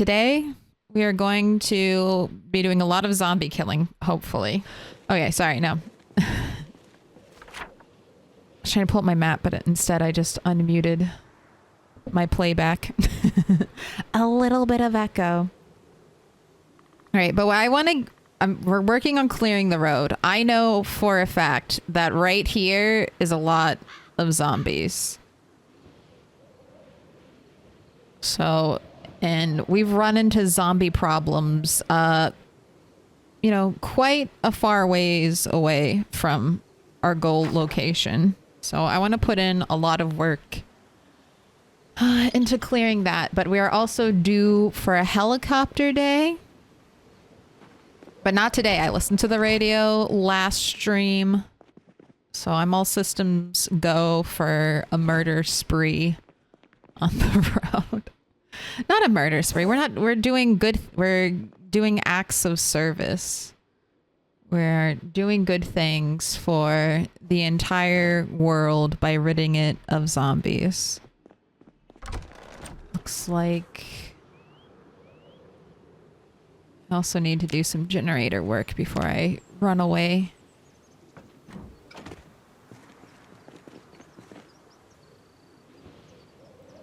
today we are going to be doing a lot of zombie killing, hopefully. Okay, sorry, no. I was trying to pull up my map, but instead I just unmuted my playback. A little bit of echo. All right, but what I want to... we're working on clearing the road. I know for a fact that right here is a lot of zombies. So, and we've run into zombie problems, you know, quite a far ways away from our goal location. So I want to put in a lot of work into clearing that. But we are also due for a helicopter day. But not today. I listened to the radio last stream. So I'm all systems go for a murder spree on the road. Not a murder spree. We're doing good. We're doing acts of service. We're doing good things for the entire world by ridding it of zombies. Looks like I also need to do some generator work before I run away.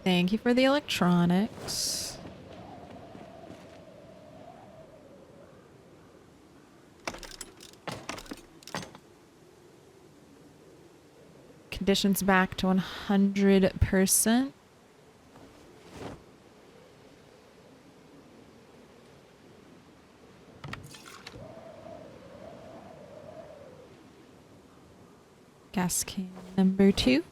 Thank you for the electronics. Conditions back to 100%. Gas can number 2.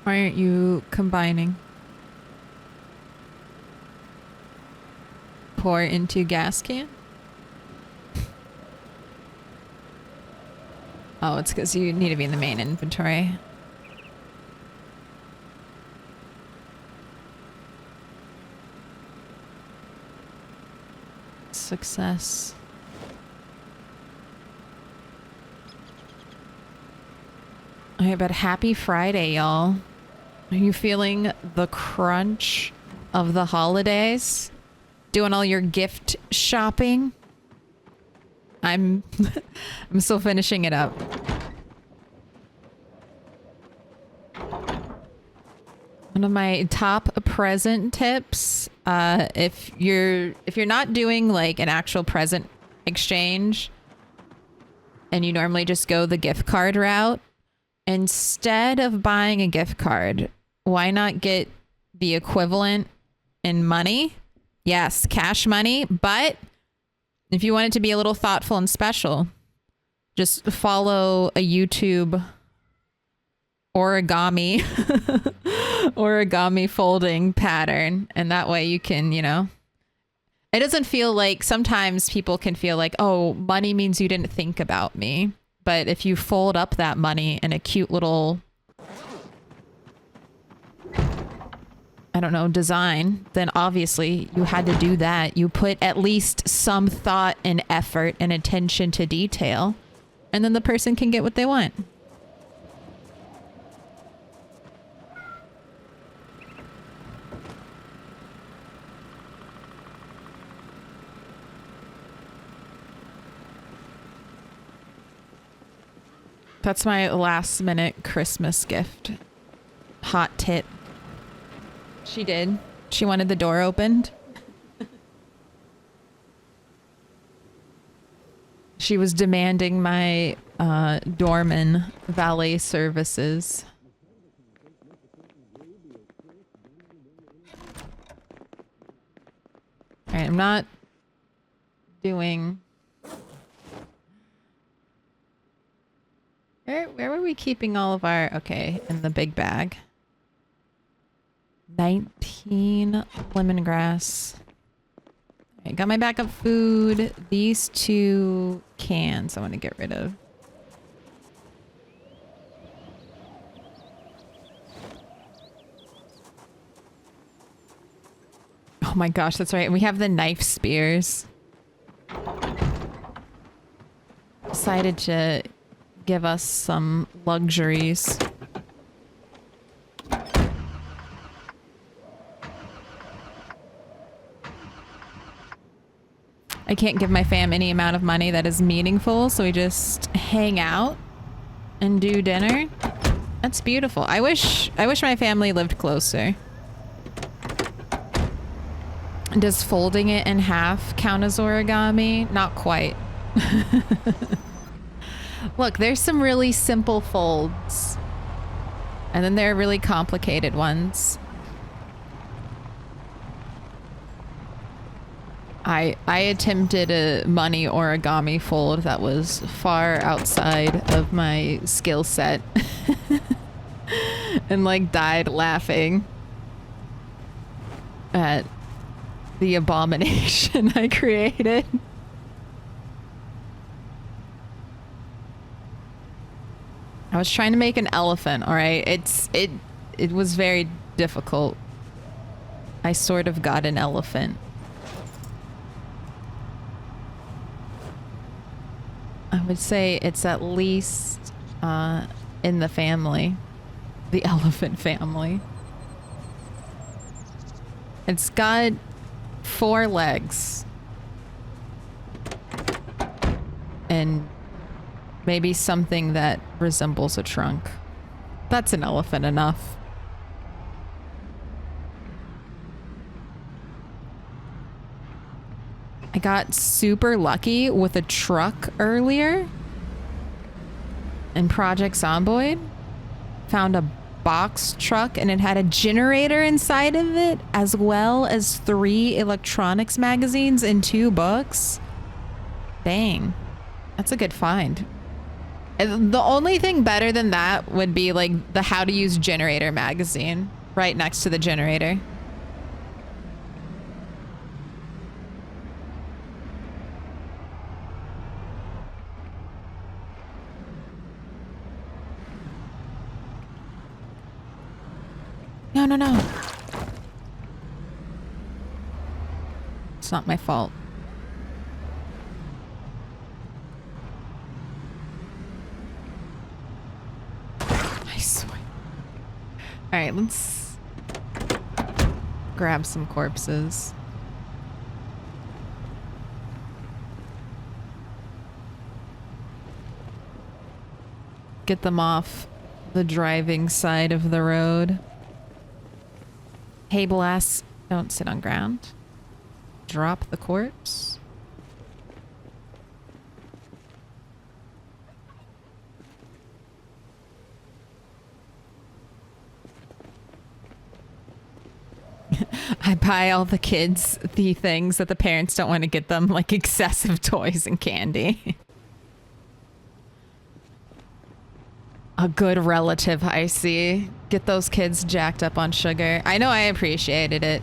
Why aren't you combining? Pour into gas can? Oh, it's because you need to be in the main inventory. Success. Alright, but happy Friday, y'all. Are you feeling the crunch of the holidays? Doing all your gift shopping? I'm still finishing it up. One of my top present tips, if you're not doing like an actual present exchange and you normally just go the gift card route, instead of buying a gift card, why not get the equivalent in money? Yes, cash money, but if you want it to be a little thoughtful and special, just follow a YouTube origami folding pattern, and that way you can, you know, it doesn't feel like, sometimes people can feel like, oh, money means you didn't think about me. But if you fold up that money in a cute little, I don't know, design, then obviously you had to do that. You put at least some thought and effort and attention to detail, and then the person can get what they want. That's my last minute Christmas gift. Hot tip. She did. She wanted the door opened. She was demanding my doorman valet services. All right, I'm not doing... Where were we keeping all of our... Okay, in the big bag. 19 lemongrass. I got my backup food. These 2 cans I want to get rid of. Oh my gosh, that's right. We have the knife spears. Decided to give us some luxuries. I can't give my fam any amount of money that is meaningful, so we just hang out and do dinner. That's beautiful. I wish my family lived closer. Does folding it in half count as origami? Not quite. Look, there's some really simple folds. And then there are really complicated ones. I attempted a money origami fold that was far outside of my skill set. And like died laughing at the abomination I created. I was trying to make an elephant, all right? It was very difficult. I sort of got an elephant. I would say it's at least in the family. The elephant family. It's got 4 legs. And maybe something that resembles a trunk. That's an elephant enough. I got super lucky with a truck earlier in Project Zomboid. Found a box truck and it had a generator inside of it, as well as 3 electronics magazines and 2 books. Dang, that's a good find. The only thing better than that would be like the how to use generator magazine right next to the generator. No, no, no. It's not my fault. I swear. All right, let's grab some corpses. Get them off the driving side of the road. Hey, Blast, don't sit on ground. Drop the corpse. I buy all the kids the things that the parents don't want to get them, like excessive toys and candy. A good relative, I see. Get those kids jacked up on sugar. I know I appreciated it.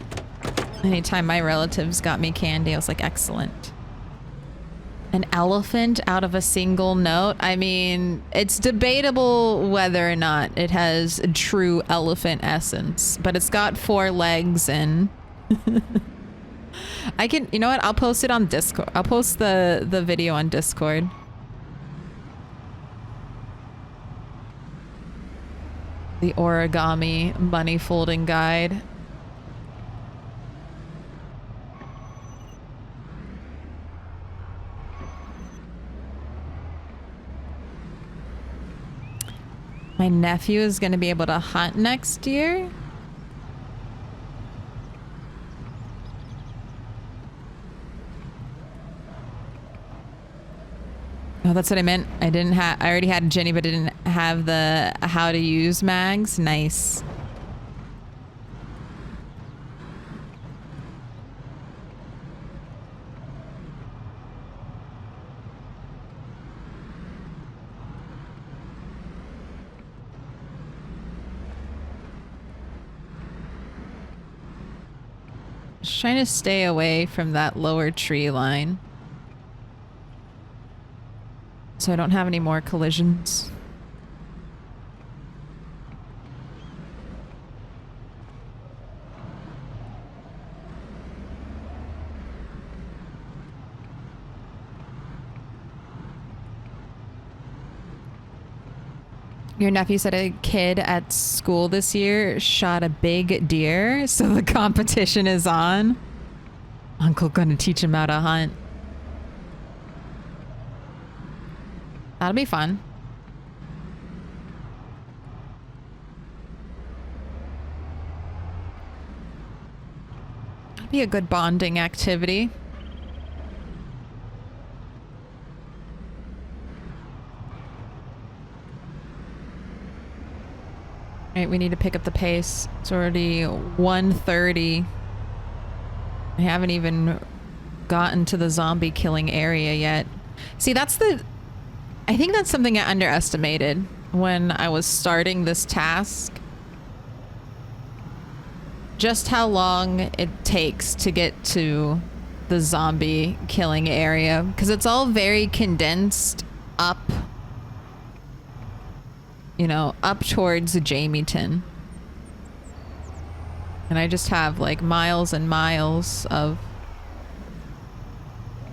Anytime my relatives got me candy, I was like, excellent. An elephant out of a single note? I mean, it's debatable whether or not it has a true elephant essence, but it's got 4 legs and... I can, you know what? I'll post it on Discord. I'll post the video on Discord. The origami money folding guide. My nephew is going to be able to hunt next year. Oh, that's what I meant. I already had Jenny, but didn't have the how to use mags. Nice. Just trying to stay away from that lower tree line, so I don't have any more collisions. Your nephew said a kid at school this year shot a big deer, so the competition is on. Uncle gonna teach him how to hunt. That'll be fun. That'd be a good bonding activity. All right, we need to pick up the pace. It's already 1:30. I haven't even gotten to the zombie killing area yet. See, I think that's something I underestimated when I was starting this task. Just how long it takes to get to the zombie killing area. Because it's all very condensed up, you know, up towards Jamieton. And I just have like miles and miles of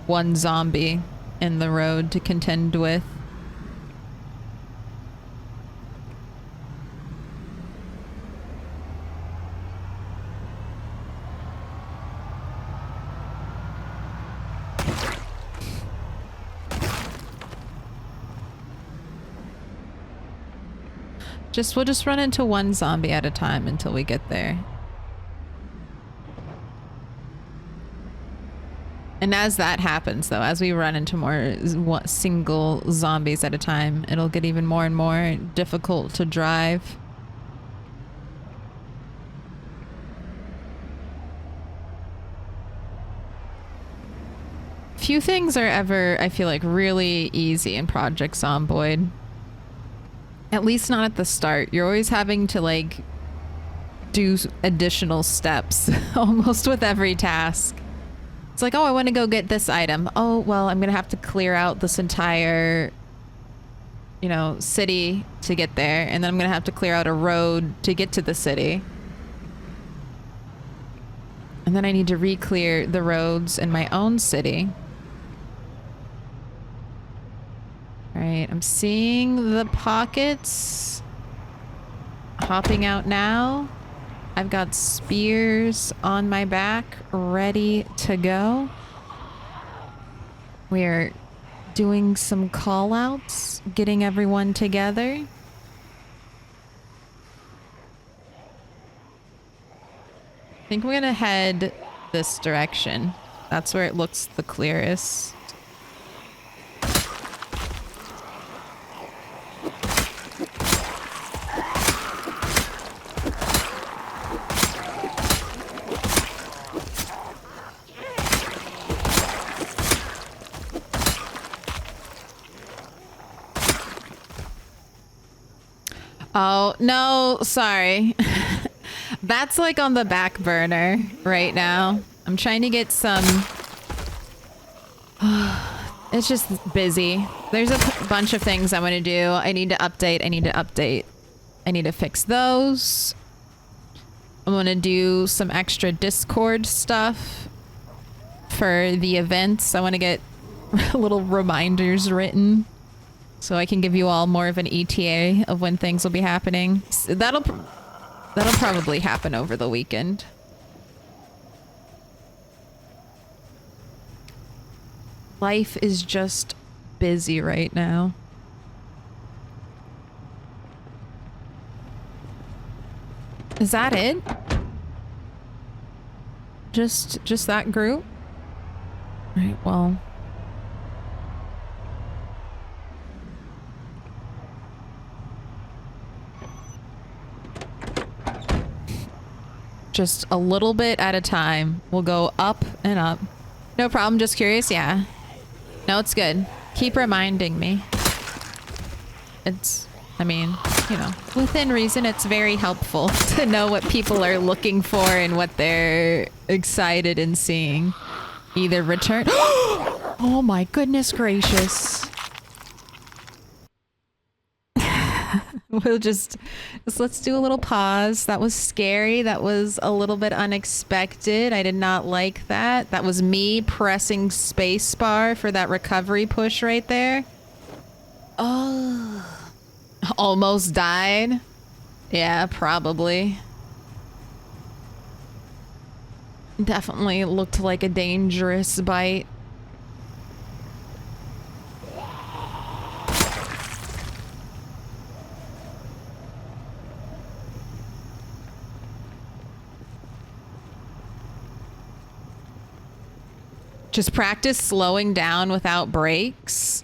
one zombie in the road to contend with. We'll just run into one zombie at a time until we get there. And as that happens, though, as we run into more single zombies at a time, it'll get even more and more difficult to drive. Few things are ever, I feel like, really easy in Project Zomboid. At least not at the start. You're always having to, like, do additional steps almost with every task. It's like, oh, I want to go get this item. Oh, well, I'm going to have to clear out this entire, you know, city to get there. And then I'm going to have to clear out a road to get to the city. And then I need to re-clear the roads in my own city. All right, I'm seeing the pockets. Hopping out now. I've got spears on my back, ready to go. We're doing some call-outs, getting everyone together. I think we're gonna head this direction. That's where it looks the clearest. Oh, no, sorry. That's like on the back burner right now. I'm trying to get some... It's just busy. There's a bunch of things I want to do. I need to update. I need to fix those. I want to do some extra Discord stuff for the events. I want to get little reminders written, so I can give you all more of an ETA of when things will be happening. That'll probably happen over the weekend. Life is just busy right now. Is that it? Just that group? All right, well... just a little bit at a time. We'll go up and up. No problem, just curious, yeah. No, it's good. Keep reminding me. I mean, you know, within reason, it's very helpful to know what people are looking for and what they're excited in seeing. Either return... Oh my goodness gracious. We'll just let's do a little pause. That was scary. That was a little bit unexpected. I did not like that. That was me pressing spacebar for that recovery push right there. Oh Almost died? Yeah, probably. Definitely looked like a dangerous bite. Just practice slowing down without brakes.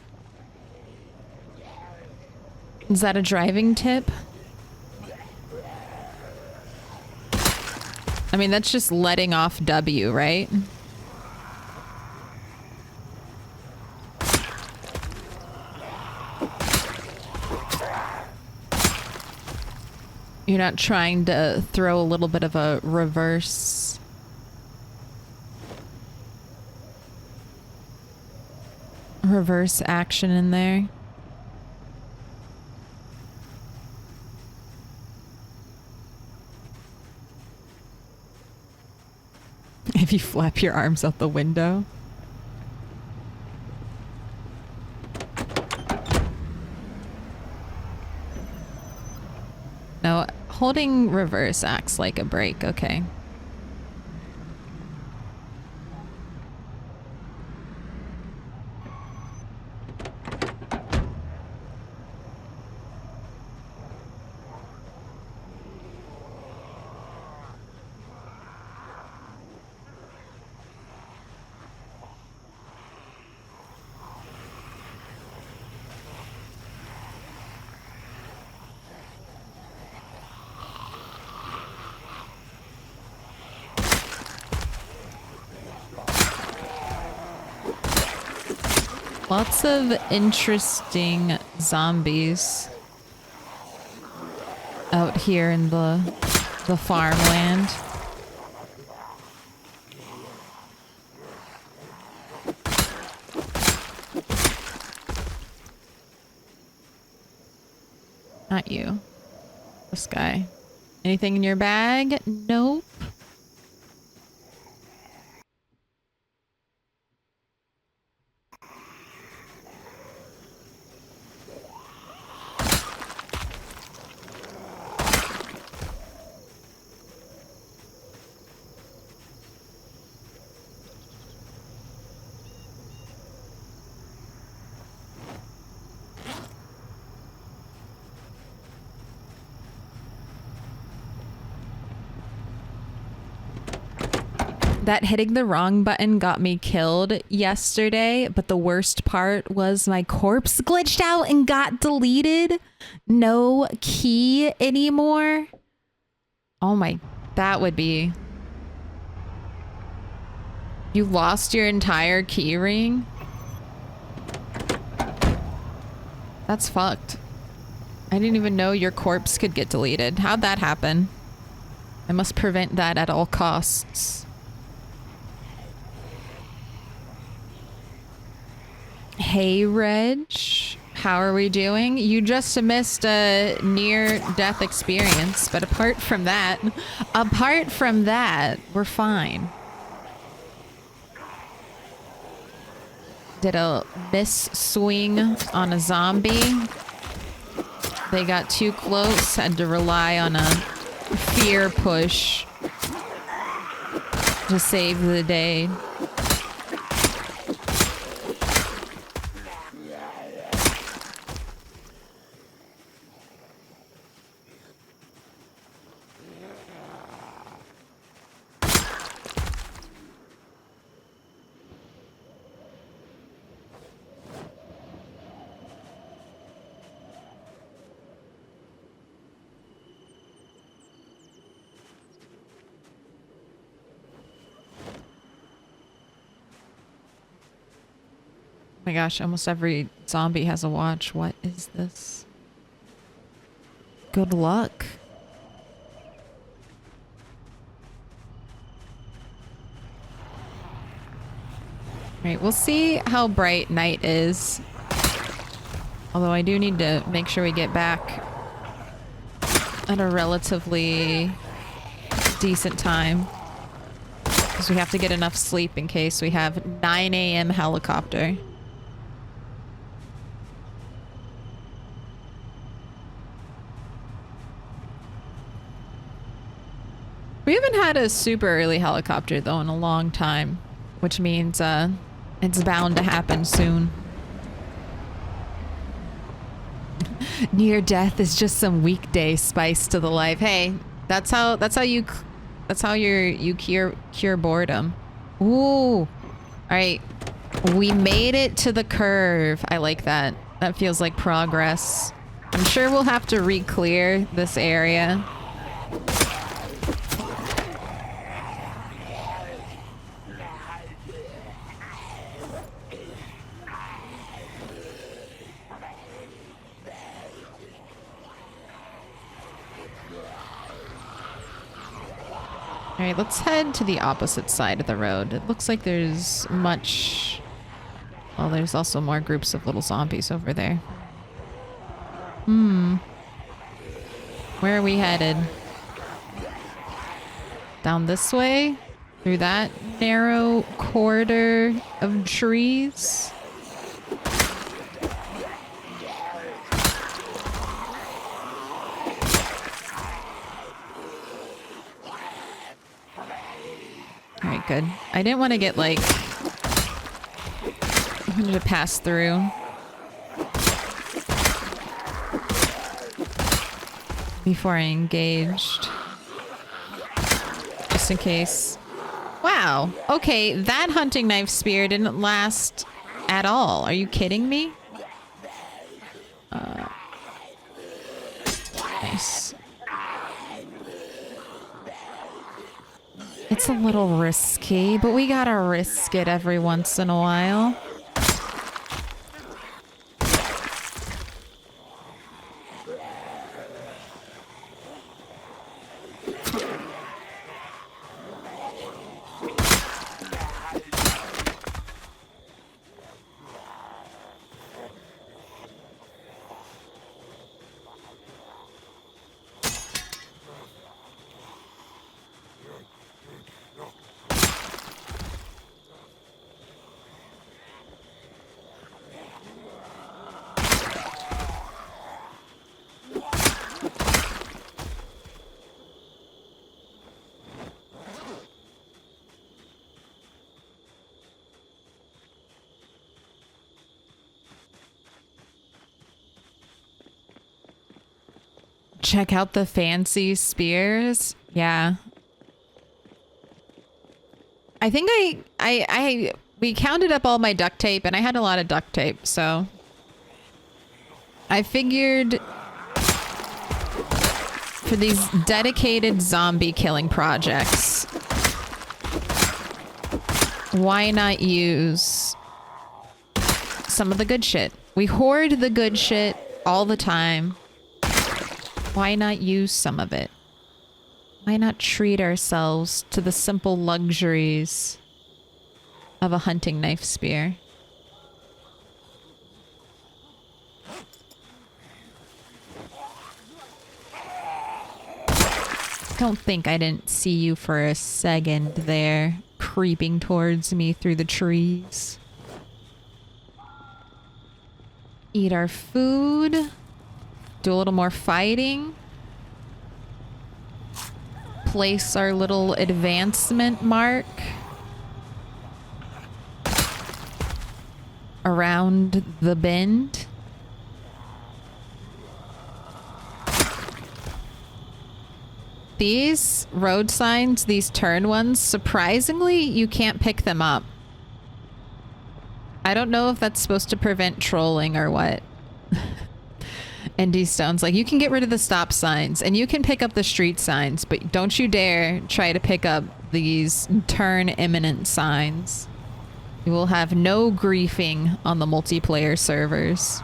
Is that a driving tip? I mean, that's just letting off W, right? You're not trying to throw a little bit of a reverse action in there. If you flap your arms out the window. No, holding reverse acts like a brake, okay. Lots of interesting zombies out here in the farmland. Not you. This guy. Anything in your bag? Nope. That hitting the wrong button got me killed yesterday, but the worst part was my corpse glitched out and got deleted. No key anymore. Oh my, that would be... You lost your entire key ring? That's fucked. I didn't even know your corpse could get deleted. How'd that happen? I must prevent that at all costs. Hey, Reg. How are we doing? You just missed a near-death experience, but apart from that, we're fine. Did a miss swing on a zombie. They got too close, had to rely on a fear push to save the day. Oh my gosh, almost every zombie has a watch. What is this? Good luck. Alright, we'll see how bright night is. Although I do need to make sure we get back at a relatively decent time. Because we have to get enough sleep in case we have 9 a.m. helicopter. We haven't had a super early helicopter though in a long time, which means it's bound to happen soon. Near death is just some weekday spice to the life. Hey, that's how you cure boredom. Ooh. All right. We made it to the curve. I like that. That feels like progress. I'm sure we'll have to re-clear this area. All right, let's head to the opposite side of the road. It looks like there's much... Well, there's also more groups of little zombies over there. Where are we headed? Down this way? Through that narrow corridor of trees? Alright, good. I didn't want to get, like... I wanted to pass through. Before I engaged. Just in case. Wow. Okay, that hunting knife spear didn't last at all. Are you kidding me? Nice. It's a little risky, but we gotta risk it every once in a while. Check out the fancy spears. Yeah. I think we counted up all my duct tape and I had a lot of duct tape, so I figured for these dedicated zombie killing projects, why not use some of the good shit? We hoard the good shit all the time. Why not use some of it? Why not treat ourselves to the simple luxuries of a hunting knife spear? Don't think I didn't see you for a second there, creeping towards me through the trees. Eat our food. Do a little more fighting. Place our little advancement mark around the bend. These road signs, these turn ones, surprisingly, you can't pick them up. I don't know if that's supposed to prevent trolling or what. ND Stone's like, you can get rid of the stop signs and you can pick up the street signs, but don't you dare try to pick up these turn imminent signs. You will have no griefing on the multiplayer servers.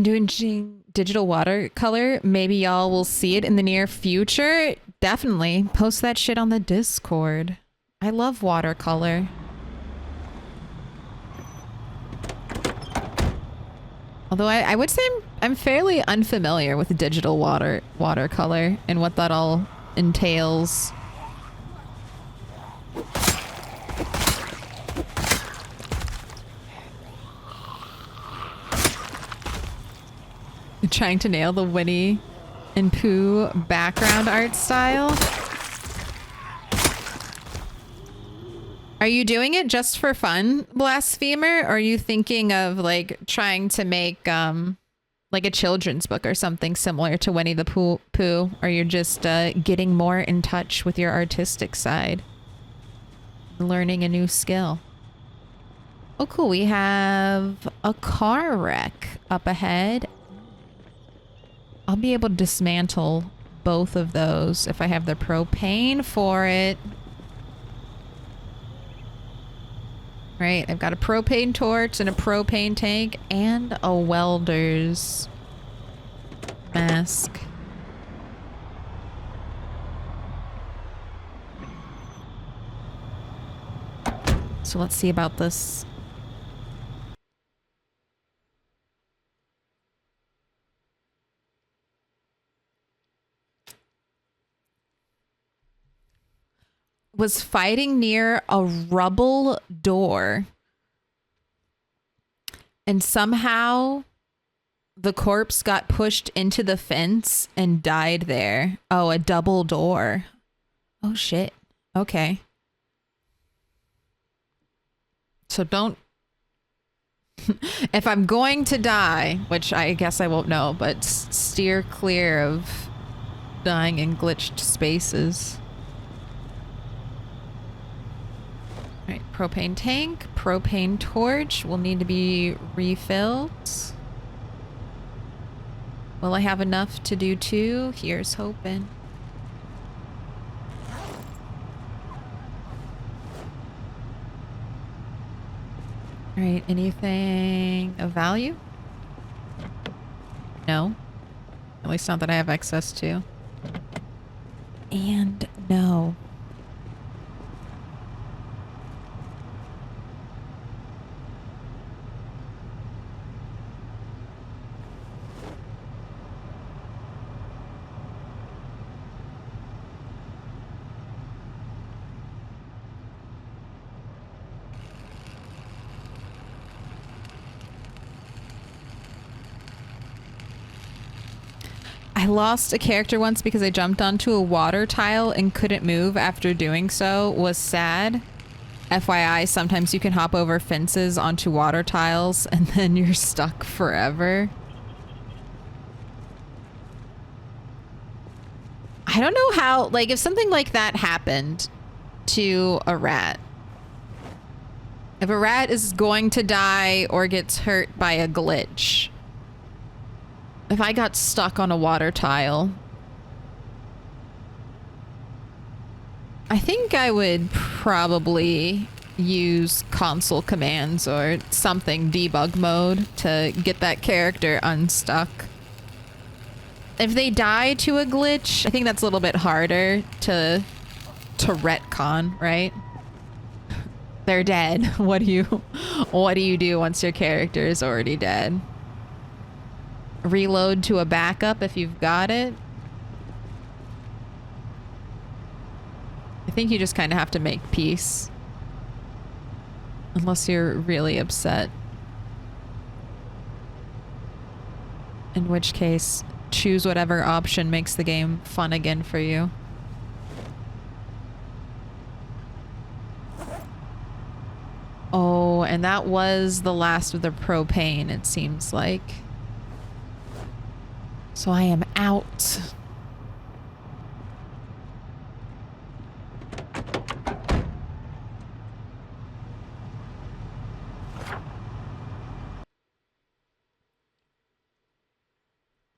I'm doing digital watercolor. Maybe y'all will see it in the near future. Definitely post that shit on the Discord. I love watercolor. Although I would say I'm fairly unfamiliar with digital watercolor and what that all entails. Trying to nail the Winnie and Pooh background art style. Are you doing it just for fun, Blasphemer? Or are you thinking of like trying to make like a children's book or something similar to Winnie the Pooh? Or you're just getting more in touch with your artistic side? Learning a new skill. Oh cool, we have a car wreck up ahead. I'll be able to dismantle both of those if I have the propane for it. Right, I've got a propane torch and a propane tank and a welder's mask. So let's see about this. Was fighting near a rubble door. And somehow the corpse got pushed into the fence and died there. Oh, a double door. Oh, shit. Okay. So don't... If I'm going to die, which I guess I won't know, but steer clear of dying in glitched spaces. All right, propane tank, propane torch will need to be refilled. Will I have enough to do two? Here's hoping. All right, anything of value? No. At least not that I have access to. And no. I lost a character once because I jumped onto a water tile and couldn't move after doing so. Was sad. FYI, sometimes you can hop over fences onto water tiles and then you're stuck forever. I don't know how, like, if something like that happened to a rat. If a rat is going to die or gets hurt by a glitch. If I got stuck on a water tile, I think I would probably use console commands or something, debug mode, to get that character unstuck. If they die to a glitch, I think that's a little bit harder to retcon, right? They're dead. What do you do once your character is already dead? Reload to a backup if you've got it. I think you just kind of have to make peace. Unless you're really upset. In which case, choose whatever option makes the game fun again for you. Oh, and that was the last of the propane, it seems like. So I am out.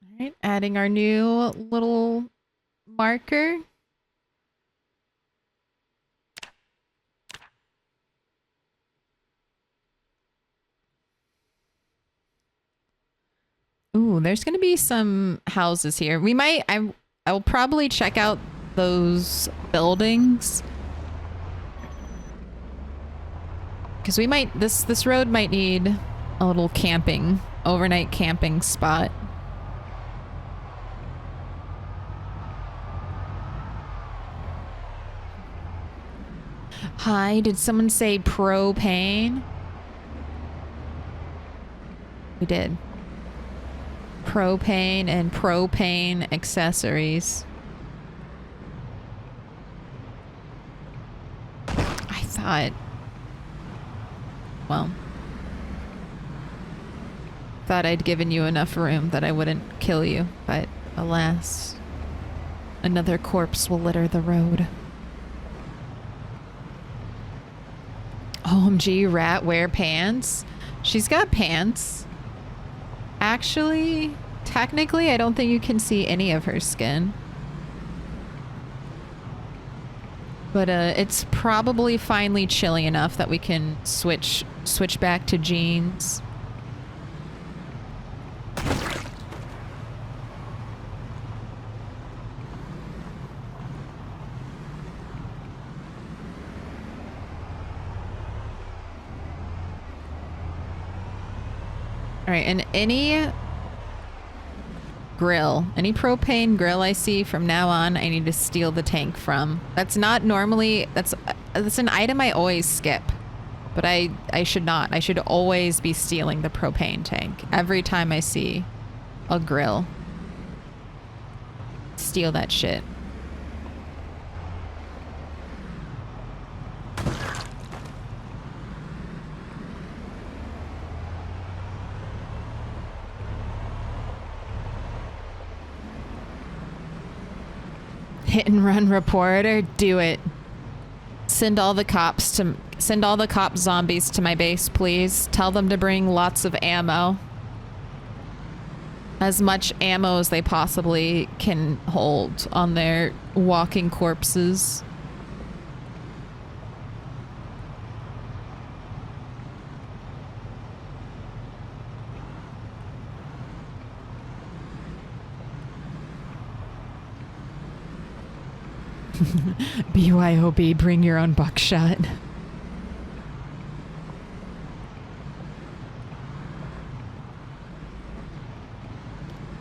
All right, adding our new little marker. Ooh, Ooh, there's gonna be some houses here. We might, I will probably check out those buildings. Because we might, this road might need a little camping, overnight camping spot. Hi, did someone say propane? We did. Propane and propane accessories. I thought... Well... Thought I'd given you enough room that I wouldn't kill you, but alas... Another corpse will litter the road. OMG, rat wear pants? She's got pants. Actually, technically, I don't think you can see any of her skin. But it's probably finally chilly enough that we can switch back to jeans. All right, and any grill, any propane grill I see from now on, I need to steal the tank from. That's not normally, that's an item I always skip, but I should not. I should always be stealing the propane tank. Every time I see a grill, steal that shit. Hit and run reporter, do it. Send all the cop zombies to my base, please. Tell them to bring lots of ammo. As much ammo as they possibly can hold on their walking corpses. BYOB, bring your own buckshot.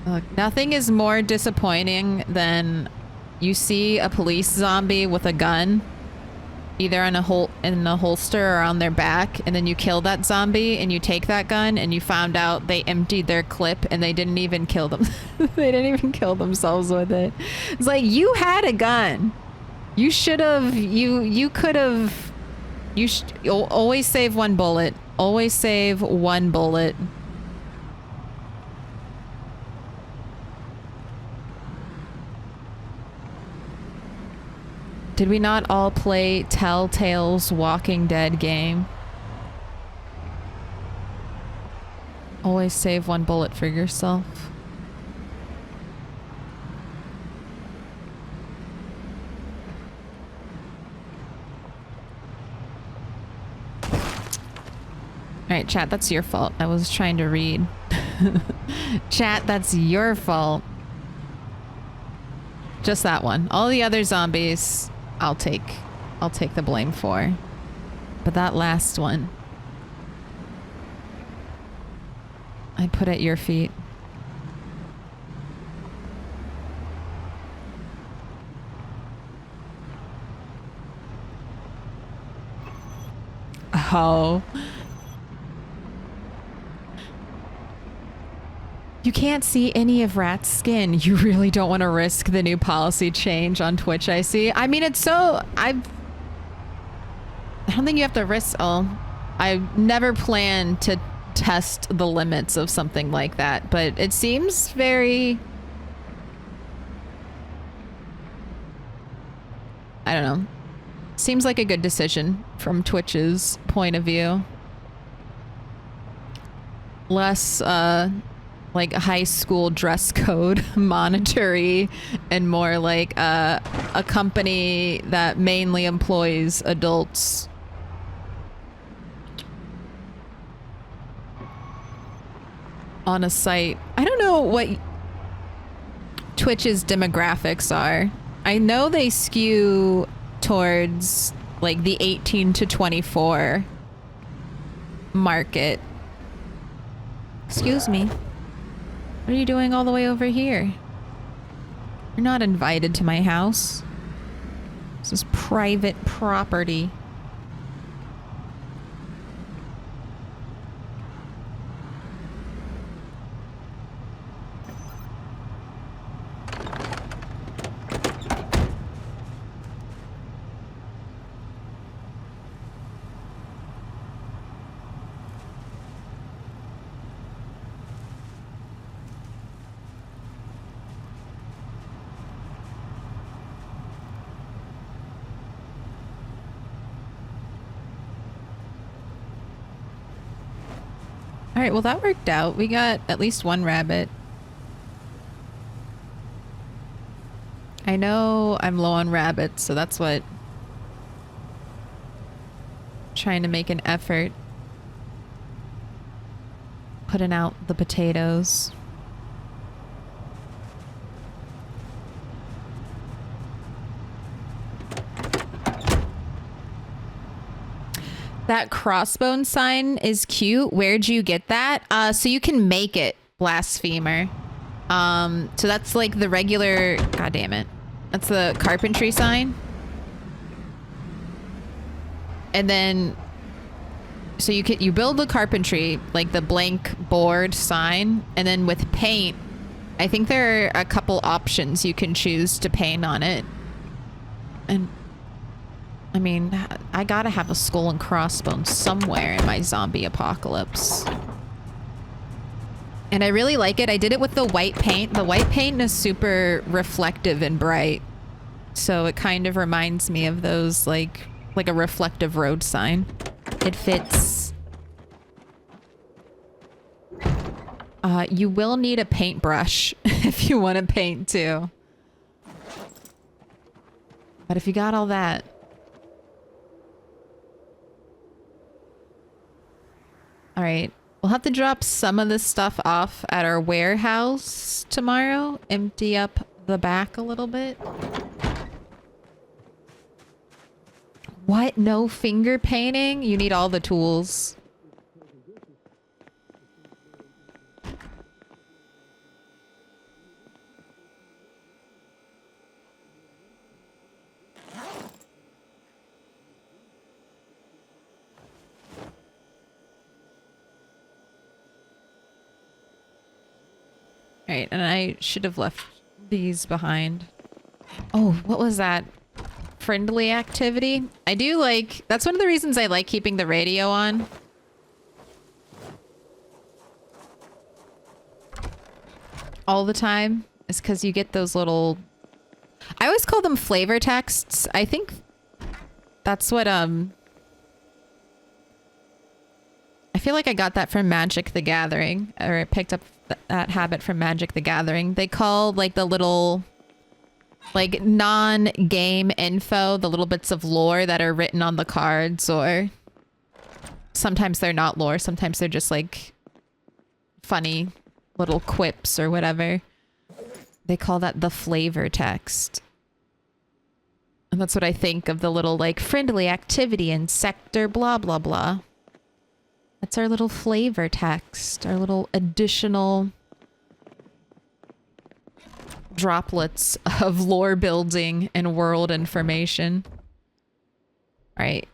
Look, nothing is more disappointing than you see a police zombie with a gun, either in a holster or on their back, and then you kill that zombie and you take that gun and you found out they emptied their clip and they didn't even kill them. They didn't even kill themselves with it. It's like, you had a gun. You should have, you could have, always save one bullet. Always save one bullet. Did we not all play Telltale's Walking Dead game? Always save one bullet for yourself. Alright, chat, that's your fault. I was trying to read. Chat, that's your fault. Just that one. All the other zombies, I'll take the blame for. But that last one, I put at your feet. Oh. You can't see any of Rat's skin. You really don't want to risk the new policy change on Twitch, I see. I mean, it's so... I don't think you have to risk... Oh, I never planned to test the limits of something like that, but it seems very... I don't know. Seems like a good decision from Twitch's point of view. Less, like high school dress code monitory and more like a company that mainly employs adults. on a site. I don't know what Twitch's demographics are. I know they skew towards like the 18 to 24 market. Excuse me. What are you doing all the way over here? You're not invited to my house. This is private property. All right, well, that worked out. We got at least one rabbit. I know I'm low on rabbits, so that's what... Trying to make an effort. Putting out the potatoes. That crossbone sign is cute. Where'd you get that? So you can make it, blasphemer. So that's like the regular... God damn it. That's the carpentry sign. And then... So you build the carpentry, like the blank board sign, and then with paint, I think there are a couple options you can choose to paint on it. And... I mean, I gotta have a skull and crossbones somewhere in my zombie apocalypse. And I really like it. I did it with the white paint. The white paint is super reflective and bright. So it kind of reminds me of those, like a reflective road sign. It fits. You will need a paintbrush if you want to paint too. But if you got all that... All right, we'll have to drop some of this stuff off at our warehouse tomorrow. Empty up the back a little bit. What? No finger painting? You need all the tools. Right, and I should have left these behind. Oh, what was that? Friendly activity? I do like... That's one of the reasons I like keeping the radio on. All the time. Is because you get those little... I always call them flavor texts. I think that's what, I feel like I got that from Magic the Gathering. Or I picked up that habit from Magic the Gathering. They call, like, the little... like, non-game info, the little bits of lore that are written on the cards, or... Sometimes they're not lore. Sometimes they're just, like, funny little quips or whatever. They call that the flavor text. And that's what I think of the little, like, friendly activity in sector blah, blah, blah. That's our little flavor text. Our little additional droplets of lore building and world information. All right.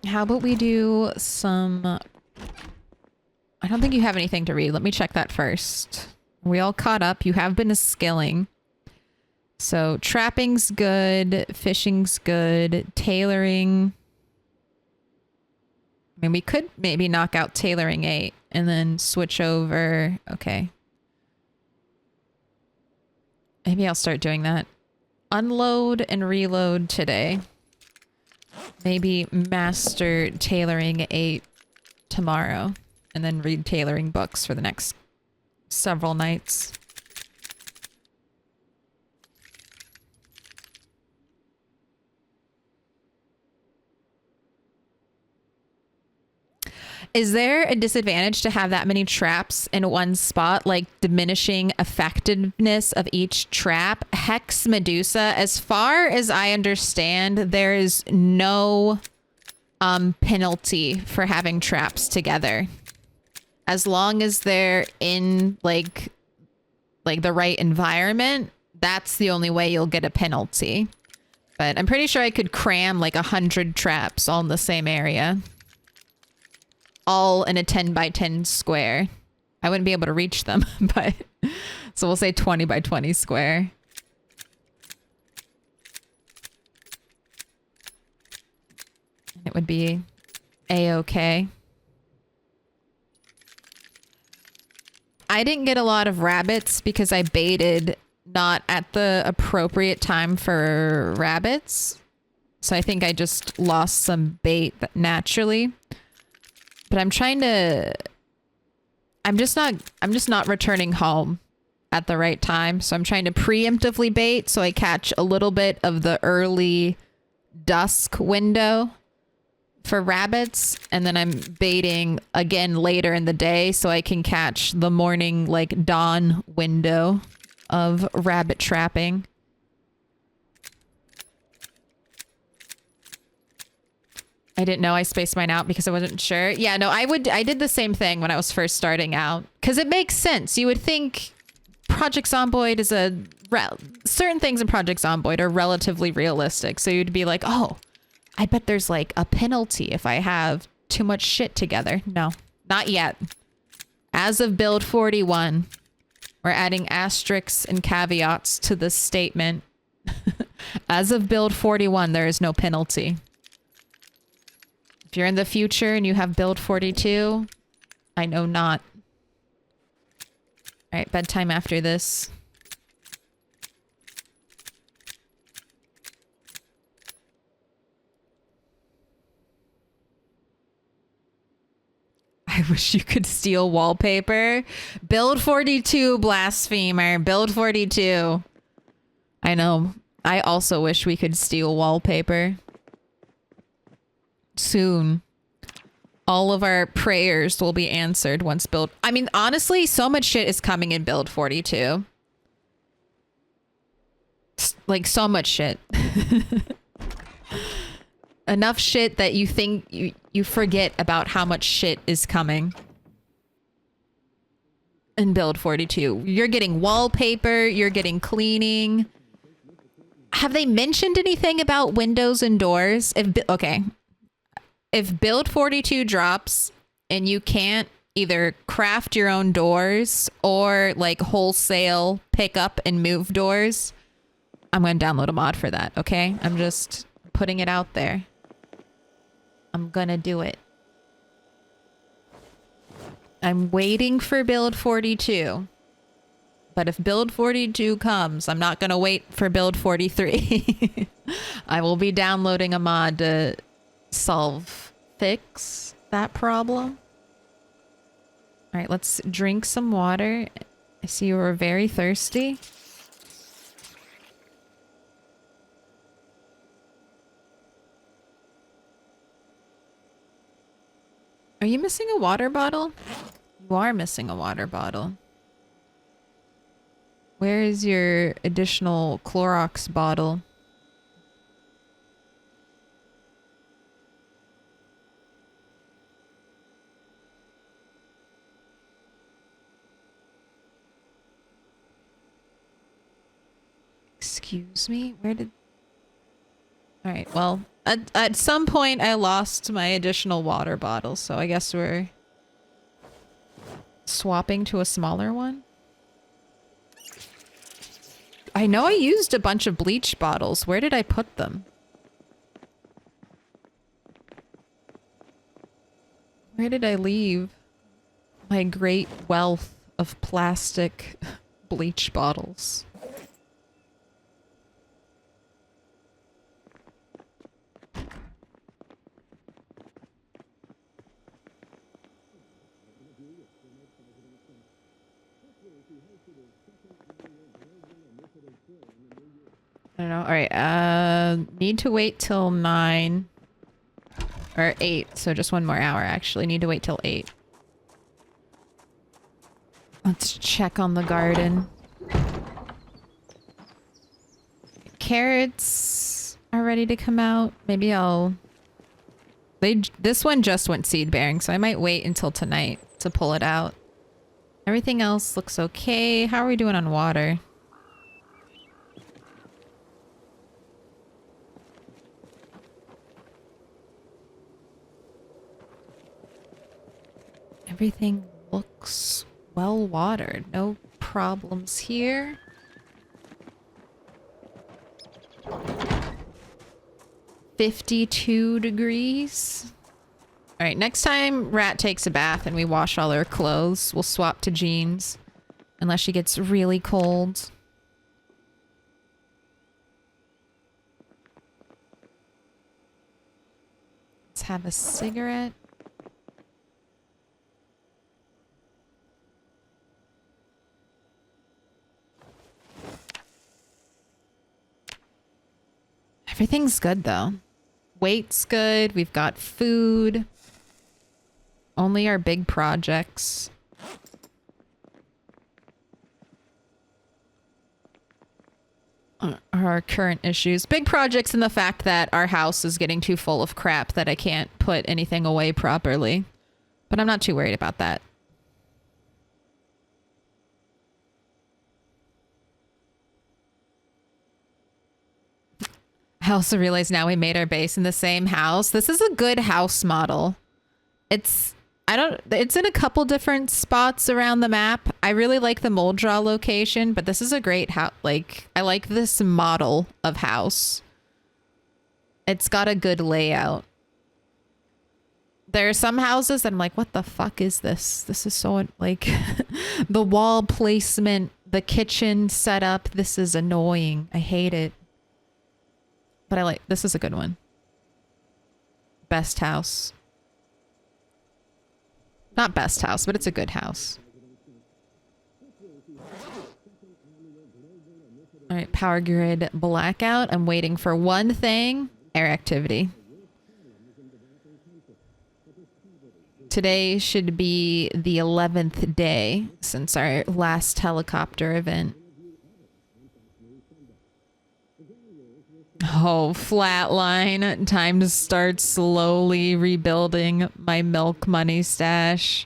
How about we do some... I don't think you have anything to read. Let me check that first. Are we all caught up? You have been skilling. So trapping's good. Fishing's good. Tailoring... I mean, we could maybe knock out tailoring 8 and then switch over. Okay. Maybe I'll start doing that. Unload and reload today. Maybe master tailoring 8 tomorrow. And then read tailoring books for the next several nights. Is there a disadvantage to have that many traps in one spot, like diminishing effectiveness of each trap? Hex Medusa, as far as I understand, there is no penalty for having traps together. As long as they're in like the right environment, that's the only way you'll get a penalty. But I'm pretty sure I could cram like 100 traps all in the same area. All in a 10 by 10 square. I wouldn't be able to reach them, but so we'll say 20 by 20 square. It would be a-okay. I didn't get a lot of rabbits because I baited not at the appropriate time for rabbits. So I think I just lost some bait naturally. But I'm just not returning home at the right time. So I'm trying to preemptively bait so I catch a little bit of the early dusk window for rabbits. And then I'm baiting again later in the day so I can catch the morning, like dawn window of rabbit trapping. I didn't know I spaced mine out because I wasn't sure. Yeah, no, I did the same thing when I was first starting out. Because it makes sense. You would think Project Zomboid is certain things in Project Zomboid are relatively realistic. So you'd be like, oh, I bet there's like a penalty if I have too much shit together. No, not yet. As of build 41, we're adding asterisks and caveats to this statement. As of build 41, there is no penalty. If you're in the future and you have build 42, I know not. All right, bedtime after this. I wish you could steal wallpaper. Build 42, blasphemer. Build 42. I know. I also wish we could steal wallpaper. Soon. All of our prayers will be answered once build... I mean, honestly, so much shit is coming in build 42. Like, so much shit. Enough shit that you think you forget about how much shit is coming in build 42. You're getting wallpaper, you're getting cleaning. Have they mentioned anything about windows and doors? Okay. If build 42 drops and you can't either craft your own doors or like wholesale pick up and move doors, I'm going to download a mod for that, okay? I'm just putting it out there. I'm going to do it. I'm waiting for build 42. But if build 42 comes, I'm not going to wait for build 43. I will be downloading a mod to fix that problem. All right, let's drink some water. I see you were very thirsty. Are you missing a water bottle? You are missing a water bottle. Where is your additional Clorox bottle? Excuse me? Where did... All right, well, at some point I lost my additional water bottle, so I guess we're swapping to a smaller one. I know I used a bunch of bleach bottles. Where did I put them? Where did I leave my great wealth of plastic bleach bottles? I don't know. All right. Need to wait till 9. Or 8, so just 1 more hour, actually. Need to wait till 8. Let's check on the garden. Carrots are ready to come out. Maybe I'll... This one just went seed bearing, so I might wait until tonight to pull it out. Everything else looks okay. How are we doing on water? Everything looks well watered. No problems here. $52 degrees. All right, next time Rat takes a bath and we wash all her clothes, we'll swap to jeans. Unless she gets really cold. Let's have a cigarette. Everything's good though. Weight's good. We've got food. Only our big projects. Are our current issues. Big projects in the fact that our house is getting too full of crap that I can't put anything away properly. But I'm not too worried about that. I also realize now we made our base in the same house. This is a good house model. It's in a couple different spots around the map. I really like the Muldraugh location, but this is a great house. Like, I like this model of house. It's got a good layout. There are some houses that I'm like, what the fuck is this? This is so, like, the wall placement, the kitchen setup. This is annoying. I hate it. But I like, this is a good one. Best house. Not best house, but it's a good house. All right, power grid blackout. I'm waiting for one thing. Air activity. Today should be the 11th day since our last helicopter event. Oh, flatline. Time to start slowly rebuilding my milk money stash.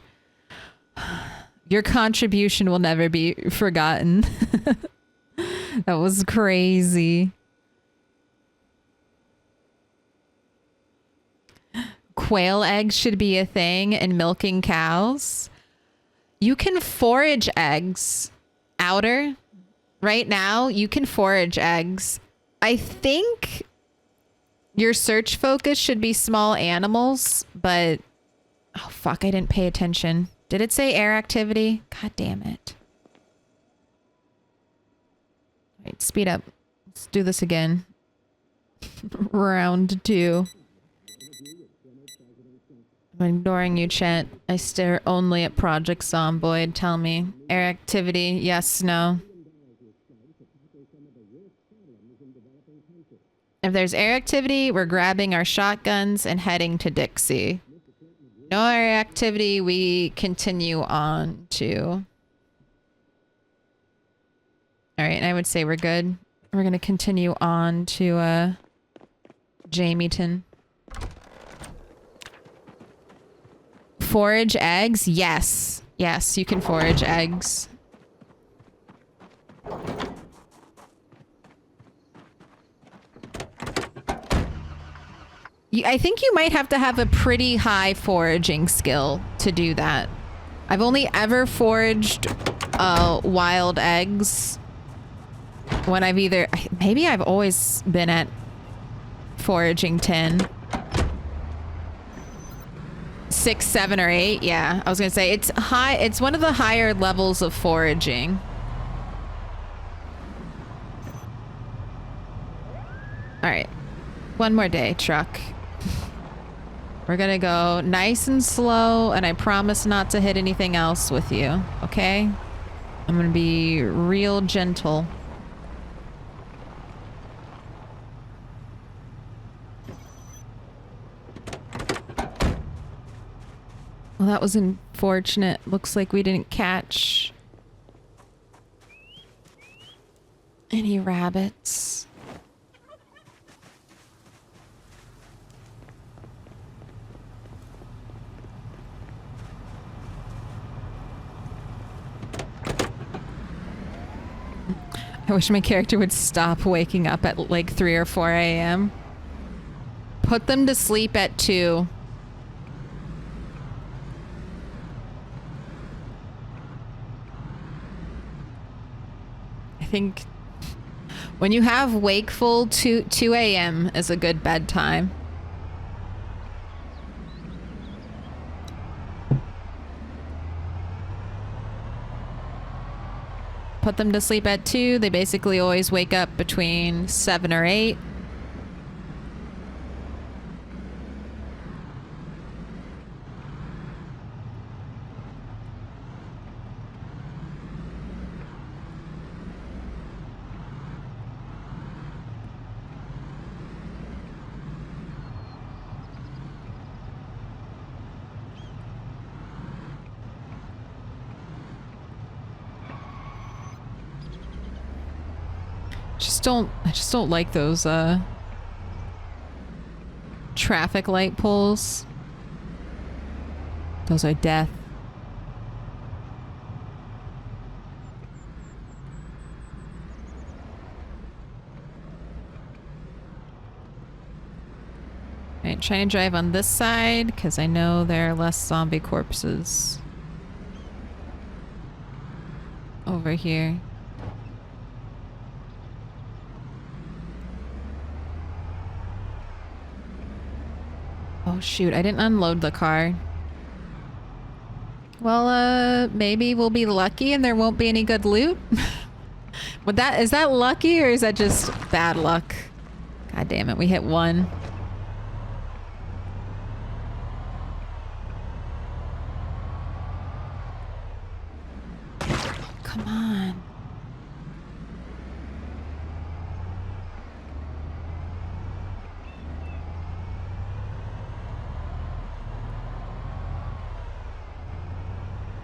Your contribution will never be forgotten. That was crazy. Quail eggs should be a thing in milking cows. You can forage eggs. Outer. Right now, you can forage eggs. I think your search focus should be small animals, but... Oh, fuck, I didn't pay attention. Did it say air activity? God damn it. Wait, speed up. Let's do this again. Round 2. I'm ignoring you, chat. I stare only at Project Zomboid. Tell me. Air activity, yes, no. If there's air activity, we're grabbing our shotguns and heading to Dixie. No air activity, we continue on to... Alright, I would say we're good. We're gonna continue on to, Jamieton. Forage eggs? Yes. Yes, you can forage eggs. I think you might have to have a pretty high foraging skill to do that. I've only ever foraged wild eggs when I've either... Maybe I've always been at foraging 10. 6, 7, or 8. Yeah, I was gonna say it's high. It's one of the higher levels of foraging. All right, one more day, truck. We're gonna go nice and slow, and I promise not to hit anything else with you, okay? I'm gonna be real gentle. Well, that was unfortunate. Looks like we didn't catch any rabbits. I wish my character would stop waking up at like 3 or 4 a.m. Put them to sleep at 2. I think when you have wakeful, 2 a.m. is a good bedtime. Put them to sleep at 2. They basically always wake up between 7 or 8. I just don't like those traffic light poles. Those are death. Alright, trying to drive on this side because I know there are less zombie corpses over here. Oh shoot, I didn't unload the car. Well, maybe we'll be lucky and there won't be any good loot. Is that lucky or is that just bad luck? God damn it, we hit 1. Come on.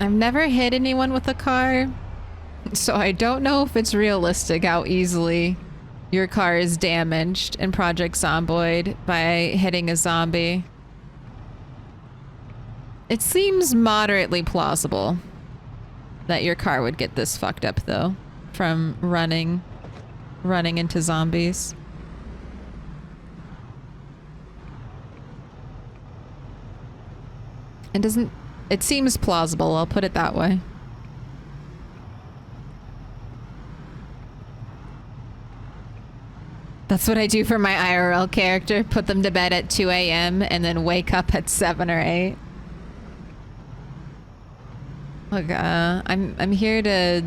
I've never hit anyone with a car, so I don't know if it's realistic how easily your car is damaged in Project Zomboid by hitting a zombie. It seems moderately plausible that your car would get this fucked up, though, from running into zombies. It seems plausible, I'll put it that way. That's what I do for my IRL character. Put them to bed at 2 a.m. and then wake up at 7 or 8. Look, I'm here to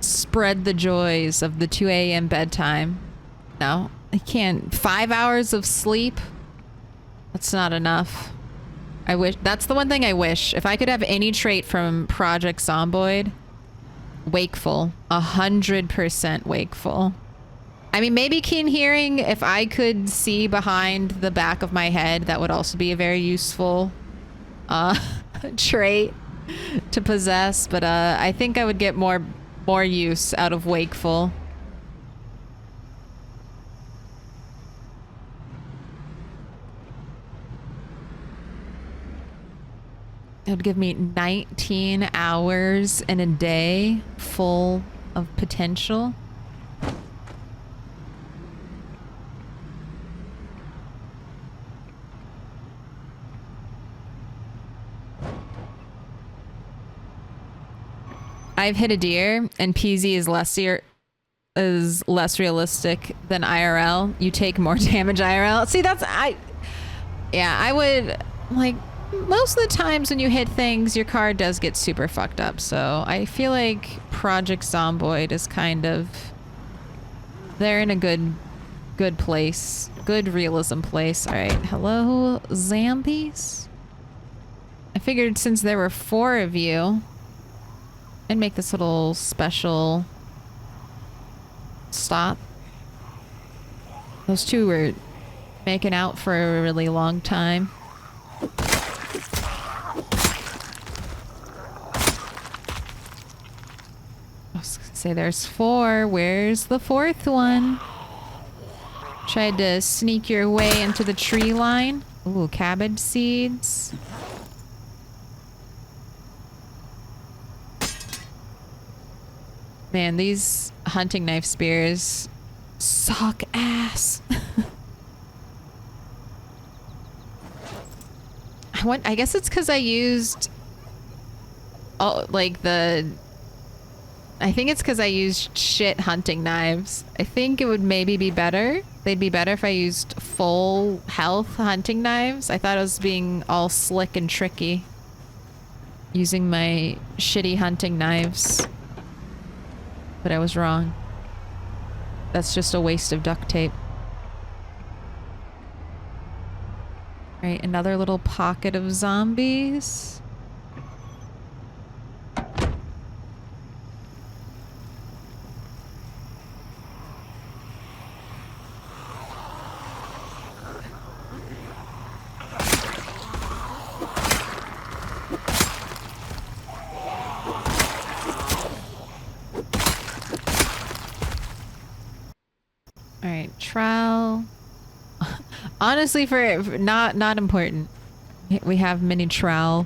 spread the joys of the 2 a.m. bedtime. No, I can't. 5 hours of sleep? That's not enough. I wish, that's the one thing I wish. If I could have any trait from Project Zomboid, wakeful. 100% wakeful. I mean, maybe keen hearing, if I could see behind the back of my head, that would also be a very useful trait to possess, but I think I would get more use out of wakeful. It would give me 19 hours in a day full of potential. I've hit a deer, and PZ is less realistic than IRL. You take more damage IRL. See, I would, like, most of the times when you hit things, your car does get super fucked up. So I feel like Project Zomboid is kind of, they're in a good place, good realism place. All right, hello, zombies. I figured since there were 4 of you, I'd make this little special stop. Those 2 were making out for a really long time. say there's 4. Where's the 4th one? Tried to sneak your way into the tree line. Ooh, cabbage seeds. Man, these hunting knife spears suck ass. I guess it's because I used... Oh, like the... I think it's because I used shit hunting knives. I think it would maybe be better. They'd be better if I used full health hunting knives. I thought I was being all slick and tricky using my shitty hunting knives. But I was wrong. That's just a waste of duct tape. Alright, another little pocket of zombies. Alright, trowel. Honestly, for not important. We have mini trowel.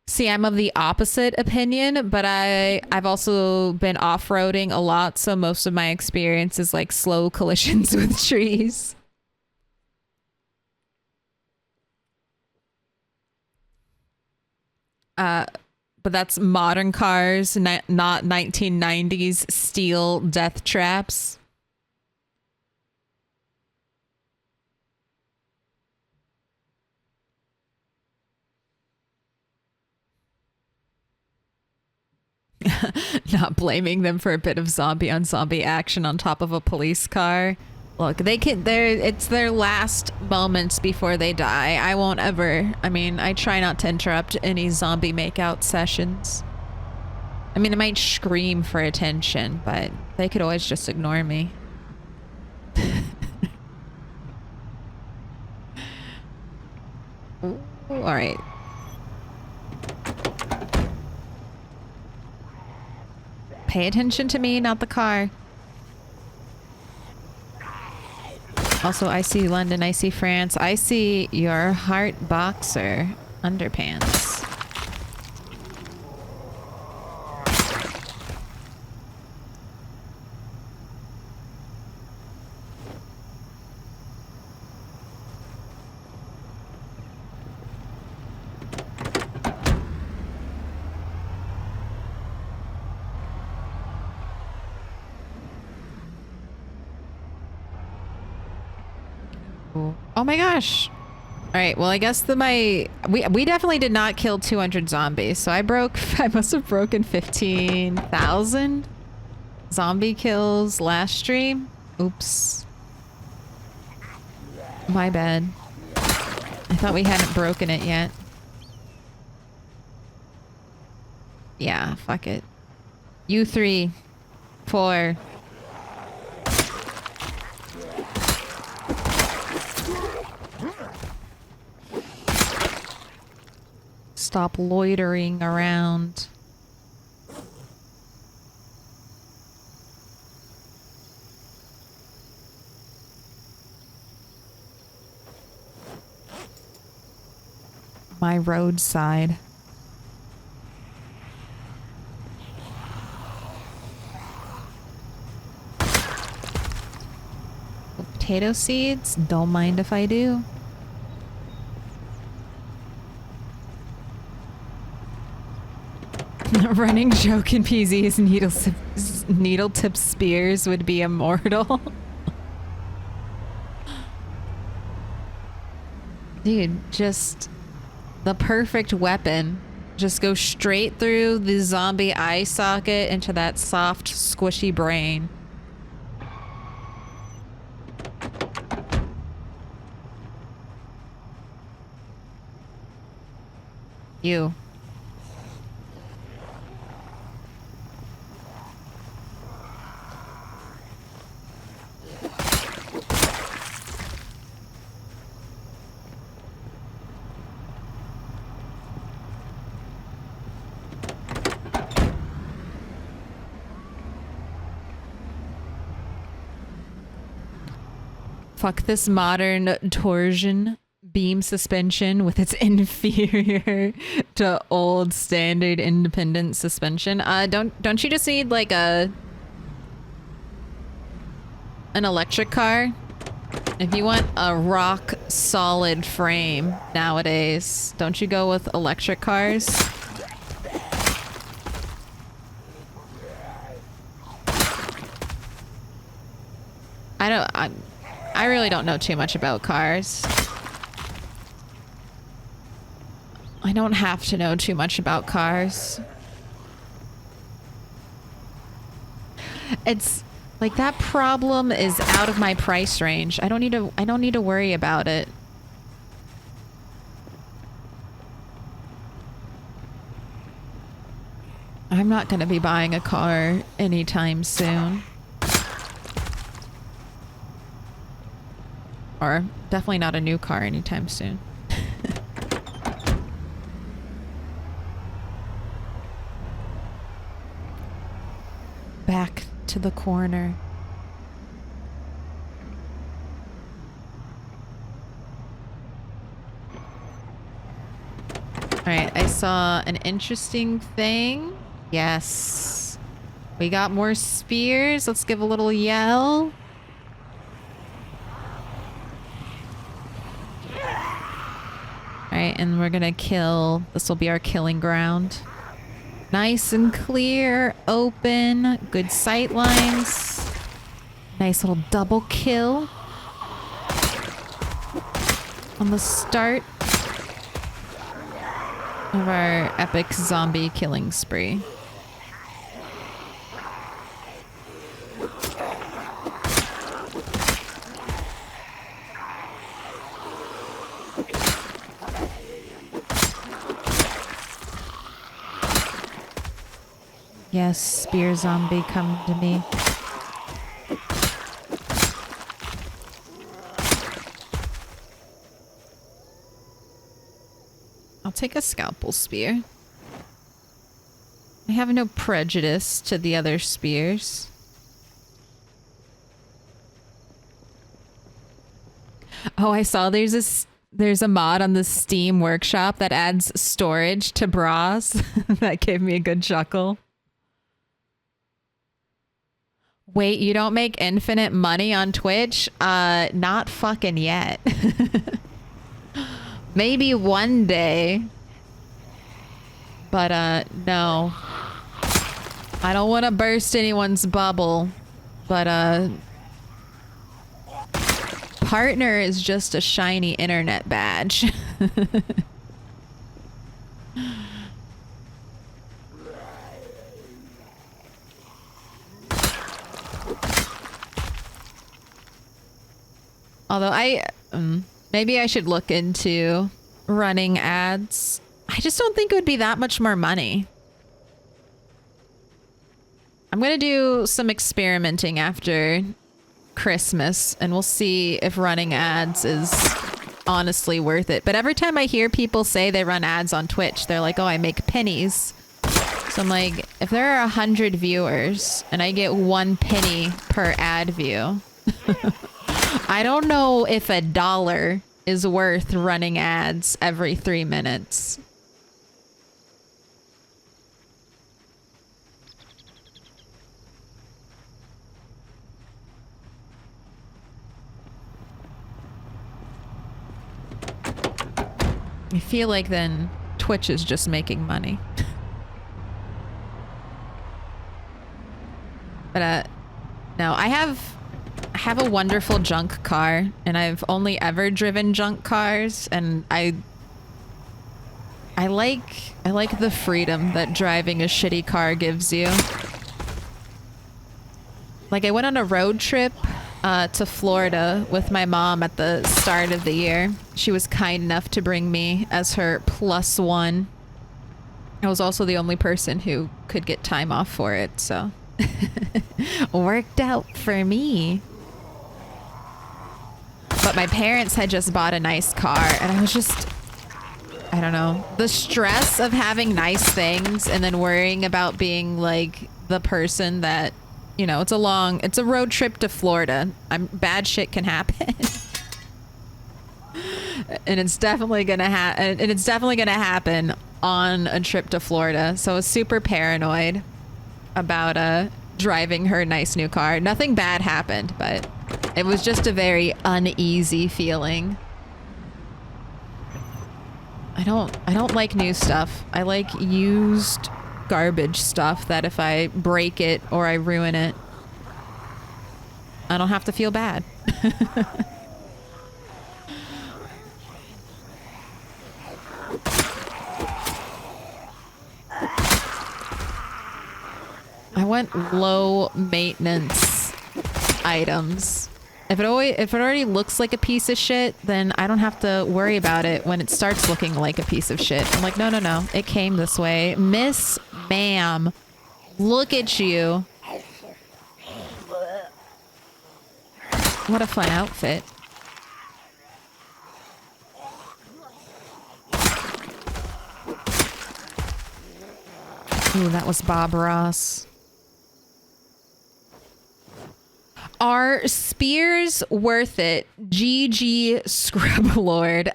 See, I'm of the opposite opinion, but I've also been off-roading a lot, so most of my experience is like slow collisions with trees. But that's modern cars, not 1990s steel death traps. Not blaming them for a bit of zombie on zombie action on top of a police car. Look, it's their last moments before they die. I won't ever, I mean, I try not to interrupt any zombie makeout sessions. I mean, I might scream for attention, but they could always just ignore me. All right. Pay attention to me, not the car. Also, I see London, I see France, I see your heart boxer underpants. Oh my gosh. All right, well, I guess we definitely did not kill 200 zombies. So I must have broken 15,000 zombie kills last stream. Oops. My bad. I thought we hadn't broken it yet. Yeah, fuck it. You 3, 4. Stop loitering around. My roadside. Potato seeds? Don't mind if I do. Running joke in PZ's needle tip spears would be immortal. Dude, just the perfect weapon. Just go straight through the zombie eye socket into that soft, squishy brain. You. Fuck this modern torsion beam suspension with its inferior to old standard independent suspension. Don't you just need like an electric car? If you want a rock solid frame nowadays, don't you go with electric cars? I really don't know too much about cars. I don't have to know too much about cars. It's like that problem is out of my price range. I don't need to worry about it. I'm not going to be buying a car anytime soon. Or definitely not a new car anytime soon. Back to the corner. Alright, I saw an interesting thing. Yes. We got more spears. Let's give a little yell. Alright, and we're gonna kill. This will be our killing ground. Nice and clear, open, good sight lines. Nice little double kill on the start of our epic zombie killing spree. Yes, spear zombie, come to me. I'll take a scalpel spear. I have no prejudice to the other spears. Oh, I saw there's a mod on the Steam Workshop that adds storage to bras. That gave me a good chuckle. Wait, you don't make infinite money on Twitch? Not fucking yet. Maybe one day. But, no. I don't want to burst anyone's bubble. But, partner is just a shiny internet badge. Although maybe I should look into running ads. I just don't think it would be that much more money. I'm gonna do some experimenting after Christmas and we'll see if running ads is honestly worth it. But every time I hear people say they run ads on Twitch, they're like, oh, I make pennies. So I'm like, if there are 100 viewers and I get 1 penny per ad view, I don't know if $1 is worth running ads every 3 minutes. I feel like then Twitch is just making money. But no, I have a wonderful junk car, and I've only ever driven junk cars, and I like the freedom that driving a shitty car gives you. Like, I went on a road trip to Florida with my mom at the start of the year. She was kind enough to bring me as her +1. I was also the only person who could get time off for it, so worked out for me. But my parents had just bought a nice car, and I was just, I don't know, the stress of having nice things and then worrying about being like the person that you know, it's a road trip to Florida. Bad shit can happen. And it's definitely gonna happen on a trip to Florida. So I was super paranoid about driving her nice new car. Nothing bad happened, but it was just a very uneasy feeling. I don't like new stuff. I like used garbage stuff that if I break it or I ruin it, I don't have to feel bad. I want low maintenance items. If it already looks like a piece of shit, then I don't have to worry about it when it starts looking like a piece of shit. I'm like, no, it came this way. Miss Ma'am, look at you. What a fun outfit. Ooh, that was Bob Ross. Are spears worth it? GG Scrub Lord.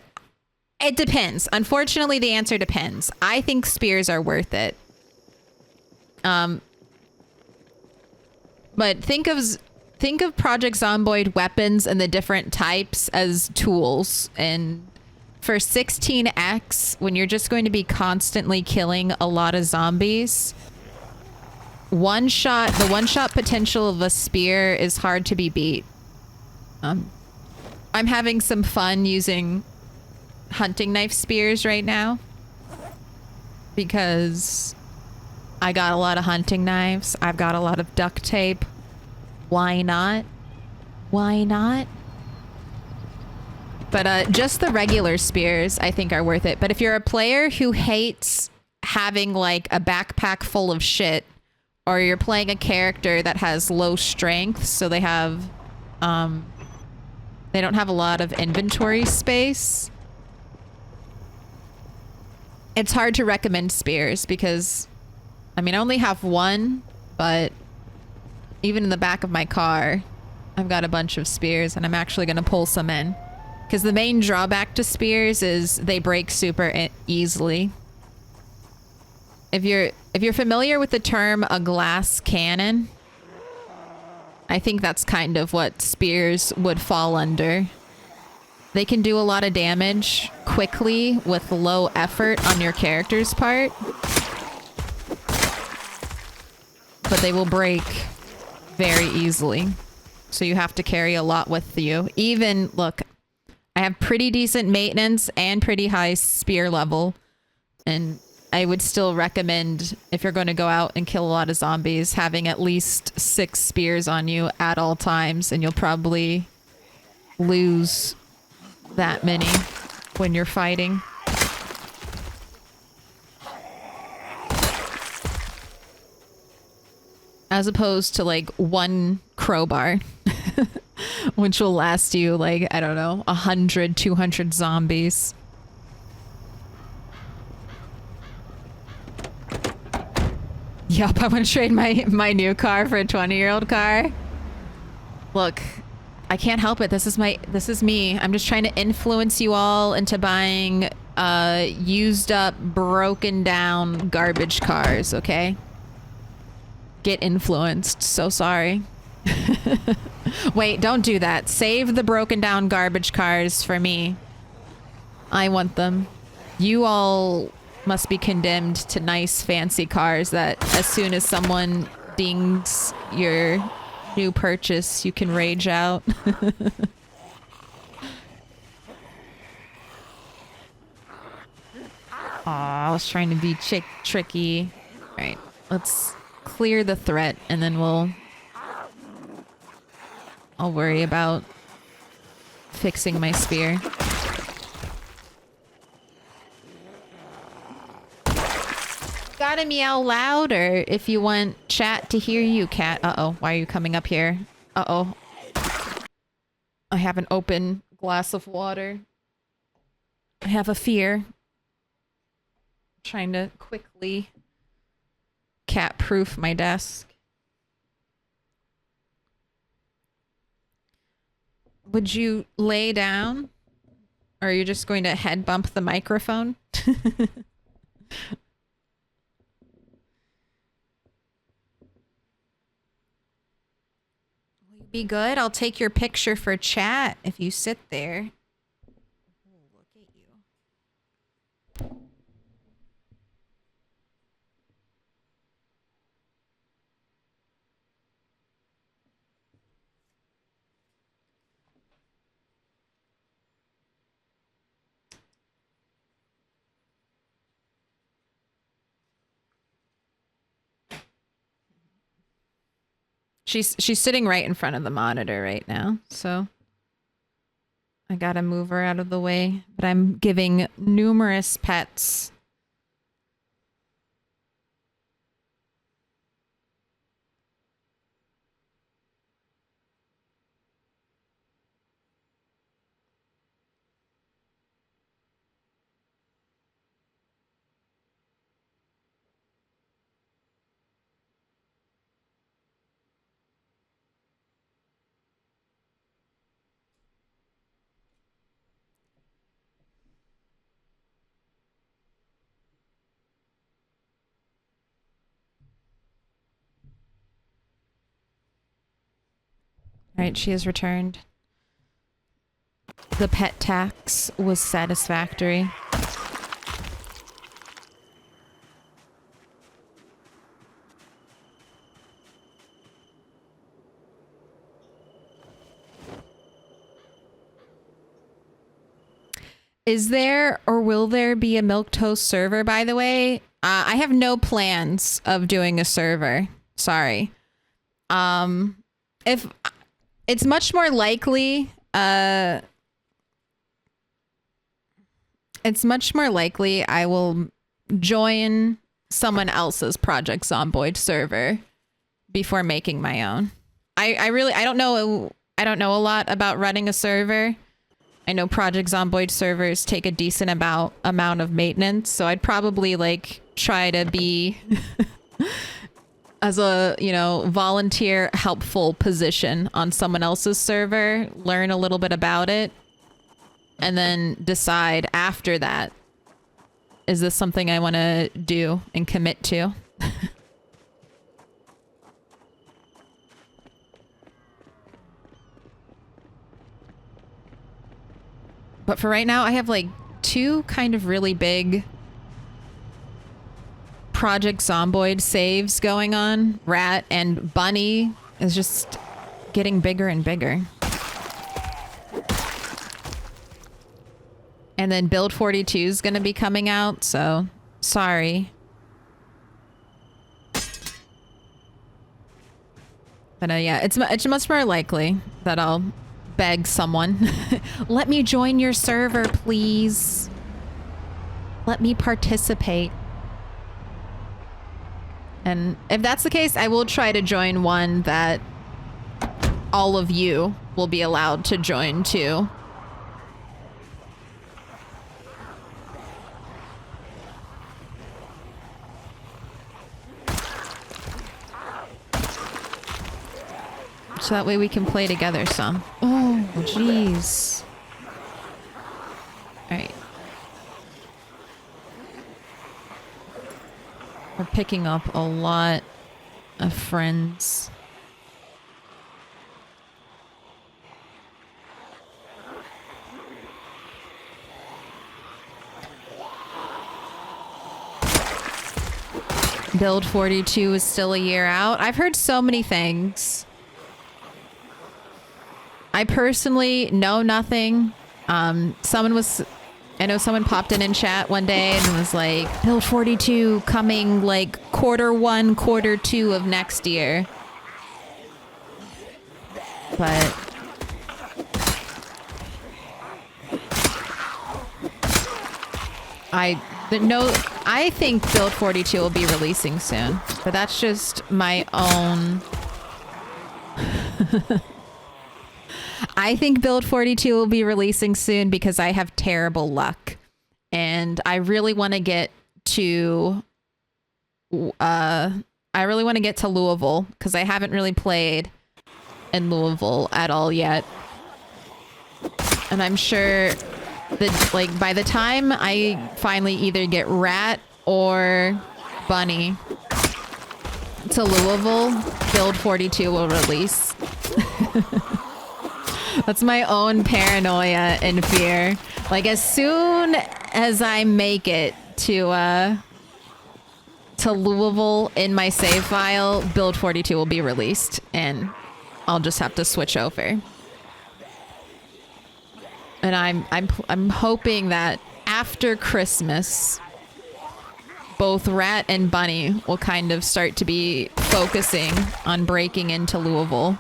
It depends. Unfortunately, the answer depends. I think spears are worth it. But think of Project Zomboid weapons and the different types as tools. And for 16x, when you're just going to be constantly killing a lot of zombies, the one-shot potential of a spear is hard to be beat. I'm having some fun using hunting knife spears right now because I got a lot of hunting knives. I've got a lot of duct tape. Why not? Why not? But just the regular spears I think are worth it. But if you're a player who hates having like a backpack full of shit, or you're playing a character that has low strength, so they don't have a lot of inventory space, it's hard to recommend spears because, I mean, I only have one, but even in the back of my car, I've got a bunch of spears and I'm actually going to pull some in. Because the main drawback to spears is they break super easily. If you're familiar with the term a glass cannon, I think that's kind of what spears would fall under. They can do a lot of damage quickly with low effort on your character's part. But they will break very easily. So you have to carry a lot with you. Even, look, I have pretty decent maintenance and pretty high spear level. And I would still recommend, if you're going to go out and kill a lot of zombies, having at least 6 spears on you at all times, and you'll probably lose that many when you're fighting. As opposed to like one crowbar, which will last you like, I don't know, 100, 200 zombies. Yup, I want to trade my new car for a 20-year-old car. Look, I can't help it. This is me. I'm just trying to influence you all into buying used up, broken down garbage cars, okay? Get influenced. So sorry. Wait, don't do that. Save the broken down garbage cars for me. I want them. You all must be condemned to nice fancy cars that as soon as someone dings your new purchase, you can rage out. Aw, I was trying to be tricky. All right, let's clear the threat and then I'll worry about fixing my spear. Gotta meow louder if you want chat to hear you, cat. Uh-oh, why are you coming up here? Uh-oh. I have an open glass of water. I have a fear. Trying to quickly cat-proof my desk. Would you lay down? Or are you just going to head bump the microphone? Will you be good? I'll take your picture for chat if you sit there. Oh, look at you. She's sitting right in front of the monitor right now, so I gotta move her out of the way. But I'm giving numerous pets. All right, she has returned. The pet tax was satisfactory. Is there or will there be a Milquetoast server, by the way? I have no plans of doing a server. Sorry. If it's much more likely, I will join someone else's Project Zomboid server before making my own. I don't know a lot about running a server. I know Project Zomboid servers take a decent amount of maintenance, so I'd probably like try to be as a, volunteer helpful position on someone else's server, learn a little bit about it, and then decide after that, is this something I want to do and commit to? But for right now, I have like 2 kind of really big Project Zomboid saves going on. Rat and Bunny is just getting bigger and bigger. And then Build 42 is going to be coming out, so sorry. But yeah, it's much more likely that I'll beg someone. Let me join your server, please. Let me participate. And if that's the case, I will try to join one that all of you will be allowed to join too. So that way we can play together some. Oh, jeez. Alright. We're picking up a lot of friends. Build 42 is still a year out. I've heard so many things. I personally know nothing. I know someone popped in chat one day and was like, Build 42 coming like Q1, Q2 of next year. But I think Build 42 will be releasing soon, but that's just my own. I think Build 42 will be releasing soon because I have terrible luck, and I really want to get to. I really want to get to Louisville because I haven't really played in Louisville at all yet. And I'm sure that, like, by the time I finally either get Rat or Bunny to Louisville, Build 42 will release. That's my own paranoia and fear. Like, as soon as I make it to Louisville in my save file, Build 42 will be released, and I'll just have to switch over. And I'm hoping that after Christmas, both Rat and Bunny will kind of start to be focusing on breaking into Louisville.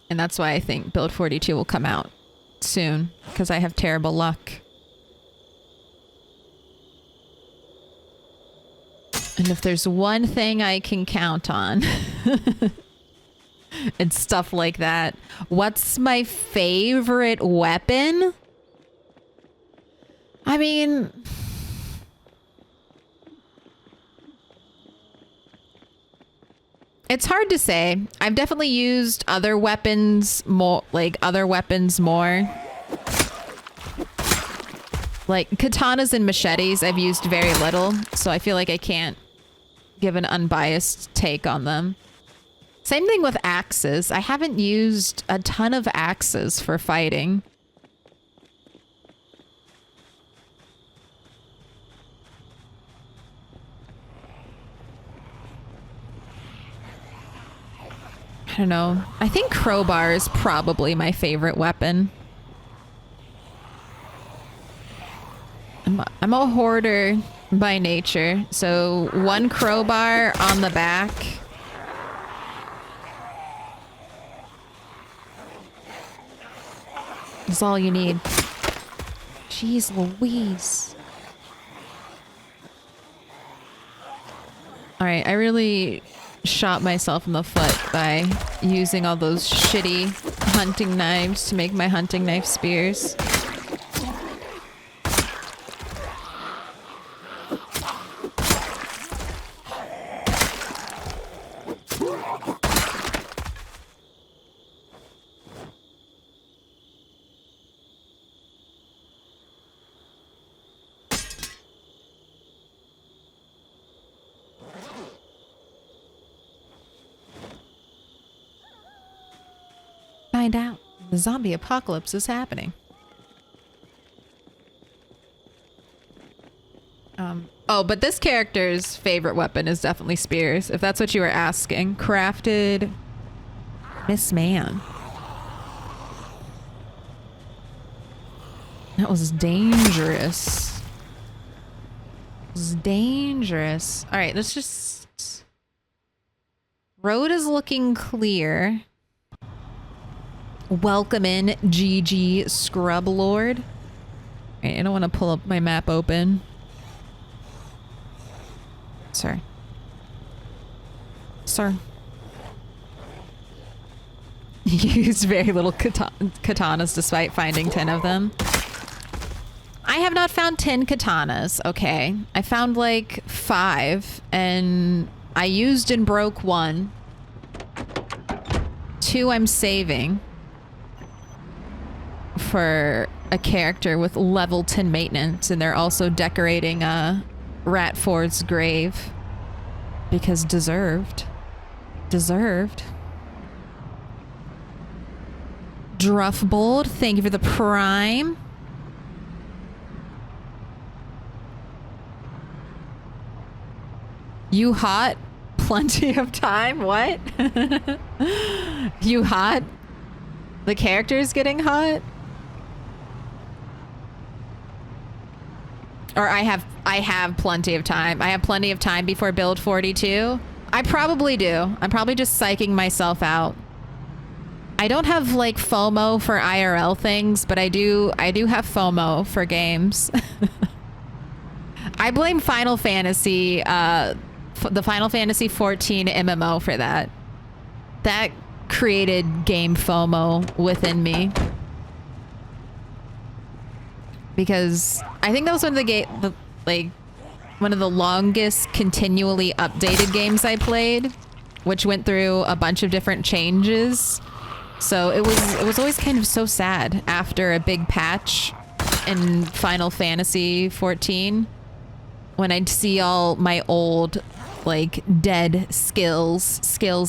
And that's why I think Build 42 will come out soon, because I have terrible luck. And if there's one thing I can count on, it's stuff like that. What's my favorite weapon? I mean, it's hard to say. I've definitely used other weapons more, like Like katanas and machetes I've used very little, so I feel like I can't give an unbiased take on them. Same thing with axes. I haven't used a ton of axes for fighting. I don't know. I think crowbar is probably my favorite weapon. I'm a hoarder by nature, so one crowbar on the back. Is all you need. Jeez Louise. Alright, I really shot myself in the foot by using all those shitty hunting knives to make my hunting knife spears. Find out. The zombie apocalypse is happening. Oh, but this character's favorite weapon is definitely spears, if that's what you were asking. Crafted Miss Man. That was dangerous. It was dangerous. All right, let's just... Road is looking clear. Welcome in, GG Scrub Lord. Right, I don't want to pull up my map open. Sir. Sir. You used very little katanas despite finding 10 of them. I have not found 10 katanas, okay. I found like 5 and I used and broke 1. 2 I'm saving for a character with level 10 maintenance, and they're also decorating Ratford's grave because deserved. Druffbold, thank you for the prime. You hot? Plenty of time? What? You hot? The character's getting hot? Or I have plenty of time. I have plenty of time before build 42. I probably do. I'm probably just psyching myself out. I don't have like FOMO for IRL things, but I do have FOMO for games. I blame Final Fantasy, the Final Fantasy 14 MMO for that. That created game FOMO within me. because I think that was one of like one of the longest continually updated games I played, which went through a bunch of different changes. So it was always kind of so sad after a big patch in Final Fantasy 14 when I'd see all my old like dead skills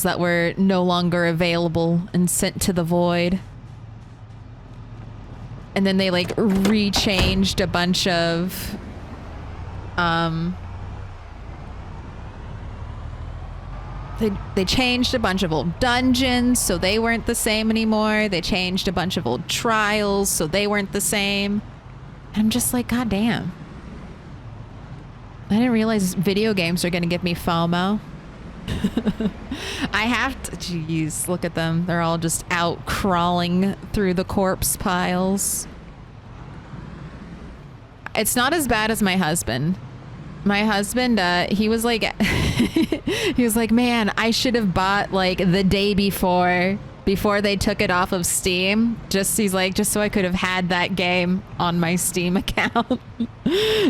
that were no longer available and sent to the void. And then they like rechanged a bunch of they changed a bunch of old dungeons so they weren't the same anymore. They changed a bunch of old trials so they weren't the same. And I'm just like, God damn. I didn't realize video games are gonna give me FOMO. I have to, jeez, look at them. They're all just out crawling through the corpse piles. It's not as bad as my husband. My husband, he was like, he was like, man, I should have bought like the day before they took it off of Steam. He's like, just so I could have had that game on my Steam account.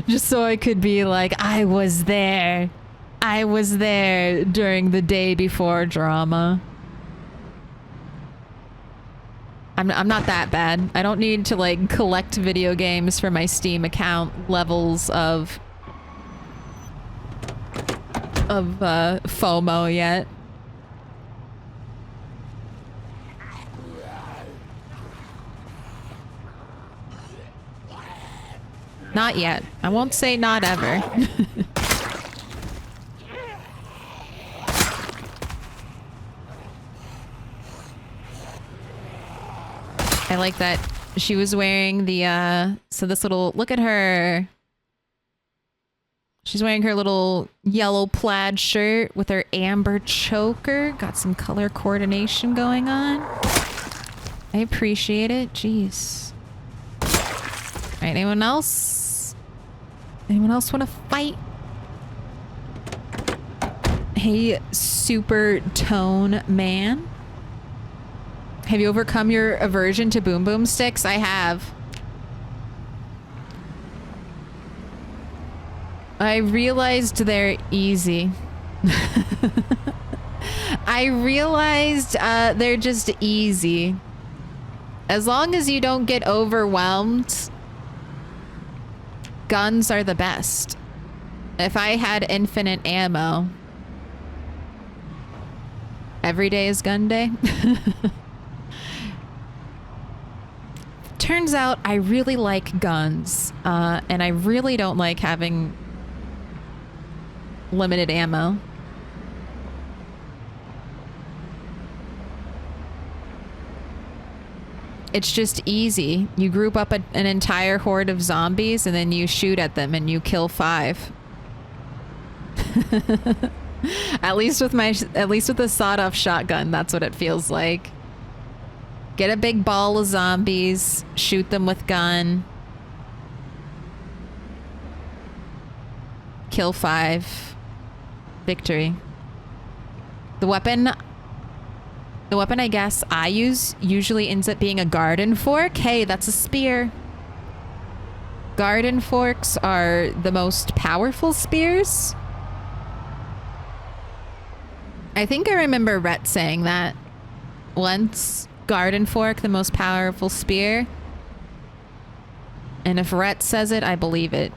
Just so I could be like, I was there during the day before drama. I'm not that bad. I don't need to like collect video games for my Steam account levels of FOMO yet. Not yet. I won't say not ever. I like that she was wearing the, so this little, look at her. She's wearing her little yellow plaid shirt with her amber choker. Got some color coordination going on. I appreciate it. Jeez. All right, anyone else? Anyone else want to fight? Hey, super tone man. Have you overcome your aversion to boom boom sticks? I have. I realized they're easy. I realized they're just easy. As long as you don't get overwhelmed, guns are the best. If I had infinite ammo, every day is gun day. Turns out I really like guns, and I really don't like having limited ammo. It's just easy. You group up an entire horde of zombies and then you shoot at them and you kill 5. At least with the sawed-off shotgun, that's what it feels like. Get a big ball of zombies, shoot them with gun, kill 5. Victory. The weapon I guess I use usually ends up being a garden fork. Hey, that's a spear. Garden forks are the most powerful spears. I think I remember Rhett saying that once. Garden fork, the most powerful spear. And if Rhett says it, I believe it.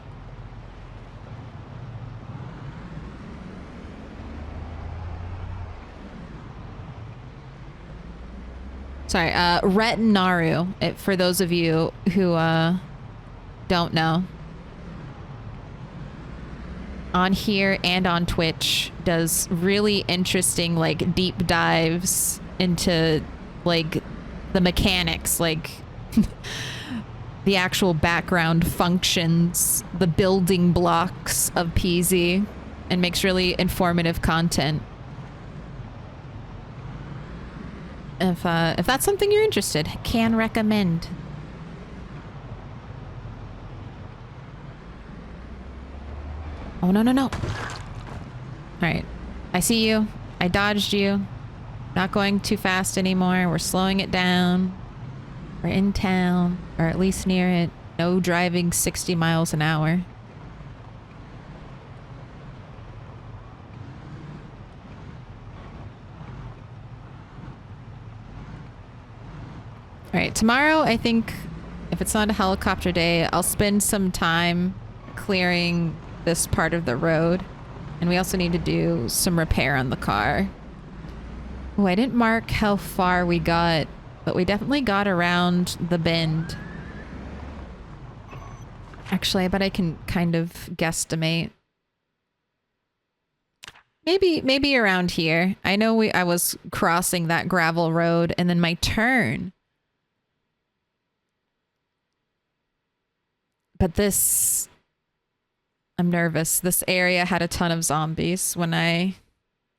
Sorry, Rhett Naru, for those of you who don't know. On here and on Twitch, does really interesting, like, deep dives into, like, the mechanics, like, the actual background functions, the building blocks of PZ, and makes really informative content. If that's something you're interested, can recommend. Oh, no, no, no. All right. I see you. I dodged you. Not going too fast anymore. We're slowing it down. We're in town, or at least near it. No driving 60 miles an hour. All right, tomorrow, I think, if it's not a helicopter day, I'll spend some time clearing this part of the road. And we also need to do some repair on the car. Oh, I didn't mark how far we got, but we definitely got around the bend. Actually, I bet I can kind of guesstimate. Maybe around here. I know I was crossing that gravel road and then my turn. But this, I'm nervous. This area had a ton of zombies when I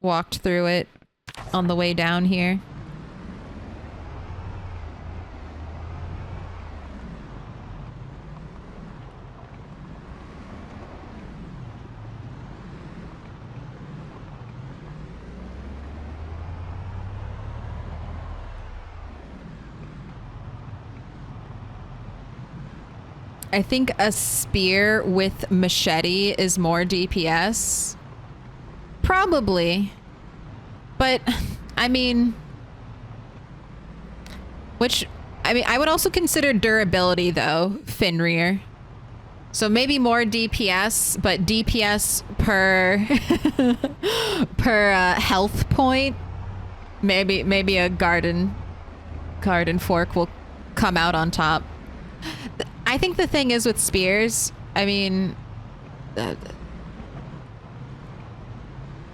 walked through it on the way down here. I think a spear with machete is more DPS. Probably. But, I mean... I would also consider durability, though, Fenrir. So maybe more DPS, but DPS per... per health point. Maybe a garden fork will come out on top. I think the thing is with spears, I mean,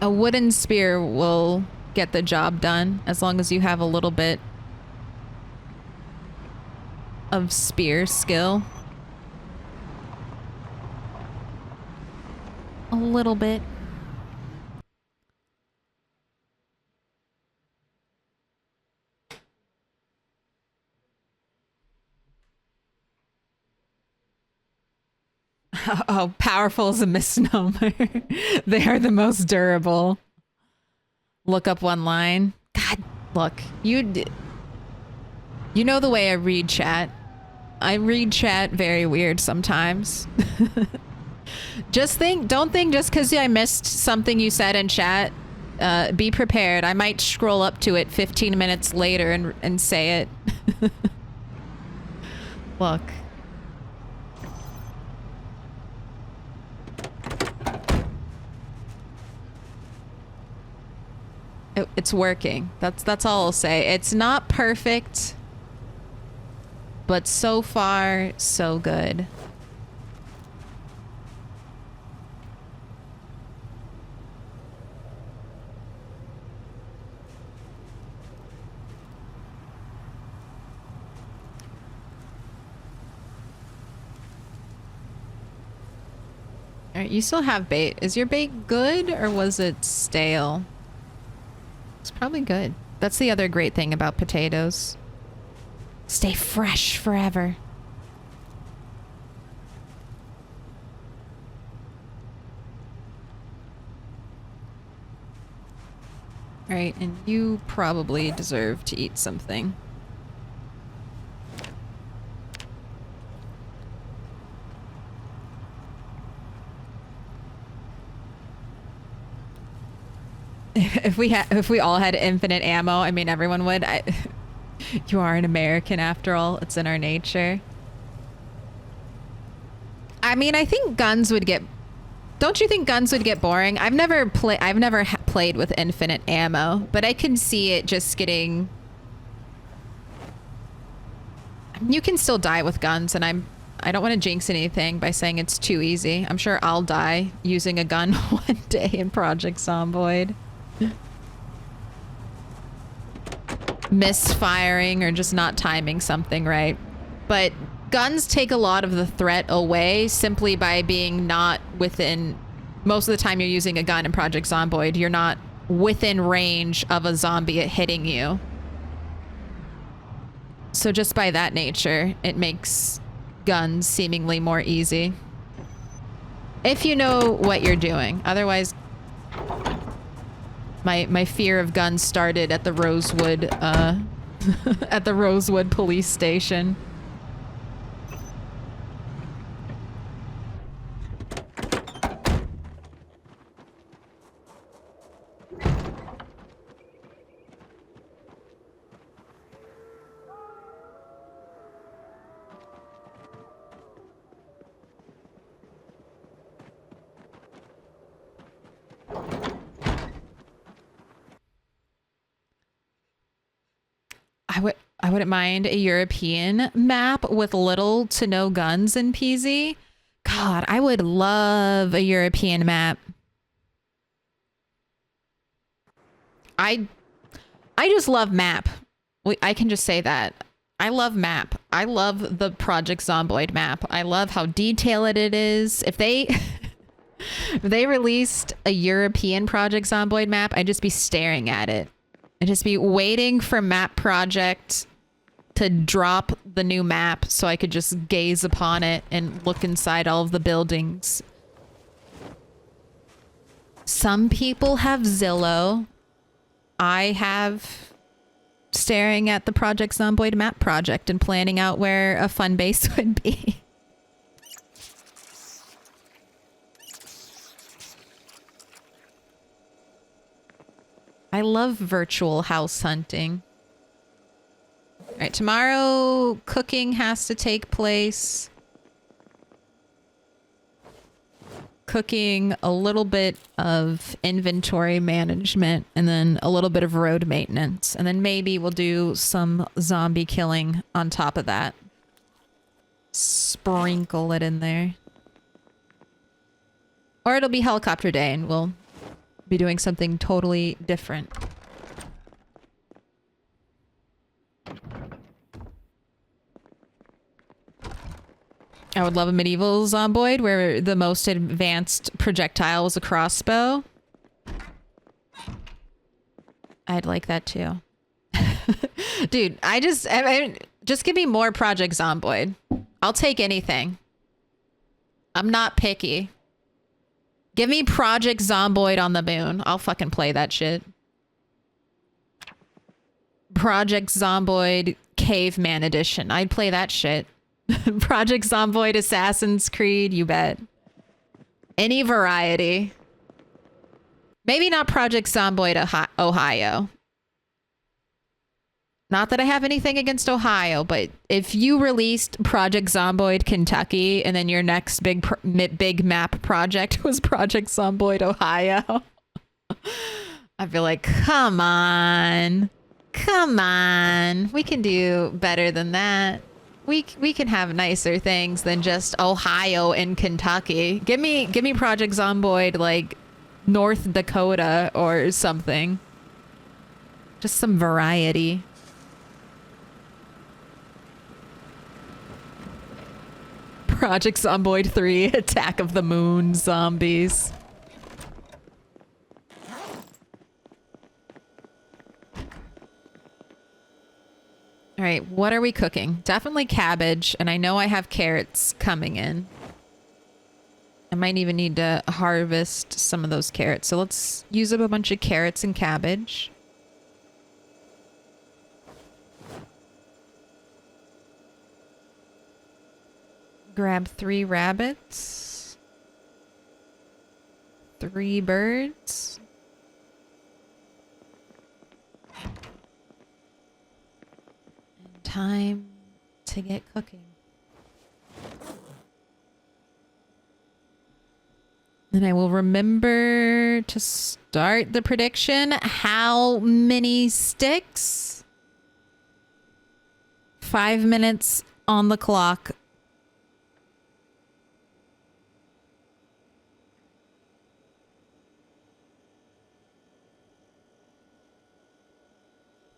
a wooden spear will get the job done as long as you have a little bit of spear skill. A little bit. Oh, powerful is a misnomer. They are the most durable. Look up one line. God, look, you know the way I read chat. I read chat very weird sometimes. Don't think just because I missed something you said in chat, be prepared. I might scroll up to it 15 minutes later and say it. Look. It's working. That's all I'll say. It's not perfect, but so far, so good. All right, you still have bait. Is your bait good or was it stale? It's probably good. That's the other great thing about potatoes. Stay fresh forever. All right, and you probably deserve to eat something. If we all had infinite ammo, I mean, everyone would. You are an American after all. It's in our nature. I mean, I think guns would get... Don't you think guns would get boring? I've never played with infinite ammo, but I can see it just getting... You can still die with guns, and I don't want to jinx anything by saying it's too easy. I'm sure I'll die using a gun one day in Project Zomboid. Misfiring or just not timing something right. But guns take a lot of the threat away simply by being not within... Most of the time you're using a gun in Project Zomboid, you're not within range of a zombie hitting you. So just by that nature, it makes guns seemingly more easy. If you know what you're doing. Otherwise... My fear of guns started at the Rosewood, at the Rosewood police station. I wouldn't mind a European map with little to no guns in PZ. God, I would love a European map. I just love map. I can just say that. I love map. I love the Project Zomboid map. I love how detailed it is. If they if they released a European Project Zomboid map, I'd just be staring at it. I'd just be waiting for Map Project to drop the new map so I could just gaze upon it and look inside all of the buildings. Some people have Zillow. I have staring at the Project Zomboid map project and planning out where a fun base would be. I love virtual house hunting. All right, tomorrow cooking has to take place. Cooking, a little bit of inventory management, and then a little bit of road maintenance. And then maybe we'll do some zombie killing on top of that. Sprinkle it in there. Or it'll be helicopter day and we'll be doing something totally different. I would love a medieval Zomboid where the most advanced projectile was a crossbow. I'd like that too. Dude, I just give me more Project Zomboid. I'll take anything. I'm not picky. Give me Project Zomboid on the moon. I'll fucking play that shit. Project Zomboid Caveman Edition. I'd play that shit. Project Zomboid Assassin's Creed, you bet. Any variety. Maybe not Project Zomboid Ohio. Not that I have anything against Ohio, but if you released Project Zomboid Kentucky and then your next big map project was Project Zomboid Ohio, I'd be like, come on. Come on. We can do better than that. We can have nicer things than just Ohio and Kentucky. Give me Project Zomboid like North Dakota or something. Just some variety. Project Zomboid 3, Attack of the Moon Zombies. All right, what are we cooking? Definitely cabbage, and I know I have carrots coming in. I might even need to harvest some of those carrots. So let's use up a bunch of carrots and cabbage. Grab 3 rabbits. 3 birds. And time to get cooking. And I will remember to start the prediction. How many sticks? 5 minutes on the clock.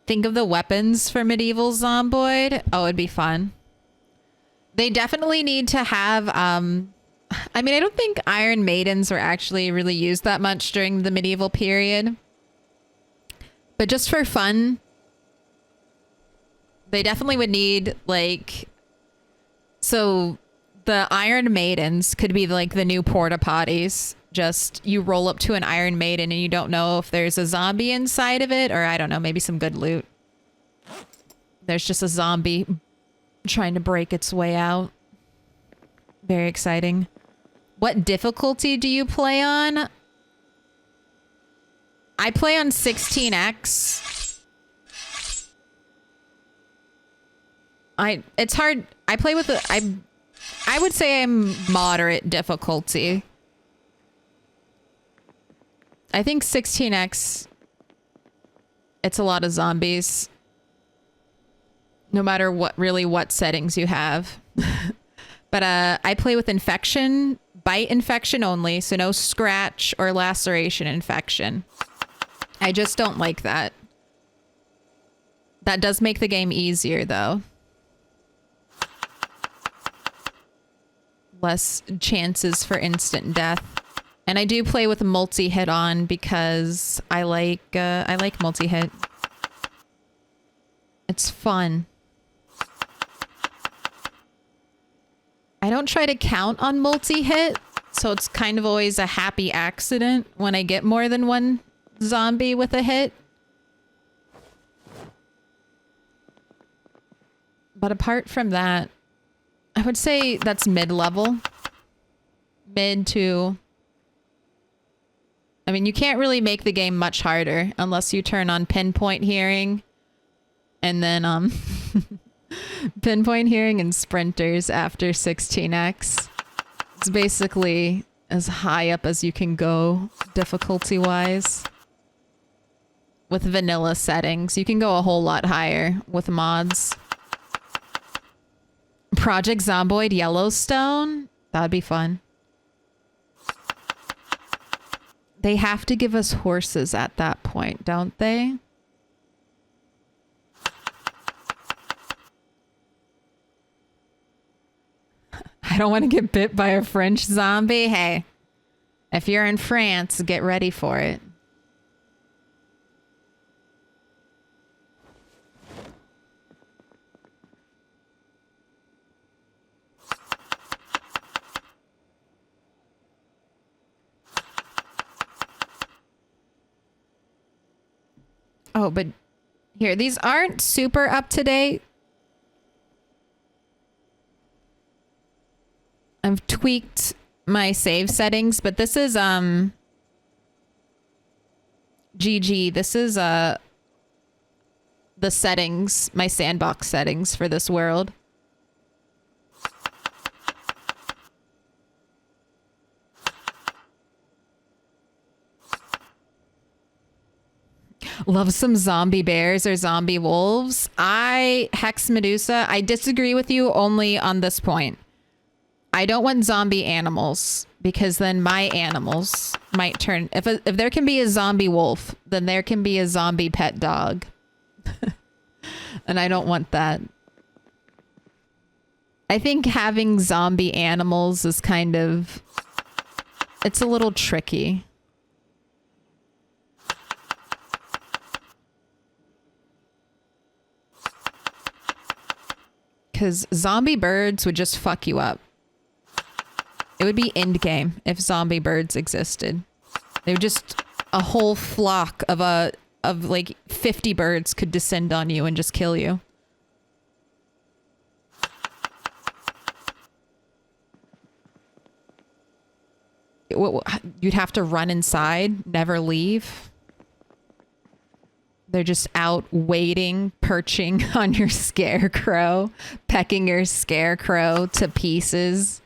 Think of the weapons for medieval Zomboid. Oh, it'd be fun. They definitely need to have, I mean, I don't think Iron Maidens were actually really used that much during the medieval period. But just for fun, they definitely would need, like... So, the Iron Maidens could be, like, the new porta potties. Just, you roll up to an Iron Maiden and you don't know if there's a zombie inside of it, or I don't know, maybe some good loot. There's just a zombie trying to break its way out. Very exciting. What difficulty do you play on? I play on 16x. It's hard. I play with I would say I'm moderate difficulty. I think 16x, it's a lot of zombies. no matter what settings you have. But I play with infection, bite infection only, so no scratch or laceration infection. I just don't like that. That does make the game easier, though. Less chances for instant death. And I do play with multi-hit on because I like multi-hit. It's fun. I don't try to count on multi-hit, so it's kind of always a happy accident when I get more than one zombie with a hit. But apart from that, I would say that's mid-level. Mid to... I mean, you can't really make the game much harder unless you turn on pinpoint hearing. And then, pinpoint hearing and sprinters after 16x. It's basically as high up as you can go, difficulty-wise. With vanilla settings. You can go a whole lot higher with mods. Project Zomboid Yellowstone? That'd be fun. They have to give us horses at that point, don't they? I don't want to get bit by a French zombie. Hey, if you're in France, get ready for it. Oh, but here, these aren't super up to date. I've tweaked my save settings, but this is GG. This is the settings, my sandbox settings for this world. Love some zombie bears or zombie wolves. Hex Medusa, I disagree with you only on this point. I don't want zombie animals because then my animals might turn... If there can be a zombie wolf, then there can be a zombie pet dog. And I don't want that. I think having zombie animals is kind of... It's a little tricky. Because zombie birds would just fuck you up. It would be end game if zombie birds existed. They would just... A whole flock of like 50 birds could descend on you and just kill you. You'd have to run inside, never leave. They're just out waiting, perching on your scarecrow, pecking your scarecrow to pieces.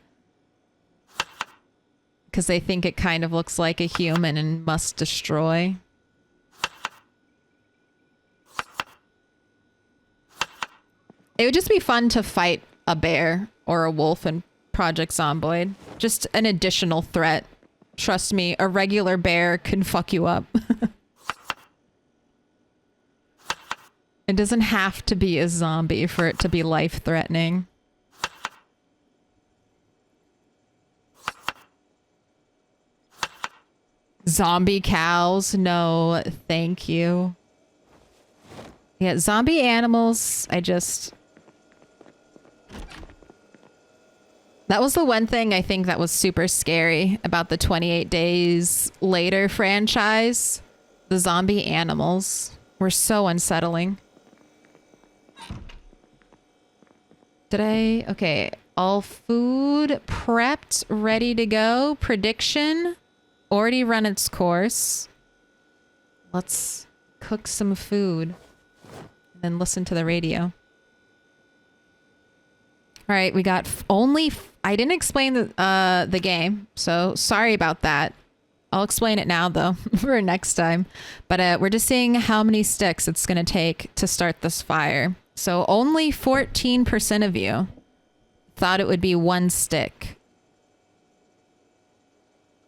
Because they think it kind of looks like a human and must destroy. It would just be fun to fight a bear or a wolf in Project Zomboid. Just an additional threat. Trust me, a regular bear can fuck you up. It doesn't have to be a zombie for it to be life-threatening. Zombie cows? No, thank you. Yeah, zombie animals, that was the one thing I think that was super scary about the 28 Days Later franchise. The zombie animals were so unsettling. Okay, all food prepped, ready to go. Prediction, already run its course. Let's cook some food and then listen to the radio. All right, we got I didn't explain the game, so sorry about that. I'll explain it now though for next time. But we're just seeing how many sticks it's gonna take to start this fire. So only 14% of you thought it would be 1 stick.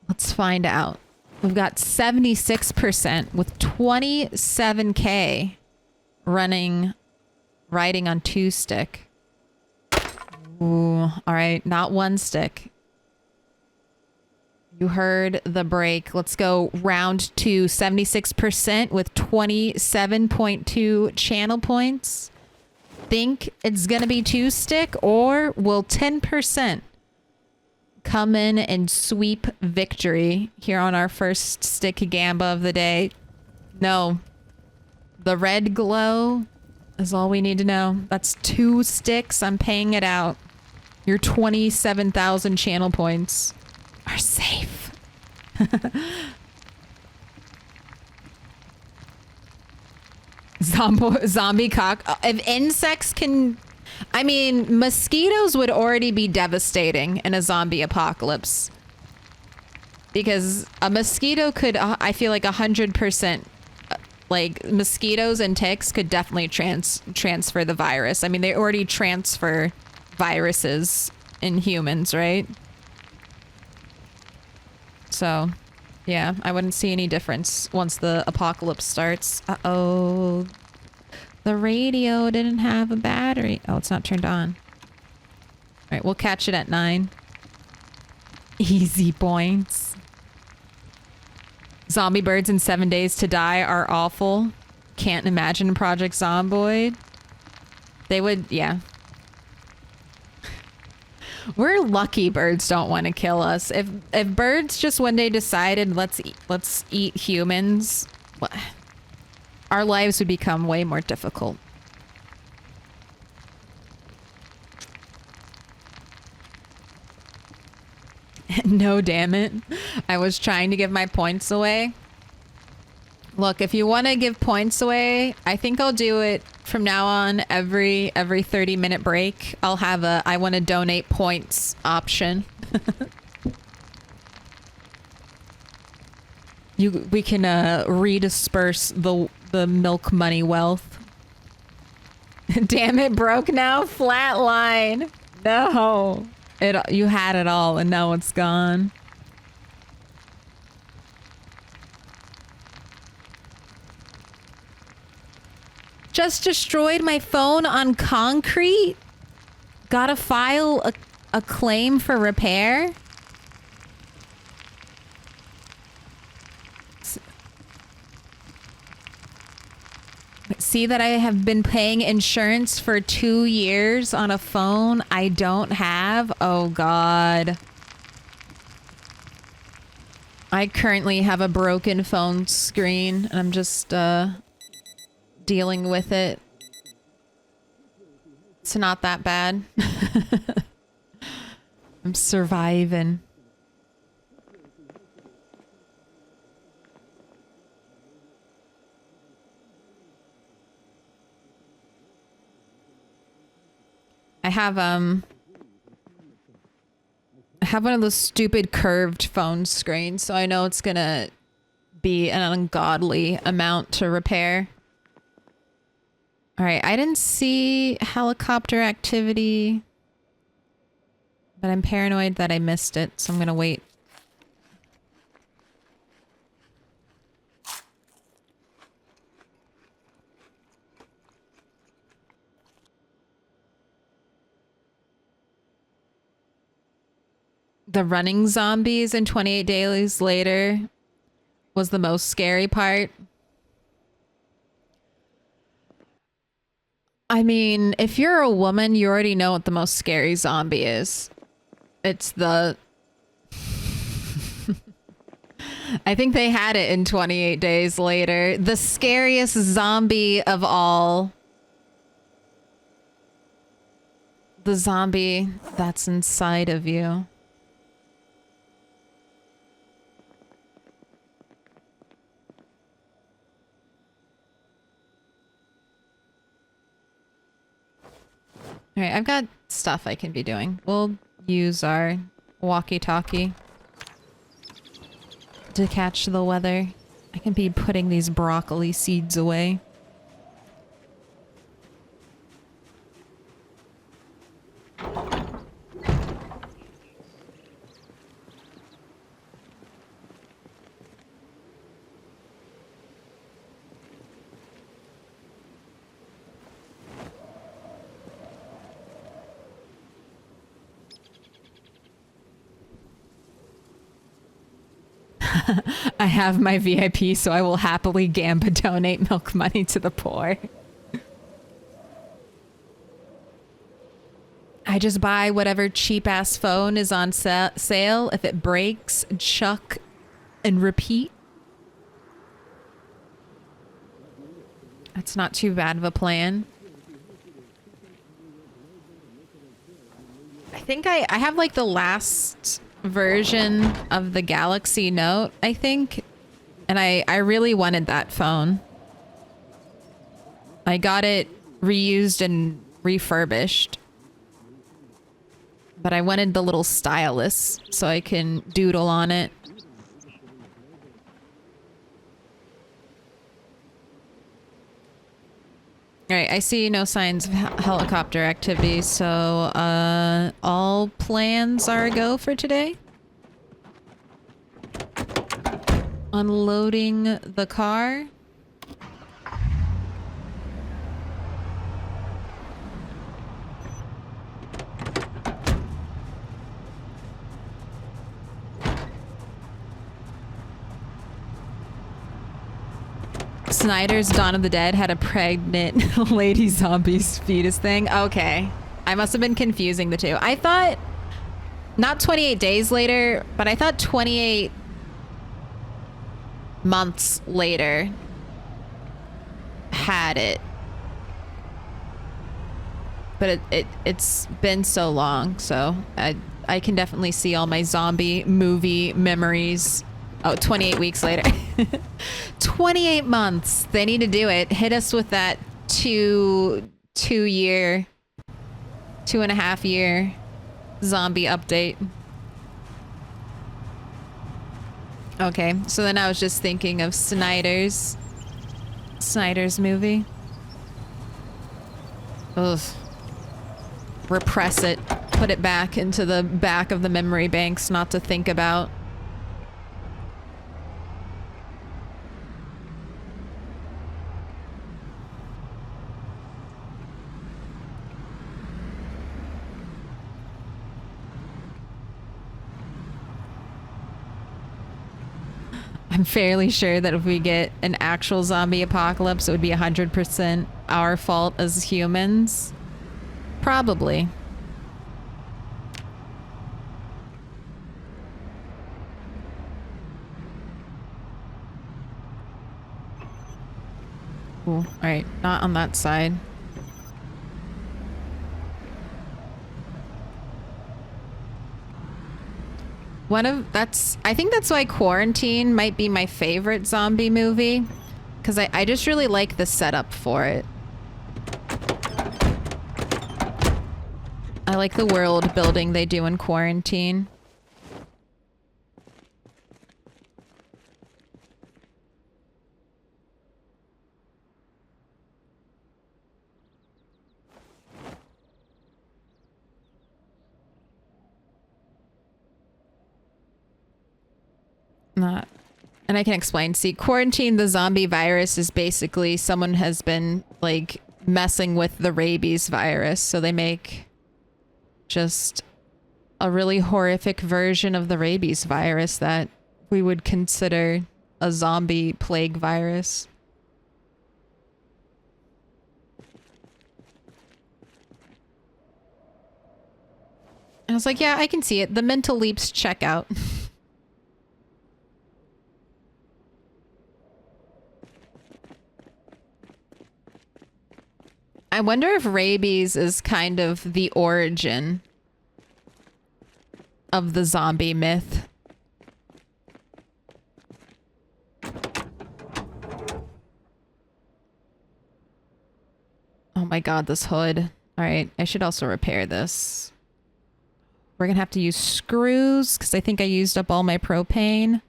Let's find out. We've got 76% with 27K riding on 2 stick. Ooh, all right, not 1 stick. You heard the break. Let's go round 2. 76% with 27.2 channel points. Think it's gonna be 2 stick, or will 10% come in and sweep victory here on our first stick gamba of the day? No. The red glow is all we need to know. That's 2 sticks. I'm paying it out. Your 27,000 channel points are safe. Zombie cock. If insects can... I mean, mosquitoes would already be devastating in a zombie apocalypse. Because a mosquito could, I feel like 100%, like mosquitoes and ticks could definitely transfer the virus. I mean, they already transfer viruses in humans, right? So, yeah, I wouldn't see any difference once the apocalypse starts. Uh-oh. The radio didn't have a battery. Oh, it's not turned on. All right, we'll catch it at 9. Easy points. Zombie birds in 7 days to die are awful. Can't imagine Project Zomboid. They would, yeah. We're lucky birds don't want to kill us. If birds just one day decided let's eat humans, our lives would become way more difficult. No, damn it. I was trying to give my points away. Look, if you want to give points away, I think I'll do it from now on every 30-minute break. I'll have a I want to donate points option. We can redisperse the milk money wealth. Damn it, broke now. Flatline. No. You had it all and now it's gone. Just destroyed my phone on concrete? Gotta file a claim for repair? See that I have been paying insurance for 2 years on a phone I don't have? Oh God. I currently have a broken phone screen and I'm just dealing with it. It's not that bad. I'm surviving. I have one of those stupid curved phone screens, so I know it's gonna be an ungodly amount to repair. All right, I didn't see helicopter activity, but I'm paranoid that I missed it, so I'm gonna wait. The running zombies in 28 Days Later was the most scary part. I mean, if you're a woman, you already know what the most scary zombie is. It's the... I think they had it in 28 Days Later. The scariest zombie of all. The zombie that's inside of you. All right, I've got stuff I can be doing. We'll use our walkie-talkie to catch the weather. I can be putting these broccoli seeds away. I have my VIP, so I will happily Gamba donate milk money to the poor. I just buy whatever cheap ass phone is on sale. If it breaks, chuck and repeat. That's not too bad of a plan. I think I have like the last version of the Galaxy Note, I think. And I really wanted that phone. I got it reused and refurbished. But I wanted the little stylus so I can doodle on it. Alright, I see no signs of helicopter activity, so all plans are a go for today. Unloading the car. Snyder's Dawn of the Dead had a pregnant lady zombie's fetus thing. Okay. I must have been confusing the two. I thought, not 28 days later, but I thought 28 months later had it. But it's been so long, so I can definitely see all my zombie movie memories. Oh, 28 weeks later. 28 months. They need to do it. Hit us with that 2.5 year zombie update. Okay, so then I was just thinking of Snyder's movie. Ugh. Repress it. Put it back into the back of the memory banks not to think about. I'm fairly sure that if we get an actual zombie apocalypse, it would be 100% our fault as humans. Probably. Cool. Alright, not on that side. I think that's why Quarantine might be my favorite zombie movie. Because I just really like the setup for it. I like the world building they do in Quarantine. Not. And I can explain. See, Quarantine, the zombie virus, is basically someone has been, like, messing with the rabies virus. So they make just a really horrific version of the rabies virus that we would consider a zombie plague virus. I was like, yeah, I can see it. The mental leaps check out. I wonder if rabies is kind of the origin of the zombie myth. Oh my god, this hood. Alright, I should also repair this. We're gonna have to use screws, because I think I used up all my propane.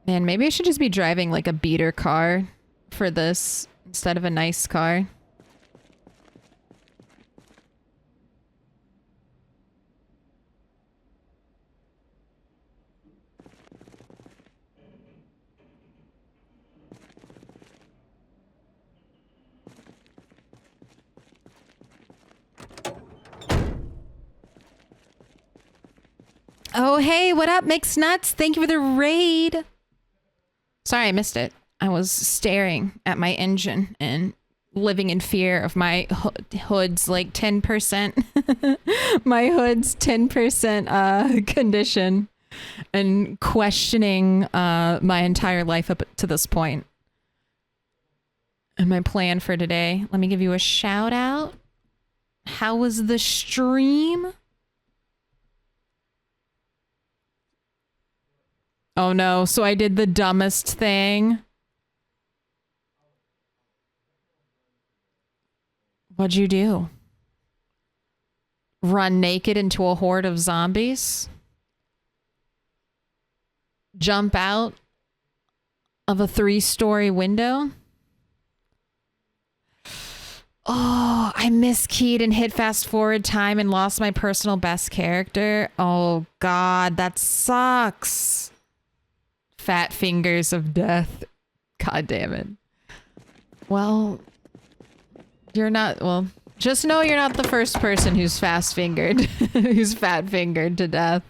Man, maybe I should just be driving like a beater car for this instead of a nice car. Oh, hey, what up, Mixed Nuts? Thank you for the raid. Sorry, I missed it. I was staring at my engine and living in fear of my hood's like 10%. My hood's 10% condition and questioning my entire life up to this point. And my plan for today. Let me give you a shout out. How was the stream? Oh no, so I did the dumbest thing. What'd you do? Run naked into a horde of zombies? Jump out of a 3-story window? Oh, I miskeyed and hit fast forward time and lost my personal best character. Oh God, that sucks. Fat fingers of death. God damn it. Well, you're not, well, just know you're not the first person who's fast-fingered, who's fat-fingered to death.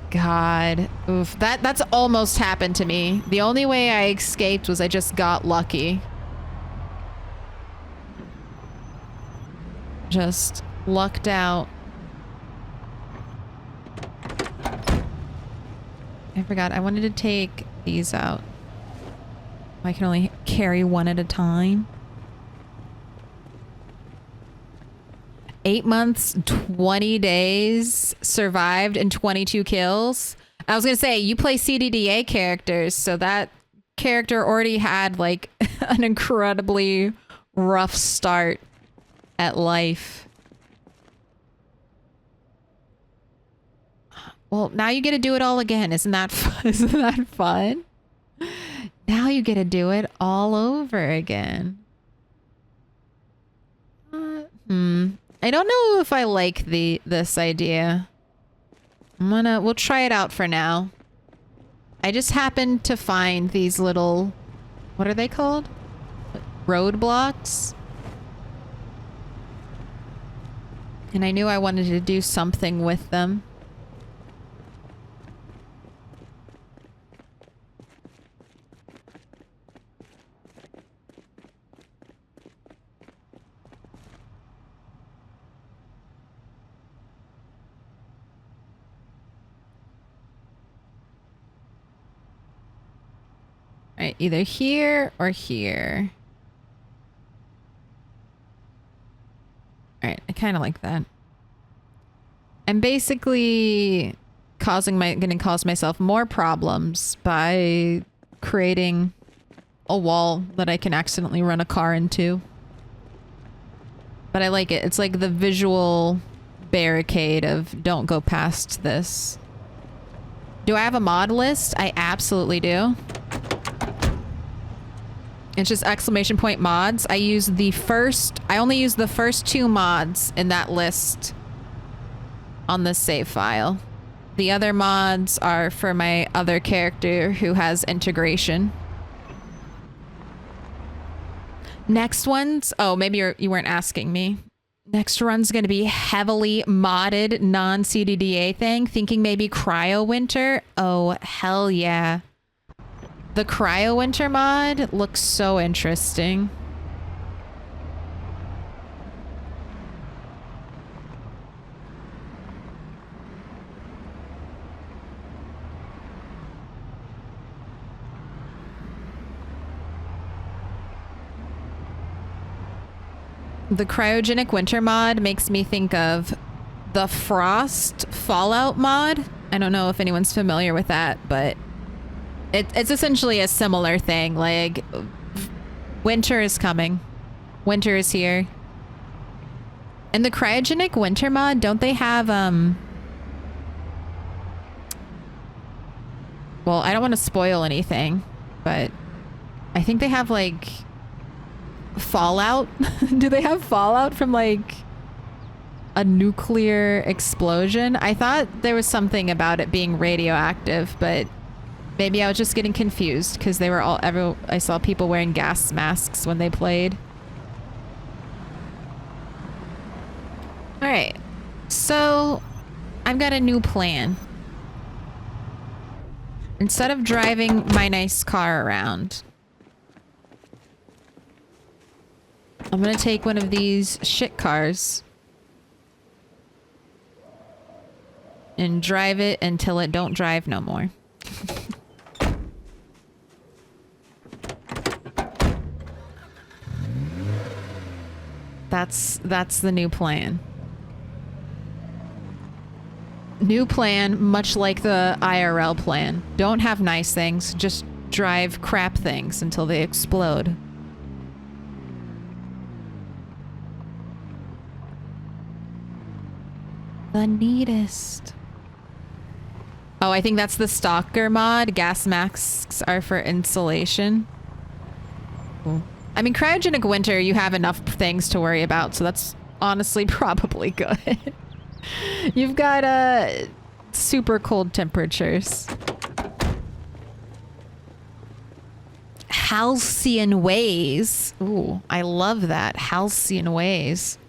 God. Oof. That's almost happened to me. The only way I escaped was I just got lucky. Just lucked out. I forgot. I wanted to take these out. I can only carry one at a time. 8 months, 20 days, survived, and 22 kills. I was going to say, you play CDDA characters, so that character already had, like, an incredibly rough start at life. Well, now you get to do it all again. Isn't that fun? Isn't that fun? Now you get to do it all over again. I don't know if I like this idea. We'll try it out for now. I just happened to find these little, what are they called? Roadblocks. And I knew I wanted to do something with them. Right, either here or here. Alright, I kind of like that. I'm basically gonna cause myself more problems by creating a wall that I can accidentally run a car into. But I like it. It's like the visual barricade of don't go past this. Do I have a mod list? I absolutely do. It's just exclamation point mods. I only use the first 2 mods in that list on this save file. The other mods are for my other character who has integration. Next one's, oh, maybe you weren't asking me. Next run's gonna be heavily modded non-CDDA thing, thinking maybe Cryo Winter. Oh, hell yeah. The Cryo Winter mod looks so interesting. The Cryogenic Winter mod makes me think of the Frost Fallout mod. I don't know if anyone's familiar with that, but it's essentially a similar thing. Like, winter is coming. Winter is here. And the Cryogenic Winter mod, don't they have, well, I don't want to spoil anything, but I think they have, like, fallout. Do they have fallout from, like, a nuclear explosion? I thought there was something about it being radioactive, but maybe I was just getting confused because they were I saw people wearing gas masks when they played. All right. got a new plan. Instead of driving my nice car around, I'm gonna take one of these shit cars and drive it until it don't drive no more. That's the new plan. New plan, much like the IRL plan. Don't have nice things, just drive crap things until they explode. The neatest. Oh, I think that's the Stalker mod. Gas masks are for insulation. Cool. I mean, cryogenic winter, you have enough things to worry about, so that's honestly probably good. You've got super cold temperatures. Halcyon ways. Ooh, I love that. Halcyon ways.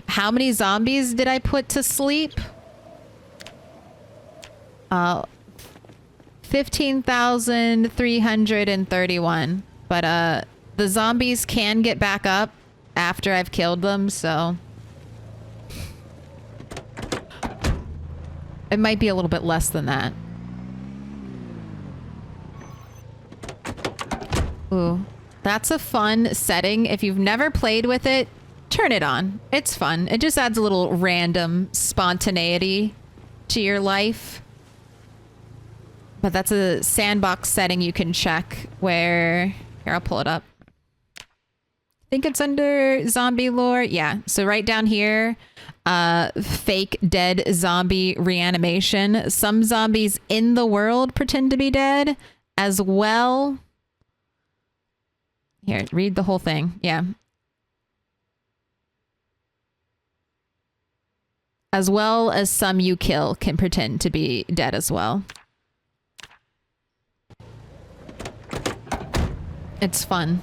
How many zombies did I put to sleep? 15,331. But the zombies can get back up after I've killed them, so it might be a little bit less than that. Ooh, that's a fun setting. If you've never played with it, turn it on. It's fun. It just adds a little random spontaneity to your life. But that's a sandbox setting you can check where... Here, I'll pull it up. I think it's under zombie lore. Yeah, so right down here, fake dead zombie reanimation. Some zombies in the world pretend to be dead as well. Here, read the whole thing. Yeah. As well as some you kill can pretend to be dead as well. It's fun.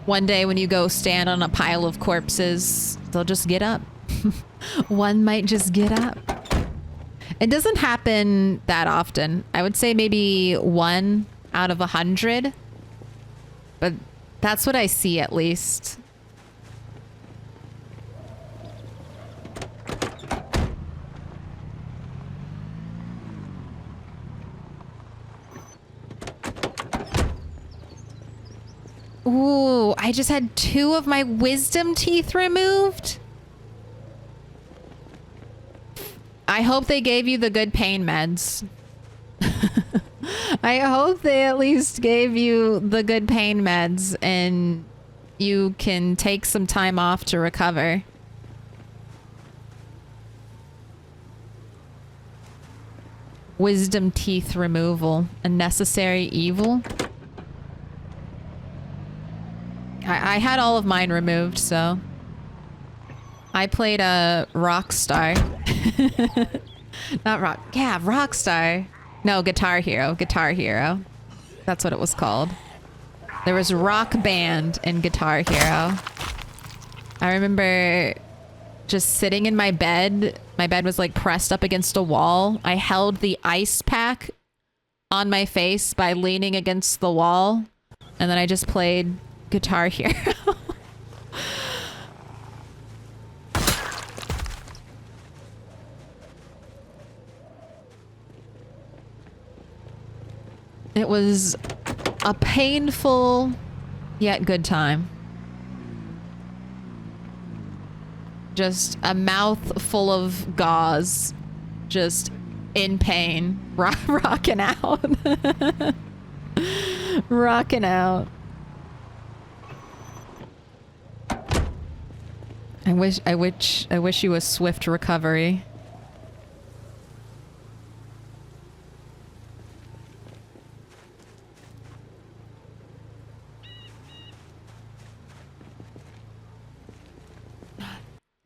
One day when you go stand on a pile of corpses, they'll just get up. One might just get up. It doesn't happen that often. I would say maybe 1 out of 100. But that's what I see at least. Ooh, I just had 2 of my wisdom teeth removed. I hope they gave you the good pain meds. I hope they at least gave you the good pain meds and you can take some time off to recover. Wisdom teeth removal. A necessary evil. I had all of mine removed, so I played a Rockstar. Not Rock. Yeah, Rockstar. No, Guitar Hero. Guitar Hero. That's what it was called. There was Rock Band and Guitar Hero. I remember just sitting in my bed. My bed was like pressed up against a wall. I held the ice pack on my face by leaning against the wall. And then I just played Guitar Hero. It was a painful yet good time. Just a mouth full of gauze, just in pain, rocking out. Rocking out. I wish you a swift recovery.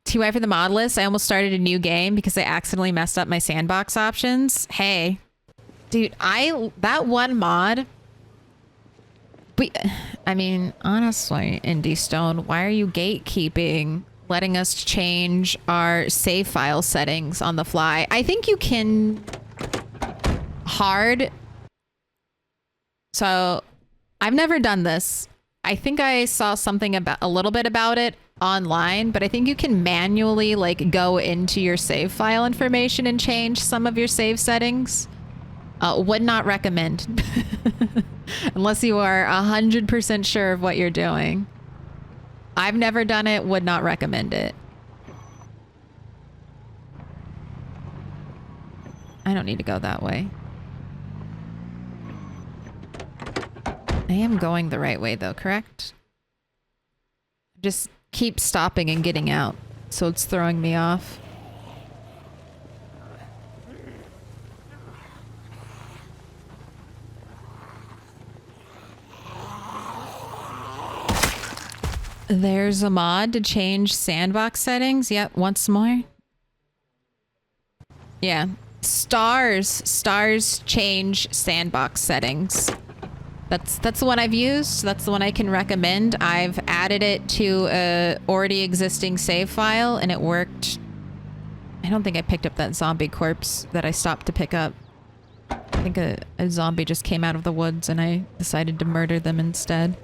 TY for the mod list. I almost started a new game because I accidentally messed up my sandbox options. Hey, dude, that one mod. I mean, honestly, Indie Stone, why are you gatekeeping letting us change our save file settings on the fly. I think you can hard. So I've never done this. I think I saw something about a little bit about it online, but I think you can manually like go into your save file information and change some of your save settings. Would not recommend unless you are 100% sure of what you're doing. I've never done it, would not recommend it. I don't need to go that way. I am going the right way though, correct? Just keep stopping and getting out, so it's throwing me off. There's a mod to change sandbox settings. Yep, once more. Yeah. Stars change sandbox settings. That's the one I've used. That's the one I can recommend. I've added it to a already existing save file and it worked. I don't think I picked up that zombie corpse that I stopped to pick up. I think a zombie just came out of the woods and I decided to murder them instead.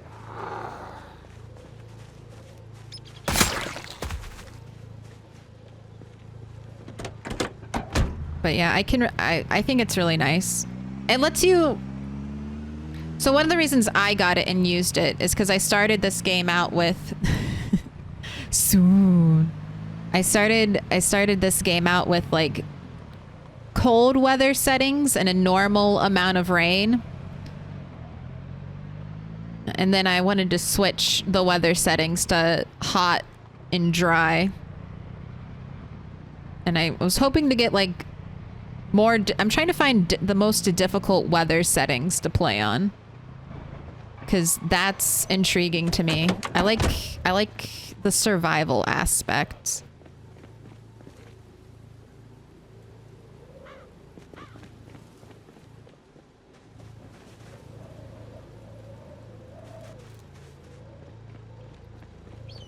But yeah, I think it's really nice. It lets you... So one of the reasons I got it and used it is because I started this game out with... Soon. I started this game out with like cold weather settings and a normal amount of rain. And then I wanted to switch the weather settings to hot and dry. And I was hoping to get like more... I'm trying to find the most difficult weather settings to play on. Because that's intriguing to me. I like the survival aspect.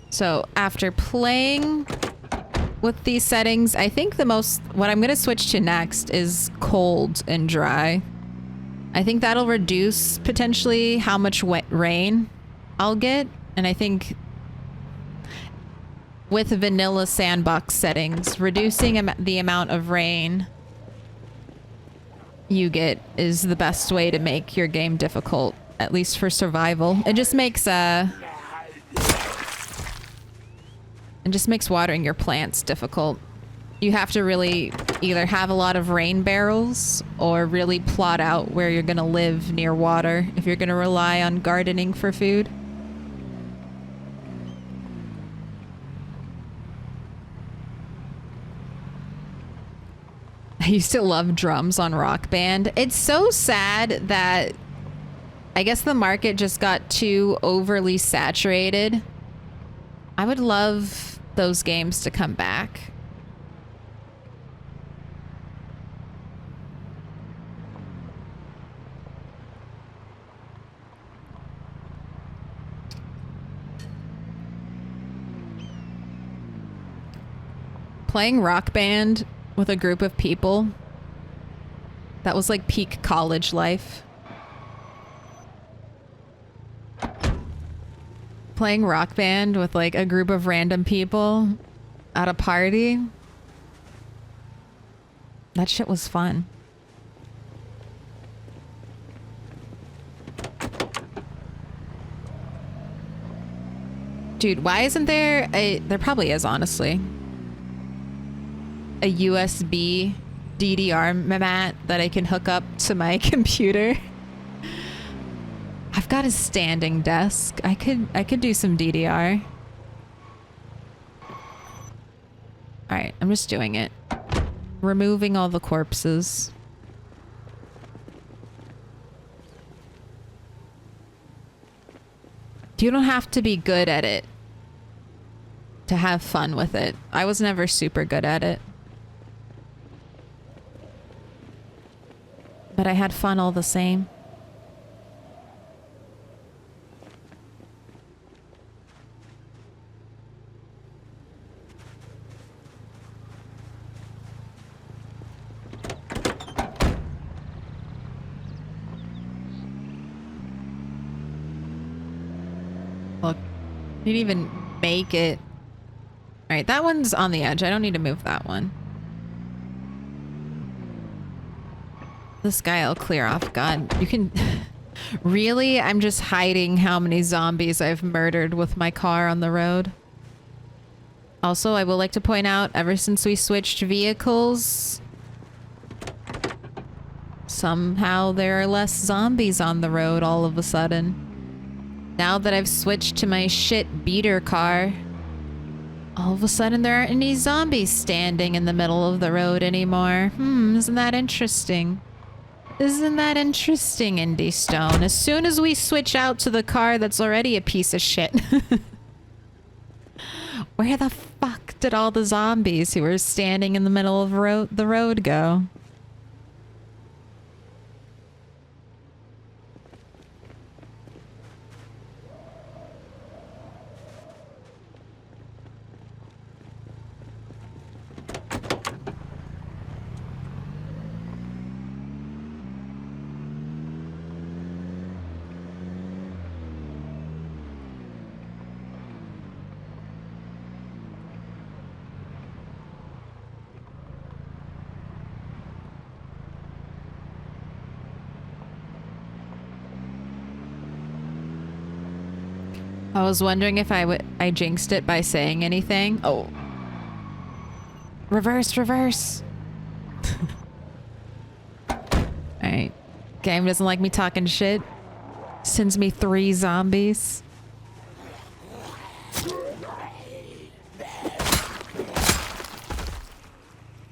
So after playing with these settings, I think what I'm going to switch to next is cold and dry. I think that'll reduce potentially how much wet rain I'll get. And I think with vanilla sandbox settings, reducing the amount of rain you get is the best way to make your game difficult, at least for survival. It just makes watering your plants difficult. You have to really either have a lot of rain barrels or really plot out where you're going to live near water if you're going to rely on gardening for food. I used to love drums on Rock Band. It's so sad that I guess the market just got too overly saturated. I would love those games to come back. Playing Rock Band with a group of people, that was like peak college life. Playing Rock Band with like a group of random people at a party, that shit was fun. Dude, why isn't there there probably is, honestly, a USB DDR mat that I can hook up to my computer. I've got a standing desk. I could do some DDR. All right, I'm just doing it. Removing all the corpses. You don't have to be good at it to have fun with it. I was never super good at it. But I had fun all the same. Look, didn't even make it. All right, that one's on the edge. I don't need to move that one. This guy I'll clear off. God, you can... Really? I'm just hiding how many zombies I've murdered with my car on the road. Also, I would like to point out, ever since we switched vehicles, somehow there are less zombies on the road all of a sudden. Now that I've switched to my shit beater car, all of a sudden there aren't any zombies standing in the middle of the road anymore. Isn't that interesting? Isn't that interesting, Indie Stone? As soon as we switch out to the car that's already a piece of shit. Where the fuck did all the zombies who were standing in the middle of the road go? I was wondering if I jinxed it by saying anything. Oh. Reverse, reverse. Alright. Game doesn't like me talking shit. Sends me 3 zombies.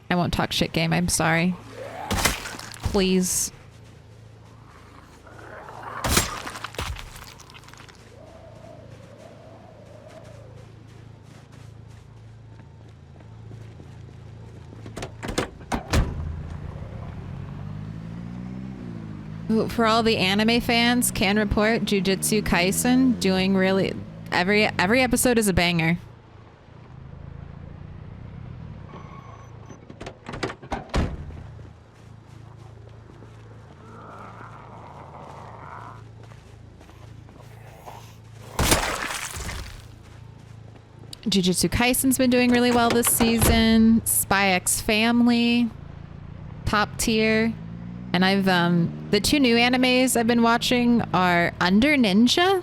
I won't talk shit, game. I'm sorry. Please. For all the anime fans, can report Jujutsu Kaisen doing really... Every episode is a banger. Jujutsu Kaisen's been doing really well this season. Spy X Family, top tier. And I've, the 2 new animes I've been watching are Under Ninja,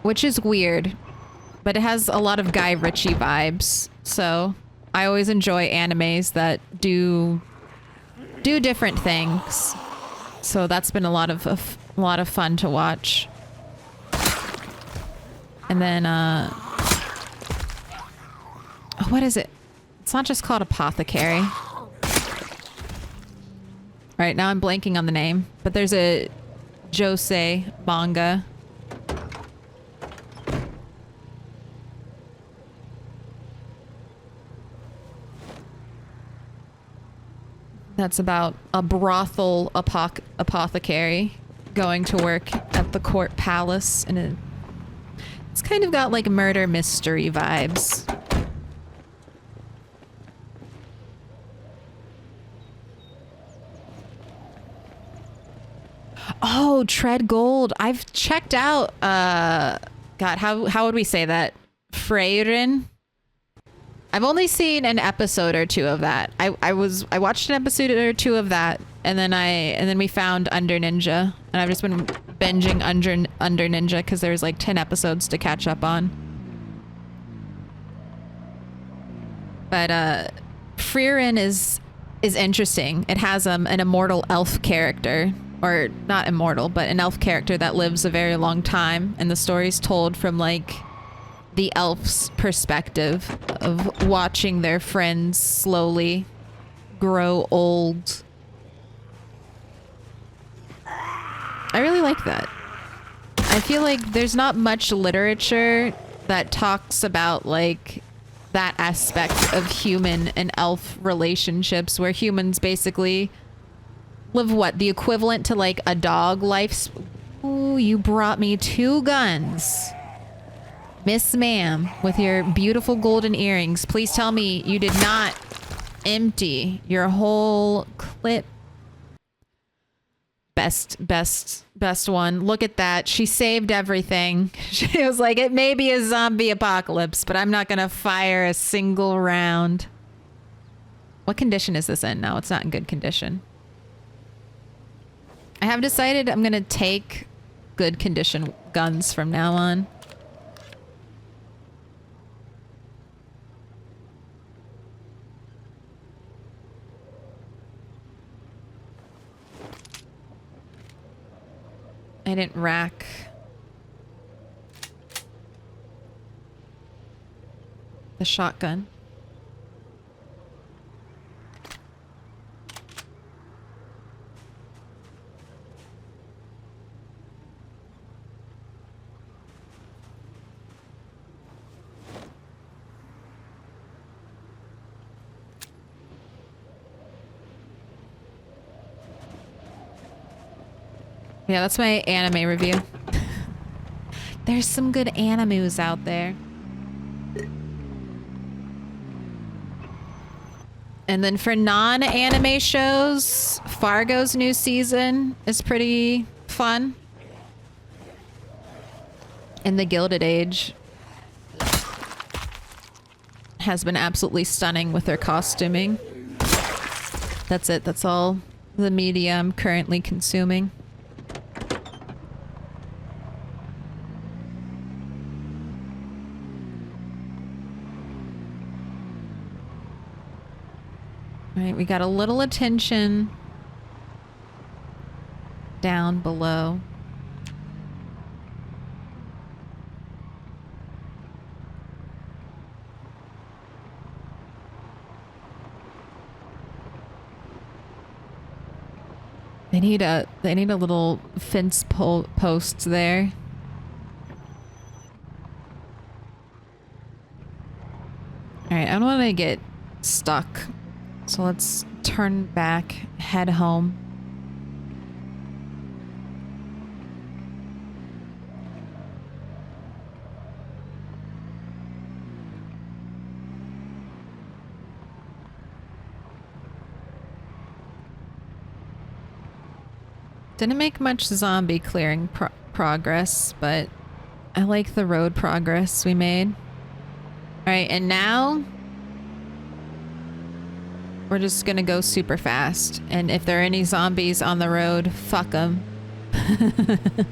which is weird, but it has a lot of Guy Ritchie vibes. So I always enjoy animes that do different things. So that's been a lot of fun to watch. And then, what is it? It's not just called Apothecary. Right, now I'm blanking on the name, but there's a Josei manga. That's about a brothel apothecary going to work at the court palace, and it's kind of got like murder mystery vibes. Oh, Tread Gold. I've checked out, God, how would we say that? Freyrin? I've only seen an episode or 2 of that. I watched an episode or 2 of that, and then we found Under Ninja, and I've just been binging Under Ninja because there's like 10 episodes to catch up on. But Freyrin is interesting. It has an immortal elf character. Or not immortal, but an elf character that lives a very long time, and the story's told from like the elf's perspective of watching their friends slowly grow old. I really like that. I feel like there's not much literature that talks about like that aspect of human and elf relationships, where humans basically live what, the equivalent to like a dog life. Ooh, you brought me 2 guns. Miss Ma'am, with your beautiful golden earrings, please tell me you did not empty your whole clip. Best one. Look at that. She saved everything. She was like, it may be a zombie apocalypse, but I'm not going to fire a single round. What condition is this in? No, it's not in good condition. I have decided I'm going to take good condition guns from now on. I didn't rack the shotgun. Yeah, that's my anime review. There's some good animus out there. And then for non-anime shows, Fargo's new season is pretty fun. And The Gilded Age has been absolutely stunning with their costuming. That's it. That's all the media I'm currently consuming. All right, we got a little attention down below. They need a little fence post there. All right, I don't want to get stuck. So let's turn back, head home. Didn't make much zombie clearing progress, but I like the road progress we made. All right, and now we're just gonna go super fast. And if there are any zombies on the road, fuck them. If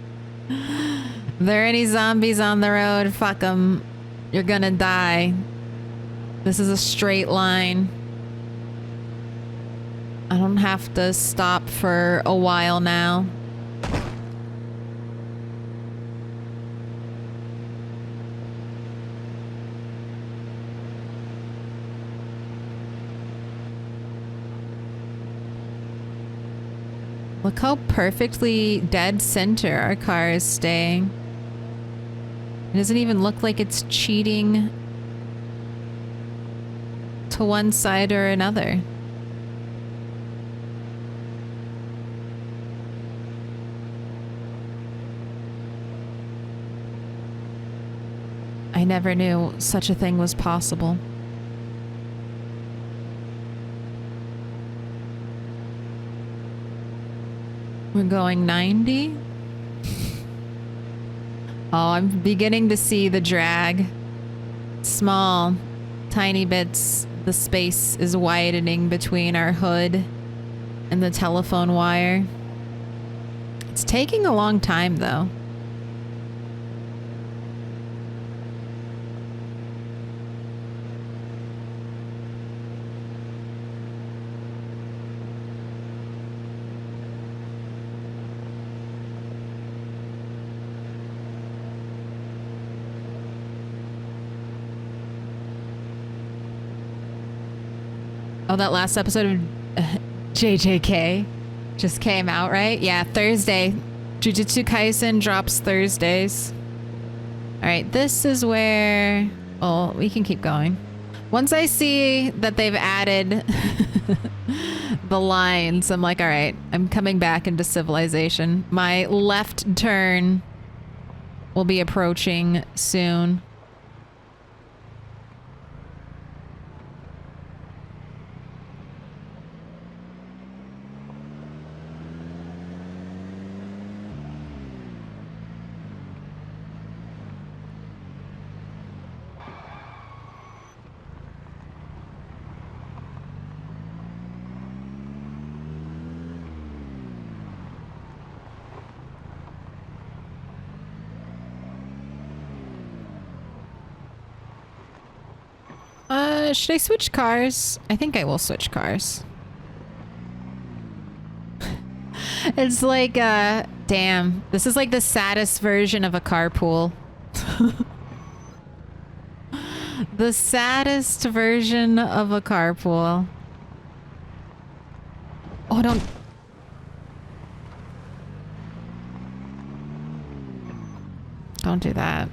there are any zombies on the road, fuck them. You're gonna die. This is a straight line. I don't have to stop for a while now. Look how perfectly dead center our car is staying. It doesn't even look like it's cheating to one side or another. I never knew such a thing was possible. We're going 90? Oh, I'm beginning to see the drag. Small, tiny bits. The space is widening between our hood and the telephone wire. It's taking a long time, though. Oh, that last episode of JJK just came out, right? Yeah, Thursday. Jujutsu Kaisen drops Thursdays. All right, this is where... Oh, we can keep going. Once I see that they've added the lines, I'm like, all right, I'm coming back into civilization. My left turn will be approaching soon. Should I switch cars? I think I will switch cars. It's like, damn. This is like the saddest version of a carpool. The saddest version of a carpool. Oh, don't do that.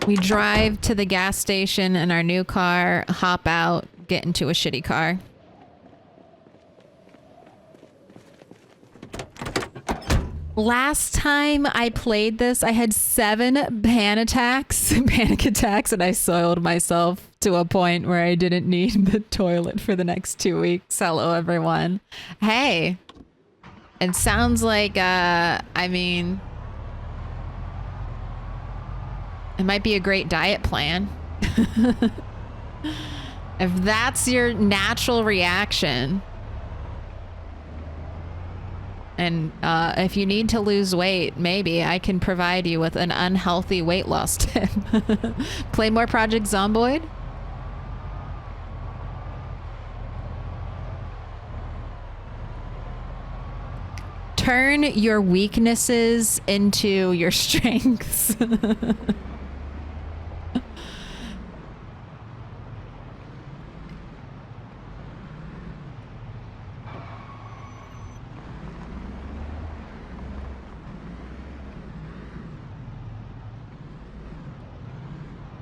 We drive to the gas station in our new car, hop out, get into a shitty car. Last time I played this, I had 7 panic attacks, and I soiled myself to a point where I didn't need the toilet for the next 2 weeks. Hello, everyone. Hey, it sounds like, I mean, it might be a great diet plan. If that's your natural reaction. And if you need to lose weight, maybe I can provide you with an unhealthy weight loss tip. Play more Project Zomboid? Turn your weaknesses into your strengths.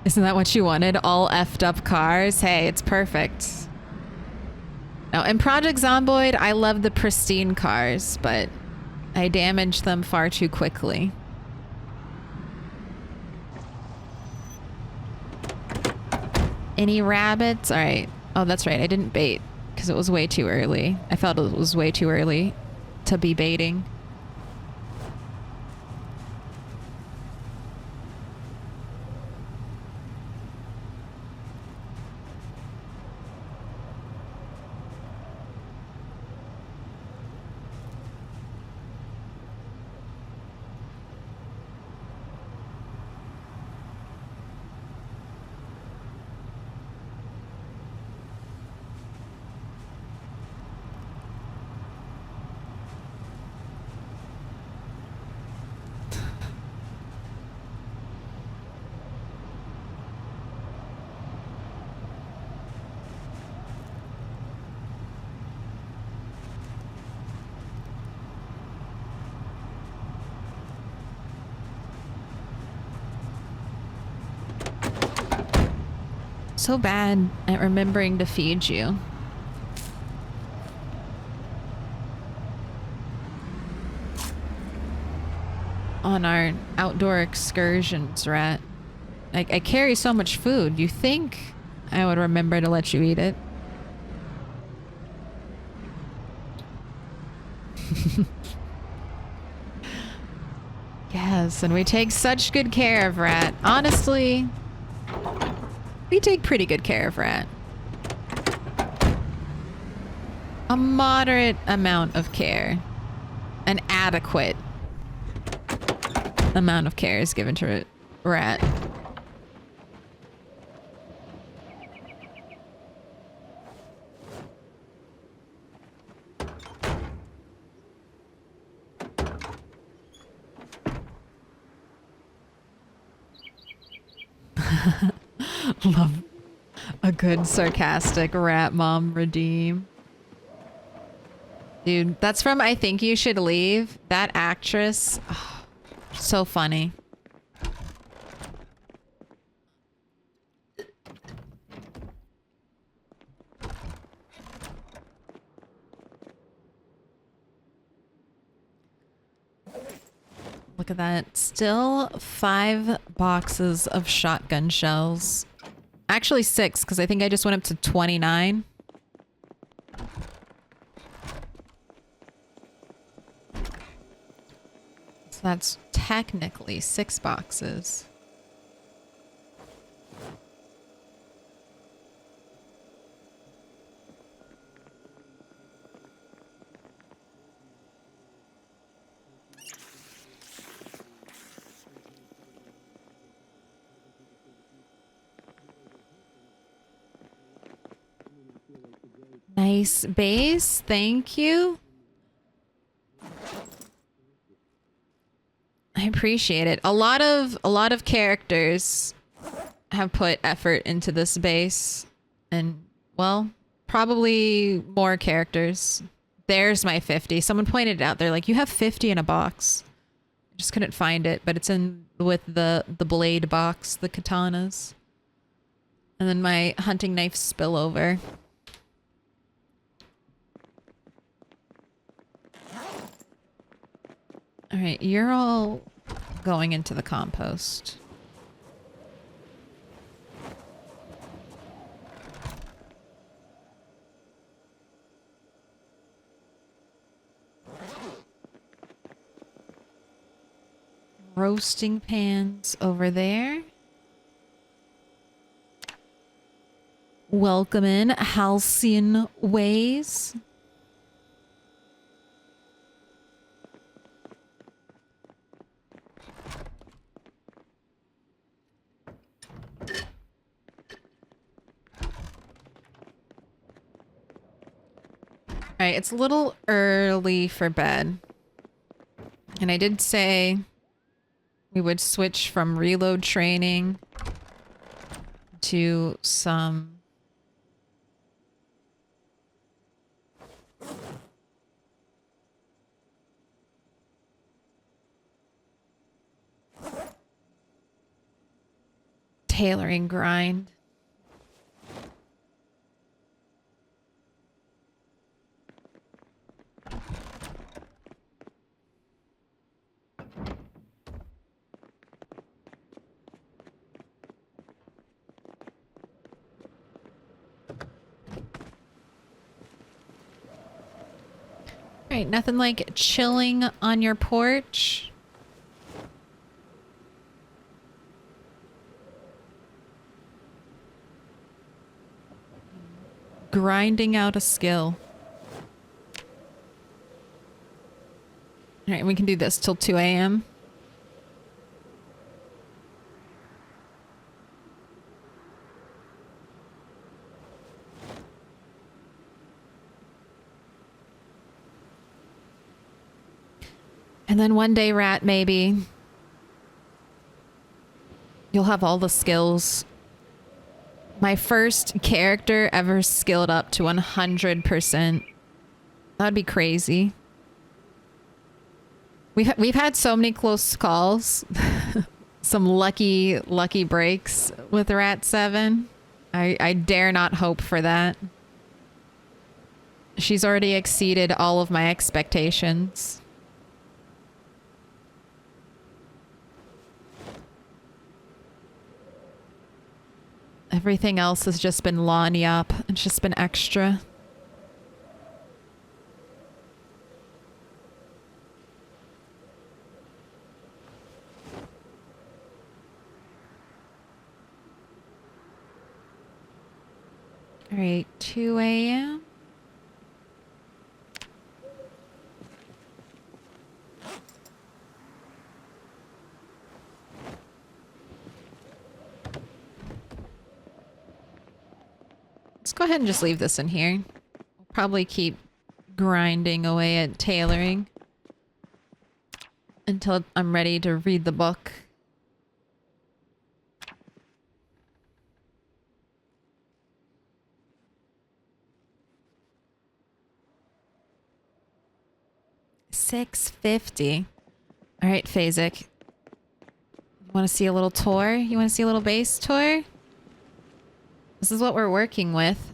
Isn't that what you wanted? All effed up cars? Hey, it's perfect. Now, in Project Zomboid, I love the pristine cars, but I damaged them far too quickly. Any rabbits? All right. Oh, that's right. I didn't bait because it was way too early. I felt it was way too early to be baiting. So bad at remembering to feed you. On our outdoor excursions, Rat. I carry so much food. You think I would remember to let you eat it? Yes, and we take such good care of Rat. Honestly, we take pretty good care of Rat. A moderate amount of care. An adequate amount of care is given to Rat. Love a good sarcastic rat mom redeem. Dude, that's from I Think You Should Leave. That actress, oh, so funny. Look at that. Still 5 boxes of shotgun shells. Actually 6, because I think I just went up to 29. So that's technically 6 boxes. Nice base. Thank you. I appreciate it. A lot of characters have put effort into this base, and well, probably more characters. There's my 50. Someone pointed it out. They're like, you have 50 in a box. I just couldn't find it, but it's in with the blade box, the katanas. And then my hunting knife spillover. All right, you're all going into the compost. Roasting pans over there. Welcome in, Halcyon Ways. Alright, it's a little early for bed. And I did say we would switch from reload training to some tailoring grind. Right, nothing like chilling on your porch. Grinding out a skill. Alright, we can do this till 2 a.m. And then one day, Rat, maybe you'll have all the skills. My first character ever skilled up to 100%. That'd be crazy. We've had so many close calls. Some lucky breaks with Rat 7. I dare not hope for that. She's already exceeded all of my expectations. Everything else has just been lawny up. It's just been extra. All right, 2 a.m. Let's go ahead and just leave this in here. We'll probably keep grinding away at tailoring until I'm ready to read the book. $6.50. All right, Phasic. Want to see a little tour? You want to see a little base tour? This is what we're working with.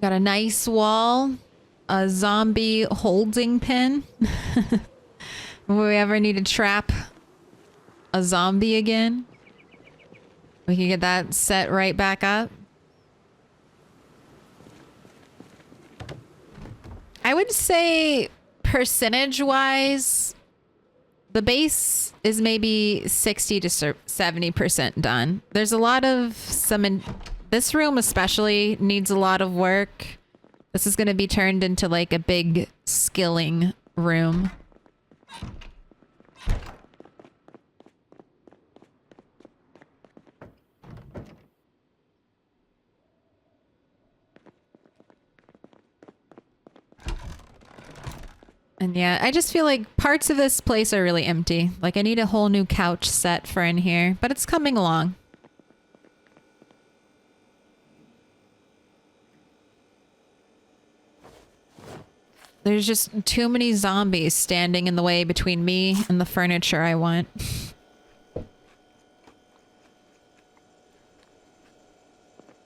Got a nice wall, a zombie holding pen. If we ever need to trap a zombie again, we can get that set right back up. I would say percentage-wise, the base is maybe 60 to 70% done. There's a lot of this room especially needs a lot of work. This is going to be turned into like a big skilling room. And yeah, I just feel like parts of this place are really empty. Like I need a whole new couch set for in here, but it's coming along. There's just too many zombies standing in the way between me and the furniture I want.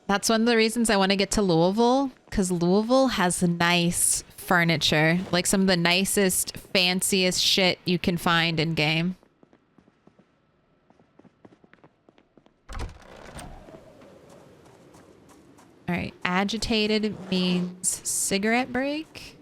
That's one of the reasons I want to get to Louisville, because Louisville has nice furniture. Like some of the nicest, fanciest shit you can find in game. Alright, agitated means cigarette break.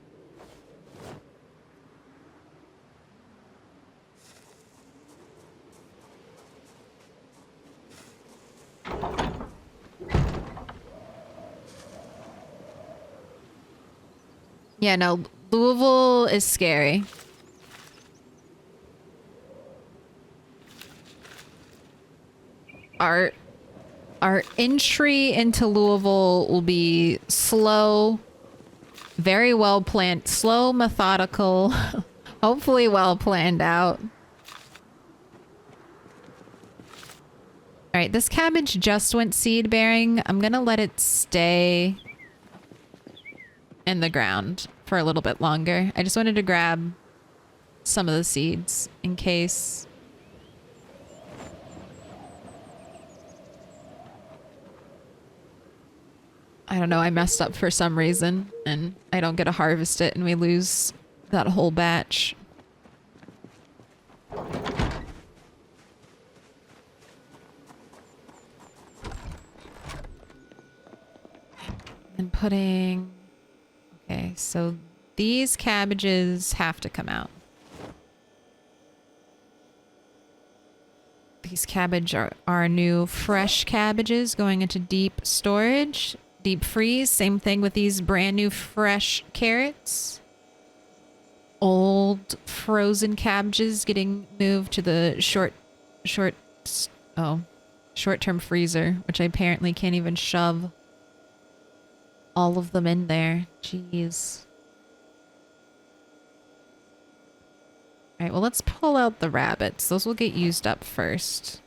Yeah, no, Louisville is scary. Our entry into Louisville will be slow, very well planned, slow, methodical, hopefully well planned out. All right, this cabbage just went seed bearing. I'm gonna let it stay in the ground for a little bit longer. I just wanted to grab some of the seeds in case. I don't know, I messed up for some reason and I don't get to harvest it and we lose that whole batch. And putting... Okay, so these cabbages have to come out. These cabbage are new fresh cabbages going into deep storage, deep freeze. Same thing with these brand new fresh carrots. Old frozen cabbages getting moved to the short-term freezer, which I apparently can't even shove all of them in there. Jeez. All right, well, let's pull out the rabbits. Those will get used up first.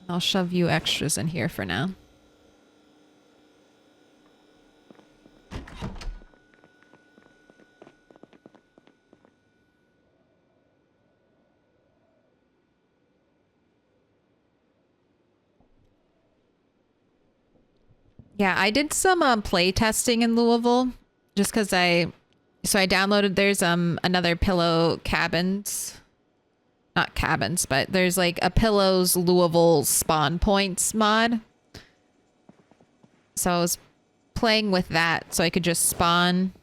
I'll shove you extras in here for now. Yeah, I did some play testing in Louisville just because I downloaded, there's another pillow cabins. Not cabins, but there's like a Pillows Louisville spawn points mod. So I was playing with that so I could just spawn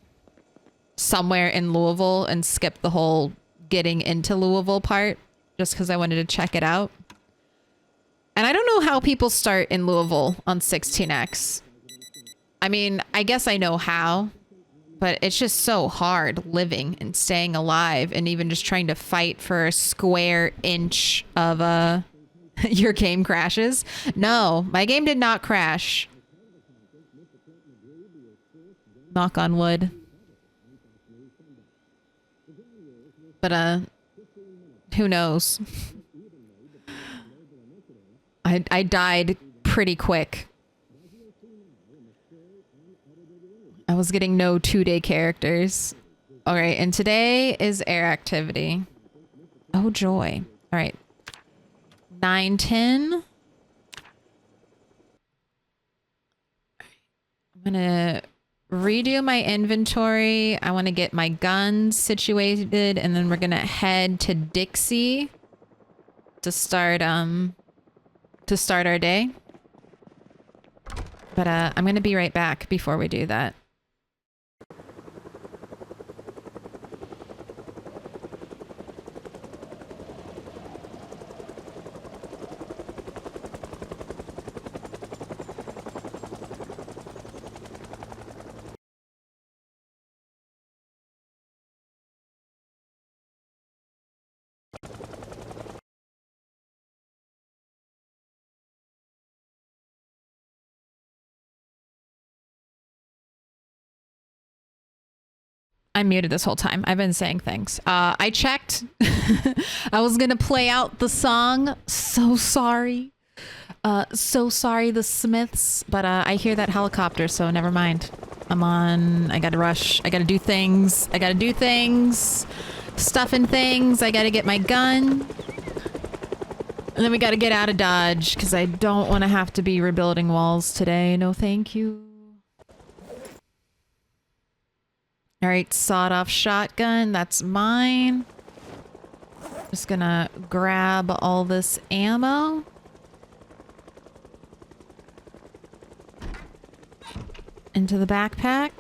somewhere in Louisville and skip the whole getting into Louisville part just because I wanted to check it out. And I don't know how people start in Louisville on 16x. I mean, I guess I know how, but it's just so hard living and staying alive and even just trying to fight for a square inch of your game crashes. No, my game did not crash. Knock on wood. But who knows? I died pretty quick. I was getting no 2-day characters. All right, and today is air activity. Oh, joy. All right. 9:10. I'm gonna redo my inventory. I want to get my guns situated, and then we're gonna head to Dixie to start our day. But I'm gonna be right back before we do that. I'm muted this whole time. I've been saying things. I checked. I was going to play out the song. So sorry. So sorry, the Smiths. But I hear that helicopter, so never mind. I'm on. I got to rush. I got to do things. Stuffing things. I got to get my gun. And then we got to get out of Dodge because I don't want to have to be rebuilding walls today. No, thank you. All right, sawed-off shotgun. That's mine. Just gonna grab all this ammo. Into the backpack,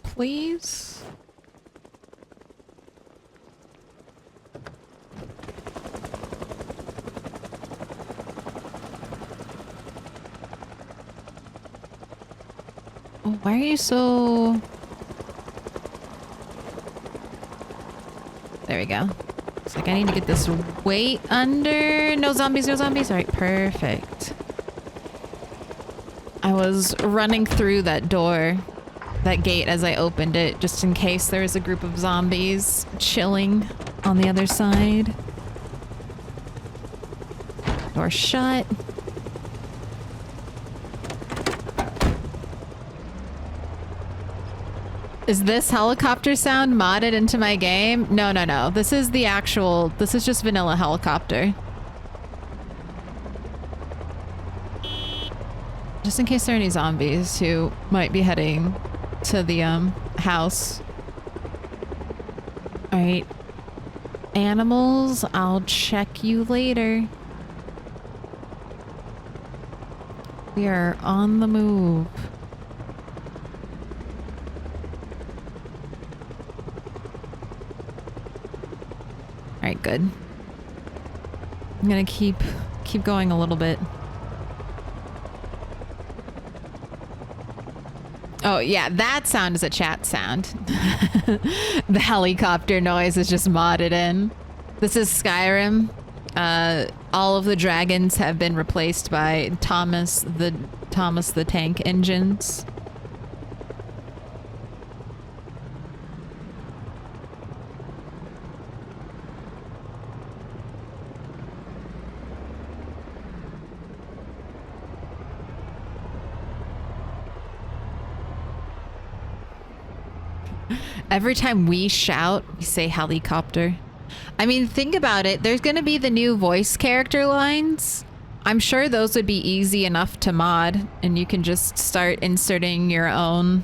please. Oh, why are you so... There we go. It's like I need to get this weight under. No zombies, no zombies. All right, perfect. I was running through that door, that gate as I opened it, just in case there was a group of zombies chilling on the other side. Door shut. Is this helicopter sound modded into my game? No, no, no. This is the actual... This is just vanilla helicopter. Just in case there are any zombies who might be heading to the house. Alright. Animals, I'll check you later. We are on the move. Alright, good. I'm gonna keep going a little bit. Oh yeah, that sound is a chat sound. The helicopter noise is just modded in. This is Skyrim. All of the dragons have been replaced by Thomas the Tank engines. Every time we shout, we say helicopter. I mean, think about it. There's going to be the new voice character lines. I'm sure those would be easy enough to mod, and you can just start inserting your own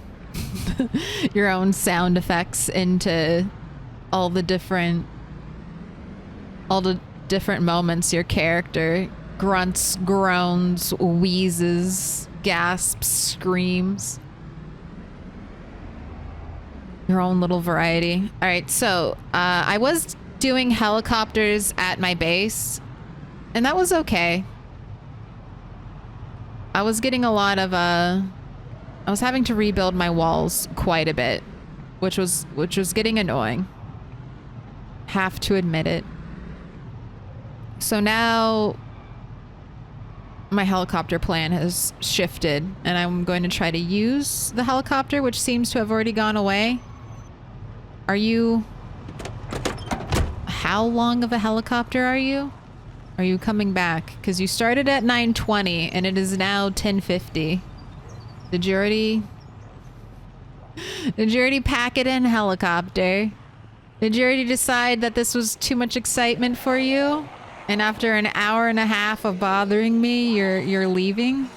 your own sound effects into all the different moments your character grunts, groans, wheezes, gasps, screams. Your own little variety. All right, so I was doing helicopters at my base, and that was okay. I was getting a lot of I was having to rebuild my walls quite a bit, which was getting annoying. Have to admit it. So now my helicopter plan has shifted, and I'm going to try to use the helicopter, which seems to have already gone away. Are you... How long of a helicopter are you? Are you coming back? Because you started at 9:20 and it is now 10:50. Did you already pack it in, helicopter? Did you already decide that this was too much excitement for you? And after an hour and a half of bothering me, you're leaving?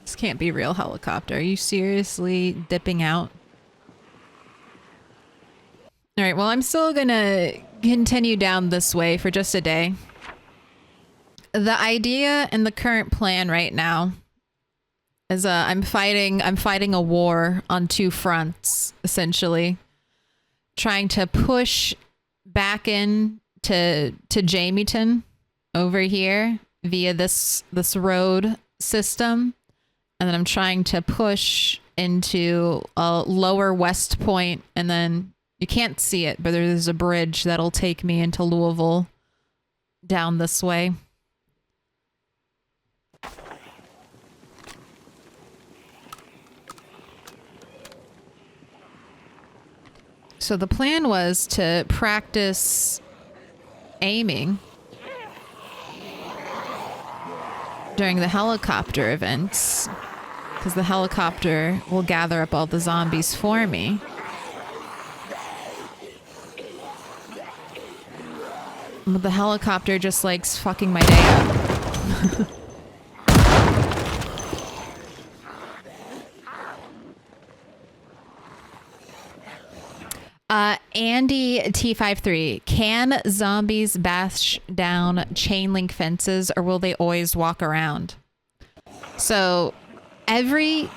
This can't be real, helicopter. Are you seriously dipping out? All right, well, I'm still gonna continue down this way for just a day. The idea and the current plan right now is I'm fighting a war on two fronts, essentially. Trying to push back in to Jamieton over here via this road system. And then I'm trying to push into a lower West Point, and then you can't see it, but there's a bridge that'll take me into Louisville down this way. So the plan was to practice aiming during the helicopter events, because the helicopter will gather up all the zombies for me. But the helicopter just likes fucking my day up. Andy T53, can zombies bash down chain link fences or will they always walk around? So every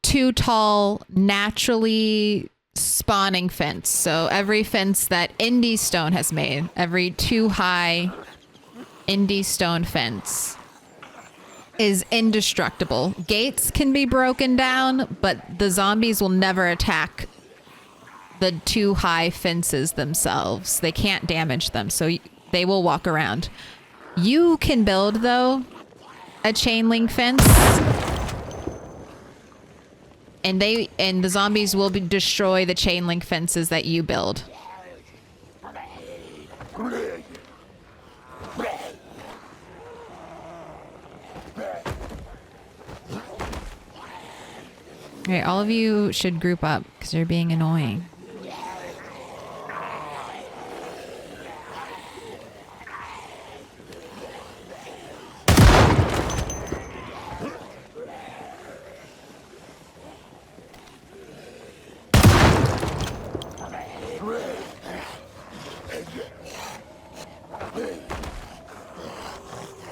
too tall, naturally spawning fence, so every fence that Indie Stone has made, every too high Indie Stone fence is indestructible. Gates can be broken down, but the zombies will never attack the too high fences themselves. They can't damage them, so they will walk around. You can build, though, a chain link fence, and the zombies will destroy the chain link fences that you build. Alright, all of you should group up because you're being annoying.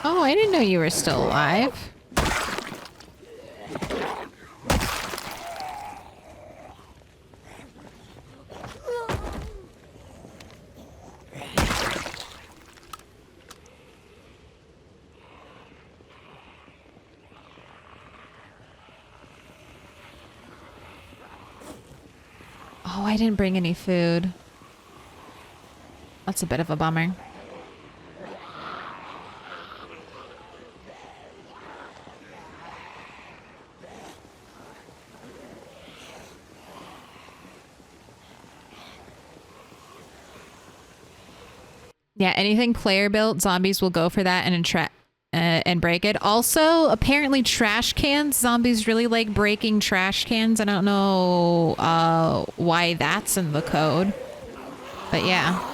Oh, I didn't know you were still alive. Oh, I didn't bring any food. That's a bit of a bummer. Yeah, anything player built, zombies will go for that and break it. Also, apparently trash cans, zombies really like breaking trash cans. I don't know why that's in the code, but yeah.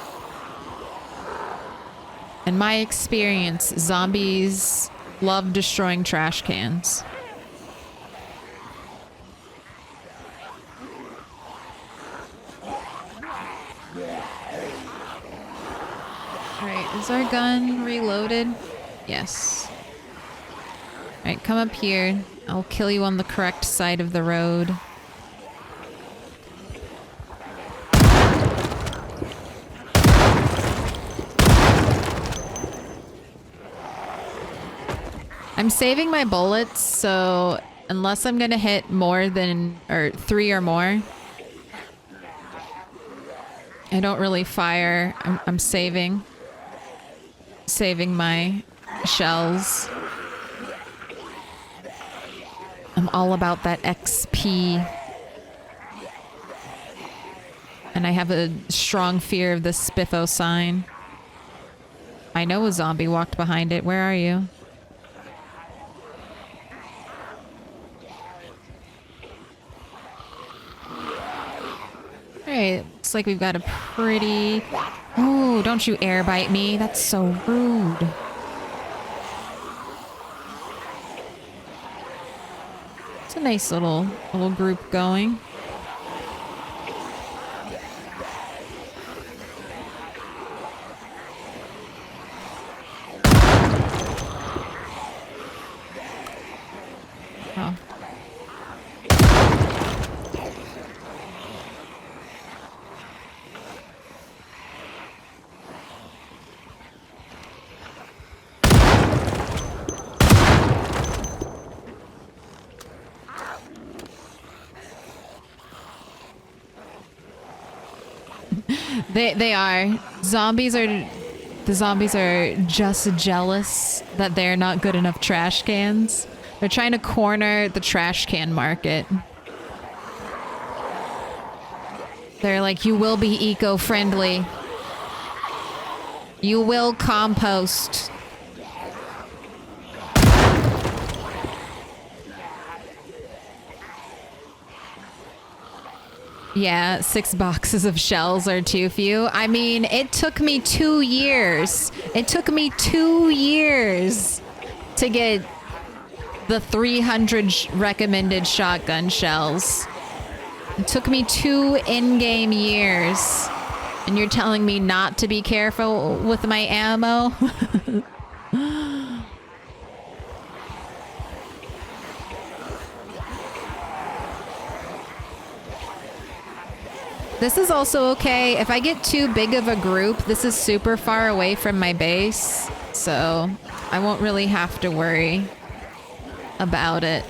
In my experience, zombies love destroying trash cans. Alright, is our gun reloaded? Yes. Alright, come up here. I'll kill you on the correct side of the road. I'm saving my bullets, so unless I'm gonna hit more than, or 3 or more, I don't really fire. I'm saving my shells. I'm all about that XP. And I have a strong fear of the Spiffo sign. I know a zombie walked behind it. Where are you? Alright, looks like we've got a pretty... Ooh, don't you air bite me. That's so rude. It's a nice little group going. Oh. They are. Zombies are The zombies are just jealous that they're not good enough trash cans. They're trying to corner the trash can market. They're like, you will be eco-friendly. You will compost. Yeah, 6 boxes of shells are too few. I mean, it took me 2 years. It took me 2 years to get the 300 recommended shotgun shells. It took me 2 in-game years. And you're telling me not to be careful with my ammo? This is also okay. If I get too big of a group, this is super far away from my base. So I won't really have to worry about it.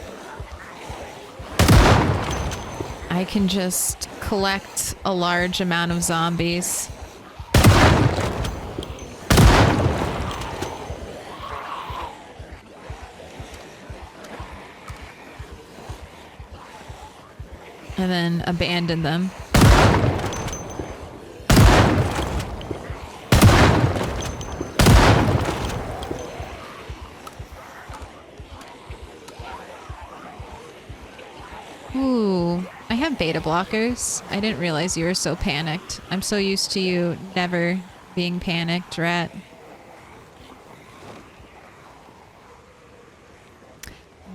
I can just collect a large amount of zombies. And then abandon them. Ooh, I have beta blockers. I didn't realize you were so panicked. I'm so used to you never being panicked, rat.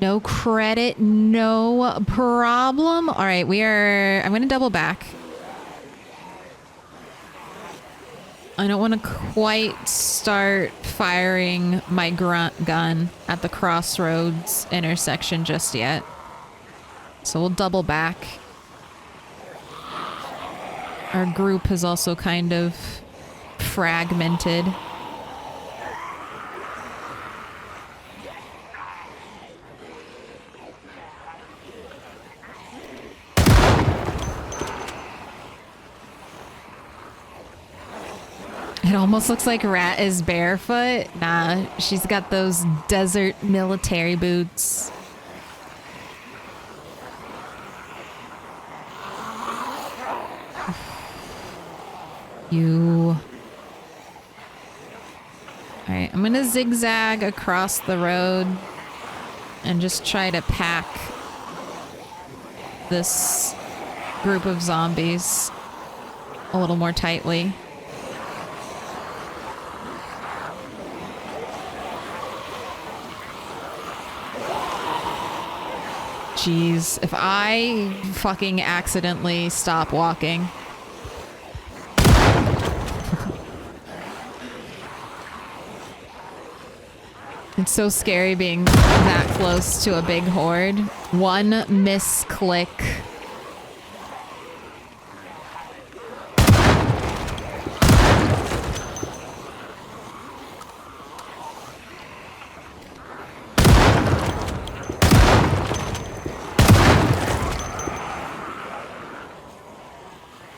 No credit, no problem. All right, I'm going to double back. I don't want to quite start firing my grunt gun at the crossroads intersection just yet. So we'll double back. Our group has also kind of fragmented. It almost looks like Rat is barefoot. Nah, she's got those desert military boots. You. Alright, I'm gonna zigzag across the road and just try to pack this group of zombies a little more tightly. Jeez, if I fucking accidentally stop walking. It's so scary being that close to a big horde. One misclick.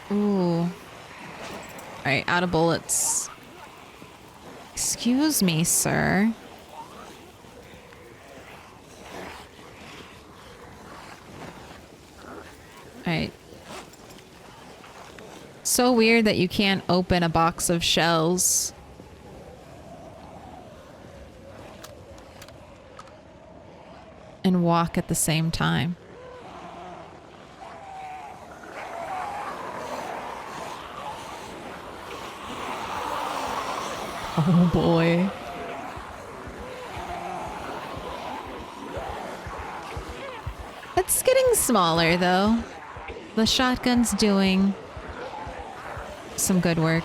Ooh. Alright, out of bullets. Excuse me, sir. Alright. So weird that you can't open a box of shells. And walk at the same time. Oh boy. It's getting smaller though. The shotgun's doing some good work.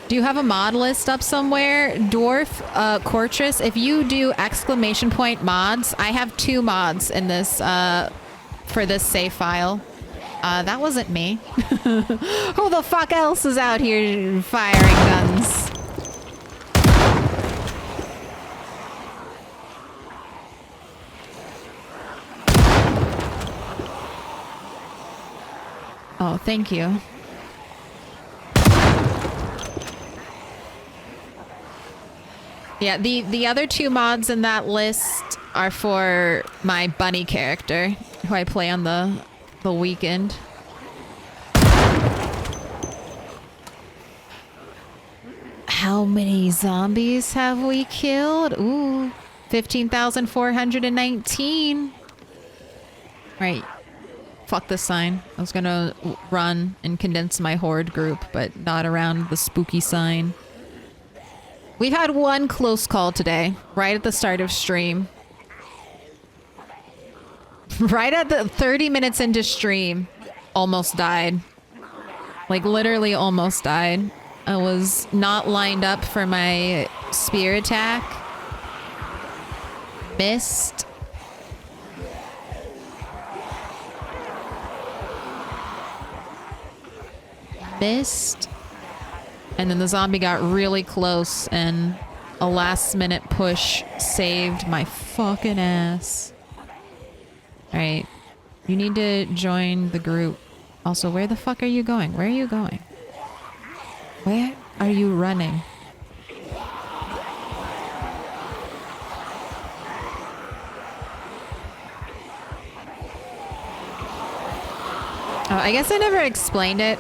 Do you have a mod list up somewhere? Dwarf, Cortrus, if you do exclamation point mods, I have 2 mods in this, for this save file. That wasn't me. Who the fuck else is out here firing guns? Oh, thank you. Yeah, the other two mods in that list are for my bunny character, who I play on the weekend. How many zombies have we killed? Ooh, 15,419. Right. Fuck this sign. I was gonna run and condense my horde group, but not around the spooky sign. We've had one close call today, right at the start of stream. Right at the 30 minutes into stream, almost died. Like literally almost died. I was not lined up for my spear attack. Missed. Missed. And then the zombie got really close and a last minute push saved my fucking ass. Alright. You need to join the group. Also, where the fuck are you going? Where are you going? Where are you running? Oh, I guess I never explained it.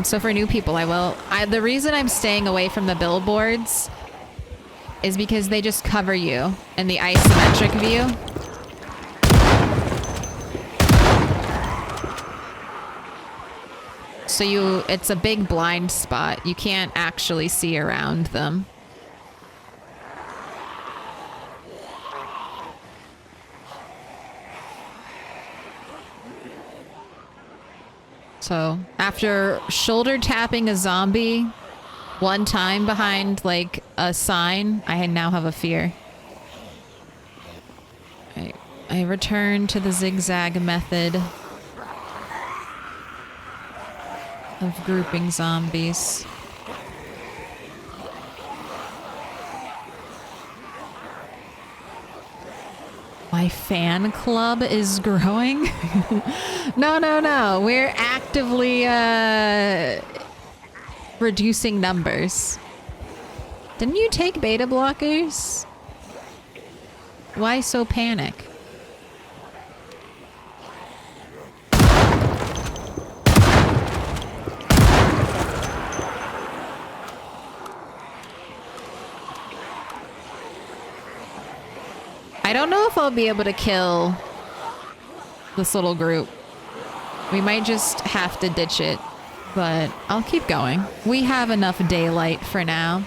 So for new people, I will. The reason I'm staying away from the billboards is because they just cover you in the isometric view. So it's a big blind spot. You can't actually see around them. So after shoulder tapping a zombie one time behind like a sign, I now have a fear. I return to the zigzag method of grouping zombies. My fan club is growing? No. We're actively reducing numbers. Didn't you take beta blockers? Why so panic? I don't know if I'll be able to kill this little group. We might just have to ditch it, but I'll keep going. We have enough daylight for now.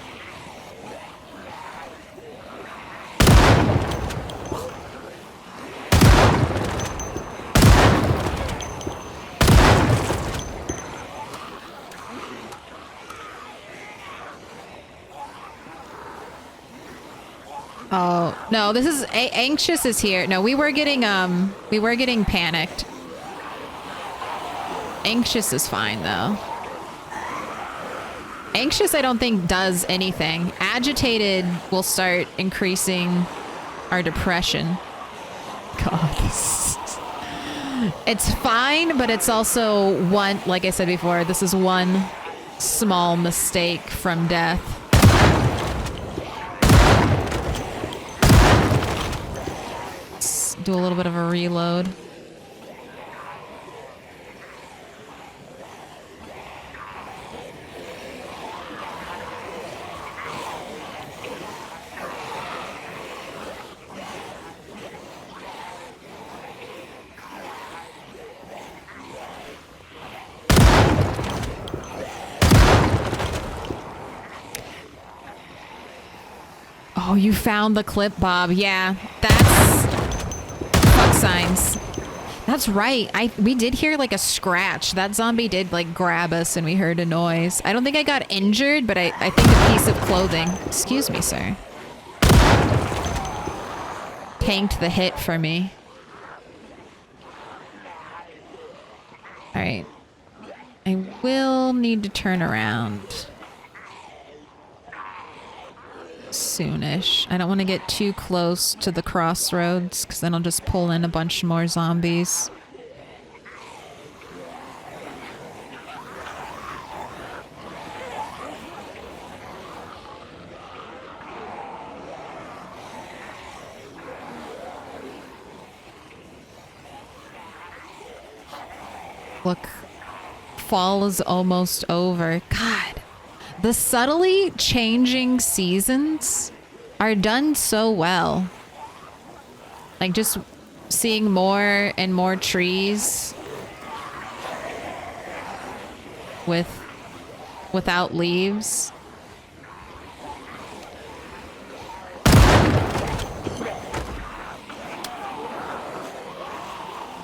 Oh, no, this is anxious is here. No, we were getting panicked. Anxious is fine though. Anxious I don't think does anything. Agitated will start increasing our depression. God, it's fine, but it's also one, like I said before, this is one small mistake from death. Do a little bit of a reload. Oh, you found the clip, Bob. Yeah, that's fuck signs. That's right. We did hear like a scratch. That zombie did like grab us and we heard a noise. I don't think I got injured, but I think a piece of clothing. Excuse me, sir. Tanked the hit for me. All right. I will need to turn around soonish. I don't want to get too close to the crossroads because then I'll just pull in a bunch more zombies. Look, fall is almost over. God, the subtly changing seasons are done so well. Like just seeing more and more trees without leaves.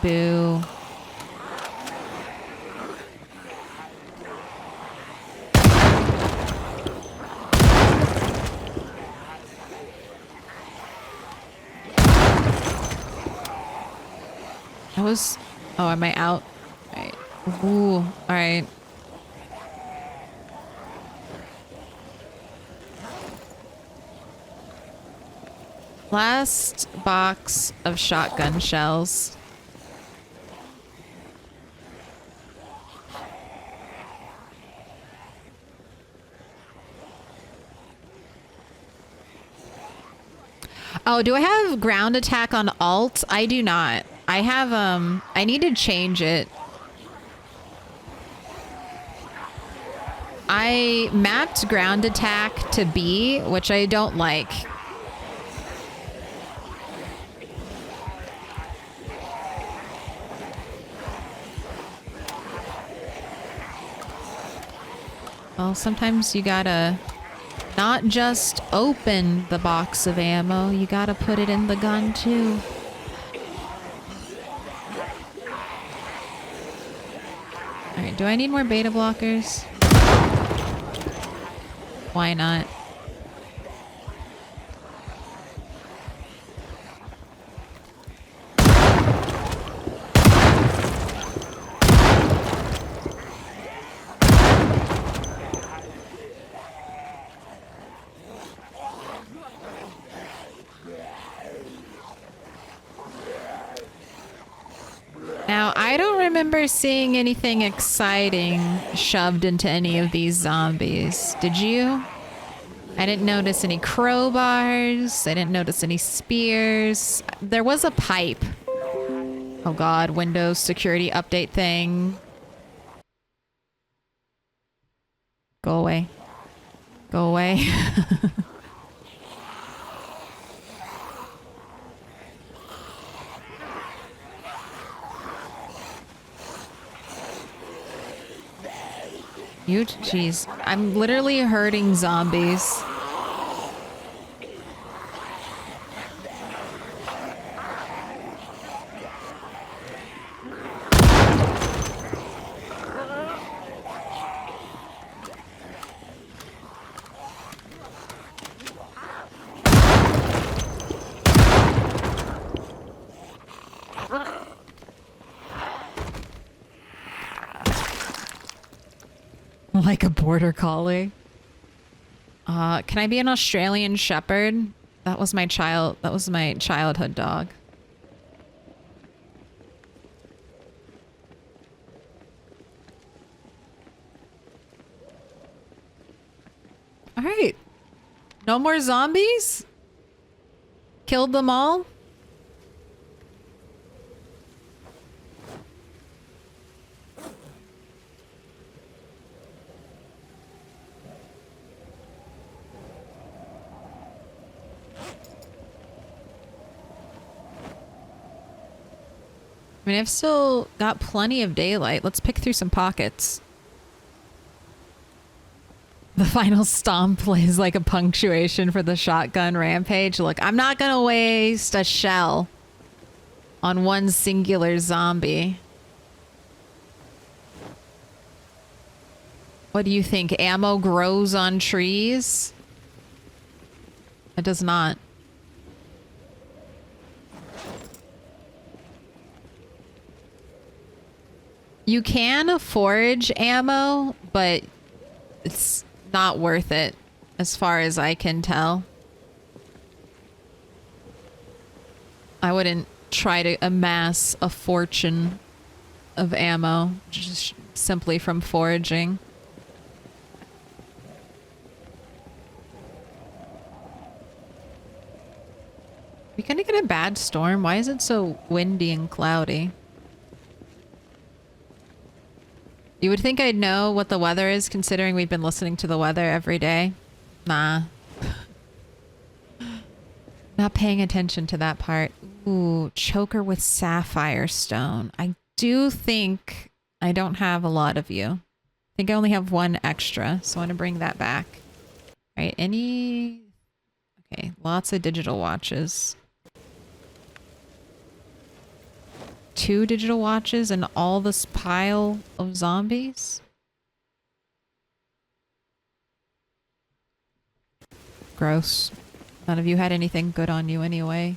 Boo. I was... Oh, am I out? All right. Ooh, all right. Last box of shotgun shells. Oh, do I have ground attack on alt? I do not. I have, I need to change it. I mapped ground attack to B, which I don't like. Well, sometimes you gotta not just open the box of ammo, you gotta put it in the gun too. Alright, do I need more beta blockers? Why not? Now, I don't remember seeing anything exciting shoved into any of these zombies. Did you? I didn't notice any crowbars. I didn't notice any spears. There was a pipe. Oh god, Windows security update thing. Go away. Go away. You, jeez. I'm literally hurting zombies. Like a border collie. Can I be an Australian Shepherd? That was my childhood dog. All right. No more zombies? Killed them all? I mean, I've still got plenty of daylight. Let's pick through some pockets. The final stomp plays like a punctuation for the shotgun rampage. Look, I'm not gonna waste a shell on one singular zombie. What do you think? Ammo grows on trees? It does not. You can forage ammo, but it's not worth it as far as I can tell. I wouldn't try to amass a fortune of ammo just simply from foraging. We gonna get a bad storm? Why is it so windy and cloudy? You would think I'd know what the weather is, considering we've been listening to the weather every day. Nah. Not paying attention to that part. Ooh, choker with sapphire stone. I do think I don't have a lot of you. I think I only have one extra, so I want to bring that back. All right, any... Okay, lots of digital watches. 2 digital watches and all this pile of zombies? Gross. None of you had anything good on you anyway.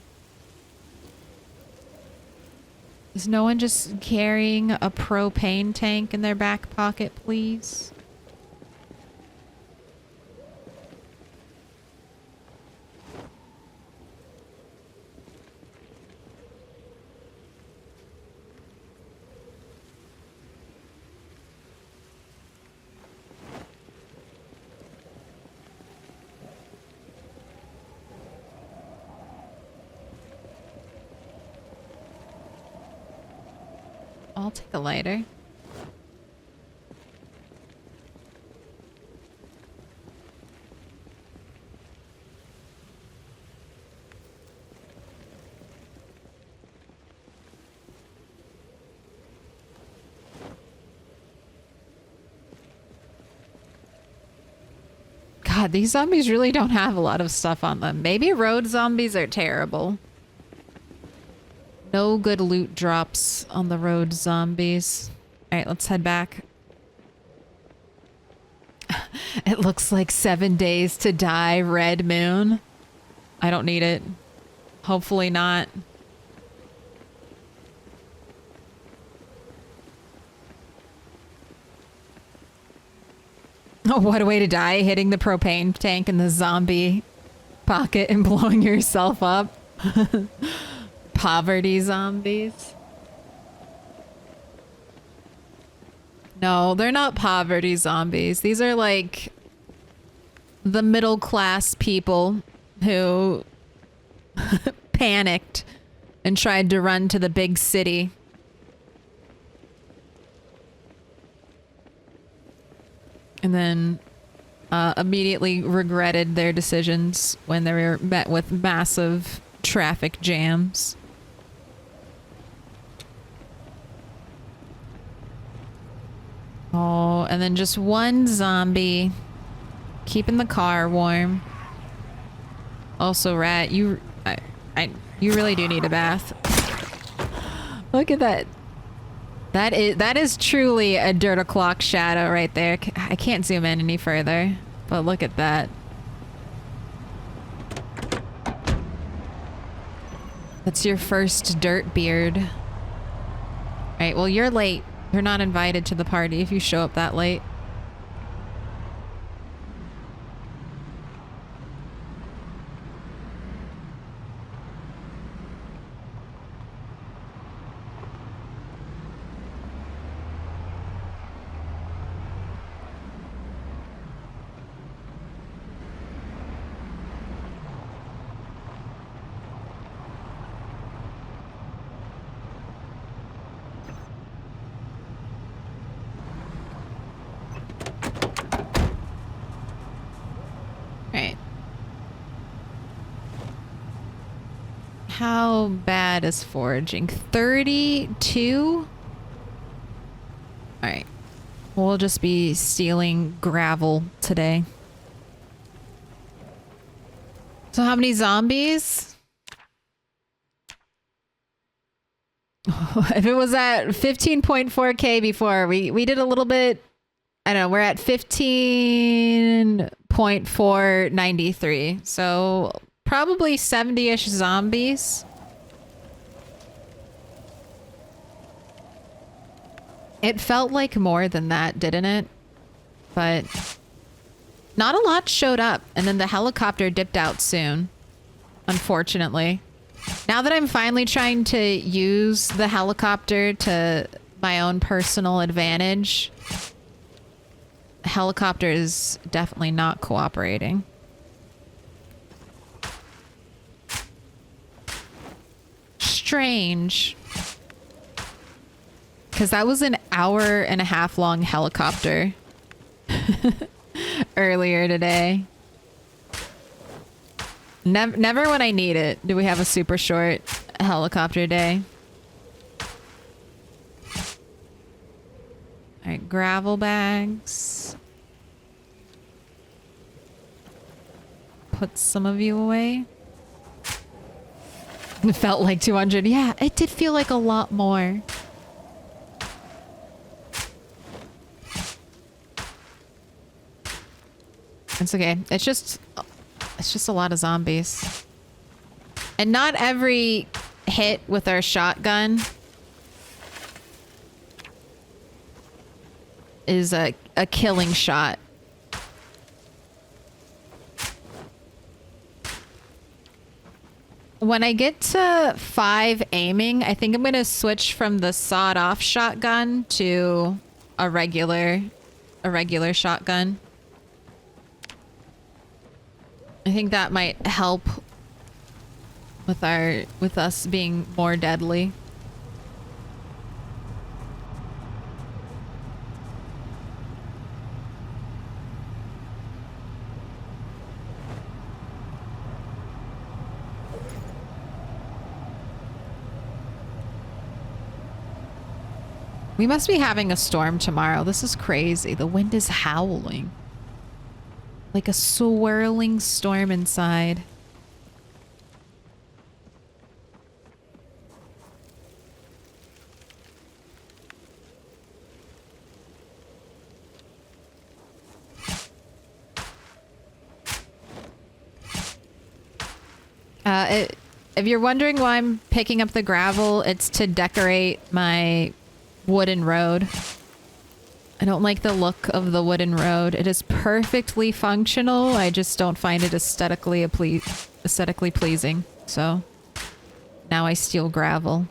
Is no one just carrying a propane tank in their back pocket, please? I'll take a lighter. God, these zombies really don't have a lot of stuff on them. Maybe road zombies are terrible. No good loot drops on the road zombies. Alright, let's head back. It looks like 7 days to die, Red Moon. I don't need it. Hopefully not. Oh, what a way to die, hitting the propane tank in the zombie pocket and blowing yourself up. Poverty zombies. No, they're not poverty zombies. These are like the middle class people who panicked and tried to run to the big city. And then immediately regretted their decisions when they were met with massive traffic jams. Oh, and then just one zombie keeping the car warm. Also, Rat, you really do need a bath. Look at that. That is truly a dirt o'clock shadow right there. I can't zoom in any further, but look at that. That's your first dirt beard. All right, well, you're late. You're not invited to the party if you show up that late. How bad is foraging? 32? Alright. We'll just be stealing gravel today. So how many zombies? If it was at 15.4k before, we did a little bit... I don't know, we're at 15.493. So... probably 70-ish zombies. It felt like more than that, didn't it? But not a lot showed up, and then the helicopter dipped out soon, unfortunately. Now that I'm finally trying to use the helicopter to my own personal advantage, the helicopter is definitely not cooperating. Strange, because that was an hour-and-a-half long helicopter earlier today. Never when I need it do we have a super short helicopter day. All right, gravel bags. Put some of you away. It felt like 200. Yeah, it did feel like a lot more. It's okay. It's just a lot of zombies. And not every hit with our shotgun is a killing shot. When I get to 5 aiming, I think I'm going to switch from the sawed-off shotgun to a regular shotgun. I think that might help with us being more deadly. We must be having a storm tomorrow. This is crazy. The wind is howling. Like a swirling storm inside. If you're wondering why I'm picking up the gravel, it's to decorate my wooden road. I don't like the look of the wooden road. It is perfectly functional. I just don't find it aesthetically pleasing. So now I steal gravel.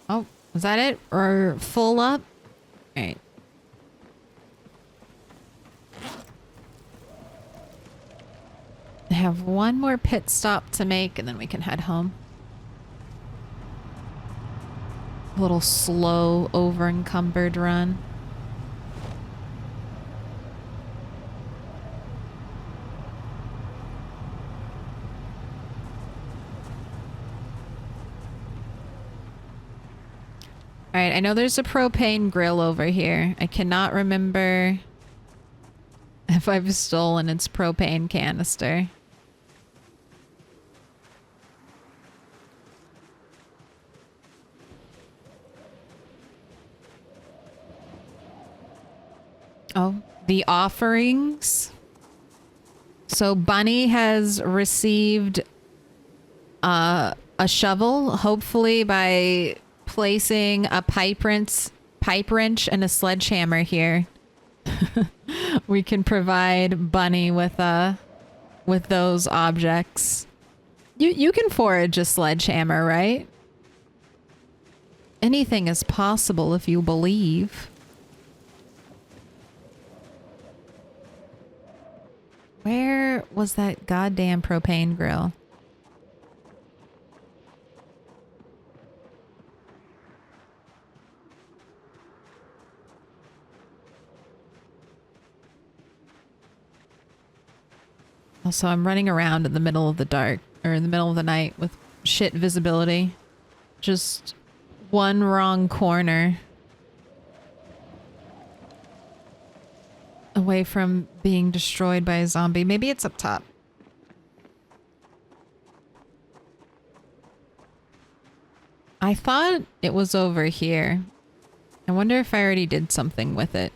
Oh, is that it? Or full up? All right. I have one more pit stop to make and then we can head home. A little slow, over-encumbered run. All right, I know there's a propane grill over here. I cannot remember if I've stolen its propane canister. Oh, the offerings. So Bunny has received a shovel, hopefully by placing a pipe wrench and a sledgehammer here. We can provide Bunny with those objects. You can forage a sledgehammer, right? Anything is possible if you believe. Where was that goddamn propane grill? Also, I'm running around in the middle of the dark, or in the middle of the night with shit visibility. Just one wrong corner away from being destroyed by a zombie. Maybe it's up top. I thought it was over here. I wonder if I already did something with it.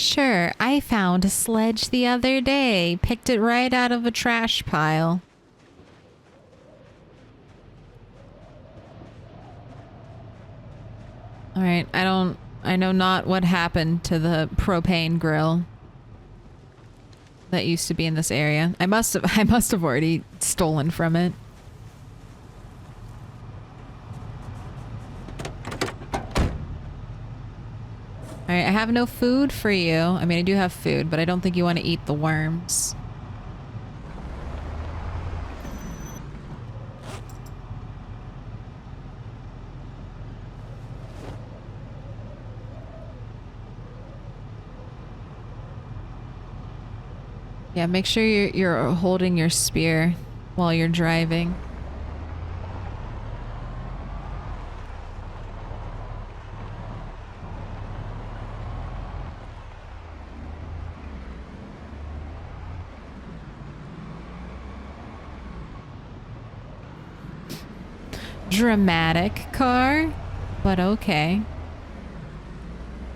Sure, I found a sledge the other day. Picked it right out of a trash pile. Alright, I know not what happened to the propane grill that used to be in this area. I must have already stolen from it. Alright, I have no food for you. I mean, I do have food, but I don't think you want to eat the worms. Yeah, make sure you're holding your spear while you're driving. Dramatic car, but okay.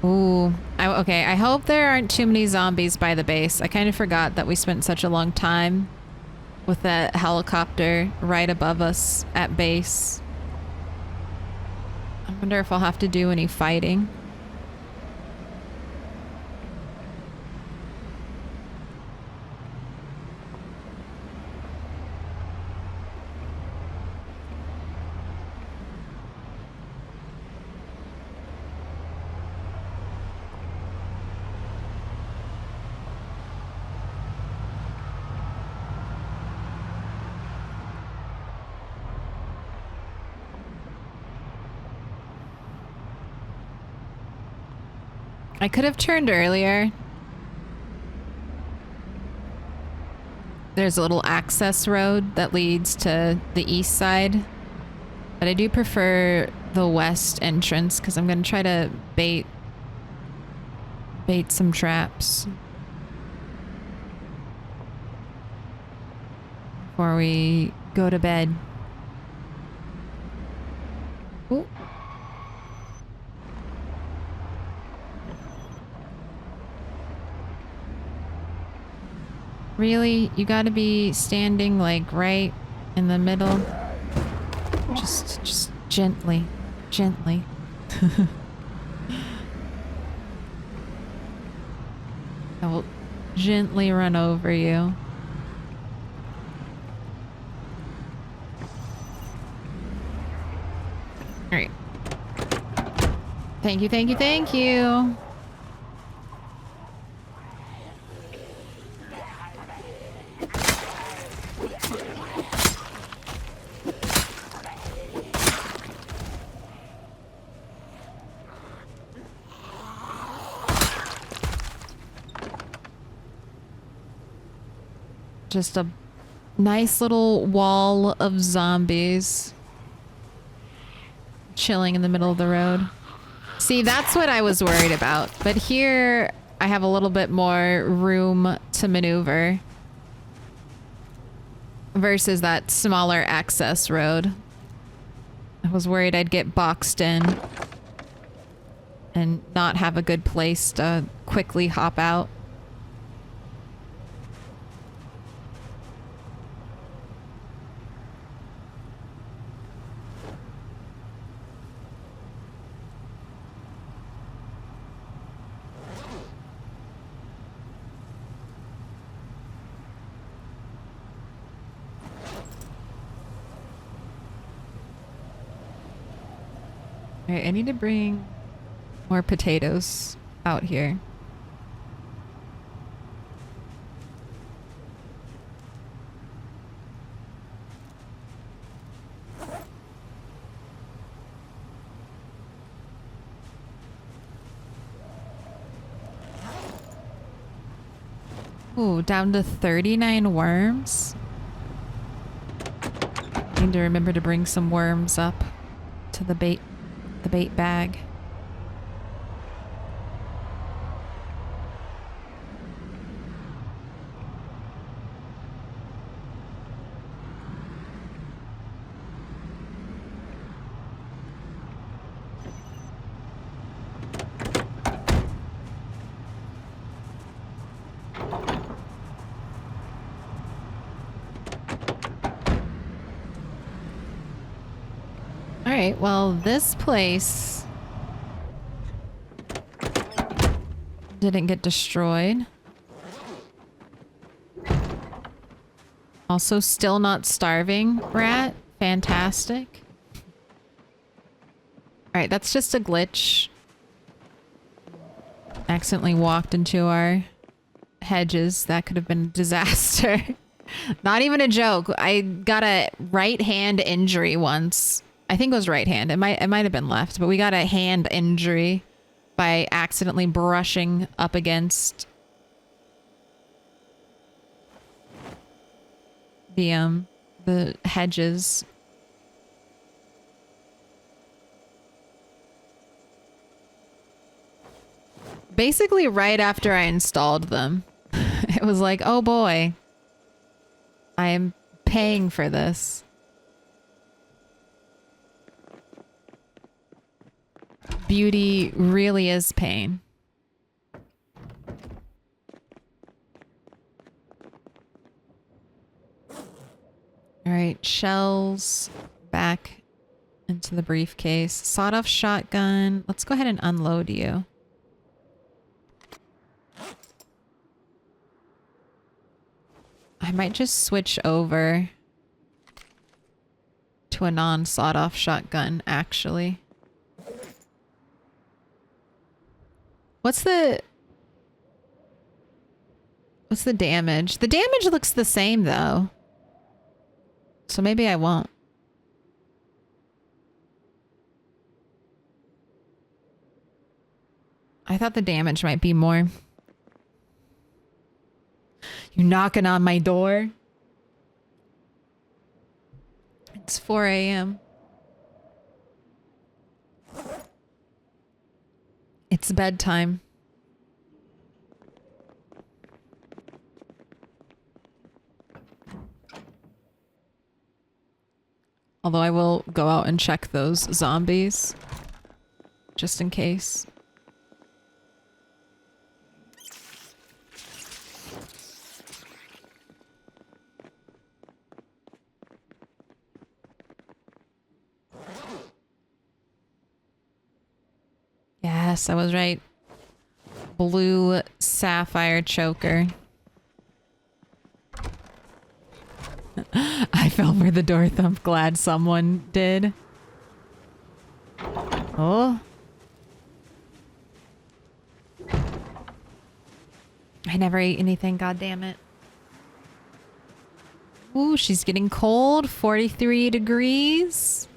Ooh, okay, I hope there aren't too many zombies by the base. I kind of forgot that we spent such a long time with that helicopter right above us at base. I wonder if I'll have to do any fighting. I could have turned earlier. There's a little access road that leads to the east side. But I do prefer the west entrance because I'm going to try to bait some traps before we go to bed. Ooh. Really? You gotta be standing like right in the middle? Just gently. Gently. I will gently run over you. Alright. Thank you, thank you, thank you! Just a nice little wall of zombies chilling in the middle of the road. See, that's what I was worried about. But here I have a little bit more room to maneuver versus that smaller access road. I was worried I'd get boxed in and not have a good place to quickly hop out. Alright, I need to bring more potatoes out here. Ooh, down to 39 worms. Need to remember to bring some worms up to the bait bag. Alright, well, this place didn't get destroyed. Also, still not starving, rat. Fantastic. Alright, that's just a glitch. Accidentally walked into our hedges. That could have been a disaster. Not even a joke. I got a right hand injury once. I think it was right hand. It might have been left, but we got a hand injury by accidentally brushing up against the hedges. Basically right after I installed them. It was like, oh boy, I am paying for this. Beauty really is pain. All right, shells back into the briefcase. Sawed-off shotgun. Let's go ahead and unload you. I might just switch over to a non-sawed-off shotgun, actually. What's the damage? The damage looks the same, though. So maybe I won't. I thought the damage might be more. You knocking on my door? It's 4 a.m. It's bedtime. Although I will go out and check those zombies. Just in case. Yes, I was right. Blue sapphire choker. I fell for the door thump. Glad someone did. Oh. I never ate anything, god damn it. Ooh, she's getting cold. 43 degrees.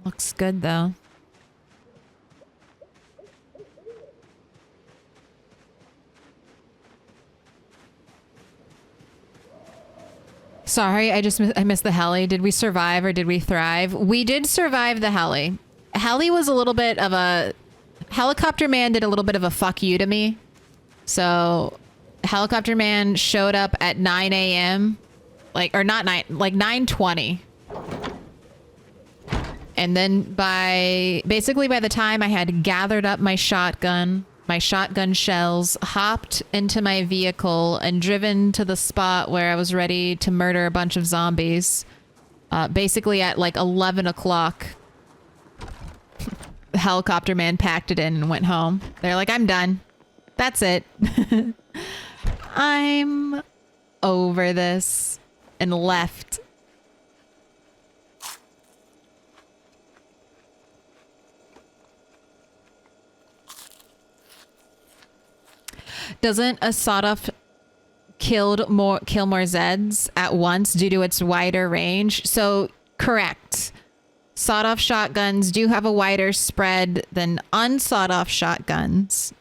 Looks good, though. Sorry, I missed the heli. Did we survive or did we thrive? We did survive the heli. Heli was a little bit of a... Helicopter Man did a little bit of a fuck you to me. So, Helicopter Man showed up at 9 a.m. Like, or not 9, like 9:20. And then basically by the time I had gathered up my shotgun shells, hopped into my vehicle and driven to the spot where I was ready to murder a bunch of zombies, basically at like 11 o'clock, the Helicopter Man packed it in and went home. They're like, I'm done. That's it. I'm over this, and left. Doesn't a sawed-off kill more Zeds at once due to its wider range? So, correct. Sawed-off shotguns do have a wider spread than unsawed-off shotguns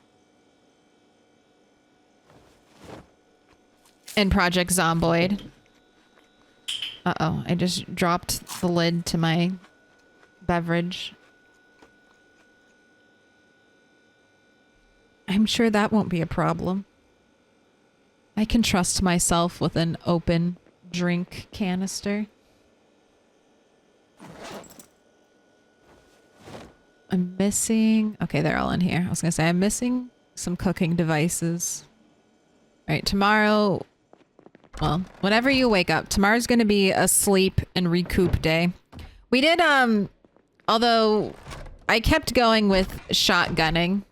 in Project Zomboid. Uh-oh, I just dropped the lid to my beverage. I'm sure that won't be a problem. I can trust myself with an open drink canister. I'm missing... Okay, they're all in here. I was gonna say, I'm missing some cooking devices. All right, tomorrow, well, whenever you wake up, tomorrow's going to be a sleep and recoup day. We did, although I kept going with shotgunning.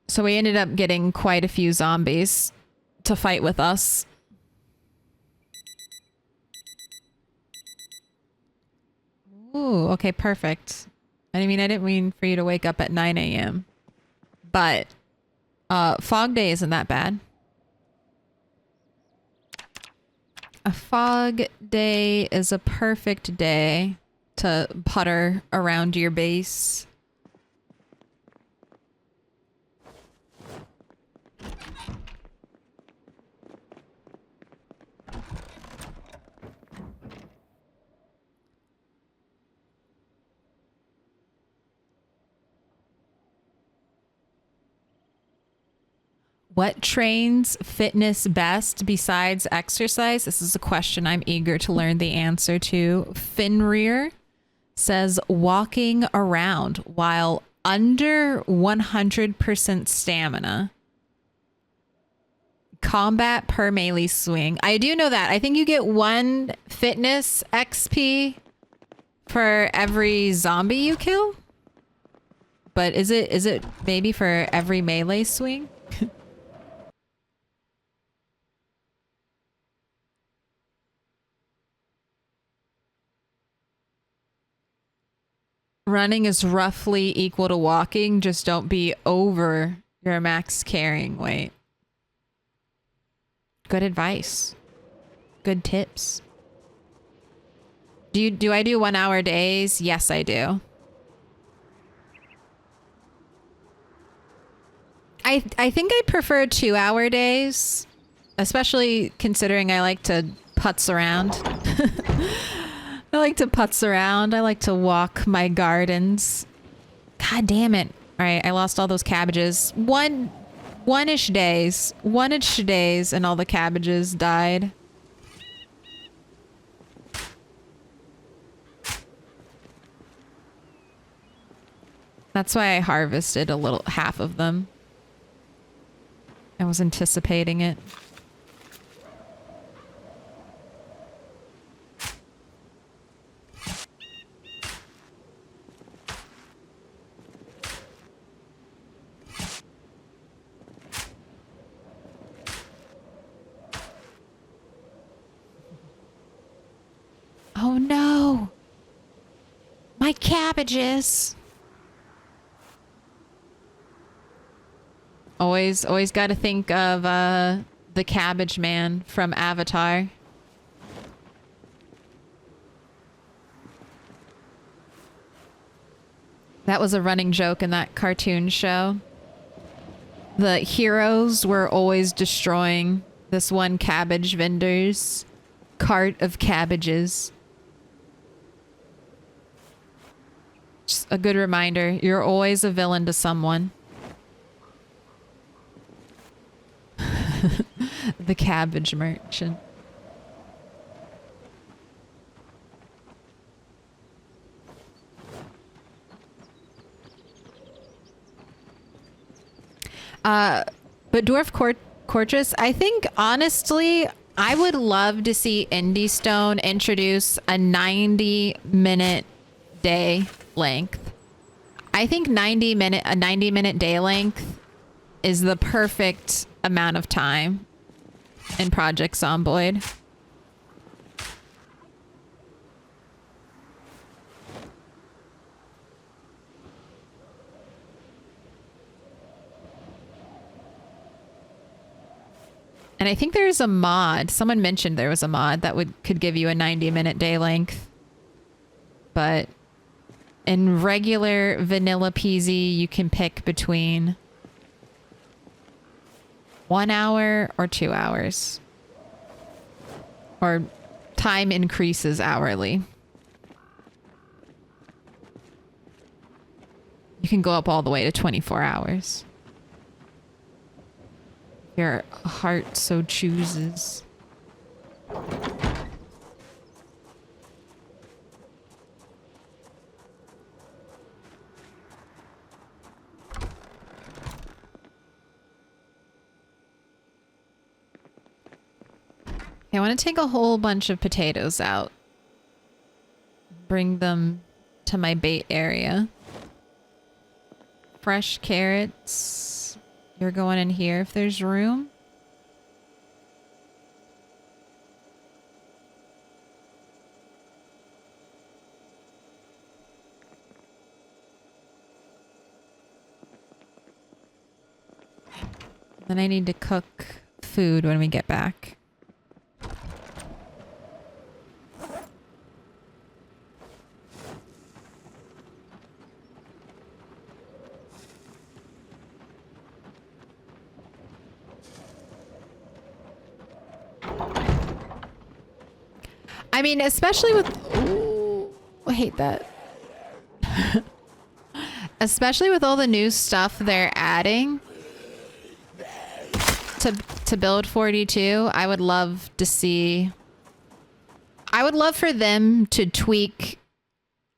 So we ended up getting quite a few zombies to fight with us. Ooh, okay, perfect. I mean, I didn't mean for you to wake up at 9 a.m. But fog day isn't that bad. A fog day is a perfect day to putter around your base. What trains fitness best besides exercise? This is a question I'm eager to learn the answer to. Finrear says walking around while under 100% stamina. Combat per melee swing. I do know that. I think you get 1 fitness XP for every zombie you kill. But is it maybe for every melee swing? Running is roughly equal to walking, just don't be over your max carrying weight. Good advice. Good tips. Do I do 1 hour days? Yes, I do. I think I prefer 2 hour days, especially considering I like to putz around. I like to putz around. I like to walk my gardens. God damn it. All right, I lost all those cabbages. One-ish days and all the cabbages died. That's why I harvested half of them. I was anticipating it. Oh no! My cabbages! Always got to think of the Cabbage Man from Avatar. That was a running joke in that cartoon show. The heroes were always destroying this one cabbage vendor's cart of cabbages. Just a good reminder, you're always a villain to someone. The cabbage merchant. But Dwarf Fortress, I think honestly, I would love to see Indie Stone introduce a 90-minute day length. I think a 90-minute day length is the perfect amount of time in Project Zomboid. And I think there's a mod. Someone mentioned there was a mod that could give you a 90-minute day length. But in regular vanilla PZ, you can pick between 1 hour or 2 hours. Or time increases hourly. You can go up all the way to 24 hours. Your heart so chooses. I want to take a whole bunch of potatoes out. Bring them to my bait area. Fresh carrots. You're going in here if there's room. Then I need to cook food when we get back. I mean, especially with... Ooh, I hate that. Especially with all the new stuff they're adding to build 42, I would love to see... I would love for them to tweak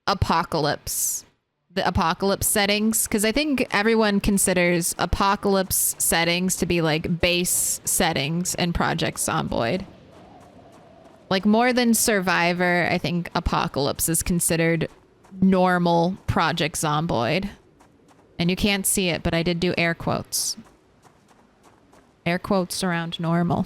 Apocalypse. The Apocalypse settings. Because I think everyone considers Apocalypse settings to be like base settings in Project Zomboid. Like more than Survivor, I think Apocalypse is considered normal Project Zomboid. And you can't see it, but I did do air quotes. Air quotes around normal.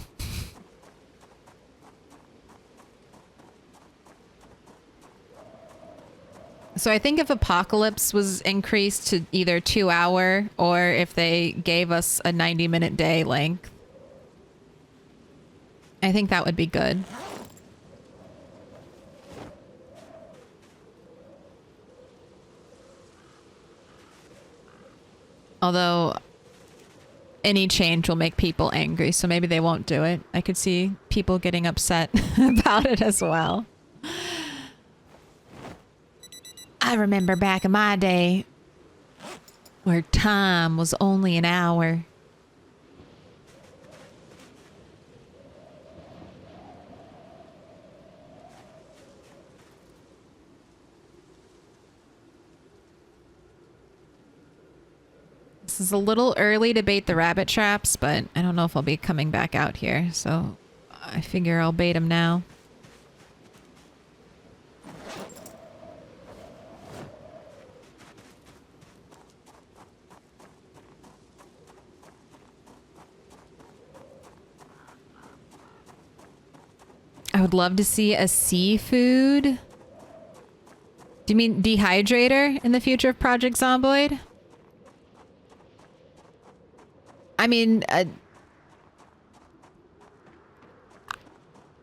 So I think if Apocalypse was increased to either 2 hour or if they gave us a 90-minute day length, I think that would be good. Although any change will make people angry, so maybe they won't do it. I could see people getting upset about it as well. I remember back in my day where time was only an hour. This is a little early to bait the rabbit traps, but I don't know if I'll be coming back out here, so I figure I'll bait them now. I would love to see a seafood. Do you mean dehydrator in the future of Project Zomboid? I mean,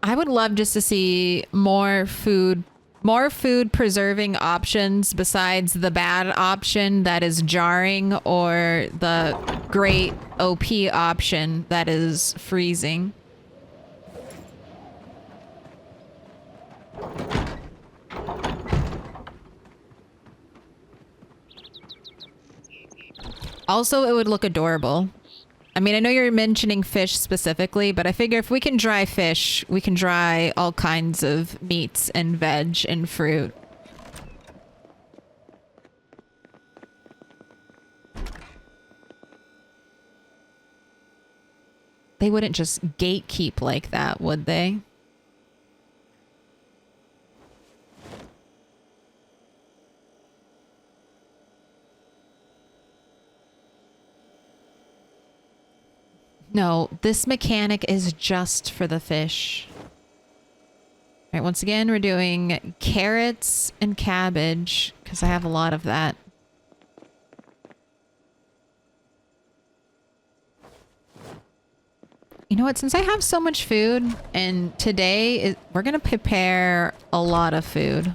I would love just to see more food preserving options besides the bad option that is jarring or the great OP option that is freezing. Also, it would look adorable. I mean, I know you're mentioning fish specifically, but I figure if we can dry fish, we can dry all kinds of meats and veg and fruit. They wouldn't just gatekeep like that, would they? No, this mechanic is just for the fish. All right, once again, we're doing carrots and cabbage because I have a lot of that. You know what? Since I have so much food, and today we're going to prepare a lot of food.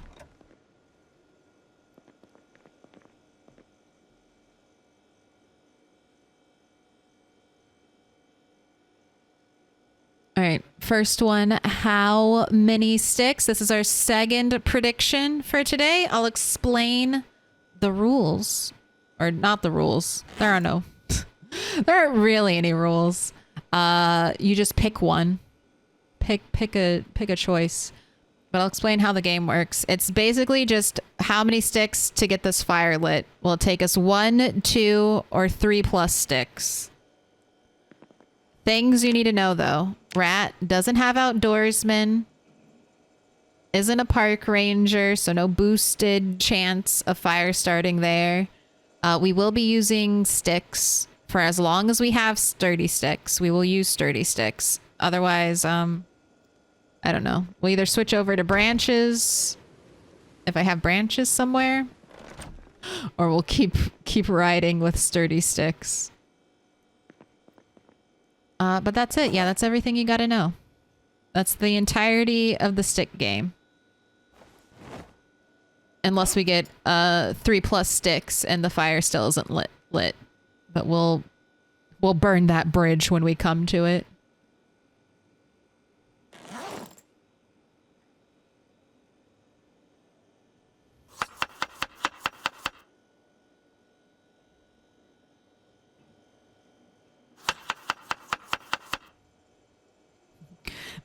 All right, first one, how many sticks? This is our second prediction for today. I'll explain the rules, or not the rules. There are no, there aren't really any rules. You just pick one, pick a choice, but I'll explain how the game works. It's basically just how many sticks to get this fire lit. Will it take us 1, 2, or 3+ sticks? Things you need to know, though. Rat doesn't have outdoorsman. Isn't a park ranger, so no boosted chance of fire starting there. We will be using sticks. For as long as we have sturdy sticks, we will use sturdy sticks. Otherwise, I don't know. We'll either switch over to branches, if I have branches somewhere, or we'll keep riding with sturdy sticks. But that's it. Yeah, that's everything you gotta know. That's the entirety of the stick game. Unless we get 3+ sticks and the fire still isn't lit. But we'll burn that bridge when we come to it.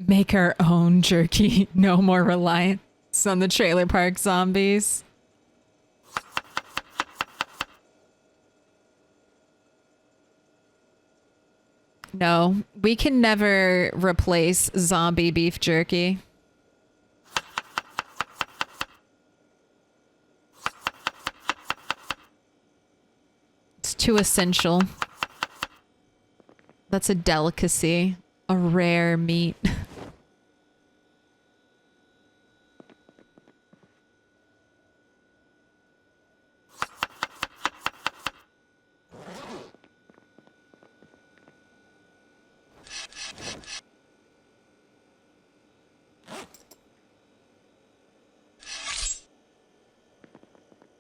Make our own jerky. No more reliance on the trailer park zombies. No, we can never replace zombie beef jerky. It's too essential. That's a delicacy, a rare meat.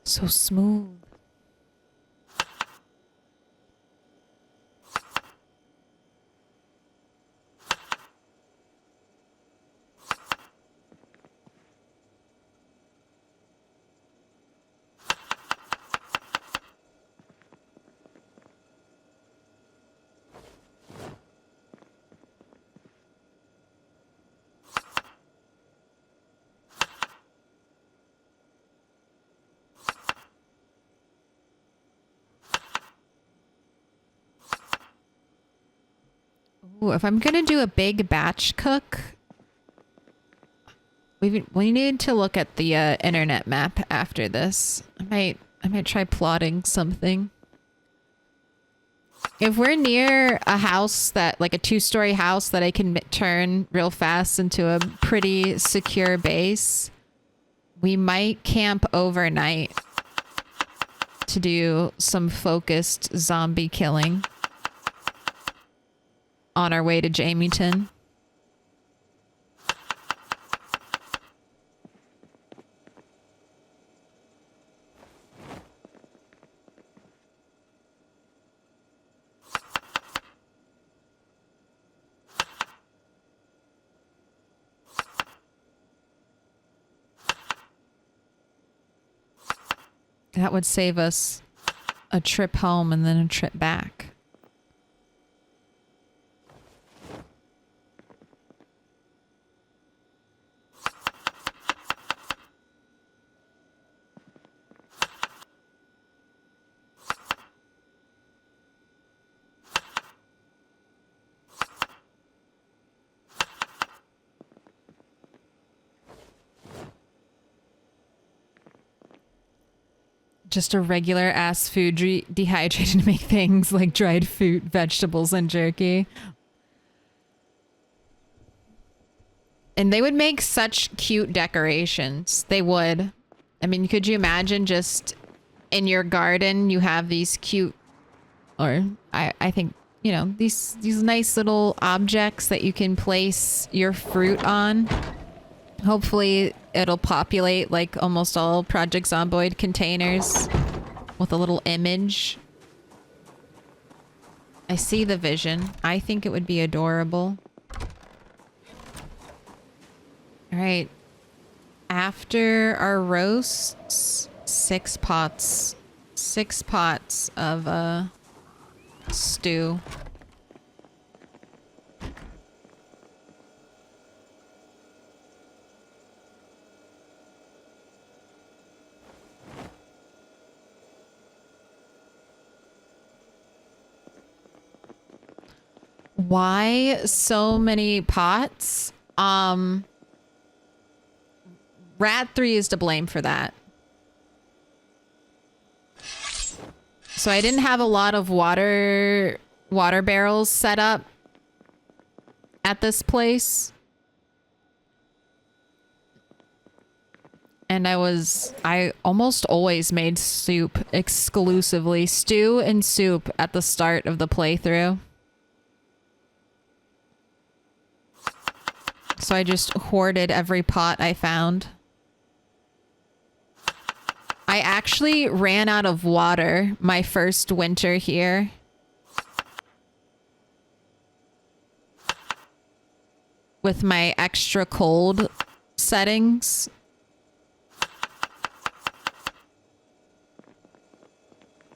So smooth. Ooh, if I'm gonna do a big batch cook, we need to look at the internet map after this. I might try plotting something. If we're near a house that, like a 2-story house that I can turn real fast into a pretty secure base, we might camp overnight to do some focused zombie killing on our way to Jamieton. That would save us a trip home and then a trip back. Just a regular ass food dehydrated to make things like dried fruit, vegetables, and jerky. And they would make such cute decorations. They would. I mean, could you imagine just in your garden you have these cute, or I think, you know, these nice little objects that you can place your fruit on. Hopefully it'll populate like almost all Project Zomboid containers with a little image. I see the vision. I think it would be adorable. All right. After our roasts, 6 pots. 6 pots of stew. Why so many pots? Rat 3 is to blame for that. So I didn't have a lot of water barrels set up at this place. And I almost always made soup exclusively. Stew and soup at the start of the playthrough. So I just hoarded every pot I found. I actually ran out of water my first winter here. With my extra cold settings.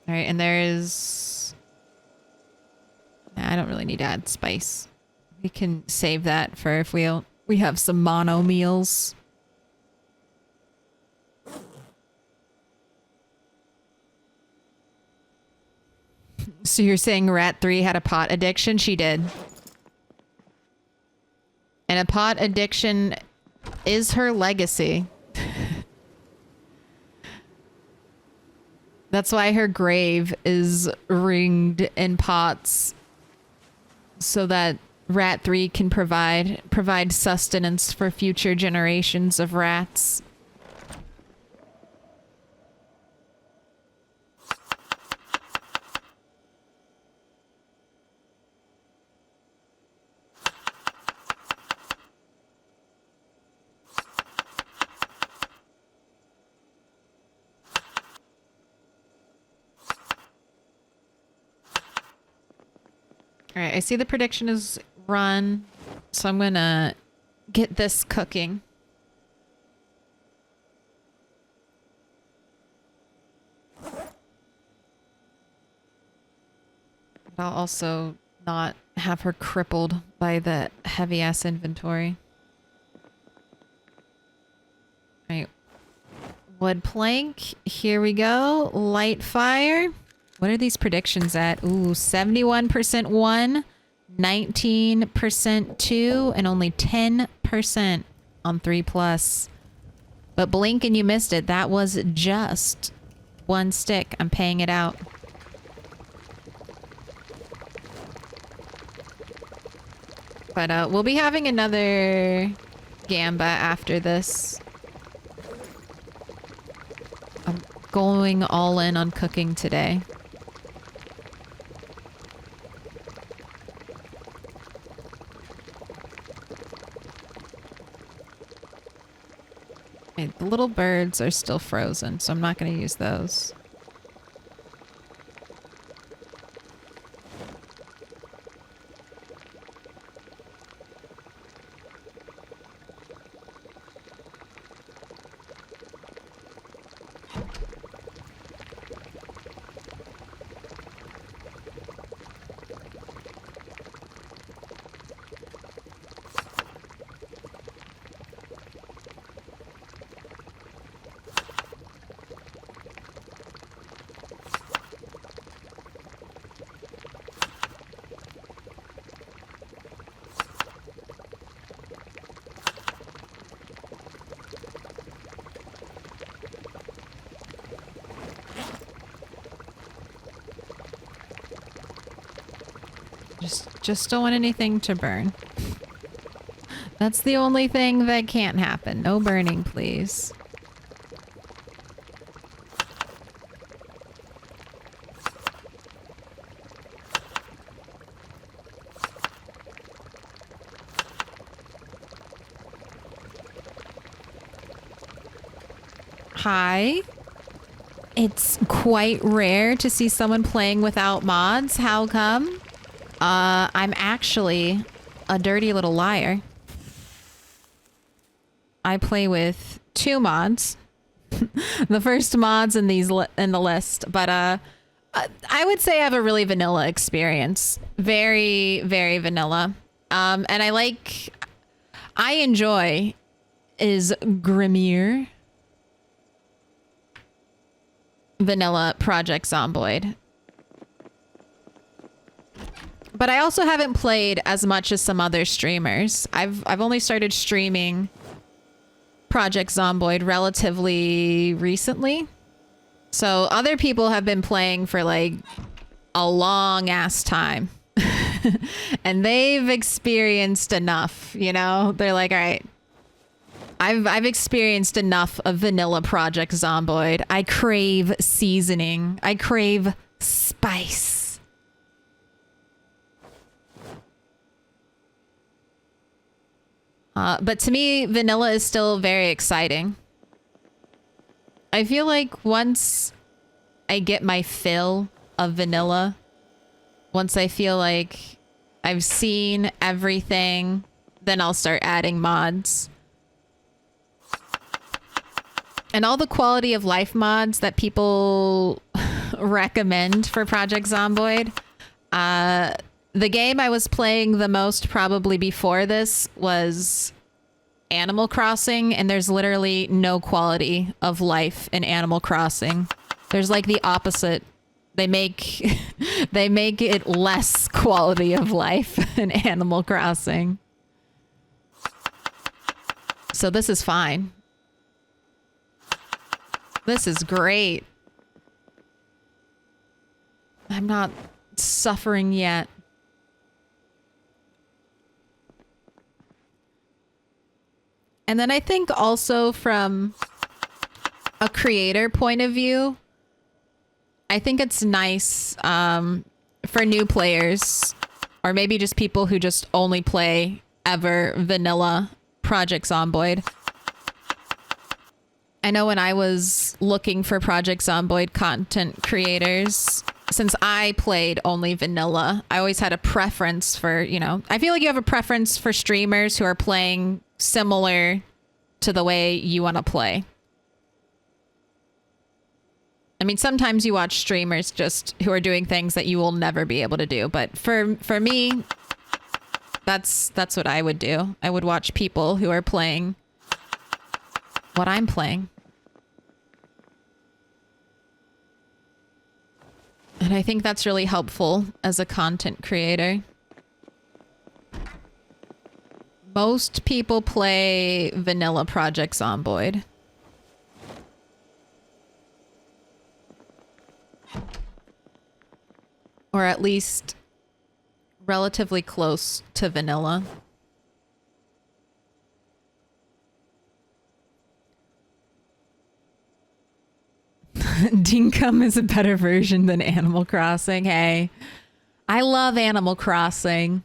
All right, and there's... Nah, I don't really need to add spice. We can save that for if we have some mono meals. So you're saying Rat 3 had a pot addiction? She did. And a pot addiction is her legacy. That's why her grave is ringed in pots. So that Rat 3 can provide sustenance for future generations of rats. All right, I see the prediction is run, so I'm gonna get this cooking. I'll also not have her crippled by the heavy-ass inventory. All right. Wood plank. Here we go. Light fire. What are these predictions at? Ooh, 71% 1, 19% 2, and only 10% on 3+. But blink and you missed it. That was just one stick. I'm paying it out. But we'll be having another gamba after this. I'm going all in on cooking today. Okay, the little birds are still frozen, so I'm not going to use those. Just don't want anything to burn. That's the only thing that can't happen. No burning, please. Hi. It's quite rare to see someone playing without mods. How come? I'm actually a dirty little liar. I play with 2 mods. The first mods in in the list, but I would say I have a really vanilla experience. Very, very vanilla. And I enjoy is Grimmier. Vanilla Project Zomboid. But I also haven't played as much as some other streamers. I've only started streaming Project Zomboid relatively recently. So other people have been playing for like a long ass time. And they've experienced enough, you know? They're like, all right, I've experienced enough of vanilla Project Zomboid. I crave seasoning. I crave spice. But to me, vanilla is still very exciting. I feel like once I get my fill of vanilla, once I feel like I've seen everything, then I'll start adding mods. And all the quality of life mods that people recommend for Project Zomboid. The game I was playing the most probably before this was Animal Crossing, and there's literally no quality of life in Animal Crossing. There's like the opposite. They make they make it less quality of life in Animal Crossing. So this is fine. This is great. I'm not suffering yet. And then I think also from a creator point of view, I think it's nice for new players, or maybe just people who just only play ever vanilla Project Zomboid. I know when I was looking for Project Zomboid content creators, since I played only vanilla, I always had a preference for, you know, I feel like you have a preference for streamers who are playing similar to the way you want to play. I mean, sometimes you watch streamers just who are doing things that you will never be able to do. But for me, that's what I would do. I would watch people who are playing what I'm playing. And I think that's really helpful as a content creator. Most people play vanilla Project Zomboid. Or at least relatively close to vanilla. Dinkum is a better version than Animal Crossing. Hey, I love Animal Crossing.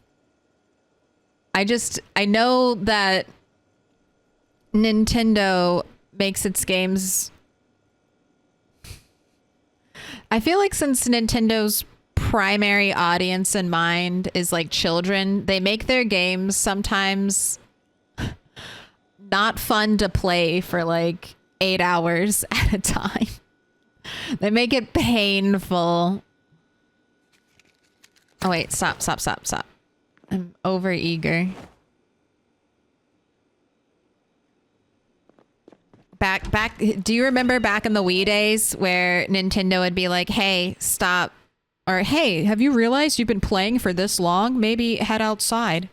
I know that Nintendo makes its games. I feel like since Nintendo's primary audience in mind is like children, they make their games sometimes not fun to play for like 8 hours at a time. They make it painful. Oh wait, stop. I'm over eager. Back, do you remember back in the Wii days where Nintendo would be like, hey, stop. Or, hey, have you realized you've been playing for this long? Maybe head outside.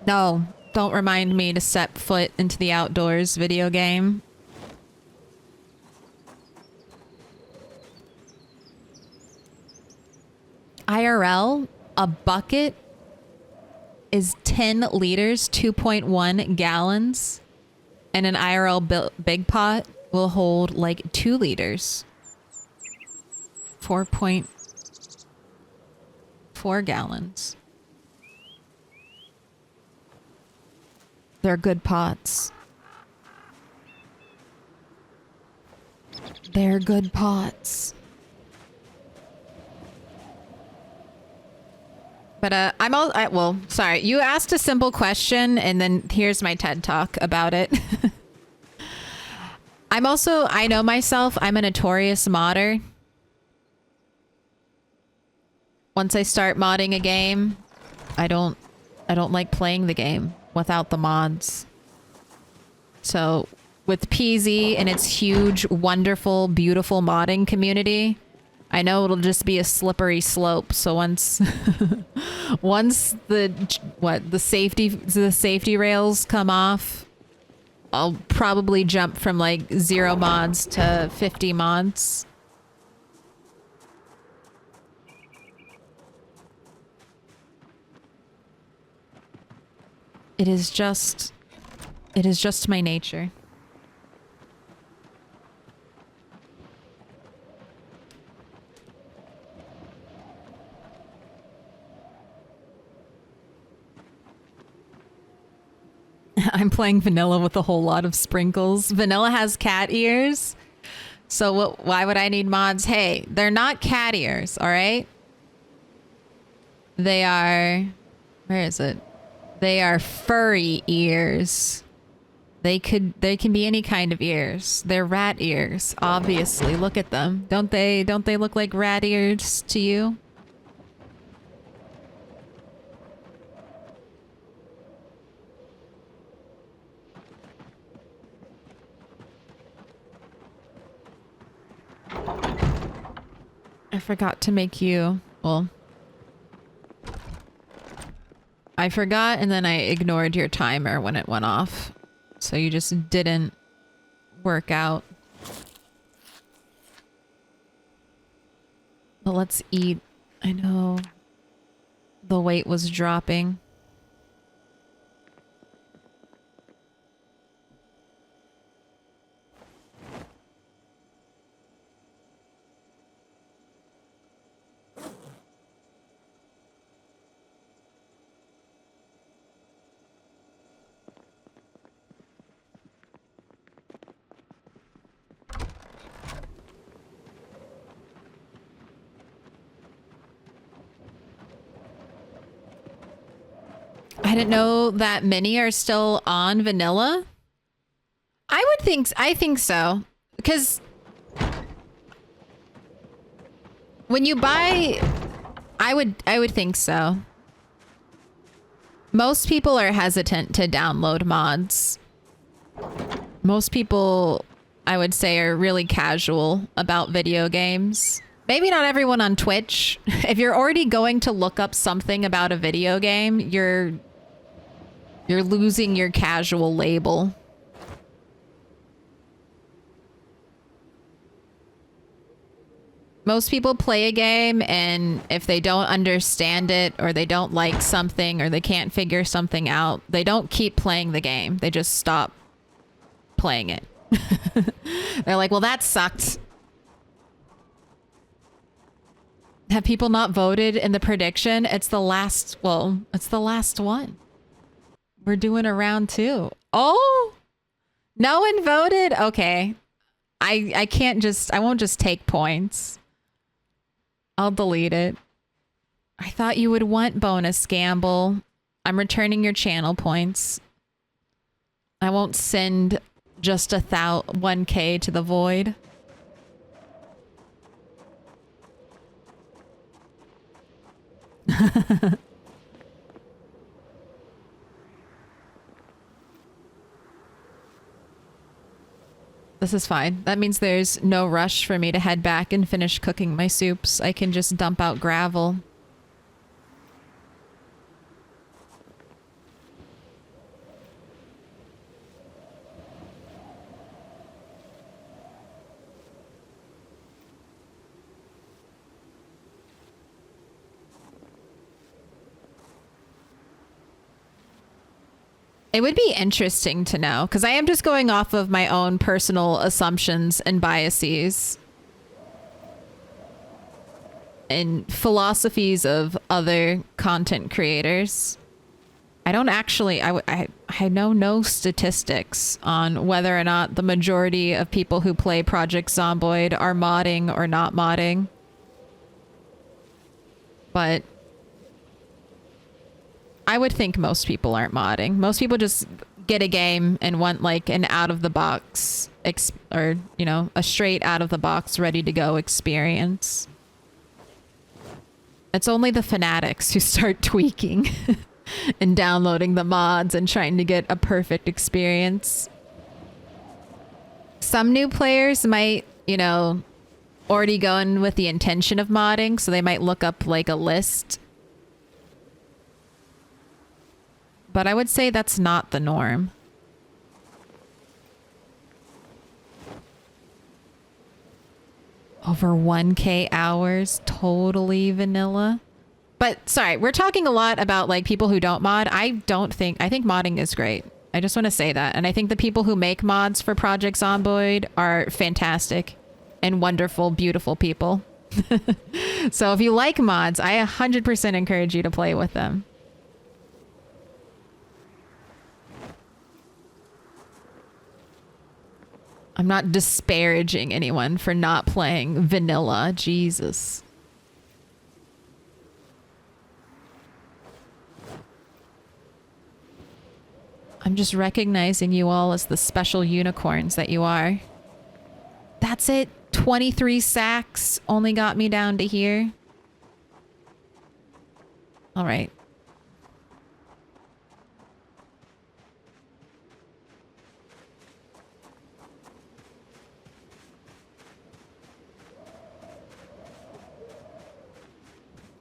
No, don't remind me to set foot into the outdoors video game. IRL, a bucket is 10 liters, 2.1 gallons. And an IRL big pot will hold like 2 liters. 4.4 gallons. They're good pots. They're good pots. But well, sorry. You asked a simple question, and then here's my TED Talk about it. I know myself, I'm a notorious modder. Once I start modding a game, I don't like playing the game without the mods. So with PZ and its huge, wonderful, beautiful modding community, I know it'll just be a slippery slope. So once once the safety rails come off, I'll probably jump from like 0 mods to 50 mods. It is just my nature. I'm playing vanilla with a whole lot of sprinkles. Vanilla has cat ears. So why would I need mods? Hey, they're not cat ears, all right? They are, where is it? They are furry ears. They can be any kind of ears. They're rat ears, obviously. Look at them. Don't they look like rat ears to you? I forgot to make you, well, I forgot and then I ignored your timer when it went off. So you just didn't work out. But let's eat. I know the weight was dropping. I didn't know that many are still on vanilla. I think so. Because when you buy, I would think so. Most people are hesitant to download mods. Most people, I would say, are really casual about video games. Maybe not everyone on Twitch. If you're already going to look up something about a video game, you're losing your casual label. Most people play a game, and if they don't understand it, or they don't like something, or they can't figure something out, they don't keep playing the game. They just stop playing it. They're like, well, that sucked. Have people not voted in the prediction? It's the last one. We're doing a round 2. Oh, no one voted. Okay. I won't just take points. I'll delete it. I thought you would want bonus, Gamble. I'm returning your channel points. I won't send just 1K to the void. This is fine. That means there's no rush for me to head back and finish cooking my soups. I can just dump out gravel. It would be interesting to know, because I am just going off of my own personal assumptions and biases and philosophies of other content creators. I don't actually, I know no statistics on whether or not the majority of people who play Project Zomboid are modding or not modding. But I would think most people aren't modding. Most people just get a game and want like an out of the box or, you know, a straight out of the box ready to go experience. It's only the fanatics who start tweaking and downloading the mods and trying to get a perfect experience. Some new players might, you know, already go in with the intention of modding, so they might look up like a list. But I would say that's not the norm. Over 1K hours, totally vanilla. But sorry, we're talking a lot about like people who don't mod. I think modding is great. I just want to say that. And I think the people who make mods for Project Zomboid are fantastic and wonderful, beautiful people. So if you like mods, I 100% encourage you to play with them. I'm not disparaging anyone for not playing vanilla. Jesus. I'm just recognizing you all as the special unicorns that you are. That's it. 23 sacks only got me down to here. All right.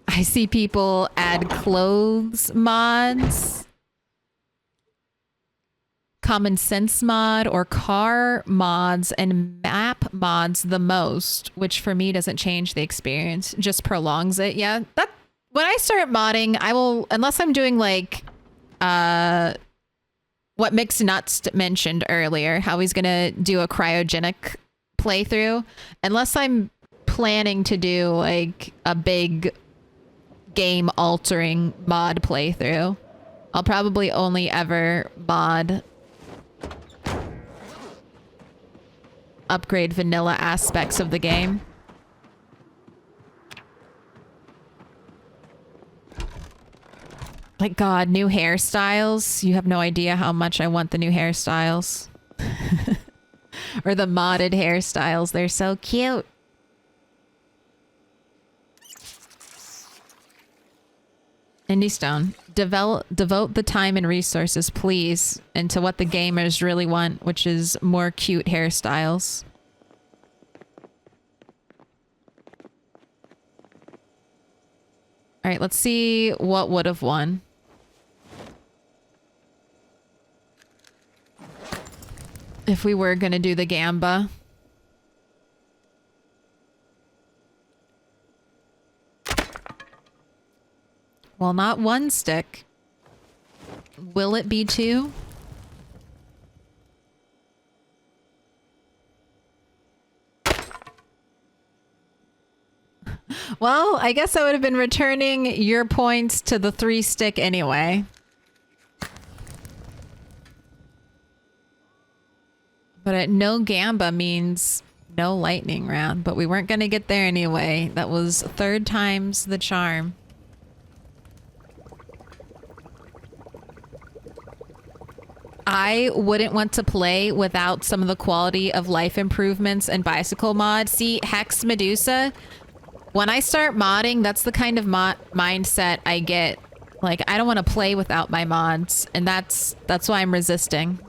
I see people add clothes mods, common sense mod, or car mods and map mods the most, which for me doesn't change the experience, just prolongs it. Yeah, that when I start modding, I will, unless I'm doing like what Mixed Nuts mentioned earlier, how he's gonna do a cryogenic playthrough, unless I'm planning to do like a big game altering mod playthrough, I'll probably only ever mod upgrade vanilla aspects of the game. Like, God, new hairstyles. You have no idea how much I want the new hairstyles. Or the modded hairstyles. They're so cute. Indie Stone, devote the time and resources, please, into what the gamers really want, which is more cute hairstyles. All right, let's see what would have won. If we were going to do the Gamba. Well, not one stick. Will it be two? Well, I guess I would have been returning your points to the 3 stick anyway. But no Gamba means no lightning round, but we weren't going to get there anyway. That was 3rd time's the charm. I wouldn't want to play without some of the quality of life improvements and bicycle mods. See, Hex Medusa, when I start modding, that's the kind of mindset I get. Like, I don't want to play without my mods, and that's why I'm resisting.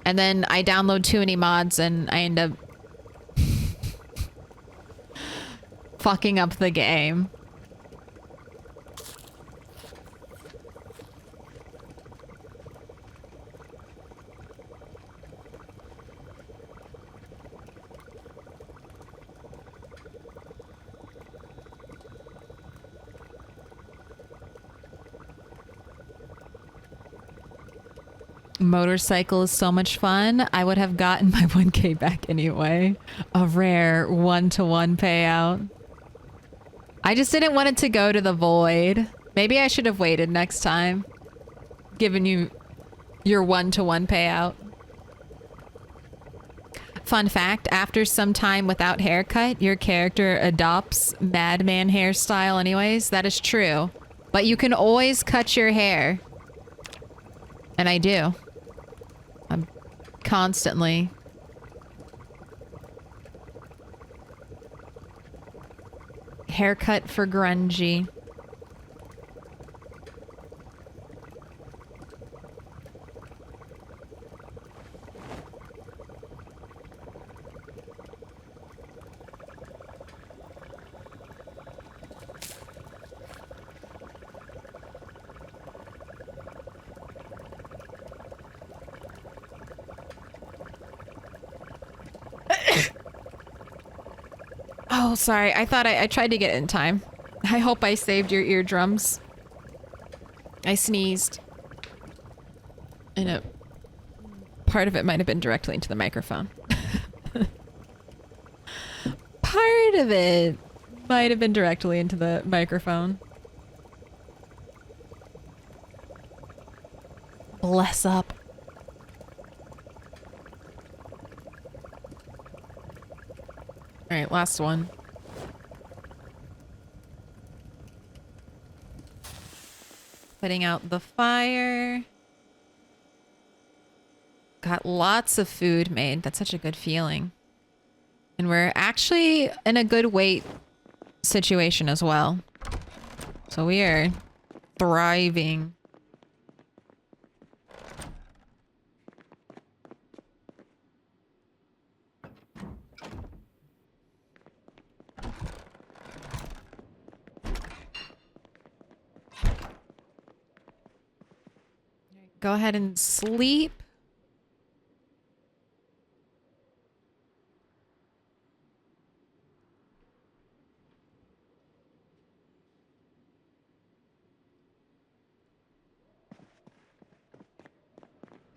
And then I download too many mods and I end up fucking up the game. Motorcycle is so much fun. I would have gotten my 1K back anyway. A rare 1-to-1 payout. I just didn't want it to go to the void. Maybe I should have waited next time. Given you your 1-to-1 payout. Fun fact, after some time without haircut, your character adopts madman hairstyle anyways. That is true. But you can always cut your hair. And I do. I'm constantly. Haircut for grungy. Oh, sorry. I thought I tried to get it in time. I hope I saved your eardrums. I sneezed. And part of it might have been directly into the microphone. Part of it might have been directly into the microphone. Bless up. All right, last one. Putting out the fire. Got lots of food made. That's such a good feeling. And we're actually in a good weight situation as well. So we are thriving. Go ahead and sleep.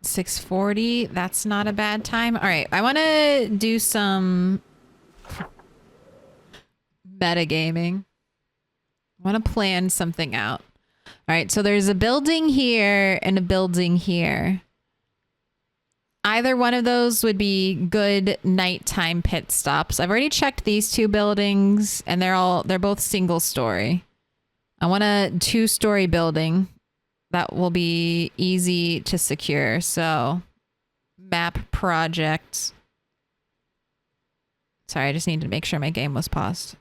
$6:40. That's not a bad time. All right, I want to do some metagaming. I want to plan something out. All right, so there's a building here and a building here. Either one of those would be good nighttime pit stops. I've already checked these two buildings and they're both single story. I want a 2-story building that will be easy to secure. So map project. Sorry, I just needed to make sure my game was paused.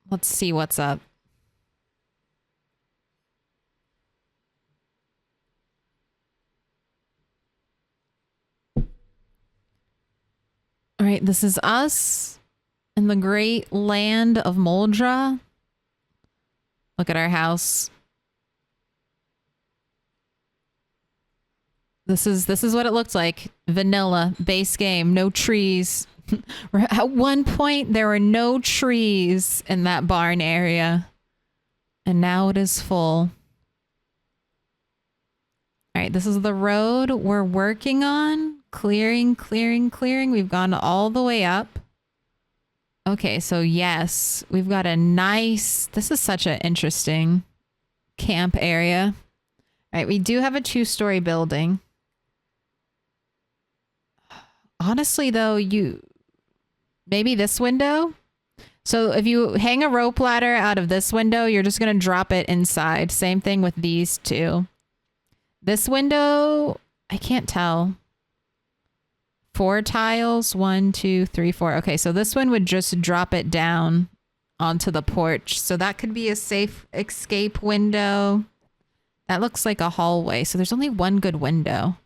Let's see what's up. All right, this is us in the great land of Muldraugh. Look at our house. This is what it looks like. Vanilla, base game, no trees. At one point, there were no trees in that barn area. And now it is full. All right, this is the road we're working on. Clearing. We've gone all the way up. Okay, so yes, we've got a nice... This is such an interesting camp area. All right, we do have a 2-story building. Honestly, though, maybe this window? So if you hang a rope ladder out of this window, you're just going to drop it inside. Same thing with these two. This window, I can't tell. 4 tiles, 1, 2, 3, 4. Okay, so this one would just drop it down onto the porch. So that could be a safe escape window. That looks like a hallway. So there's only one good window.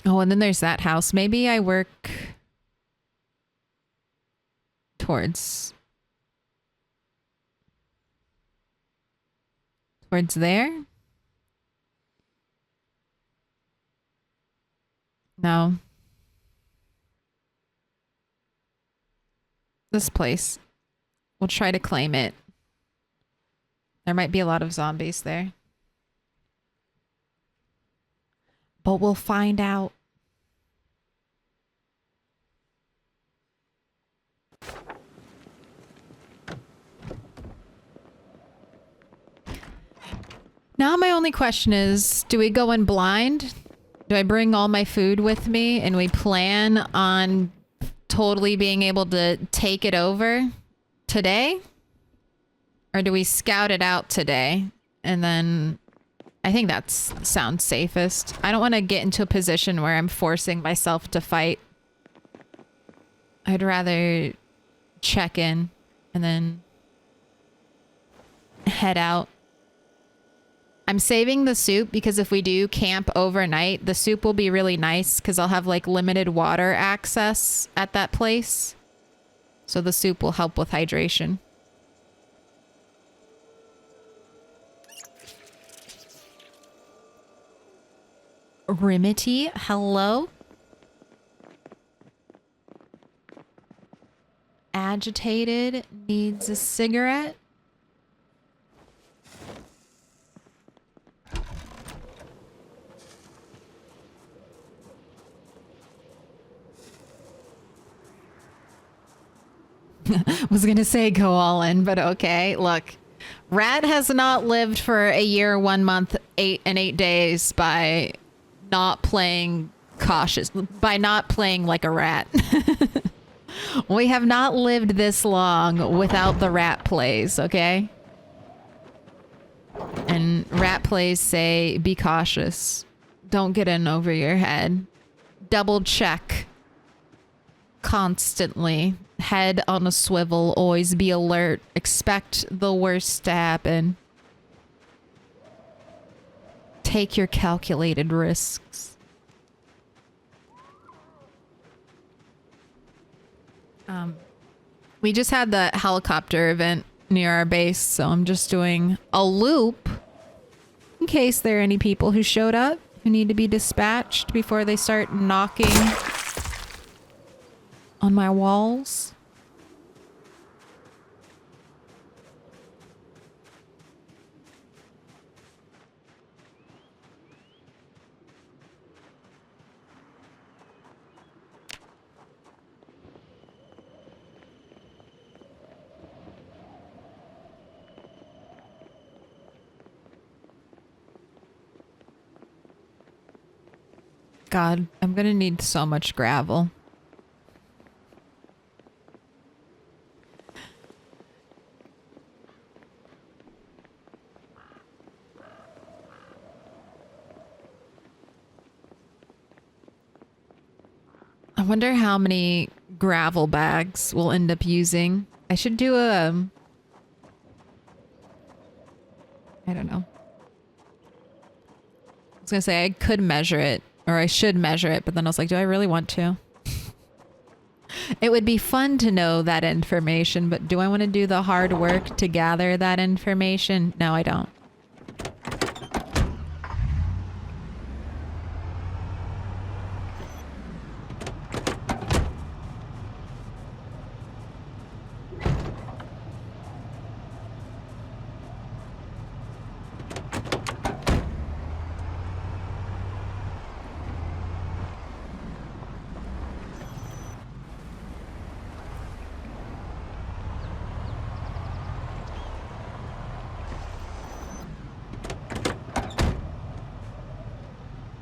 Oh, and then there's that house. Maybe I work towards there? No. This place. We'll try to claim it. There might be a lot of zombies there. But we'll find out. Now my only question is, do we go in blind? Do I bring all my food with me and we plan on totally being able to take it over today? Or do we scout it out today and then... I think that sounds safest. I don't want to get into a position where I'm forcing myself to fight. I'd rather check in and then head out. I'm saving the soup because if we do camp overnight, the soup will be really nice because I'll have like limited water access at that place. So the soup will help with hydration. Rimity, hello. Agitated, needs a cigarette. Was gonna say go all in, but okay. Look, Rat has not lived for a year, 1 month, 8 days by not playing cautious, by not playing like a rat. We have not lived this long without the rat plays, okay? And rat plays say, be cautious. Don't get in over your head. Double check. Constantly. Head on a swivel. Always be alert. Expect the worst to happen. Take your calculated risks. We just had the helicopter event near our base, so I'm just doing a loop in case there are any people who showed up who need to be dispatched before they start knocking on my walls. God, I'm gonna need so much gravel. I wonder how many gravel bags we'll end up using. I should do a... I don't know. I was gonna say I could measure it. Or I should measure it, but then I was like, do I really want to? It would be fun to know that information, but do I want to do the hard work to gather that information? No, I don't.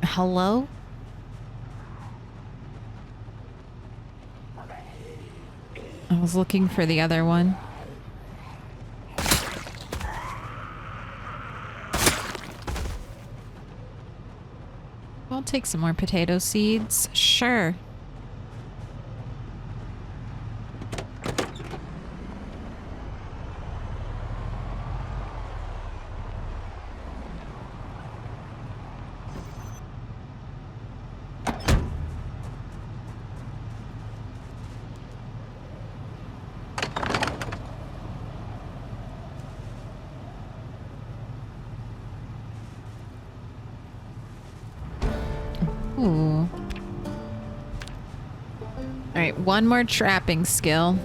Hello? I was looking for the other one. I'll take some more potato seeds. Sure. Ooh. Alright, one more trapping skill.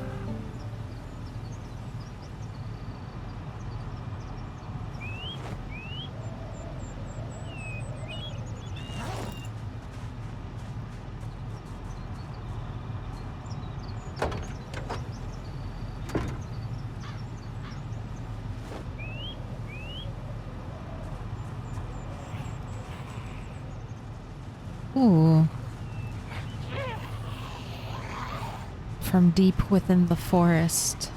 Ooh. From deep within the forest,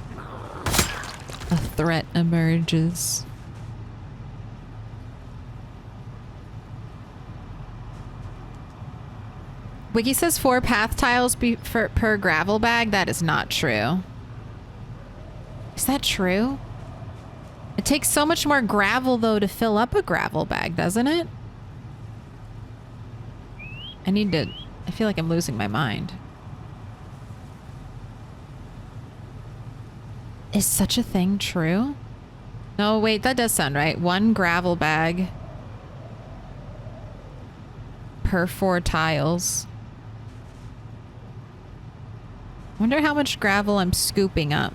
a threat emerges. Wiki says 4 path tiles per gravel bag. That is not true. Is that true? It takes so much more gravel, though, to fill up a gravel bag, doesn't it? I feel like I'm losing my mind. Is such a thing true? No, wait, that does sound right. 1 gravel bag per 4 tiles. Wonder how much gravel I'm scooping up.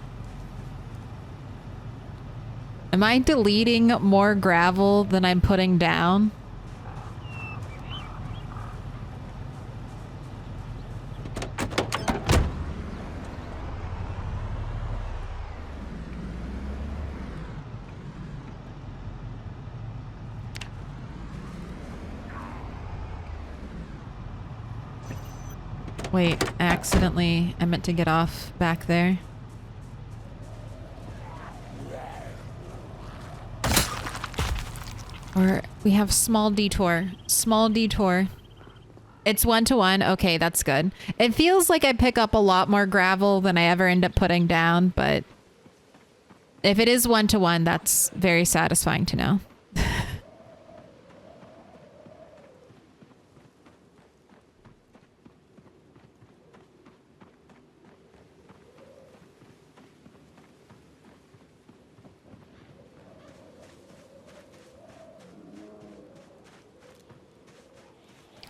Am I deleting more gravel than I'm putting down? Wait, accidentally, I meant to get off back there. Or we have small detour. Small detour. It's 1-to-1. Okay, that's good. It feels like I pick up a lot more gravel than I ever end up putting down, but if it is 1-to-1, that's very satisfying to know.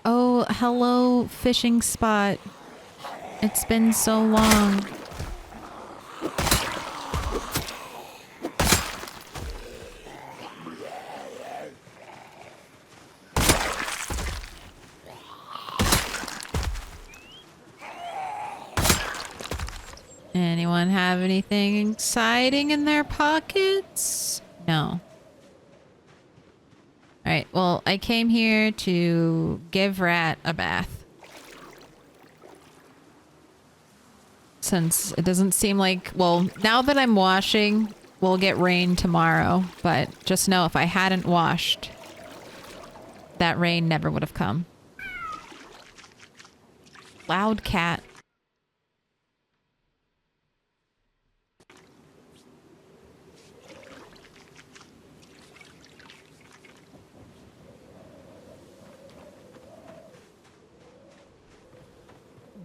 Oh, hello, fishing spot. It's been so long. Anyone have anything exciting in their pockets? No. Alright, well, I came here to give Rat a bath. Since it doesn't seem like... Well, now that I'm washing, we'll get rain tomorrow. But just know if I hadn't washed, that rain never would have come. Loud cat.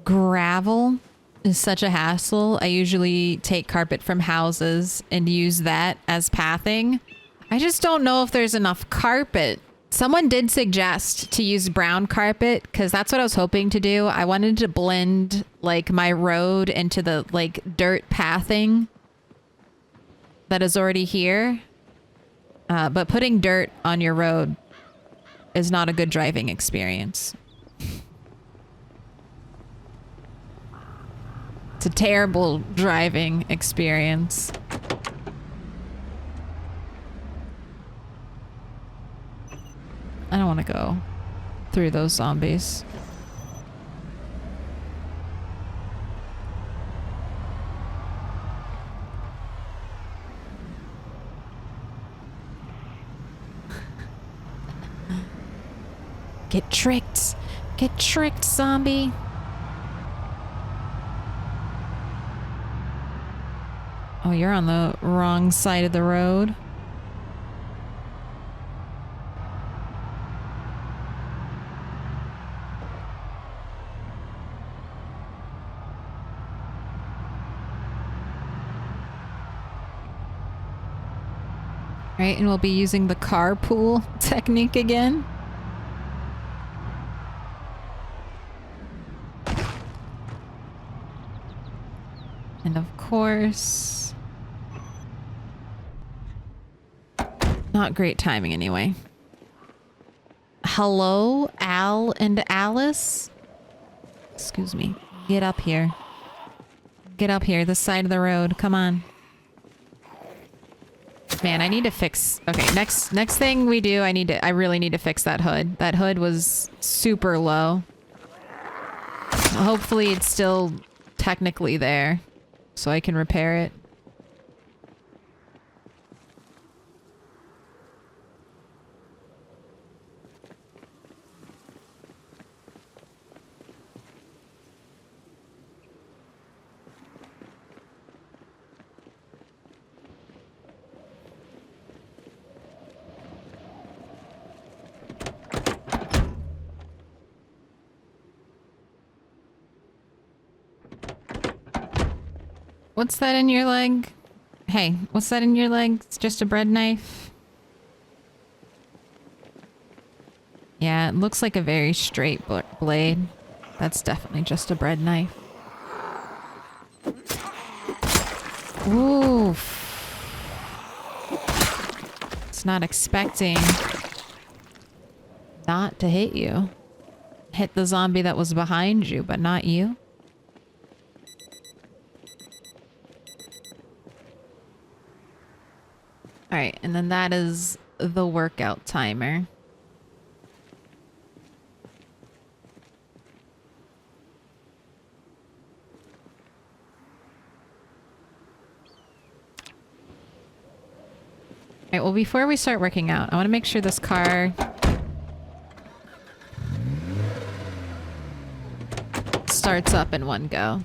Gravel is such a hassle. I usually take carpet from houses and use that as pathing. I just don't know if there's enough carpet. Someone did suggest to use brown carpet because that's what I was hoping to do. I wanted to blend like my road into the like dirt pathing that is already here. But putting dirt on your road is not a good driving experience. It's a terrible driving experience. I don't want to go through those zombies. Get tricked. Get tricked, zombie. Oh, you're on the wrong side of the road. Right, and we'll be using the carpool technique again. And of course... Not great timing anyway. Hello, Al and Alice? Excuse me. Get up here. Get up here, this side of the road. Come on. Man, I need to fix... Okay, next thing we do, I really need to fix that hood. That hood was super low. Hopefully it's still technically there, so I can repair it. What's that in your leg? Hey, what's that in your leg? It's just a bread knife? Yeah, it looks like a very straight blade. That's definitely just a bread knife. Oof. It's not expecting not to hit you. Hit the zombie that was behind you, but not you. Alright, and then that is the workout timer. Alright, well before we start working out, I want to make sure this car starts up in one go.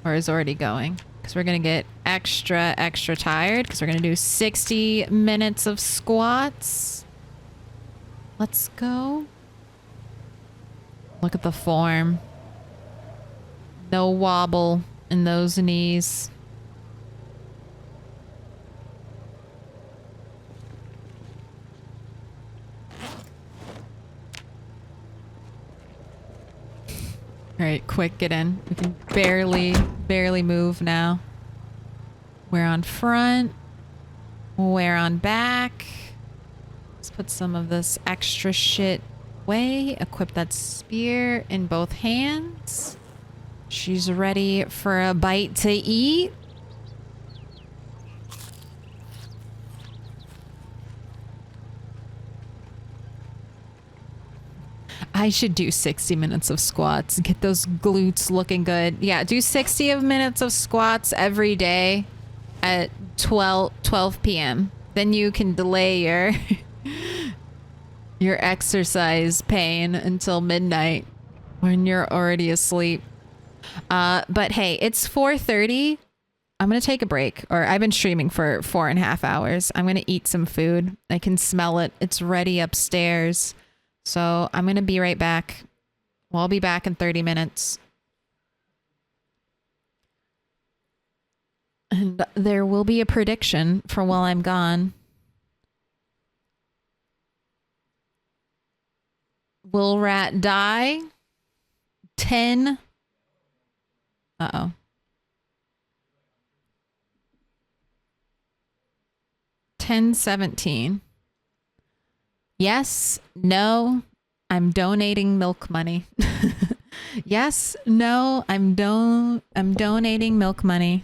Or is already going. Because we're going to get extra tired. Because we're going to do 60 minutes of squats. Let's go. Look at the form. No wobble in those knees. Alright, quick, get in. We can barely move now. We're on front. We're on back. Let's put some of this extra shit away. Equip that spear in both hands. She's ready for a bite to eat. I should do 60 minutes of squats. Get those glutes looking good. Yeah, do 60 minutes of squats every day at 12 p.m. Then you can delay your exercise pain until midnight when you're already asleep. But hey, it's 4:30. I'm going to take a break. Or I've been streaming for 4.5 hours. I'm going to eat some food. I can smell it. It's ready upstairs. So I'm going to be right back. Well, I'll be back in 30 minutes. And there will be a prediction for while I'm gone. Will Rat die? 10. Uh-oh. 10:17. Yes, no, I'm donating milk money. Yes, no, I'm donating milk money.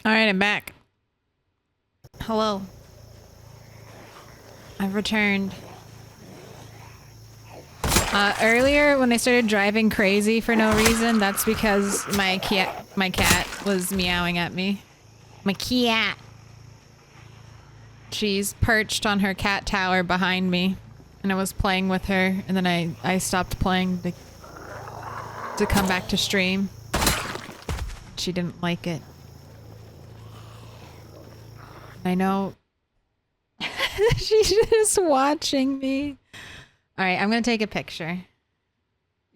All right, I'm back. Hello. I've returned. Earlier when I started driving crazy for no reason, that's because my cat was meowing at me. My cat. She's perched on her cat tower behind me, and I was playing with her, and then I stopped playing to come back to stream. She didn't like it. I know. She's just watching me. All right, I'm gonna take a picture.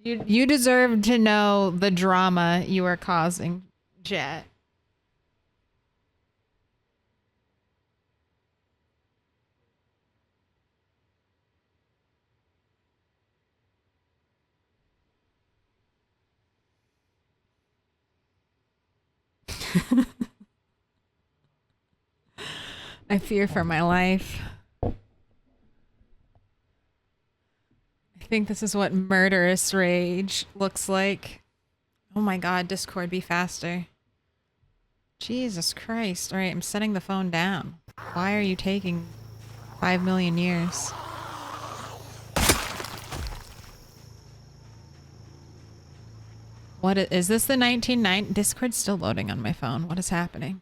You deserve to know the drama you are causing, Jet. I fear for my life. I think this is what murderous rage looks like. Oh my god, Discord, be faster. Jesus Christ. Alright, I'm setting the phone down. Why are you taking 5 million years? What is this the 1990? Discord's still loading on my phone. What is happening?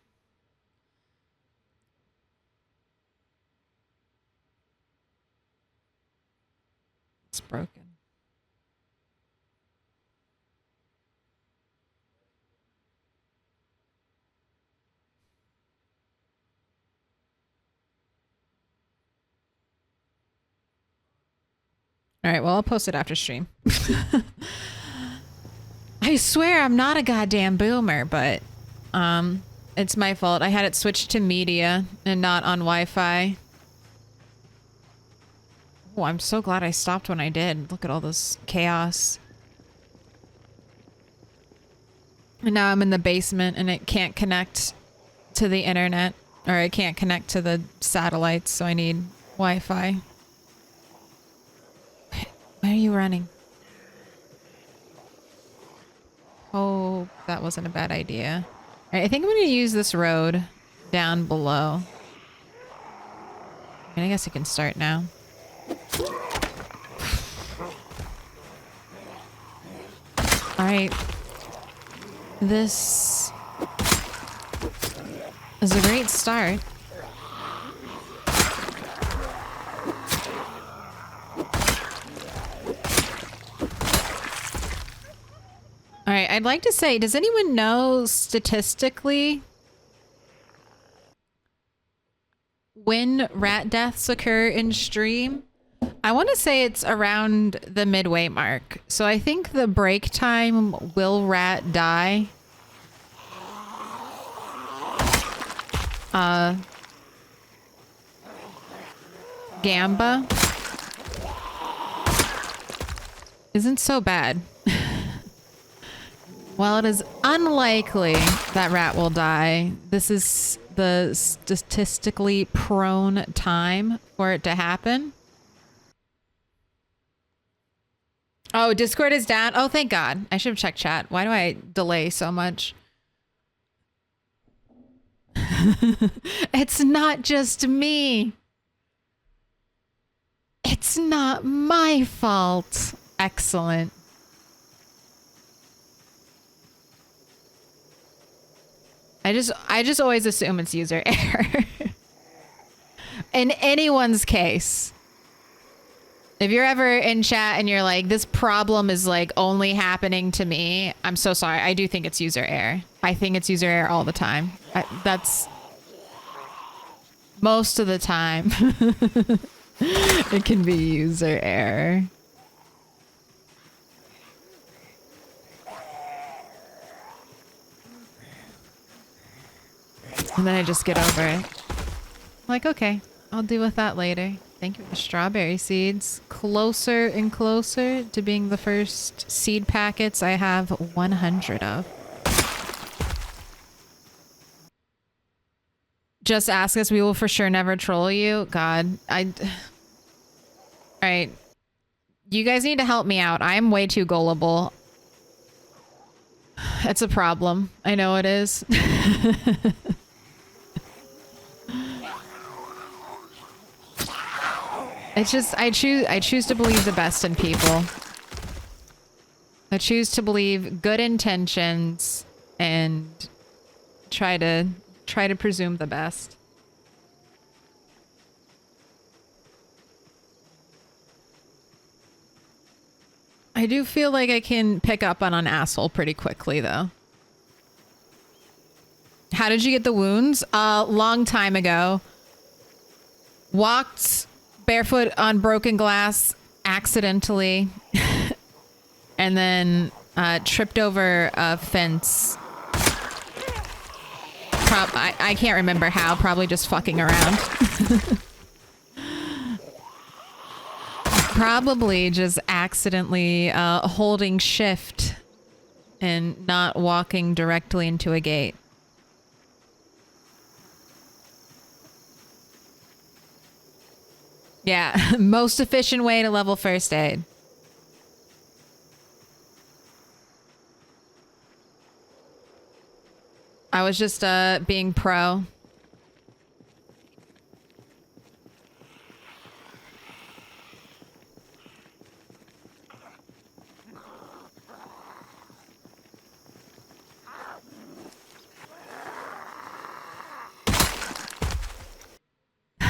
It's broken. All right, well, I'll post it after stream. I swear I'm not a goddamn boomer, but it's my fault. I had it switched to media and not on Wi-Fi. Oh, I'm so glad I stopped when I did. Look at all this chaos. And now I'm in the basement and it can't connect to the internet, or it can't connect to the satellites, so I need Wi-Fi. Where are you running? Oh, that wasn't a bad idea. All right, I think I'm going to use this road down below. I guess I can start now. All right. This is a great start. All right, I'd like to say, does anyone know statistically when rat deaths occur in stream? I want to say it's around the midway mark. So I think the break time, will rat die? Gamba isn't so bad. While it is unlikely that rat will die, this is the statistically prone time for it to happen. Oh, Discord is down. Oh, thank God. I should have checked chat. Why do I delay so much? It's not just me. It's not my fault. Excellent. I just always assume it's user error. In anyone's case. If you're ever in chat and you're like, this problem is like only happening to me, I'm so sorry. I do think it's user error. I think it's user error all the time. That's most of the time. It can be user error. And then I just get over it. Like, okay, I'll deal with that later. Thank you for the strawberry seeds. Closer and closer to being the first seed packets I have 100 of. Just ask us, we will for sure never troll you. God, Alright. You guys need to help me out. I'm way too gullible. It's a problem. I know it is. It's just I choose to believe the best in people. I choose to believe good intentions and try to presume the best. I do feel like I can pick up on an asshole pretty quickly though. How did you get the wounds? A long time ago. Walked barefoot on broken glass accidentally. And then tripped over a fence. I can't remember how, probably just fucking around. Probably just accidentally holding shift and not walking directly into a gate. Yeah, most efficient way to level first aid. I was just being pro.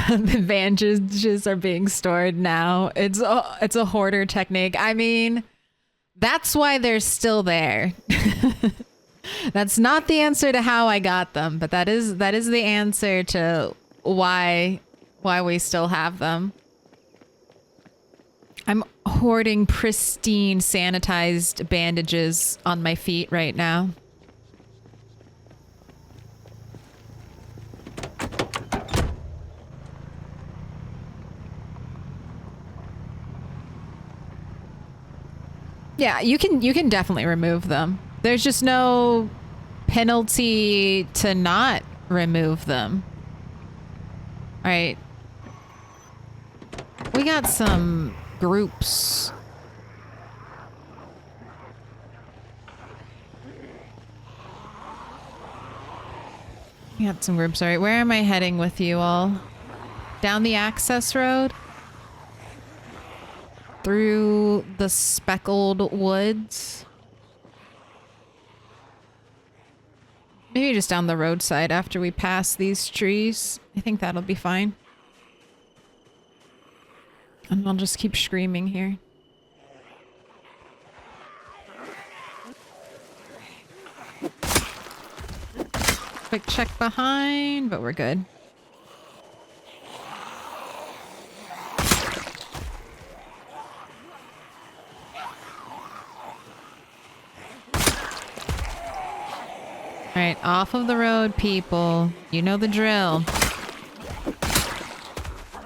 The bandages are being stored now. It's a hoarder technique. I mean, that's why they're still there. That's not the answer to how I got them, but that is the answer to why we still have them. I'm hoarding pristine, sanitized bandages on my feet right now. Yeah, you can definitely remove them. There's just no penalty to not remove them. All right. We got some groups. We got some groups. All right, where am I heading with you all? Down the access road? Through the speckled woods? Maybe just down the roadside after we pass these trees. I think that'll be fine. And I'll just keep screaming here. Quick check behind, but we're good. All right, off of the road, people. You know the drill.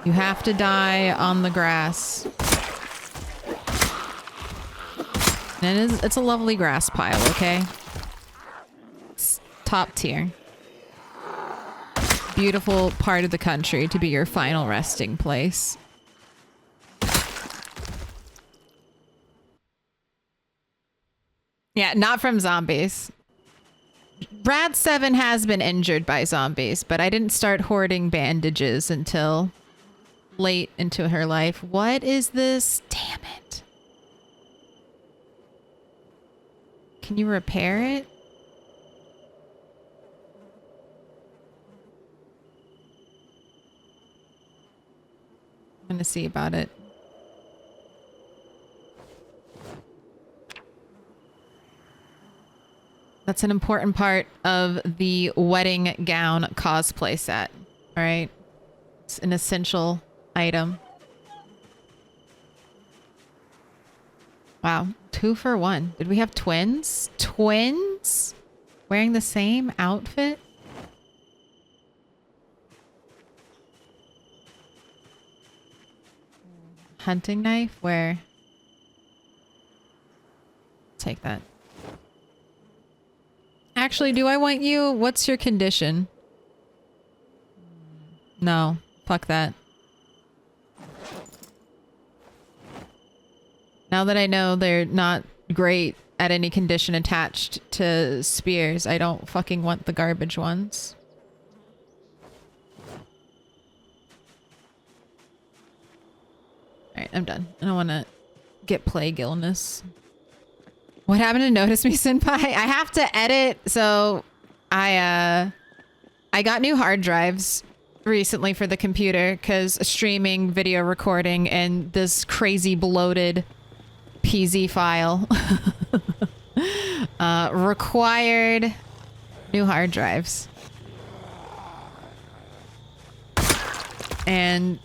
You have to die on the grass. And it's a lovely grass pile, okay? It's top tier. Beautiful part of the country to be your final resting place. Yeah, not from zombies. Brad 7 has been injured by zombies, but I didn't start hoarding bandages until late into her life. What is this? Damn it. Can you repair it? I'm gonna see about it. That's an important part of the wedding gown cosplay set. All right. It's an essential item. Wow. 2 for 1. Did we have twins? Twins? Wearing the same outfit? Hunting knife? Where? Take that. Actually, do I want you? What's your condition? No. Fuck that. Now that I know they're not great at any condition attached to spears. I don't fucking want the garbage ones. Alright, I'm done. I don't want to get plague illness. What happened to Notice Me, Senpai? I have to edit, so I got new hard drives recently for the computer because streaming, video recording, and this crazy bloated PZ file required new hard drives. And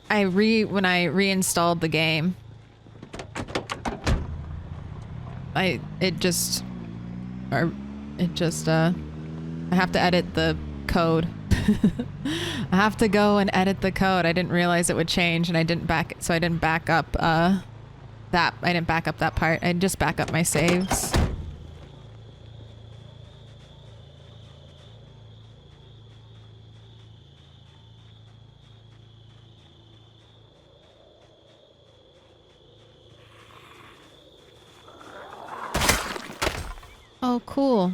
when I reinstalled the game, I have to edit the code. I have to go and edit the code. I didn't realize it would change, and I didn't back up that. I didn't back up that part. I just back up my saves. Oh, cool.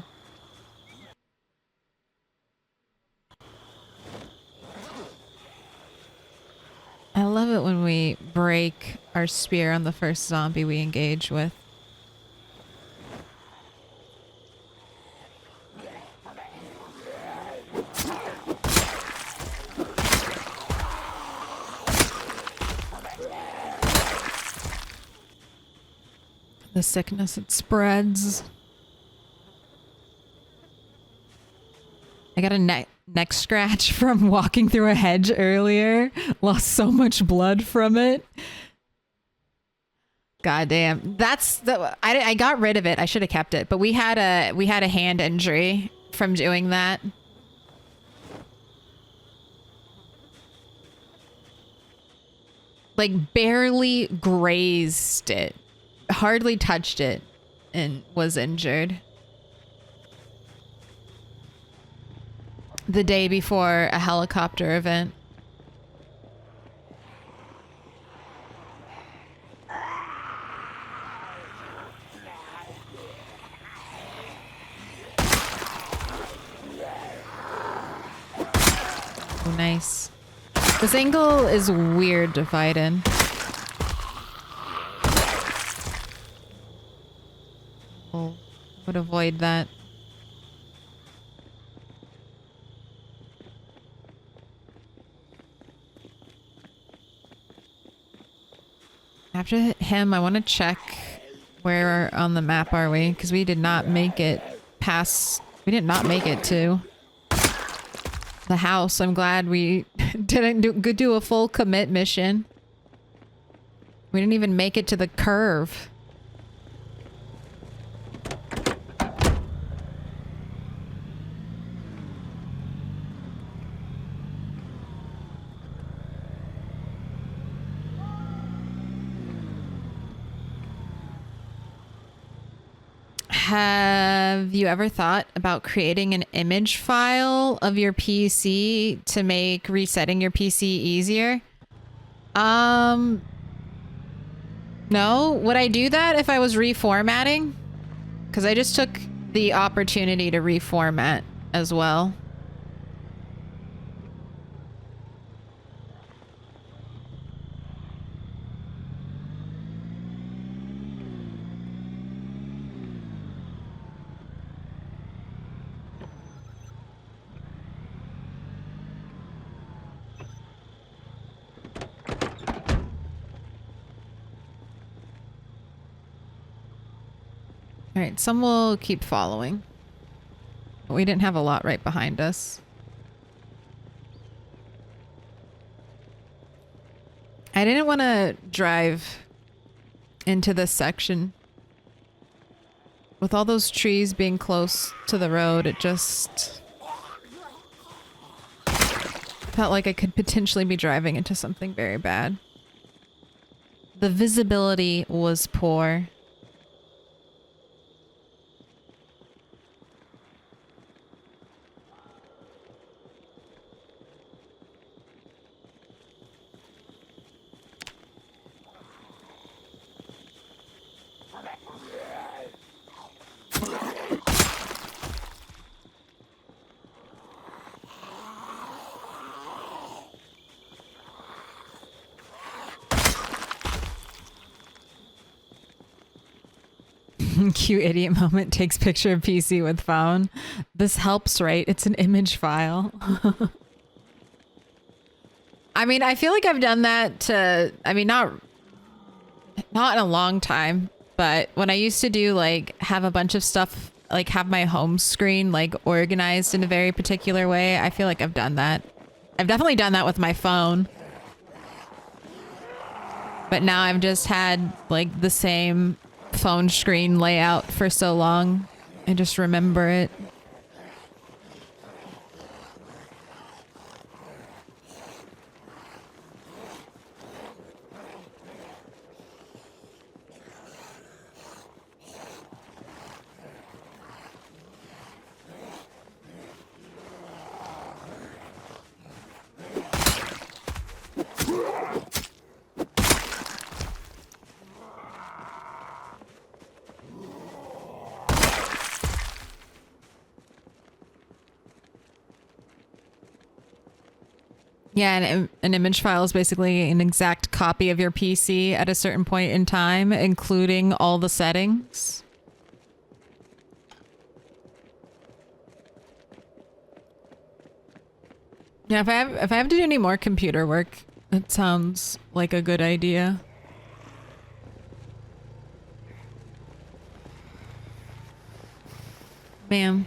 I love it when we break our spear on the first zombie we engage with. The sickness, it spreads. I got a neck scratch from walking through a hedge earlier. Lost so much blood from it. God damn. I got rid of it. I should have kept it. But we had a hand injury from doing that. Like barely grazed it. Hardly touched it and was injured. The day before a helicopter event. Oh, nice. This angle is weird to fight in. Oh, would avoid that. After him, I want to check where on the map are we, because we did not make it past. We did not make it to the house. I'm glad we didn't do a full commit mission. We didn't even make it to the curve. Have you ever thought about creating an image file of your PC to make resetting your PC easier? No. Would I do that if I was reformatting? Because I just took the opportunity to reformat as well. All right, some will keep following. We didn't have a lot right behind us. I didn't want to drive into this section. With all those trees being close to the road, it just felt like I could potentially be driving into something very bad. The visibility was poor. Cute idiot moment, takes picture of PC with phone. This helps, right? It's an image file. I mean, I feel like I've done that to, I mean, not in a long time, but when I used to do like have a bunch of stuff, like have my home screen like organized in a very particular way, I feel like I've done that. I've definitely done that with my phone. But now I've just had like the same phone screen layout for so long. I just remember it. Yeah, an image file is basically an exact copy of your PC at a certain point in time, including all the settings. Yeah, if I have to do any more computer work, that sounds like a good idea. Ma'am.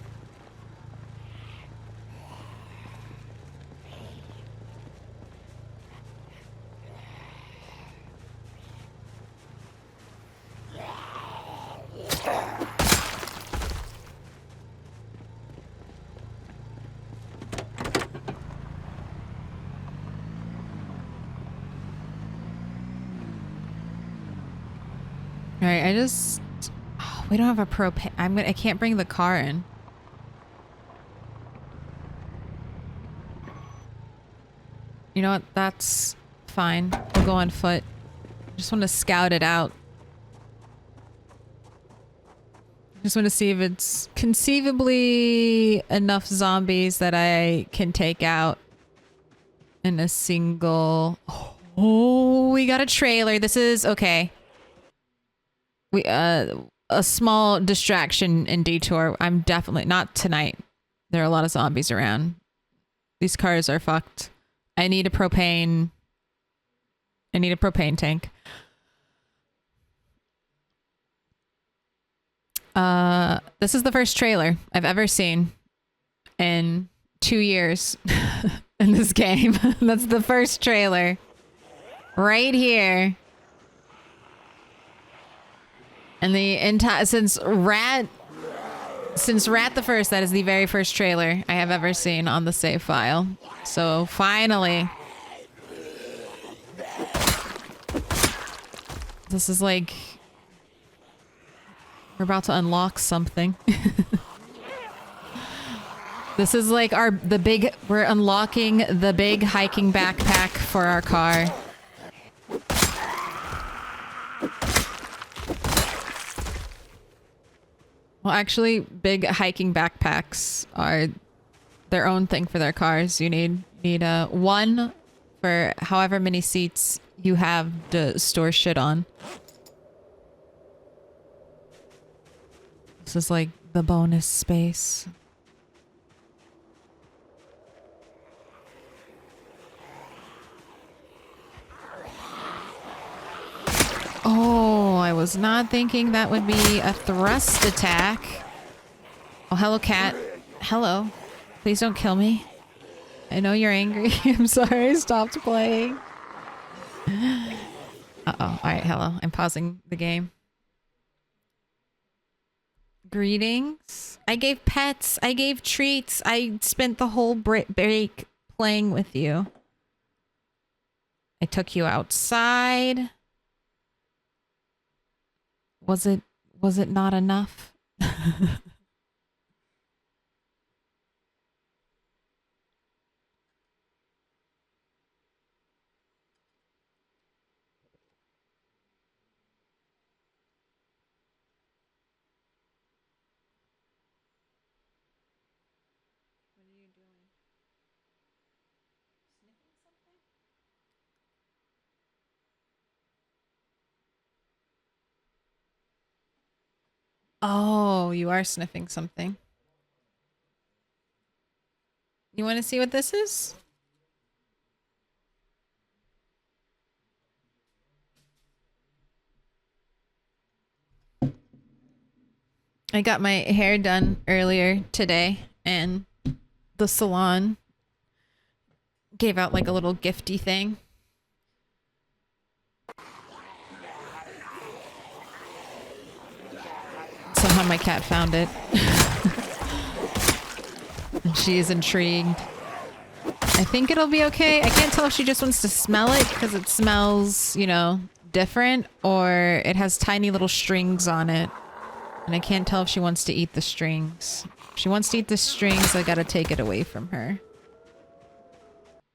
All right, we don't have a propane. I can't bring the car in. You know what? That's fine. We'll go on foot. Just want to scout it out. Just want to see if it's conceivably enough zombies that I can take out in a single... Oh, we got a trailer. This is okay. A small distraction and detour. I'm definitely not tonight. There are a lot of zombies around. These cars are fucked. I need a propane tank. This is the first trailer I've ever seen in 2 years in this game. That's the first trailer. Right here. And the entire since Rat the First, that is the very first trailer I have ever seen on the save file. So finally. This is like we're about to unlock something. This is like we're unlocking the big hiking backpack for our car. Well, actually, big hiking backpacks are their own thing for their cars. You need one for however many seats you have to store shit on. This is like the bonus space. Oh, I was not thinking that would be a thrust attack. Oh, hello, cat. Hello. Please don't kill me. I know you're angry. I'm sorry, I stopped playing. Uh-oh. Alright, hello. I'm pausing the game. Greetings. I gave pets. I gave treats. I spent the whole break playing with you. I took you outside. Was it not enough? Oh, you are sniffing something. You want to see what this is? I got my hair done earlier today, and the salon gave out like a little gifty thing. Somehow my cat found it. And she is intrigued. I think it'll be okay. I can't tell if she just wants to smell it because it smells, you know, different, or it has tiny little strings on it. And I can't tell if she wants to eat the strings. If she wants to eat the strings, I gotta take it away from her.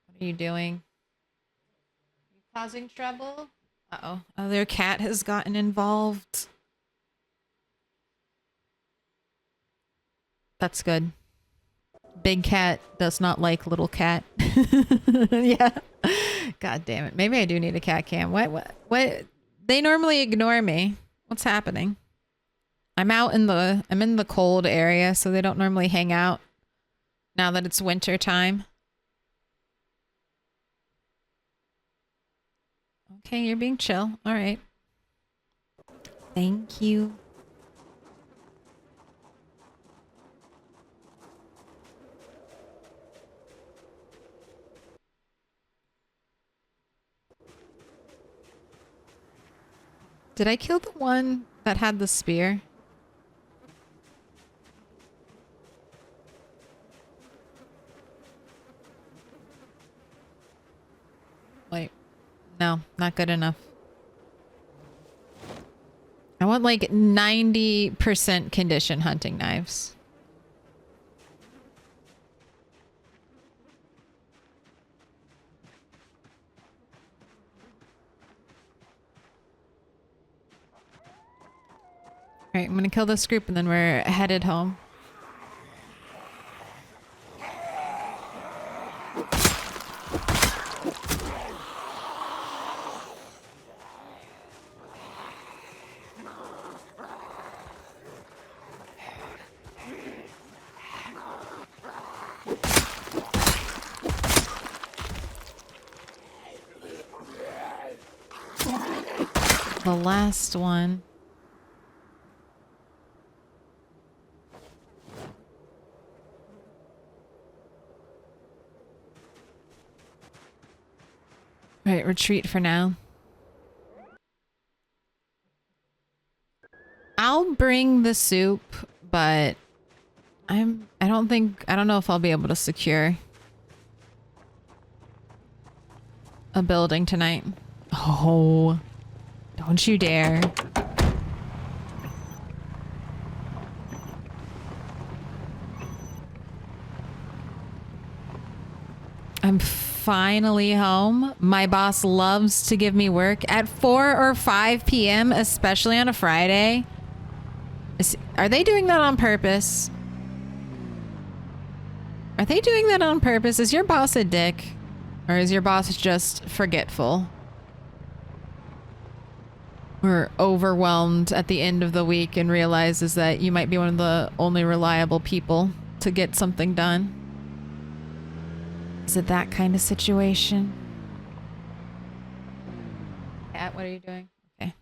What are you doing? You causing trouble? Uh-oh. Other cat has gotten involved. That's good. Big cat does not like little cat. Yeah. God damn it. Maybe I do need a cat cam. What? They normally ignore me. What's happening? I'm in the cold area, so they don't normally hang out now that it's winter time. Okay, you're being chill. All right. Thank you. Did I kill the one that had the spear? Wait. No, not good enough. I want like 90% condition hunting knives. All right, I'm gonna kill this group and then we're headed home. The last one. Right, retreat for now. I'll bring the soup, but I don't know if I'll be able to secure a building tonight. Oh, don't you dare. I'm finally home. My boss loves to give me work at 4 or 5 p.m., especially on a Friday. Are they doing that on purpose? Are they doing that on purpose? Is your boss a dick? Or is your boss just forgetful? Or overwhelmed at the end of the week and realizes that you might be one of the only reliable people to get something done? Is it that kind of situation? Kat, what are you doing? Okay.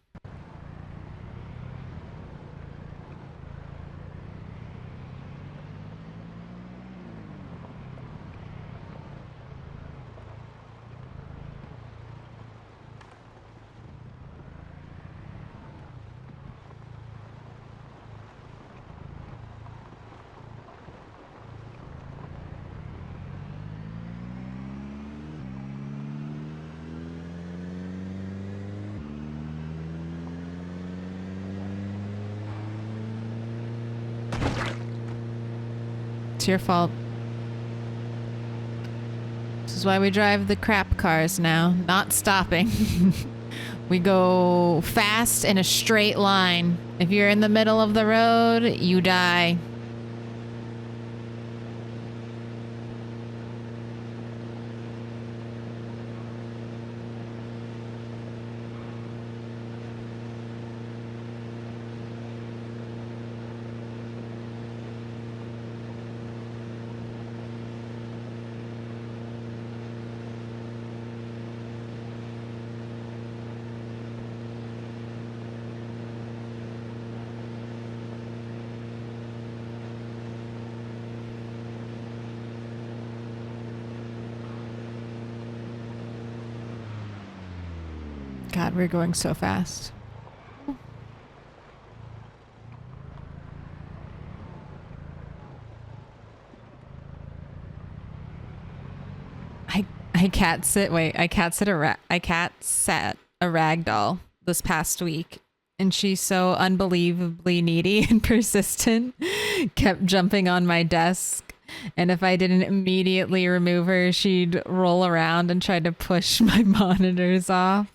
It's your fault. This is why we drive the crap cars now, not stopping. We go fast in a straight line. If you're in the middle of the road, you die. God, we're going so fast. I cat sit. Wait, I cat sat a rag doll this past week, and she's so unbelievably needy and persistent. Kept jumping on my desk, and if I didn't immediately remove her, she'd roll around and try to push my monitors off.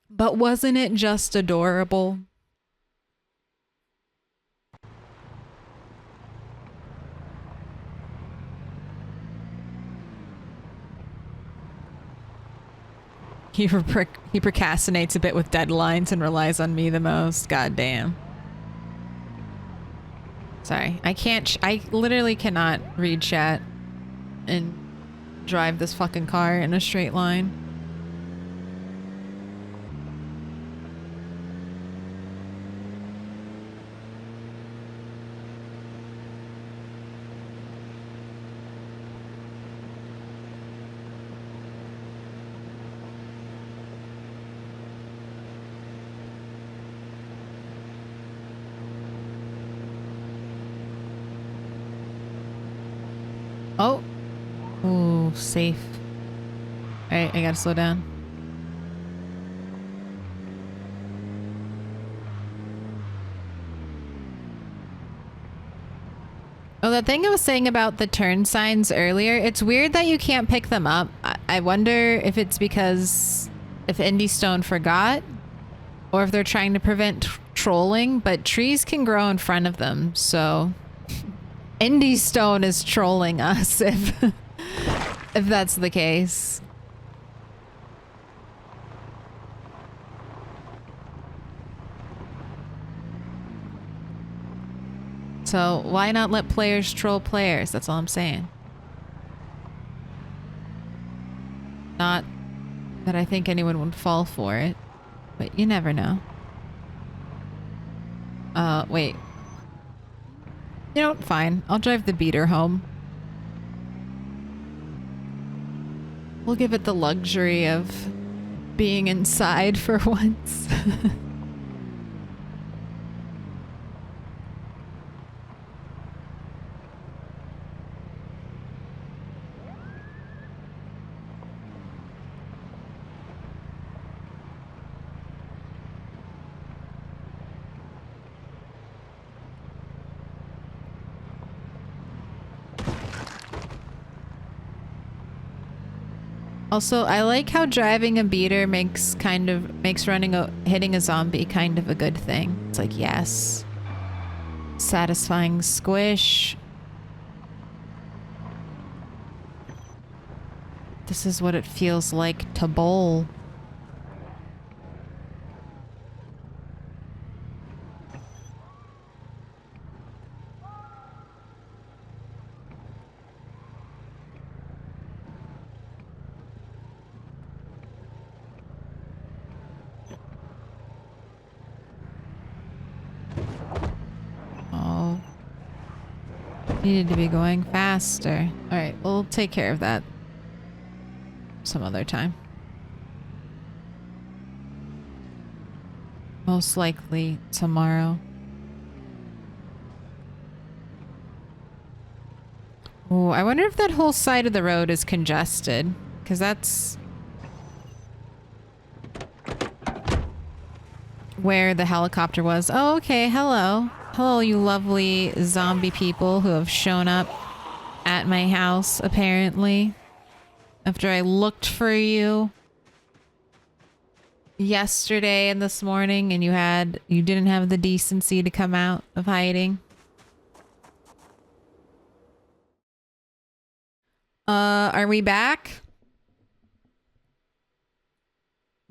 But wasn't it just adorable? He procrastinates a bit with deadlines and relies on me the most. God damn. Sorry, I literally cannot read chat and drive this fucking car in a straight line. Oh. Ooh, safe. Alright, I gotta slow down. Oh, the thing I was saying about the turn signs earlier, it's weird that you can't pick them up. I wonder if it's because if Indie Stone forgot or if they're trying to prevent trolling, but trees can grow in front of them, so Indie Stone is trolling us if that's the case. So why not let players troll players? That's all I'm saying. Not that I think anyone would fall for it, but you never know. Wait. You know, fine. I'll drive the beater home. We'll give it the luxury of being inside for once. Also, I like how driving a beater makes hitting a zombie kind of a good thing. It's like, yes. Satisfying squish. This is what it feels like to bowl. Needed to be going faster. Alright, we'll take care of that some other time. Most likely tomorrow. Oh, I wonder if that whole side of the road is congested. Because that's where the helicopter was. Oh, okay. Hello. Hello, you lovely zombie people who have shown up at my house, apparently. After I looked for you yesterday and this morning and you didn't have the decency to come out of hiding. Are we back?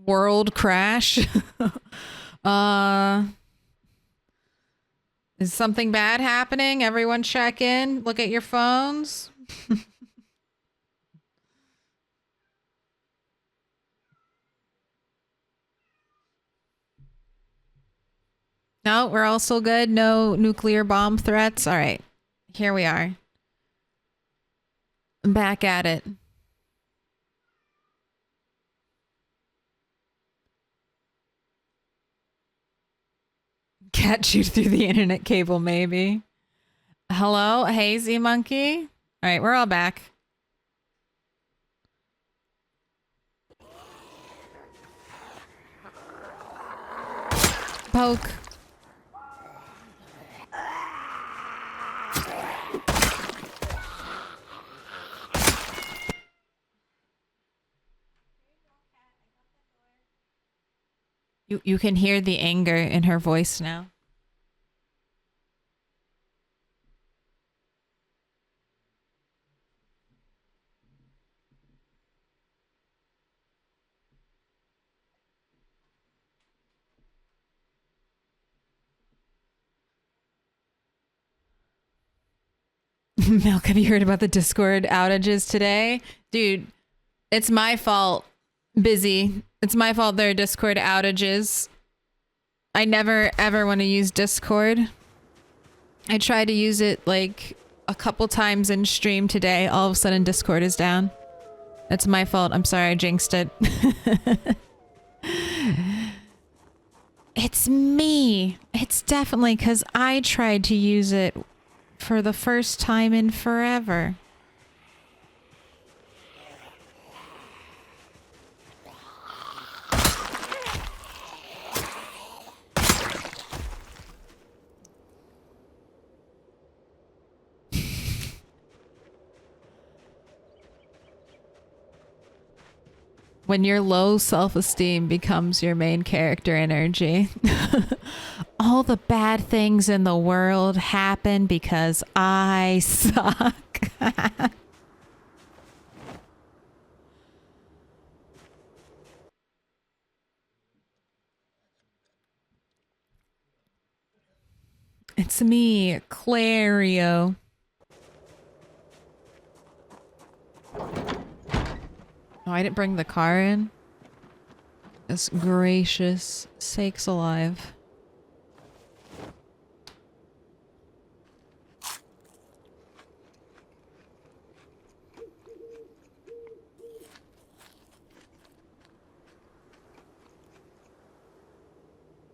World crash. Is something bad happening? Everyone check in. Look at your phones. No, we're all still good. No nuclear bomb threats. All right. Here we are. I'm back at it. Cat chewed through the internet cable, maybe. Hello, Hazy Monkey? All right, we're all back. Poke. You can hear the anger in her voice now. Milk, have you heard about the Discord outages today? Dude, it's my fault. Busy. It's my fault there are Discord outages. I never ever want to use Discord. I tried to use it like a couple times in stream today. All of a sudden Discord is down. It's my fault. I'm sorry I jinxed it. It's me. It's definitely because I tried to use it for the first time in forever. When your low self-esteem becomes your main character energy. All the bad things in the world happen because I suck. It's me, Clario. Oh, I didn't bring the car in. This gracious sakes alive.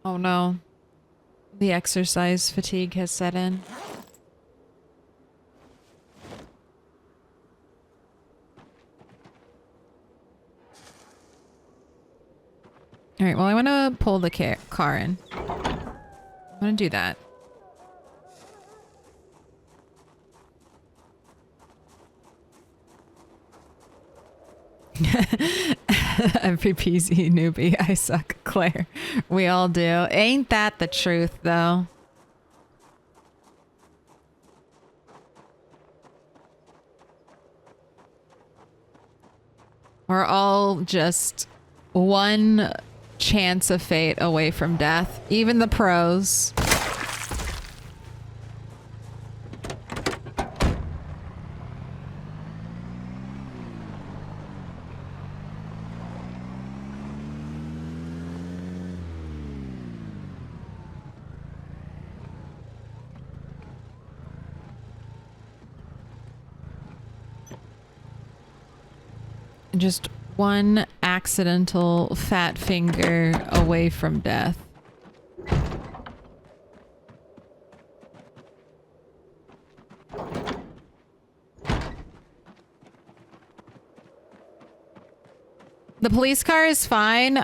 Oh no. The exercise fatigue has set in. Alright, well I want to pull the car in. I'm going to do that. MVPZ newbie, I suck, Claire. We all do. Ain't that the truth, though? We're all just one chance of fate away from death. Even the pros. Just one accidental fat finger away from death. The police car is fine,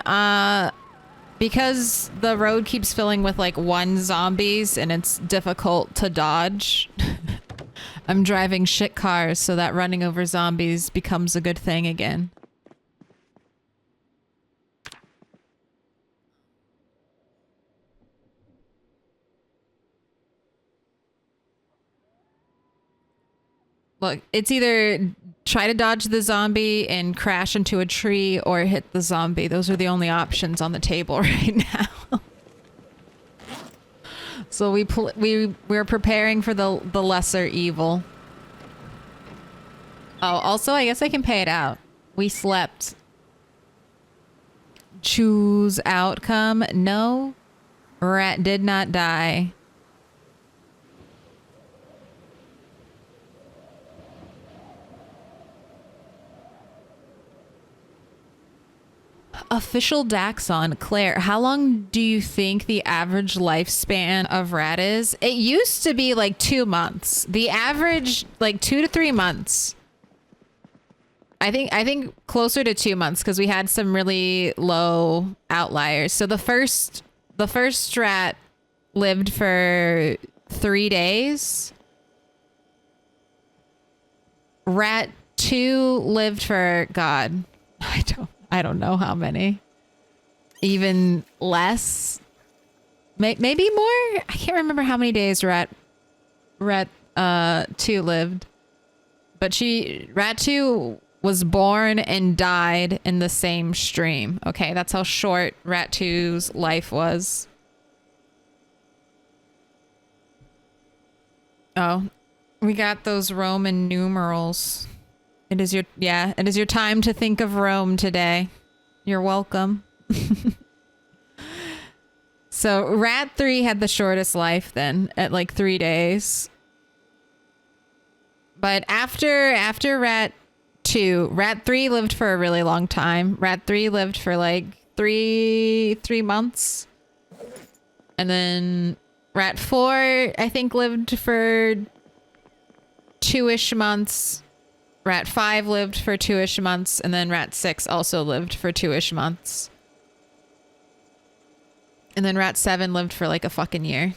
because the road keeps filling with like one zombies and it's difficult to dodge. I'm driving shit cars so that running over zombies becomes a good thing again. Look, it's either try to dodge the zombie and crash into a tree or hit the zombie. Those are the only options on the table right now. So we're preparing for the lesser evil. Oh, also, I guess I can pay it out. We slept. Choose outcome. No. Rat did not die. Official Daxon, Claire, how long do you think the average lifespan of rat is? It used to be like 2 months. The average, like 2 to 3 months. I think closer to 2 months because we had some really low outliers. So the first rat lived for 3 days. Rat 2 lived for, God, I don't know how many. Even less. Maybe more? I can't remember how many days rat 2 lived. But rat 2 was born and died in the same stream. Okay, that's how short rat 2's life was. Oh, we got those Roman numerals. It is your time to think of Rome today. You're welcome. So rat 3 had the shortest life then at like 3 days. But after rat 2, rat 3 lived for a really long time. Rat 3 lived for like three months. And then rat 4, I think, lived for 2-ish months. Rat 5 lived for 2-ish months, and then rat 6 also lived for 2-ish months. And then rat 7 lived for like a fucking year.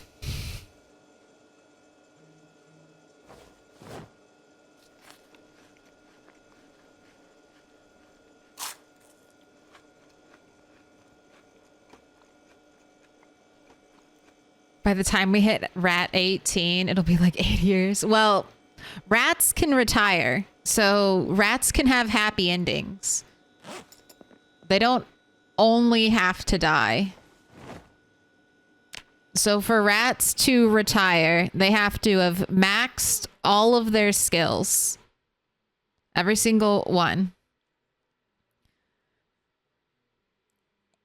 By the time we hit rat 18, it'll be like 8 years. Well, rats can retire. So rats can have happy endings. They don't only have to die. So for rats to retire, they have to have maxed all of their skills. Every single one.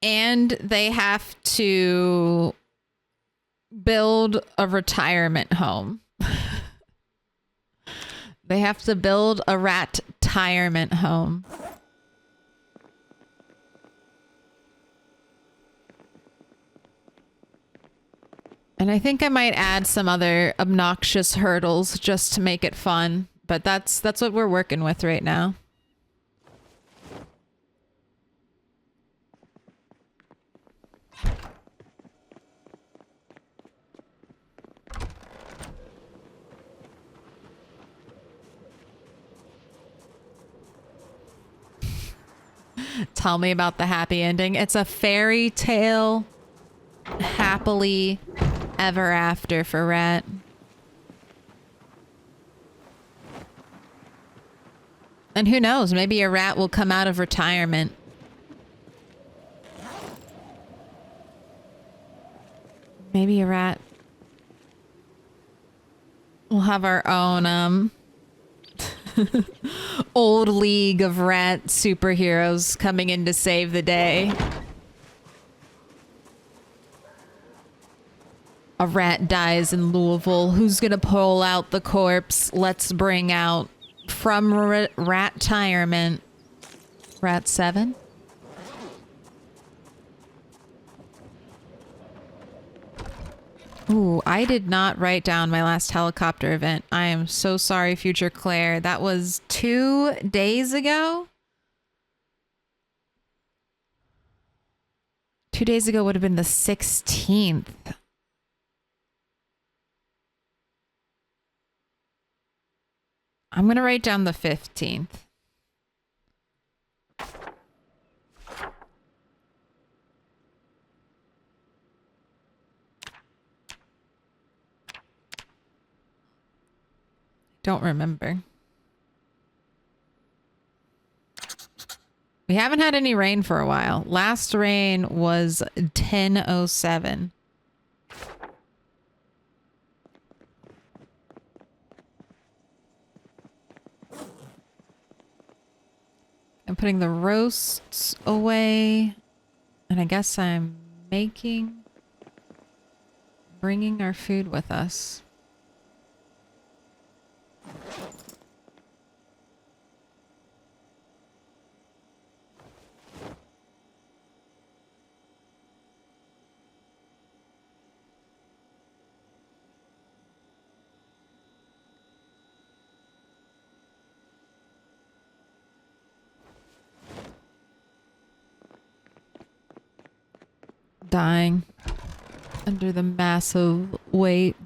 And they have to build a retirement home. They have to build a rat-tirement home. And I think I might add some other obnoxious hurdles just to make it fun. But that's what we're working with right now. Tell me about the happy ending. It's a fairy tale. Happily ever after for rat. And who knows? Maybe a rat will come out of retirement. Maybe a rat. We'll have our own, old league of rat superheroes coming in to save the day. A rat dies in Louisville. Who's gonna pull out the corpse? Let's bring out from rat-tirement. Rat 7? Ooh, I did not write down my last helicopter event. I am so sorry, future Claire. That was 2 days ago? 2 days ago would have been the 16th. I'm going to write down the 15th. Don't remember. We haven't had any rain for a while. Last rain was 10:07. I'm putting the roasts away. And I guess I'm bringing our food with us. dying under the massive weight.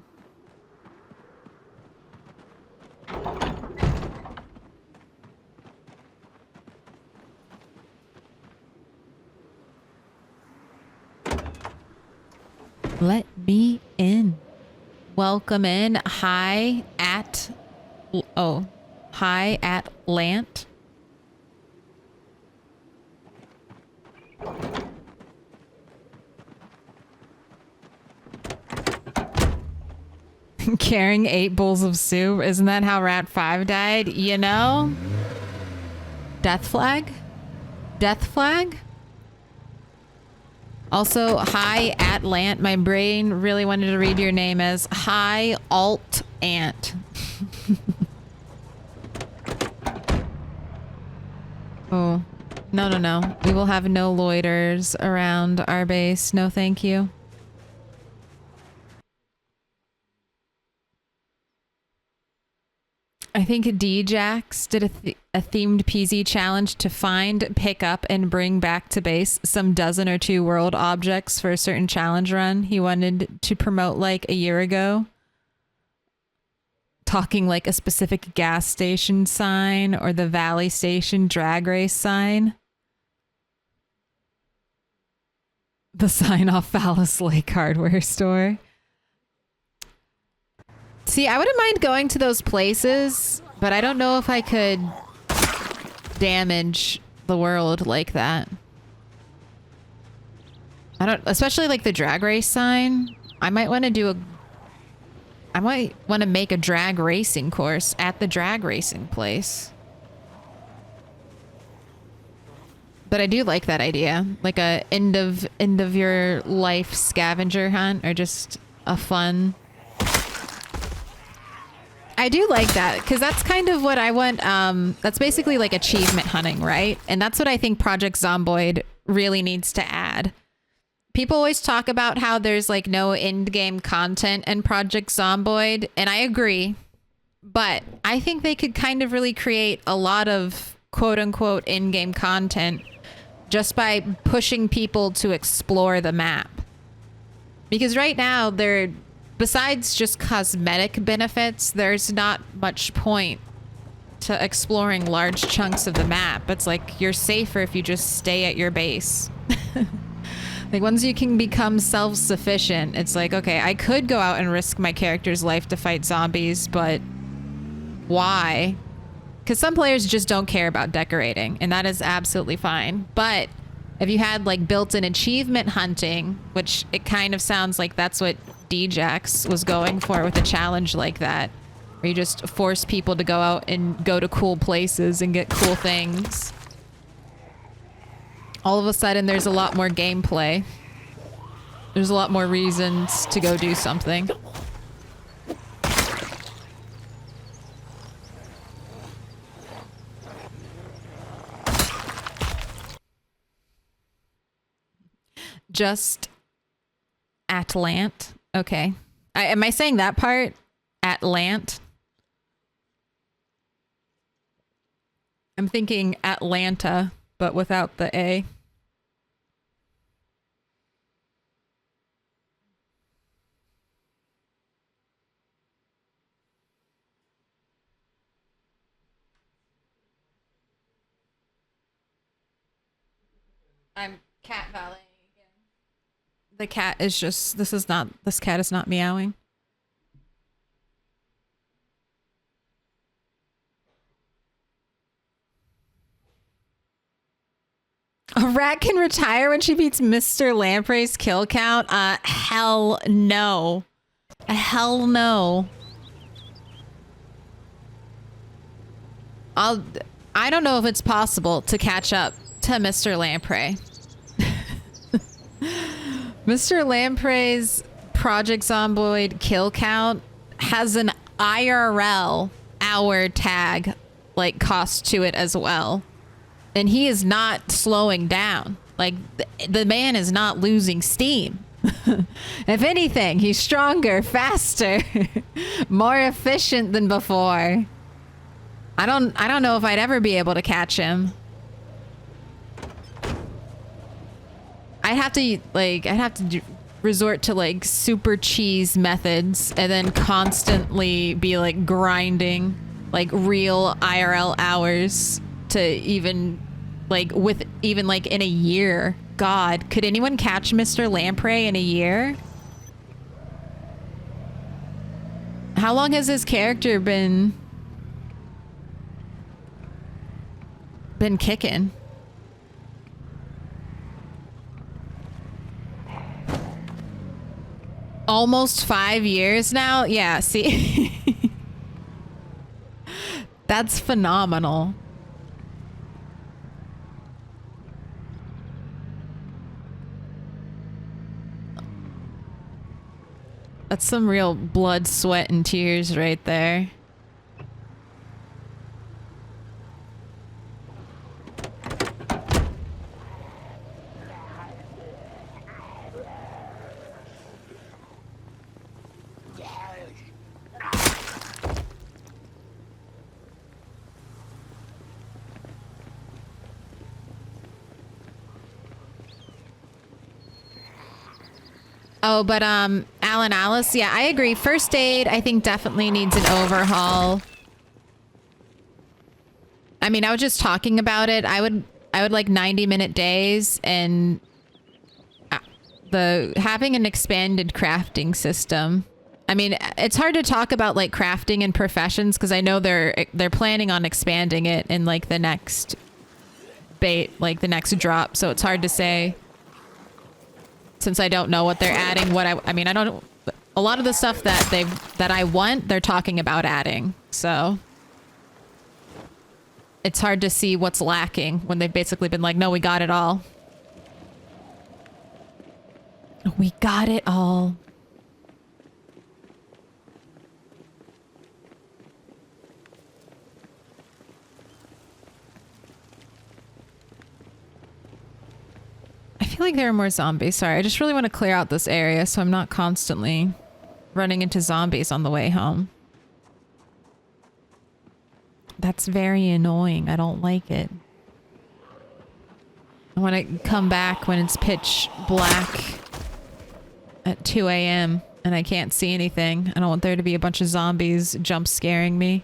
Let me in. Welcome in. Hi at Lant. Carrying 8 bowls of soup. Isn't that how Rat 5 died? You know? Death flag? Death flag? Also, hi at Lant. My brain really wanted to read your name as Hi Alt Ant. Oh, no. We will have no loiters around our base. No, thank you. I think Djax did a themed PZ challenge to find, pick up, and bring back to base some dozen or 2 world objects for a certain challenge run he wanted to promote like a year ago. Talking like a specific gas station sign or the Valley Station drag race sign. The sign off Phallus Lake hardware store. See, I wouldn't mind going to those places, but I don't know if I could damage the world like that. I don't, especially like the drag race sign. I might want to make a drag racing course at the drag racing place. But I do like that idea, like a end of your life scavenger hunt, or just a fun. I do like that, because that's kind of what I want. That's basically like achievement hunting, right? And that's what I think Project Zomboid really needs to add. People always talk about how there's like no in-game content in Project Zomboid, and I agree. But I think they could kind of really create a lot of quote-unquote in-game content just by pushing people to explore the map. Because right now, besides just cosmetic benefits, there's not much point to exploring large chunks of the map. It's like you're safer if you just stay at your base. Like once you can become self-sufficient, it's like, okay, I could go out and risk my character's life to fight zombies, but why? Because some players just don't care about decorating, and that is absolutely fine. But if you had like built-in achievement hunting, which it kind of sounds like that's what Djax was going for with a challenge like that, where you just force people to go out and go to cool places and get cool things. All of a sudden, there's a lot more gameplay. There's a lot more reasons to go do something. Just Atlant. Okay. Am I saying that part? Atlant? I'm thinking Atlanta, but without the A. I'm cat valeting again. The cat is just, this cat is not meowing. A rat can retire when she beats Mr. Lamprey's kill count? Hell no. Hell no. I don't know if it's possible to catch up to Mr. Lamprey. Mr. Lamprey's Project Zomboid kill count has an IRL hour tag like cost to it as well. And he is not slowing down. Like, the man is not losing steam. If anything, he's stronger, faster, more efficient than before. I don't know if I'd ever be able to catch him. I I'd have to resort to like super cheese methods and then constantly be like grinding like real IRL hours to even like in a year. God, could anyone catch Mr. Lamprey in a year? How long has his character been kicking? Almost 5 years now? Yeah, see? That's phenomenal. That's some real blood, sweat, and tears right there. Oh, but Alan Alice, yeah, I agree. First aid, I think definitely needs an overhaul. I mean, I was just talking about it. I would like 90-minute days and having an expanded crafting system. I mean, it's hard to talk about like crafting and professions because I know they're planning on expanding it in like the next the next drop. So it's hard to say. Since I don't know what they're adding, I mean, I don't, a lot of the stuff that I want, they're talking about adding. So it's hard to see what's lacking when they've basically been like, no, we got it all. We got it all. I feel like there are more zombies. Sorry, I just really want to clear out this area so I'm not constantly running into zombies on the way home. That's very annoying. I don't like it. I want to come back when it's pitch black at 2 a.m. and I can't see anything. I don't want there to be a bunch of zombies jump scaring me.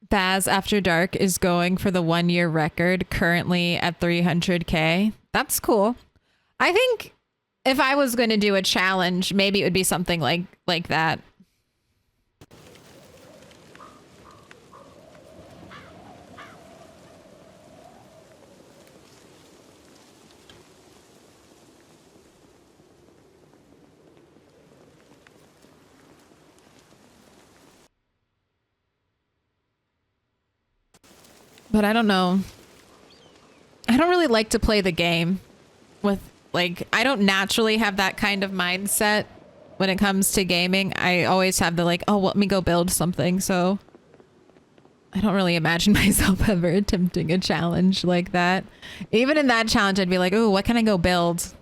Baz After Dark is going for the 1-year record, currently at 300K. That's cool. I think if I was going to do a challenge, maybe it would be something like that. But I don't know. I don't really like to play the game with, like, I don't naturally have that kind of mindset when it comes to gaming. I always have the, like, oh, let me go build something. So I don't really imagine myself ever attempting a challenge like that. Even in that challenge, I'd be like, oh, what can I go build?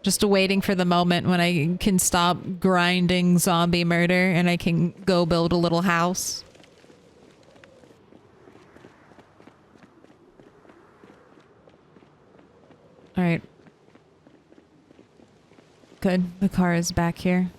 Just waiting for the moment when I can stop grinding zombie murder and I can go build a little house. All right. Good. The car is back here.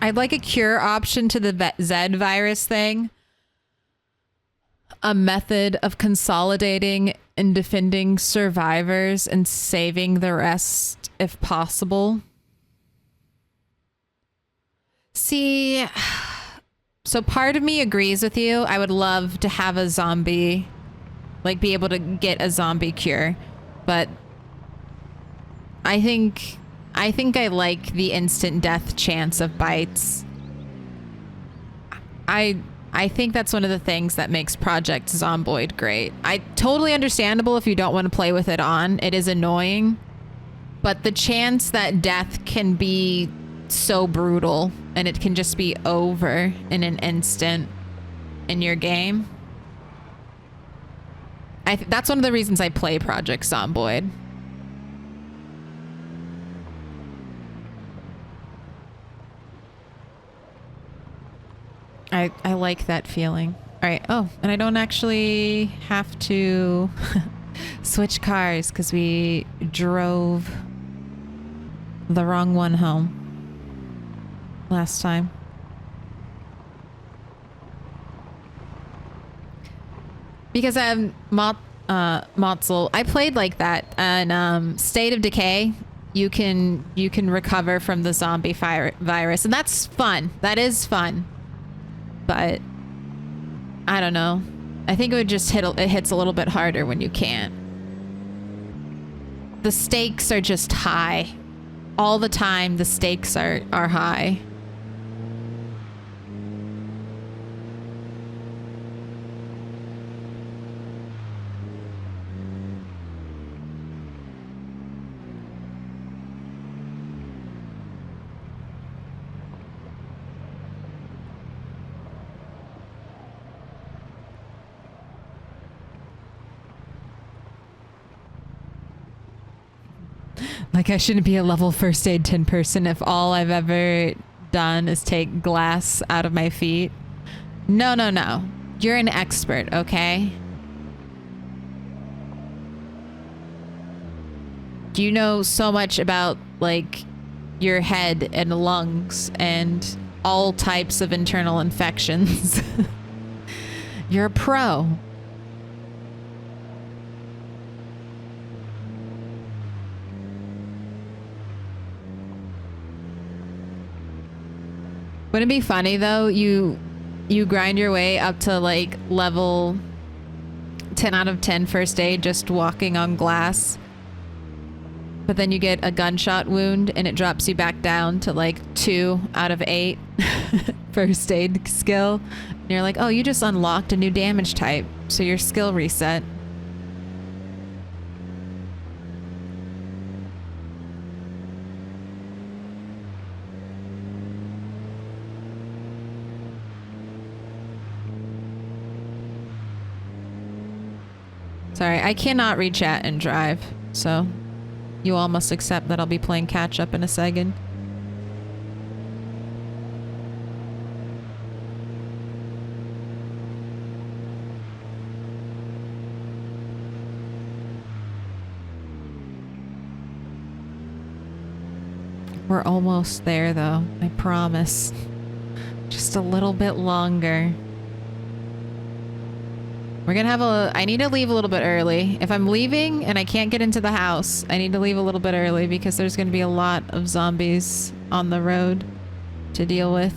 I'd like a cure option to the Z virus thing. A method of consolidating and defending survivors and saving the rest if possible. See, so part of me agrees with you. I would love to have a zombie, like be able to get a zombie cure. but I think I like the instant death chance of bites. I think that's one of the things that makes Project Zomboid great. Totally understandable if you don't want to play with it on. It is annoying. But the chance that death can be so brutal and it can just be over in an instant in your game. That's one of the reasons I play Project Zomboid. I like that feeling. All right. Oh, and I don't actually have to switch cars because we drove the wrong one home last time. Because Motzel, I played like that, and State of Decay, you can recover from the zombie virus, and that's fun. That is fun. But I don't know. I think it would just it hits a little bit harder when you can't. The stakes are just high. All the time the stakes are high. Like, I shouldn't be a level first aid 10 person if all I've ever done is take glass out of my feet. No, no, no. You're an expert, okay? Do you know so much about, like, your head and lungs and all types of internal infections? You're a pro. Wouldn't it be funny though? You grind your way up to like level 10 out of 10 first aid just walking on glass. But then you get a gunshot wound and it drops you back down to like 2 out of 8 first aid skill. And you're like, oh, you just unlocked a new damage type. So your skill reset. Sorry, I cannot read chat and drive, so you all must accept that I'll be playing catch up in a second. We're almost there though, I promise. Just a little bit longer. We're gonna have I need to leave a little bit early. If I'm leaving and I can't get into the house, I need to leave a little bit early because there's gonna be a lot of zombies on the road to deal with.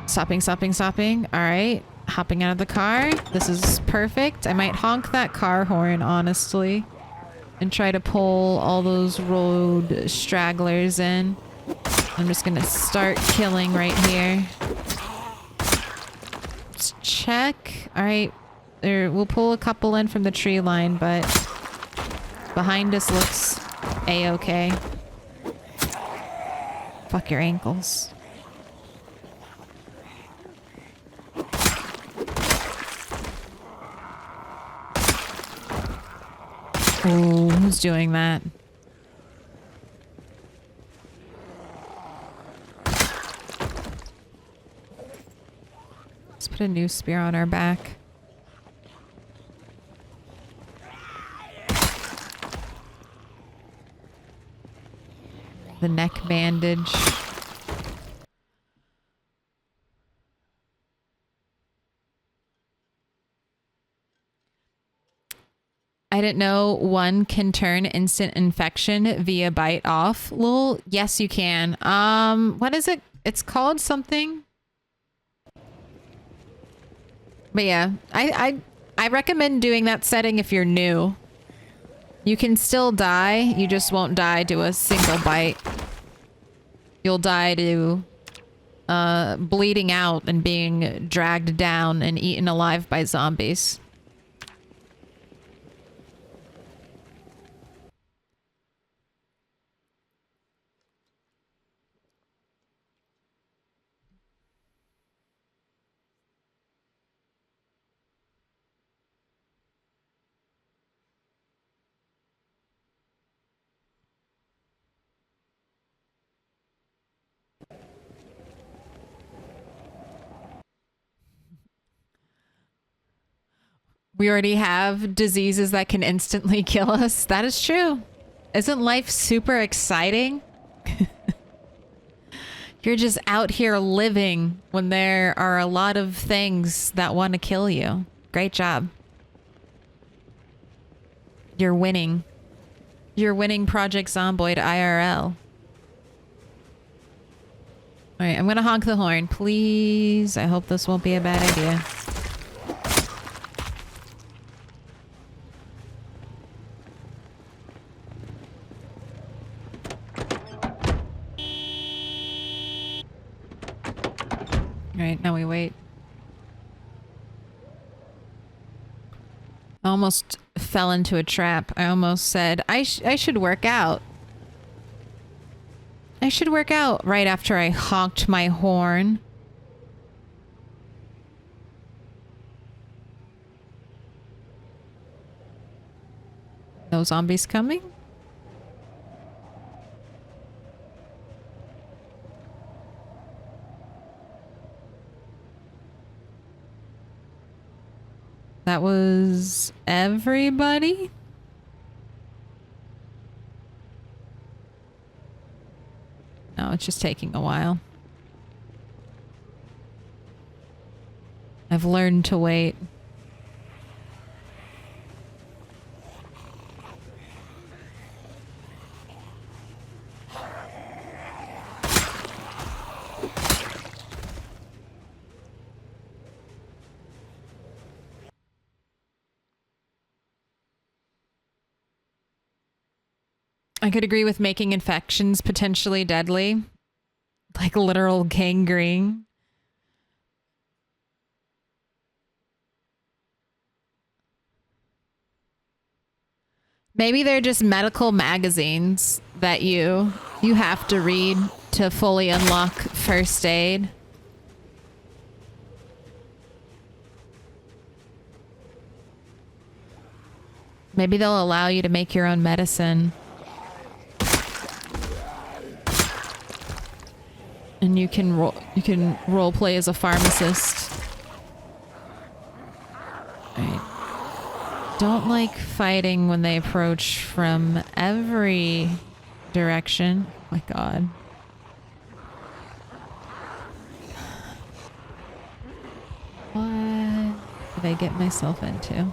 Stopping, stopping, stopping. All right, hopping out of the car. This is perfect. I might honk that car horn, honestly, and try to pull all those road stragglers in. I'm just gonna start killing right here. Check. All right, we'll pull a couple in from the tree line, but behind us looks a-okay. Fuck your ankles. Ooh, who's doing that? Let's put a new spear on our back. The neck bandage. I didn't know one can turn instant infection via bite off. Lol, yes you can. What is it? It's called something. But yeah, I I recommend doing that setting if you're new. You can still die, you just won't die to a single bite. You'll die to bleeding out and being dragged down and eaten alive by zombies. We already have diseases that can instantly kill us. That is true. Isn't life super exciting? You're just out here living when there are a lot of things that want to kill you. Great job. You're winning. You're winning Project Zomboid IRL. All right, I'm gonna honk the horn, please. I hope this won't be a bad idea. All right, now we wait. I almost fell into a trap. I almost said, I should work out. I should work out right after I honked my horn. No zombies coming? That was everybody? No, it's just taking a while. I've learned to wait. I could agree with making infections potentially deadly. Like literal gangrene. Maybe they're just medical magazines that you have to read to fully unlock first aid. Maybe they'll allow you to make your own medicine. And you can role play as a pharmacist. Right. Don't like fighting when they approach from every direction. Oh my god. What did I get myself into?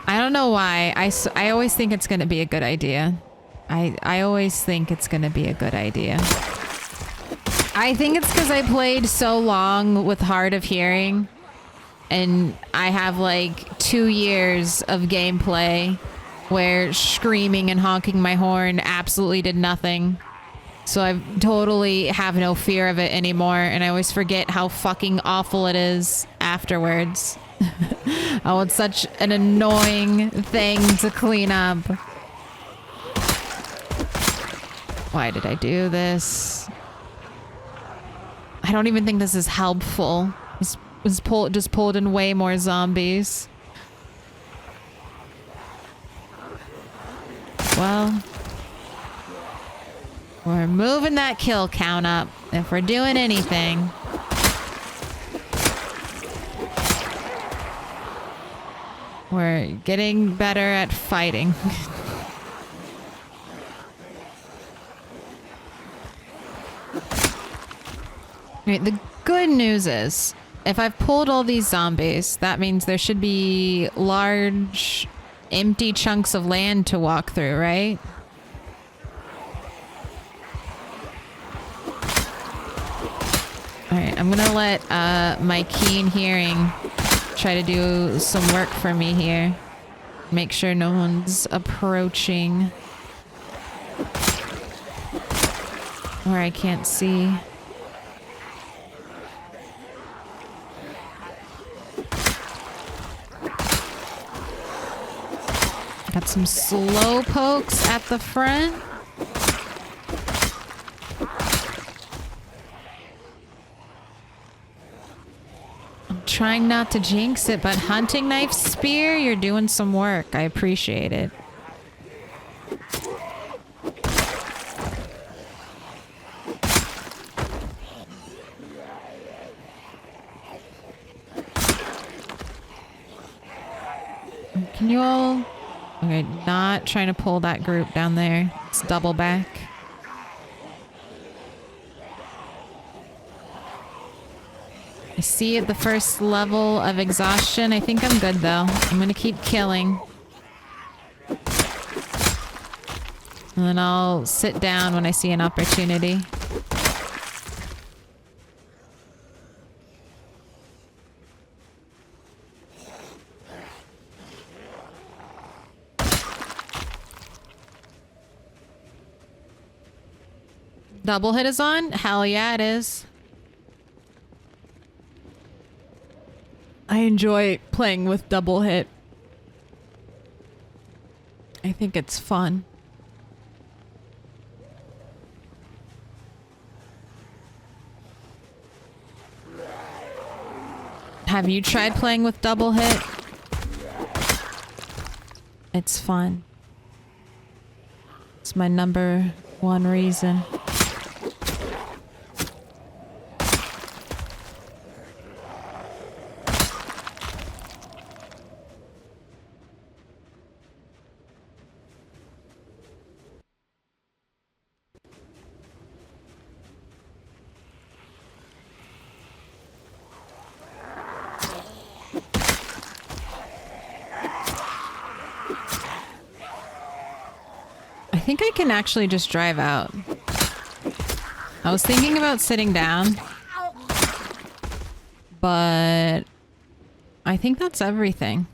I don't know why. I always think it's going to be a good idea. I always think it's going to be a good idea. I think it's because I played so long with Hard of Hearing. And I have like 2 years of gameplay where screaming and honking my horn absolutely did nothing. So I totally have no fear of it anymore. And I always forget how fucking awful it is afterwards. Oh, it's such an annoying thing to clean up. Why did I do this? I don't even think this is helpful. Just pulled in way more zombies. Well, we're moving that kill count up if we're doing anything. We're getting better at fighting. Right, the good news is if I've pulled all these zombies, that means there should be large, empty chunks of land to walk through, right? Alright, I'm gonna let my keen hearing try to do some work for me here. Make sure no one's approaching. Or I can't see. Got some slow pokes at the front. I'm trying not to jinx it, but hunting knife spear, you're doing some work. I appreciate it. Can you all... Okay, not trying to pull that group down there. Let's double back. I see at the first level of exhaustion. I think I'm good though. I'm gonna keep killing. And then I'll sit down when I see an opportunity. Double hit is on? Hell yeah, it is. I enjoy playing with double hit. I think it's fun. Have you tried playing with double hit? It's fun. It's my #1 reason. I think I can actually just drive out. I was thinking about sitting down, but I think that's everything.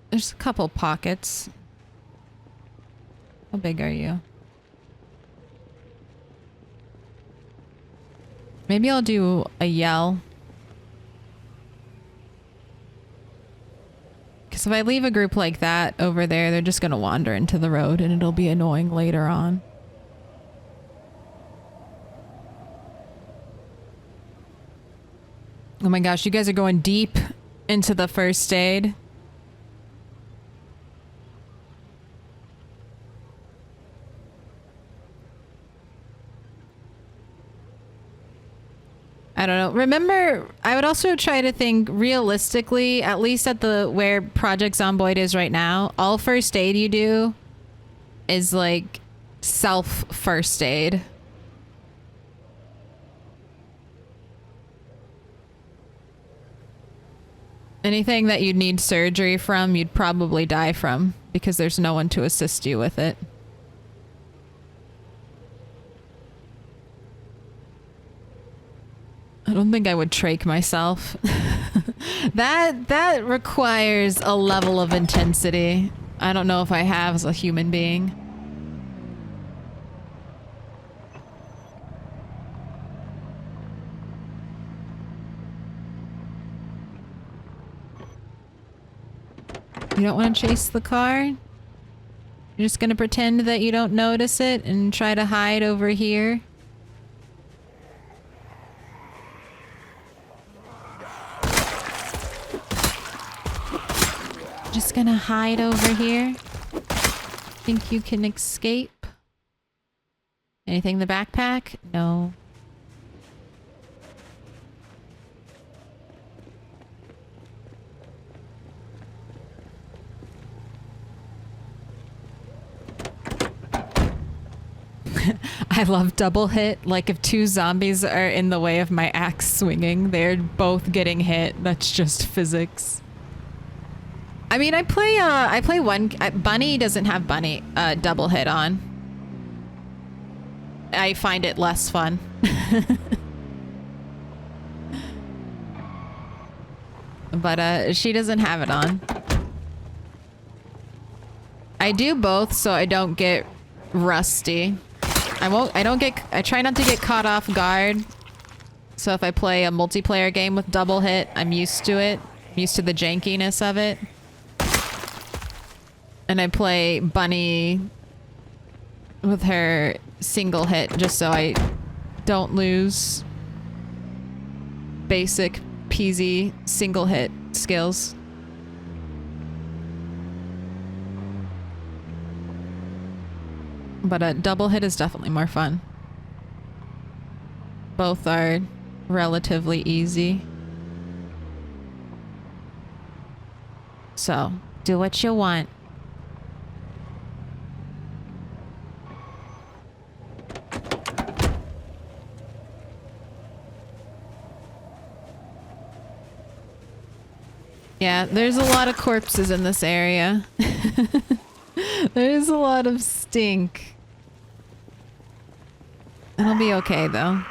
There's a couple pockets. How big are you? Maybe I'll do a yell. Because if I leave a group like that over there, they're just going to wander into the road and it'll be annoying later on. Oh my gosh, you guys are going deep into the first aid. I don't know. Remember, I would also try to think realistically, at least at the where Project Zomboid is right now, all first aid you do is like self first aid. Anything that you'd need surgery from, you'd probably die from because there's no one to assist you with it. I don't think I would trach myself. That requires a level of intensity I don't know if I have as a human being. You don't want to chase the car? You're just gonna pretend that you don't notice it and try to hide over here? Just gonna hide over here? Think you can escape? Anything in the backpack? No. I love double hit. Like if two zombies are in the way of my axe swinging, they're both getting hit. That's just physics. I mean, I play one. Bunny doesn't have bunny double hit on. I find it less fun. But she doesn't have it on. I do both so I don't get rusty. I try not to get caught off guard. So if I play a multiplayer game with double hit, I'm used to it. I'm used to the jankiness of it. And I play Bunny with her single hit just so I don't lose basic peasy single hit skills. But a double hit is definitely more fun. Both are relatively easy. So, do what you want. Yeah, there's a lot of corpses in this area. There's a lot of stink. It'll be okay, though.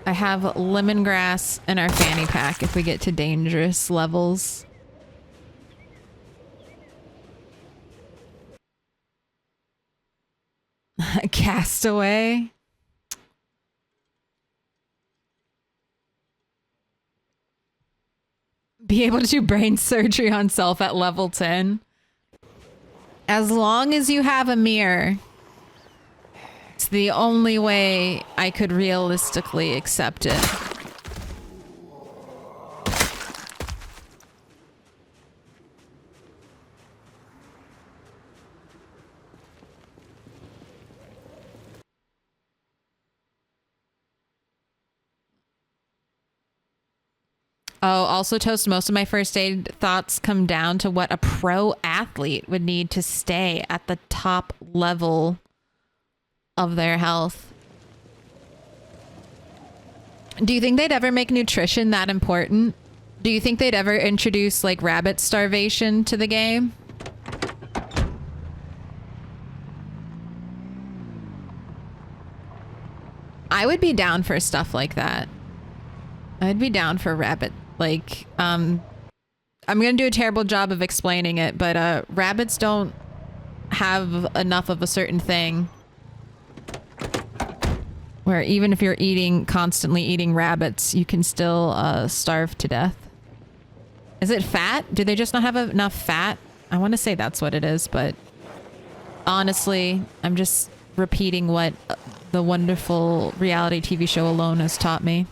I have lemongrass in our fanny pack if we get to dangerous levels. Castaway. Be able to do brain surgery on self at level 10. As long as you have a mirror. It's the only way I could realistically accept it. Oh, also Toast, most of my first aid thoughts come down to what a pro athlete would need to stay at the top level of their health. Do you think they'd ever make nutrition that important? Do you think they'd ever introduce like rabbit starvation to the game? I would be down for stuff like that. I'd be down for rabbit. Like, I'm gonna do a terrible job of explaining it, but rabbits don't have enough of a certain thing where even if you're constantly eating rabbits, you can still starve to death. Is it fat? Do they just not have enough fat? I want to say that's what it is, but honestly, I'm just repeating what the wonderful reality TV show Alone has taught me.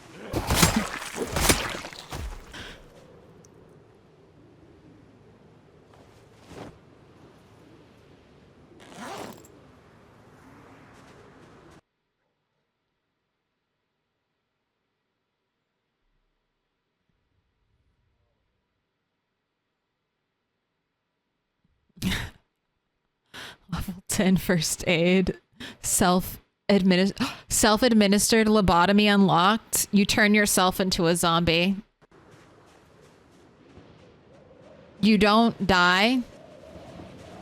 Level 10 first aid. Self-administered lobotomy unlocked. You turn yourself into a zombie. You don't die,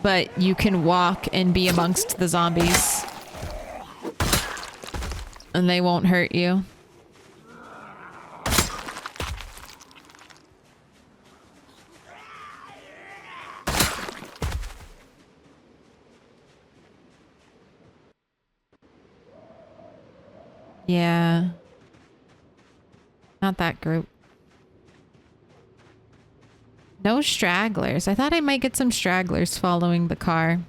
but you can walk and be amongst the zombies. And they won't hurt you. Yeah. Not that group. No stragglers. I thought I might get some stragglers following the car.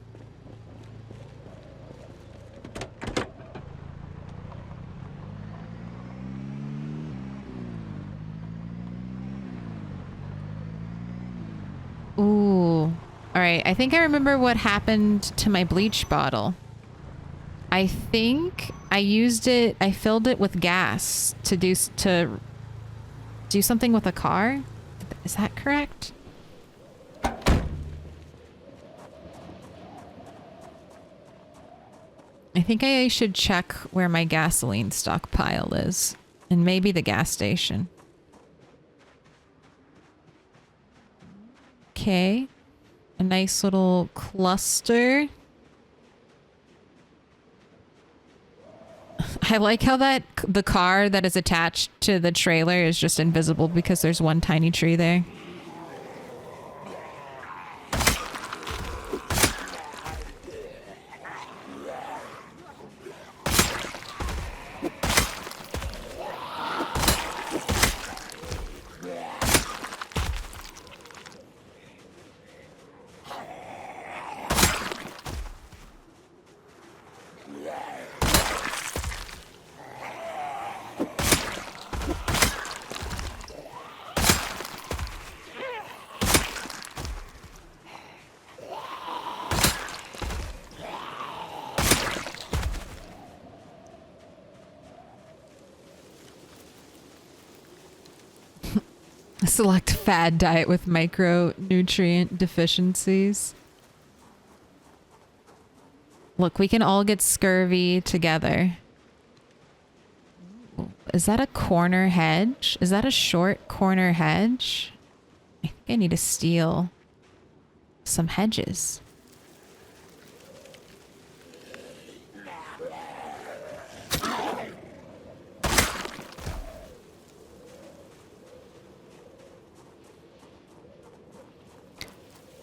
Ooh. All right. I think I remember what happened to my bleach bottle. I think I used it, I filled it with gas to do something with a car? Is that correct? I think I should check where my gasoline stockpile is. And maybe the gas station. Okay. A nice little cluster. I like how the car that is attached to the trailer is just invisible because there's one tiny tree there. Select fad diet with micronutrient deficiencies. Look, we can all get scurvy together. Is that a corner hedge? Is that a short corner hedge? I think I need to steal some hedges.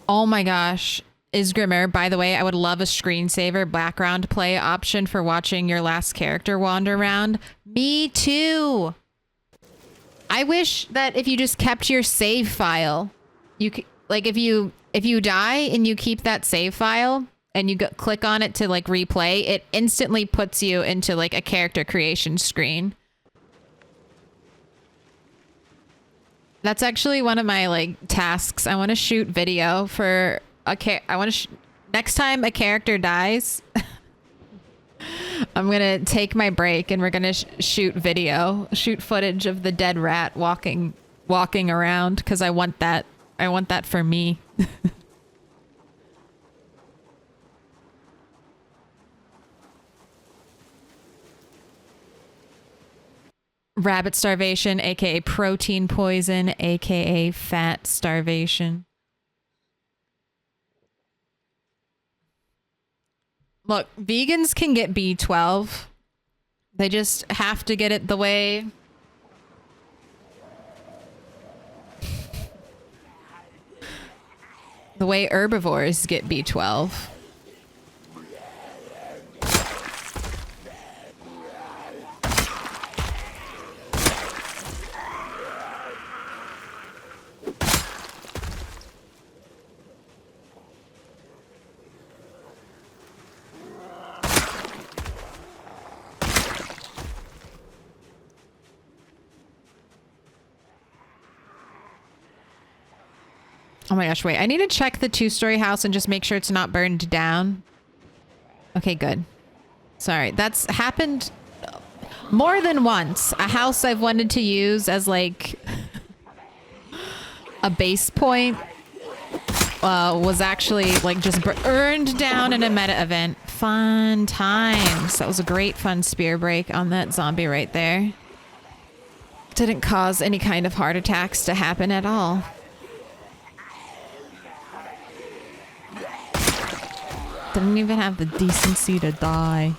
Oh my gosh. Isgrimer, by the way, I would love a screensaver background play option for watching your last character wander around. Me too. I wish that if you just kept your save file, you could, like if you die and you keep that save file and you click on it to like replay, it instantly puts you into like a character creation screen. That's actually one of my like tasks. I want to shoot video for next time a character dies, I'm going to take my break and we're going to shoot footage of the dead rat walking around cuz I want that for me. Rabbit starvation, aka protein poison, aka fat starvation. Look, vegans can get B12. They just have to get it the way herbivores get B12. Oh my gosh, wait. I need to check the 2-story house and just make sure it's not burned down. Okay, good. Sorry. That's happened more than once. A house I've wanted to use as like a base point was actually like just burned down in a meta event. Fun times. That was a great fun spear break on that zombie right there. Didn't cause any kind of heart attacks to happen at all. Didn't even have the decency to die.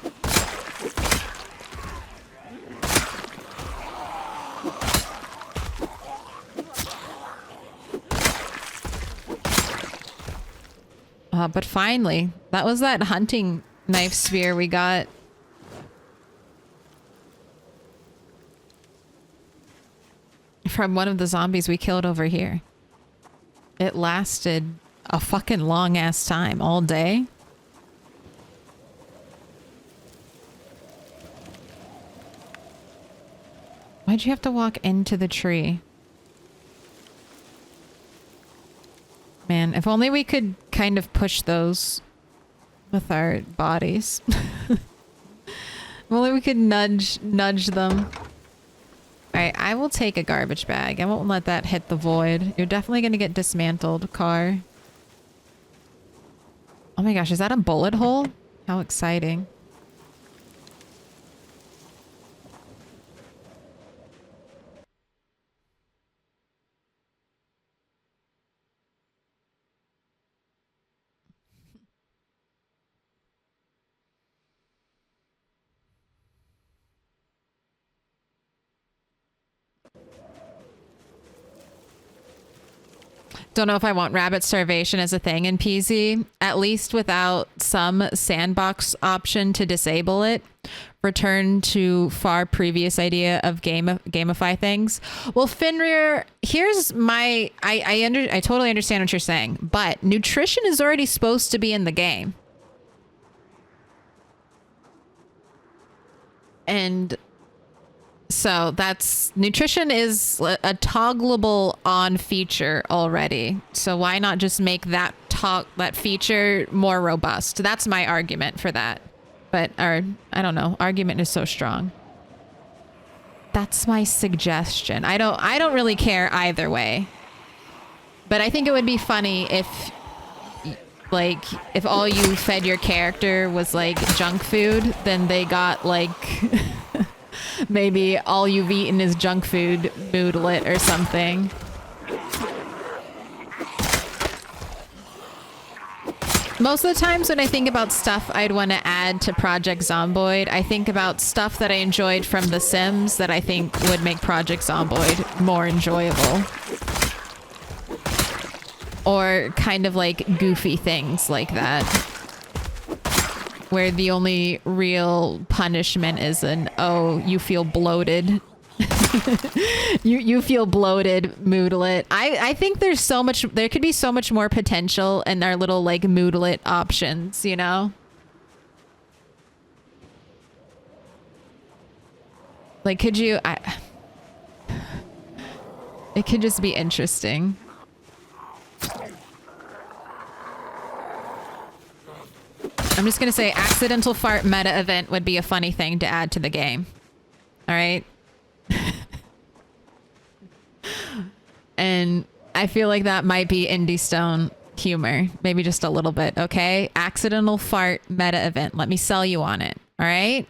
But finally, that was that hunting knife spear we got. From one of the zombies we killed over here. It lasted a fucking long ass time, all day. Why'd you have to walk into the tree? Man, if only we could kind of push those with our bodies. If only we could nudge them. Alright, I will take a garbage bag. I won't let that hit the void. You're definitely gonna get dismantled, car. Oh my gosh, is that a bullet hole? How exciting. Don't know if I want rabbit starvation as a thing in PZ, at least without some sandbox option to disable it. Return to far previous idea of gamify things. Well, Fenrir, here's my I totally understand what you're saying, but nutrition is already supposed to be in the game. And so that's nutrition is a toggleable on feature already. So why not just make that feature more robust? That's my argument for that. But I don't know, argument is so strong. That's my suggestion. I don't really care either way. But I think it would be funny if all you fed your character was like junk food, then they got like maybe all you've eaten is junk food moodlet or something. Most of the times when I think about stuff I'd want to add to Project Zomboid, I think about stuff that I enjoyed from The Sims that I think would make Project Zomboid more enjoyable. Or kind of like goofy things like that, where the only real punishment is you feel bloated. you feel bloated, moodlet. I think there could be so much more potential in our little like moodlet options, you know? Like, it could just be interesting. I'm just gonna say accidental fart meta event would be a funny thing to add to the game. All right. And I feel like that might be Indie Stone humor. Maybe just a little bit, okay? Accidental fart meta event. Let me sell you on it, all right?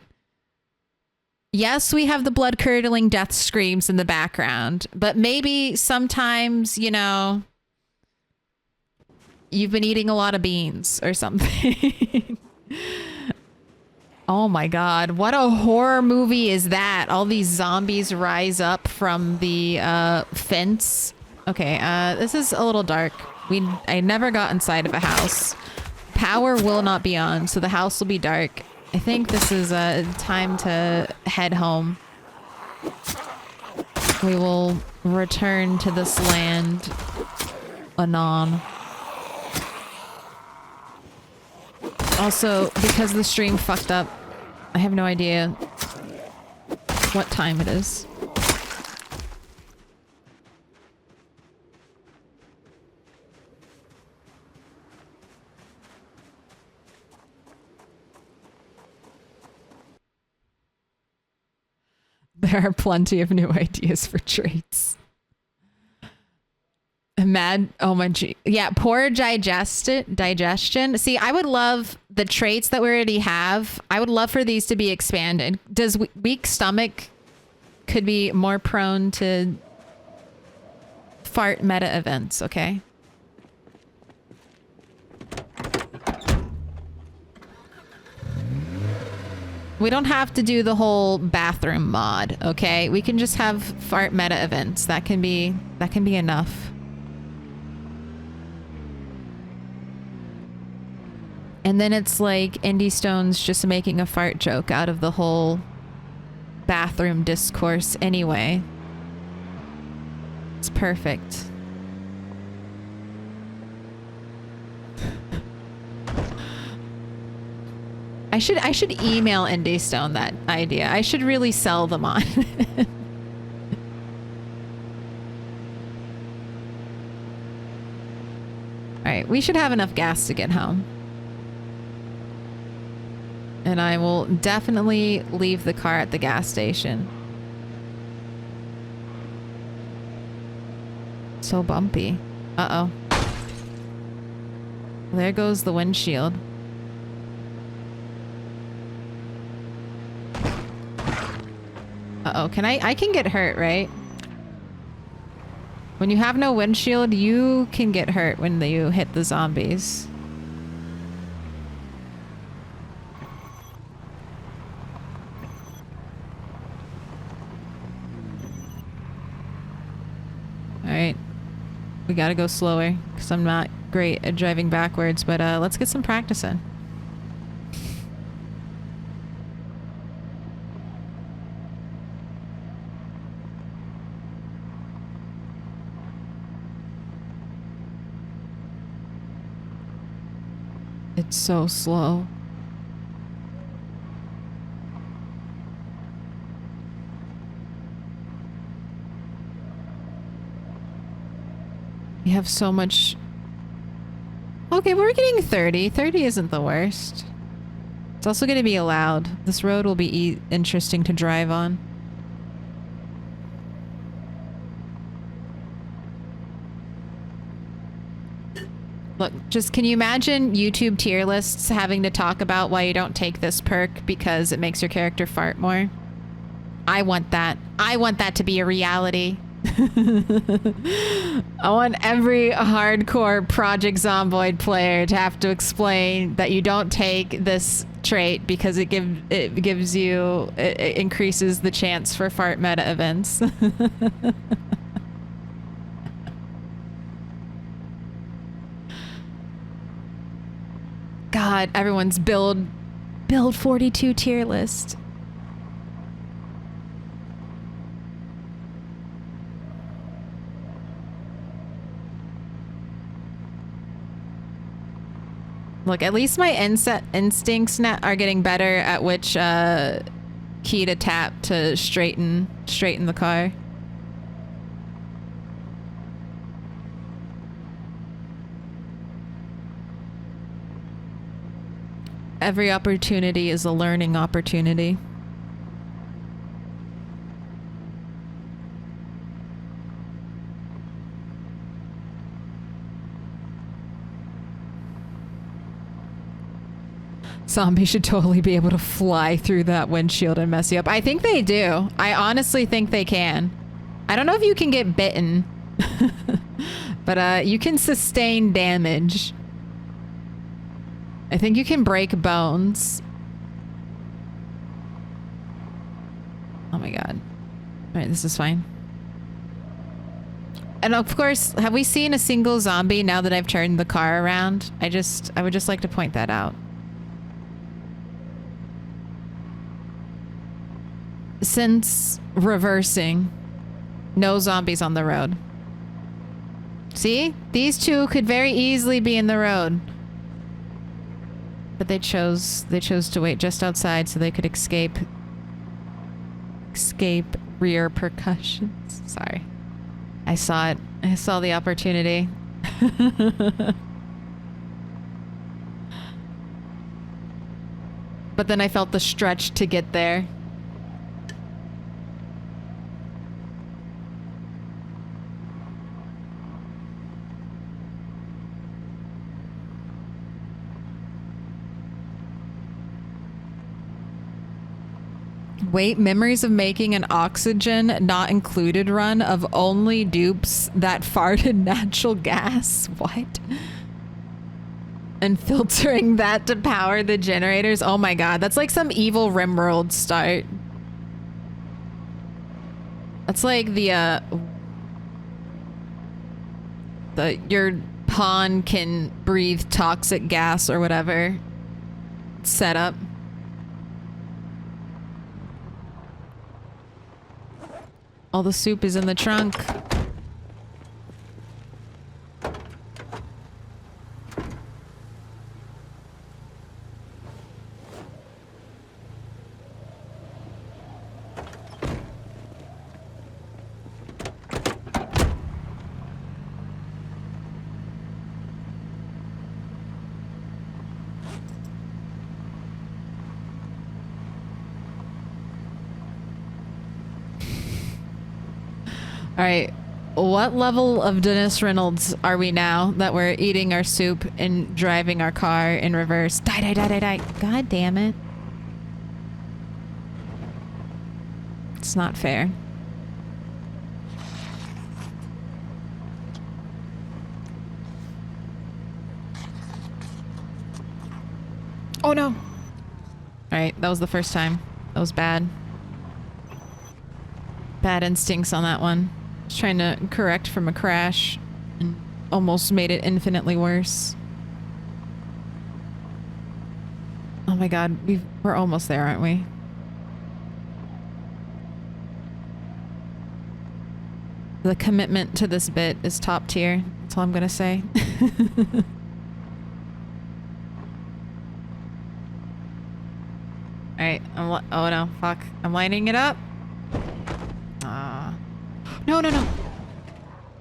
Yes, we have the blood-curdling death screams in the background, but maybe sometimes, you know, you've been eating a lot of beans or something. Oh my god, what a horror movie is that? All these zombies rise up from the fence. Okay, this is a little dark. I never got inside of a house. Power will not be on, so the house will be dark. I think this is time to head home. We will return to this land anon. Also, because the stream fucked up, I have no idea what time it is. There are plenty of new ideas for traits. Oh my G. Yeah, poor digestion. See, I would love the traits that we already have. I would love for these to be expanded. Does weak stomach could be more prone to fart meta events, okay? We don't have to do the whole bathroom mod, okay? We can just have fart meta events. That can be enough. And then it's like Indie Stone's just making a fart joke out of the whole bathroom discourse anyway. It's perfect. I should email Indie Stone that idea. I should really sell them on. Alright, we should have enough gas to get home. And I will definitely leave the car at the gas station. So bumpy. Uh-oh. There goes the windshield. Uh-oh, I can get hurt, right? When you have no windshield, you can get hurt when you hit the zombies. Alright. We gotta go slower, because I'm not great at driving backwards, but let's get some practice in. It's so slow. You have so much... Okay, we're getting 30. 30 isn't the worst. It's also going to be allowed. This road will be interesting to drive on. Look, just can you imagine YouTube tier lists having to talk about why you don't take this perk because it makes your character fart more? I want that. I want that to be a reality. I want every hardcore Project Zomboid player to have to explain that you don't take this trait because it increases the chance for fart meta events. God, everyone's build 42 tier list. Look, at least my instincts are getting better at which key to tap to straighten the car. Every opportunity is a learning opportunity. Zombies should totally be able to fly through that windshield and mess you up. I think they do. I honestly think they can. I don't know if you can get bitten, but you can sustain damage. I think you can break bones. Oh my god. Alright, this is fine. And of course, have we seen a single zombie now that I've turned the car around? I would just like to point that out. Since reversing, no zombies on the road. See? These two could very easily be in the road. But they chose to wait just outside so they could escape rear percussions. Sorry. I saw it. I saw the opportunity. But then I felt the stretch to get there. Wait, memories of making an oxygen not included run of only dupes that farted natural gas? What? And filtering that to power the generators? Oh my god, that's like some evil RimWorld start. That's like the your pawn can breathe toxic gas or whatever setup. All the soup is in the trunk. All right, What level of Dennis Reynolds are we now that we're eating our soup and driving our car in reverse? Die, die, die, die, die. God damn it. It's not fair. Oh no. Alright, that was the first time. That was bad. Bad instincts on that one. Just trying to correct from a crash and almost made it infinitely worse. Oh my god, we're almost there, aren't we? The commitment to this bit is top tier. That's all I'm gonna say. Alright, oh no, fuck. I'm lining it up. No, no, no.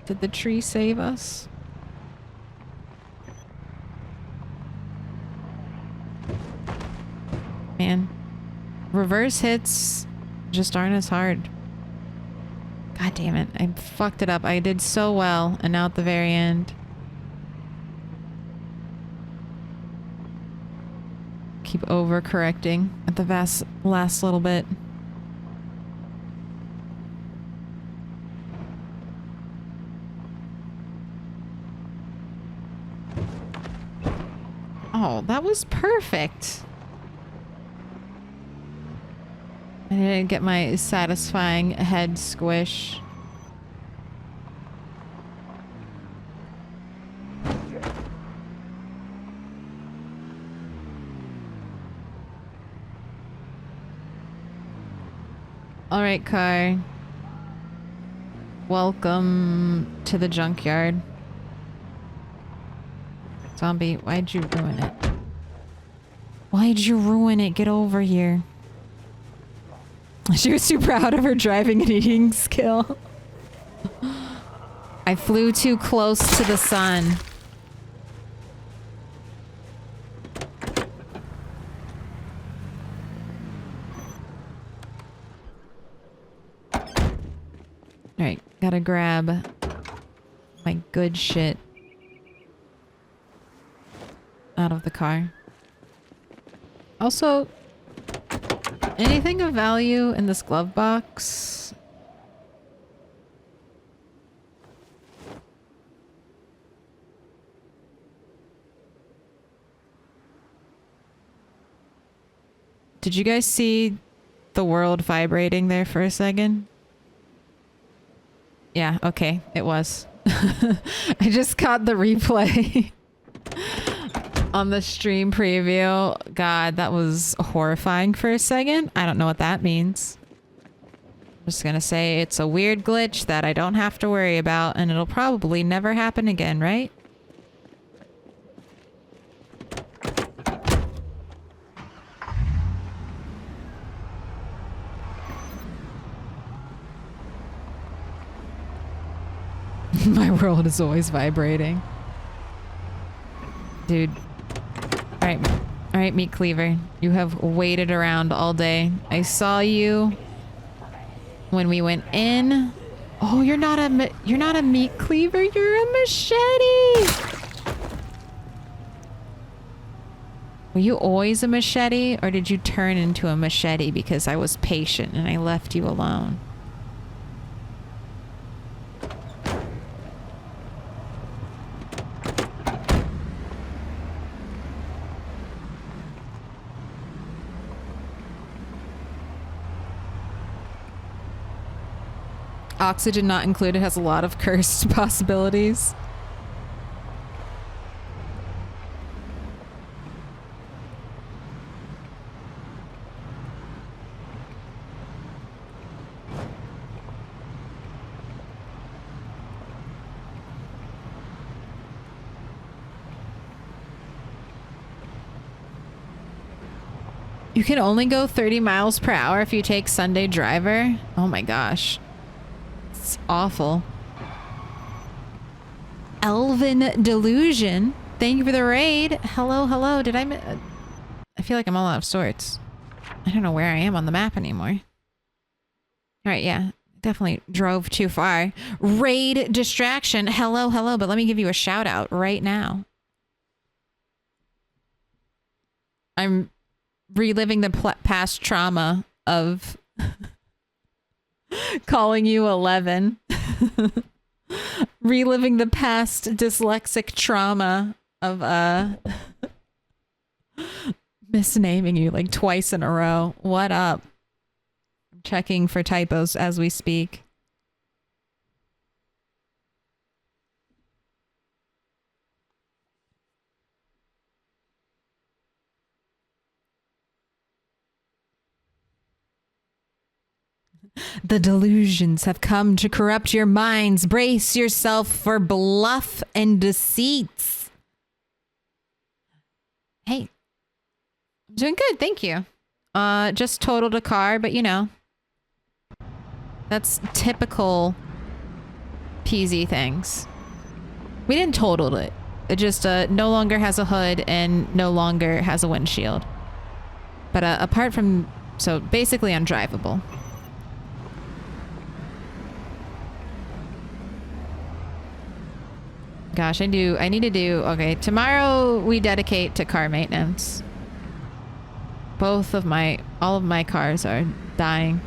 Did the tree save us? Man. Reverse hits just aren't as hard. God damn it. I fucked it up. I did so well, and now at the very end. Keep overcorrecting at the last little bit. Oh, that was perfect. I didn't get my satisfying head squish. Alright, car. Welcome to the junkyard. Zombie, why'd you ruin it? Why'd you ruin it? Get over here. She was too proud of her driving and eating skill. I flew too close to the sun. Alright, gotta grab my good shit out of the car. Also, anything of value in this glove box? Did you guys see the world vibrating there for a second? Yeah, okay, it was. I just caught the replay on the stream preview. God, that was horrifying for a second. I don't know what that means. I'm just gonna say it's a weird glitch that I don't have to worry about, and it'll probably never happen again, right? My world is always vibrating. Dude. Alright, meat cleaver. You have waited around all day. I saw you when we went in. Oh, you're not a meat cleaver. You're a machete. Were you always a machete, or did you turn into a machete because I was patient and I left you alone? Oxygen not included has a lot of cursed possibilities. You can only go 30 miles per hour if you take Sunday driver? Oh my gosh. It's awful. Elven Delusion. Thank you for the raid. Hello, hello. Did I feel like I'm all out of sorts. I don't know where I am on the map anymore. Alright, yeah. definitely drove too far. Raid distraction. Hello, hello. But let me give you a shout out right now. I'm reliving the past trauma of calling you 11. Reliving the past dyslexic trauma of misnaming you like twice in a row. What up? I'm checking for typos as we speak. The delusions have come to corrupt your minds. Brace yourself for bluff and deceits. Hey, I'm doing good, thank you. Just totaled a car, but you know, that's typical PZ things. We didn't total it. It just no longer has a hood and no longer has a windshield. But apart from, so basically undrivable. Gosh, I need to do, okay, tomorrow we dedicate to car maintenance. All of my cars are dying.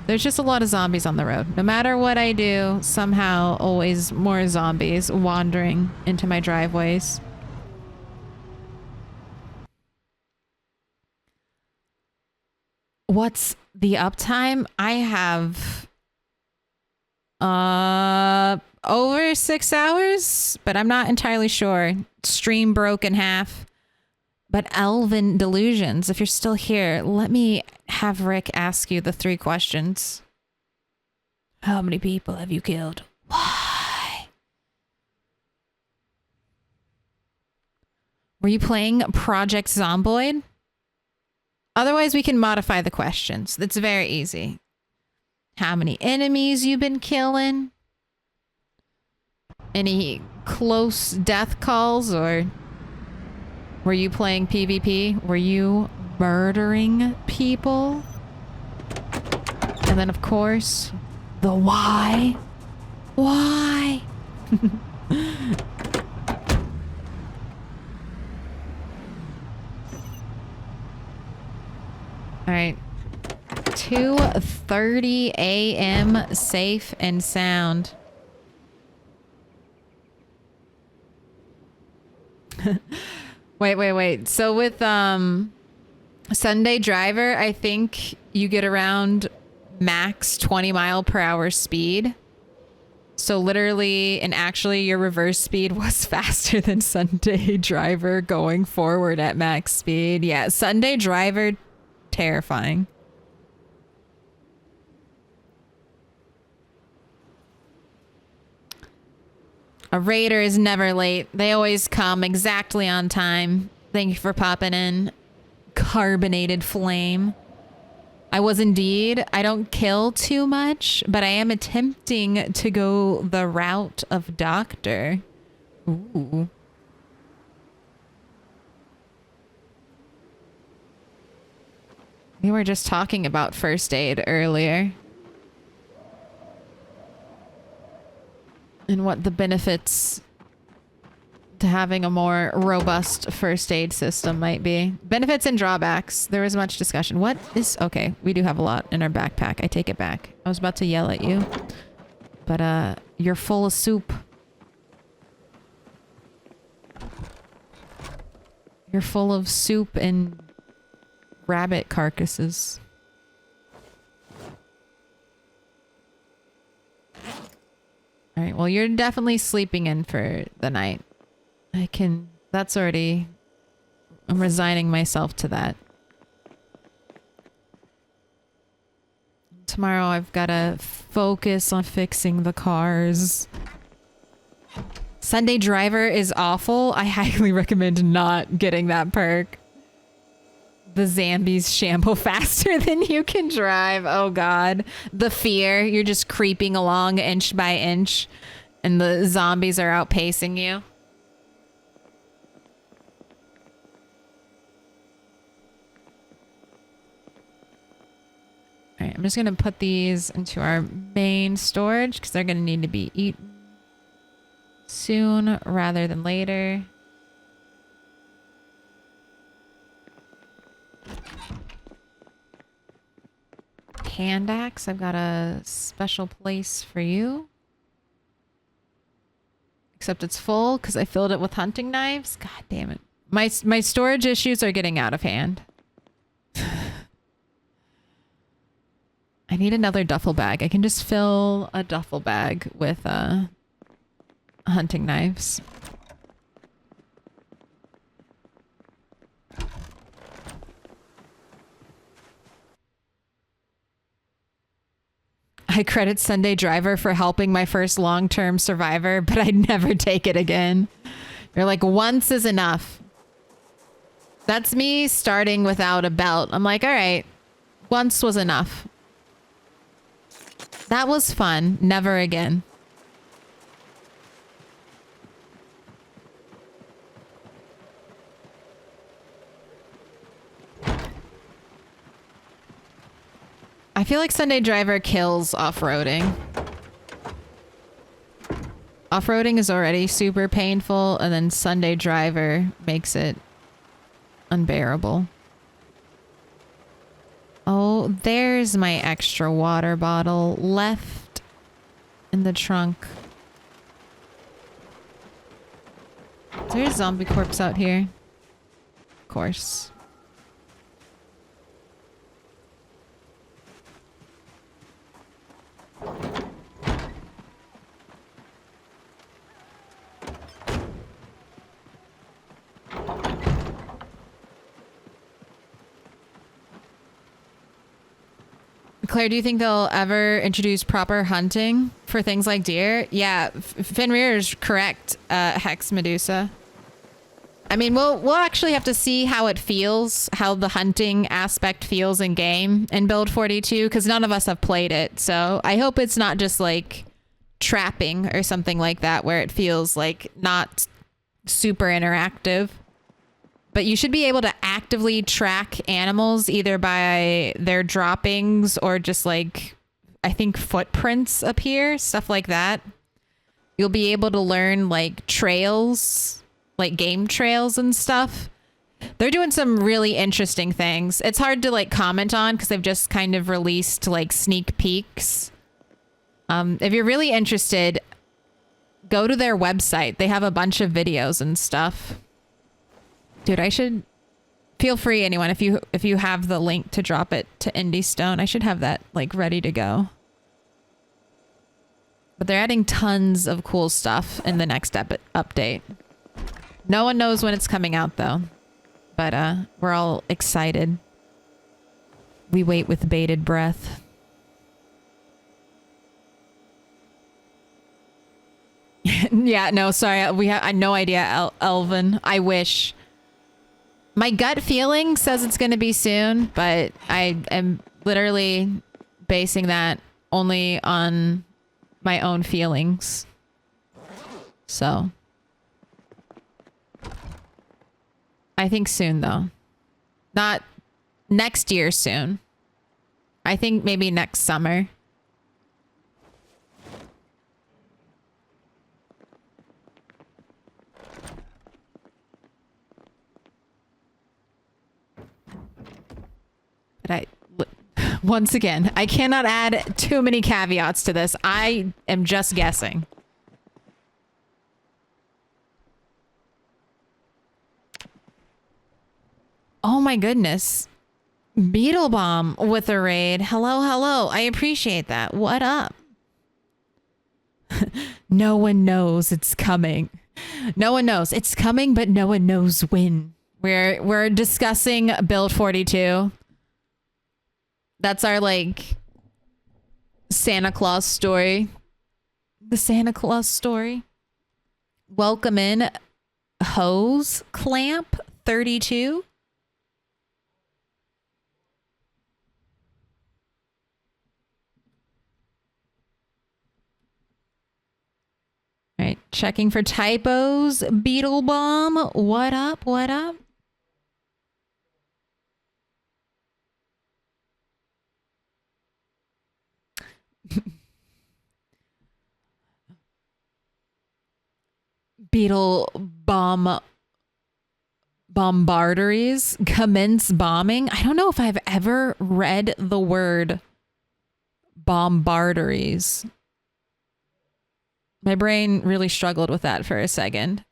There's just a lot of zombies on the road. No matter what I do, somehow always more zombies wandering into my driveways. What's the uptime? I have over 6 hours, but I'm not entirely sure. Stream broke in half. But Elven Delusions, if you're still here, let me have Rick ask you the 3 questions. How many people have you killed? Why? Were you playing Project Zomboid? Otherwise, we can modify the questions. It's very easy. How many enemies you been killing? Any close death calls, or were you playing PvP? Were you murdering people? And then, of course, the why. Why? All right. 2:30 a.m. safe and sound. Wait. So with Sunday Driver, I think you get around max 20 mile per hour speed. So literally and actually your reverse speed was faster than Sunday Driver going forward at max speed. Yeah, Sunday Driver, terrifying. A raider is never late. They always come exactly on time. Thank you for popping in. Carbonated Flame. I was indeed. I don't kill too much, but I am attempting to go the route of Doctor. Ooh. We were just talking about first aid earlier. And what the benefits to having a more robust first aid system might be. Benefits and drawbacks. There was much discussion. What is... Okay, we do have a lot in our backpack. I take it back. I was about to yell at you. But, you're full of soup. You're full of soup and rabbit carcasses. All right, well, you're definitely sleeping in for the night. That's already, I'm resigning myself to that. Tomorrow I've got to focus on fixing the cars. Sunday Driver is awful. I highly recommend not getting that perk. The zombies shamble faster than you can drive. Oh God. The fear. You're just creeping along inch by inch and the zombies are outpacing you. All right, I'm just gonna put these into our main storage because they're gonna need to be eaten soon rather than later. Hand axe, I've got a special place for you. Except it's full because I filled it with hunting knives. God damn it. My storage issues are getting out of hand. I need another duffel bag. I can just fill a duffel bag with hunting knives. I credit Sunday Driver for helping my first long-term survivor, but I'd never take it again. You're like, once is enough. That's me starting without a belt. I'm like, all right, once was enough. That was fun. Never again. I feel like Sunday Driver kills off-roading. Off-roading is already super painful, and then Sunday Driver makes it unbearable. Oh, there's my extra water bottle left in the trunk. Is there a zombie corpse out here? Of course. Claire, do you think they'll ever introduce proper hunting for things like deer? Yeah, Fenrir is correct, Hex Medusa. I mean, we'll actually have to see how it feels, how the hunting aspect feels in game in Build 42, because none of us have played it. So I hope it's not just like trapping or something like that, where it feels like not super interactive. But you should be able to actively track animals either by their droppings or just like, I think footprints appear, stuff like that. You'll be able to learn like trails, like game trails and stuff. They're doing some really interesting things. It's hard to like comment on because they've just kind of released like sneak peeks. If you're really interested, go to their website. They have a bunch of videos and stuff. Dude, I should feel free, anyone, if you have the link to drop it to Indie Stone. I should have that like ready to go. But they're adding tons of cool stuff in the next update. No one knows when it's coming out though, but we're all excited. We wait with bated breath. Yeah, no, sorry. I had no idea, Elvin. I wish. My gut feeling says it's going to be soon, but I am literally basing that only on my own feelings. So I think soon though. Not next year soon. I think maybe next summer. Once again, I cannot add too many caveats to this. I am just guessing. Oh my goodness. Beetle Bomb with a raid. Hello, hello. I appreciate that. What up? No one knows it's coming. No one knows. It's coming, but no one knows when. We're discussing Build 42. That's our, like, Santa Claus story. The Santa Claus story. Welcome in, Hose Clamp 32. All right, checking for typos. Beetle Bomb, what up, what up? Beetle bombarderies. Commence bombing. I don't know if I've ever read the word bombarderies. My brain really struggled with that for a second.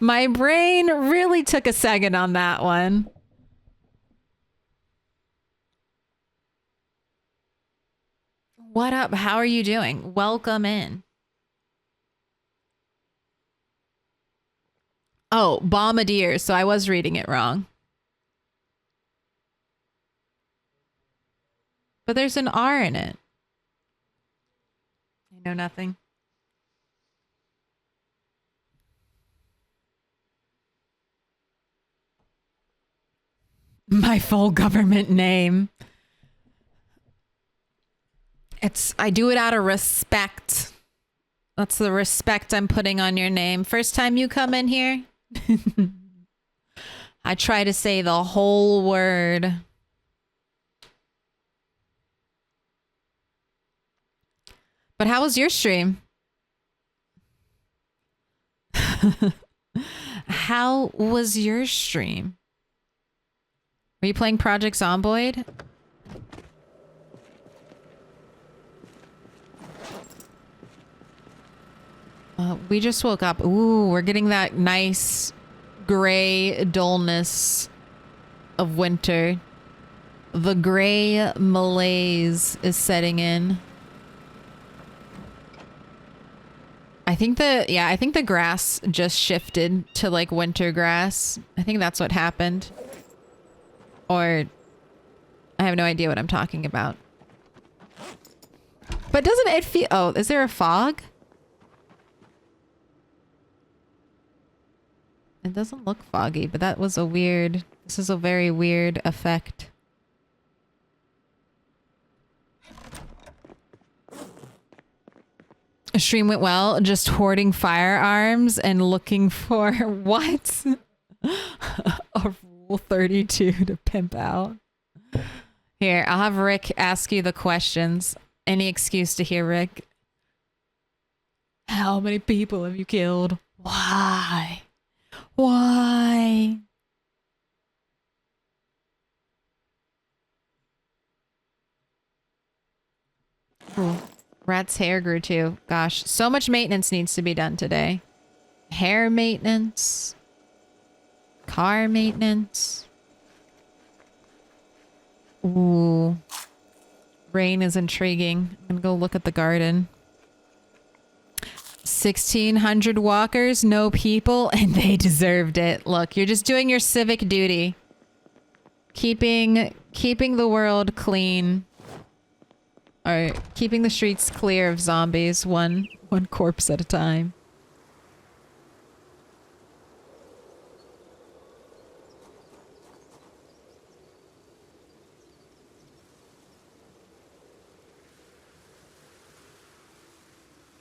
My brain really took a second on that one. What up? How are you doing? Welcome in. Oh, bombardiers. So I was reading it wrong. But there's an R in it. I know nothing. My full government name. I do it out of respect. That's the respect I'm putting on your name. First time you come in here, I try to say the whole word. But how was your stream? How was your stream? Were you playing Project Zomboid? We just woke up. Ooh, we're getting that nice gray dullness of winter. The gray malaise is setting in. I think the grass just shifted to like winter grass. I think that's what happened. Or I have no idea what I'm talking about. But doesn't it feel... Oh, is there a fog? It doesn't look foggy, but that was a weird... This is a very weird effect. The stream went well, just hoarding firearms and looking for what? A rule 32 to pimp out. Here, I'll have Rick ask you the questions. Any excuse to hear Rick. How many people have you killed? Why? Why? Ooh. Rat's hair grew too. Gosh, so much maintenance needs to be done today. Hair maintenance. Car maintenance. Ooh. Rain is intriguing. I'm gonna go look at the garden. 1,600 walkers, no people, and they deserved it. Look, you're just doing your civic duty. Keeping the world clean. Or keeping the streets clear of zombies, one corpse at a time.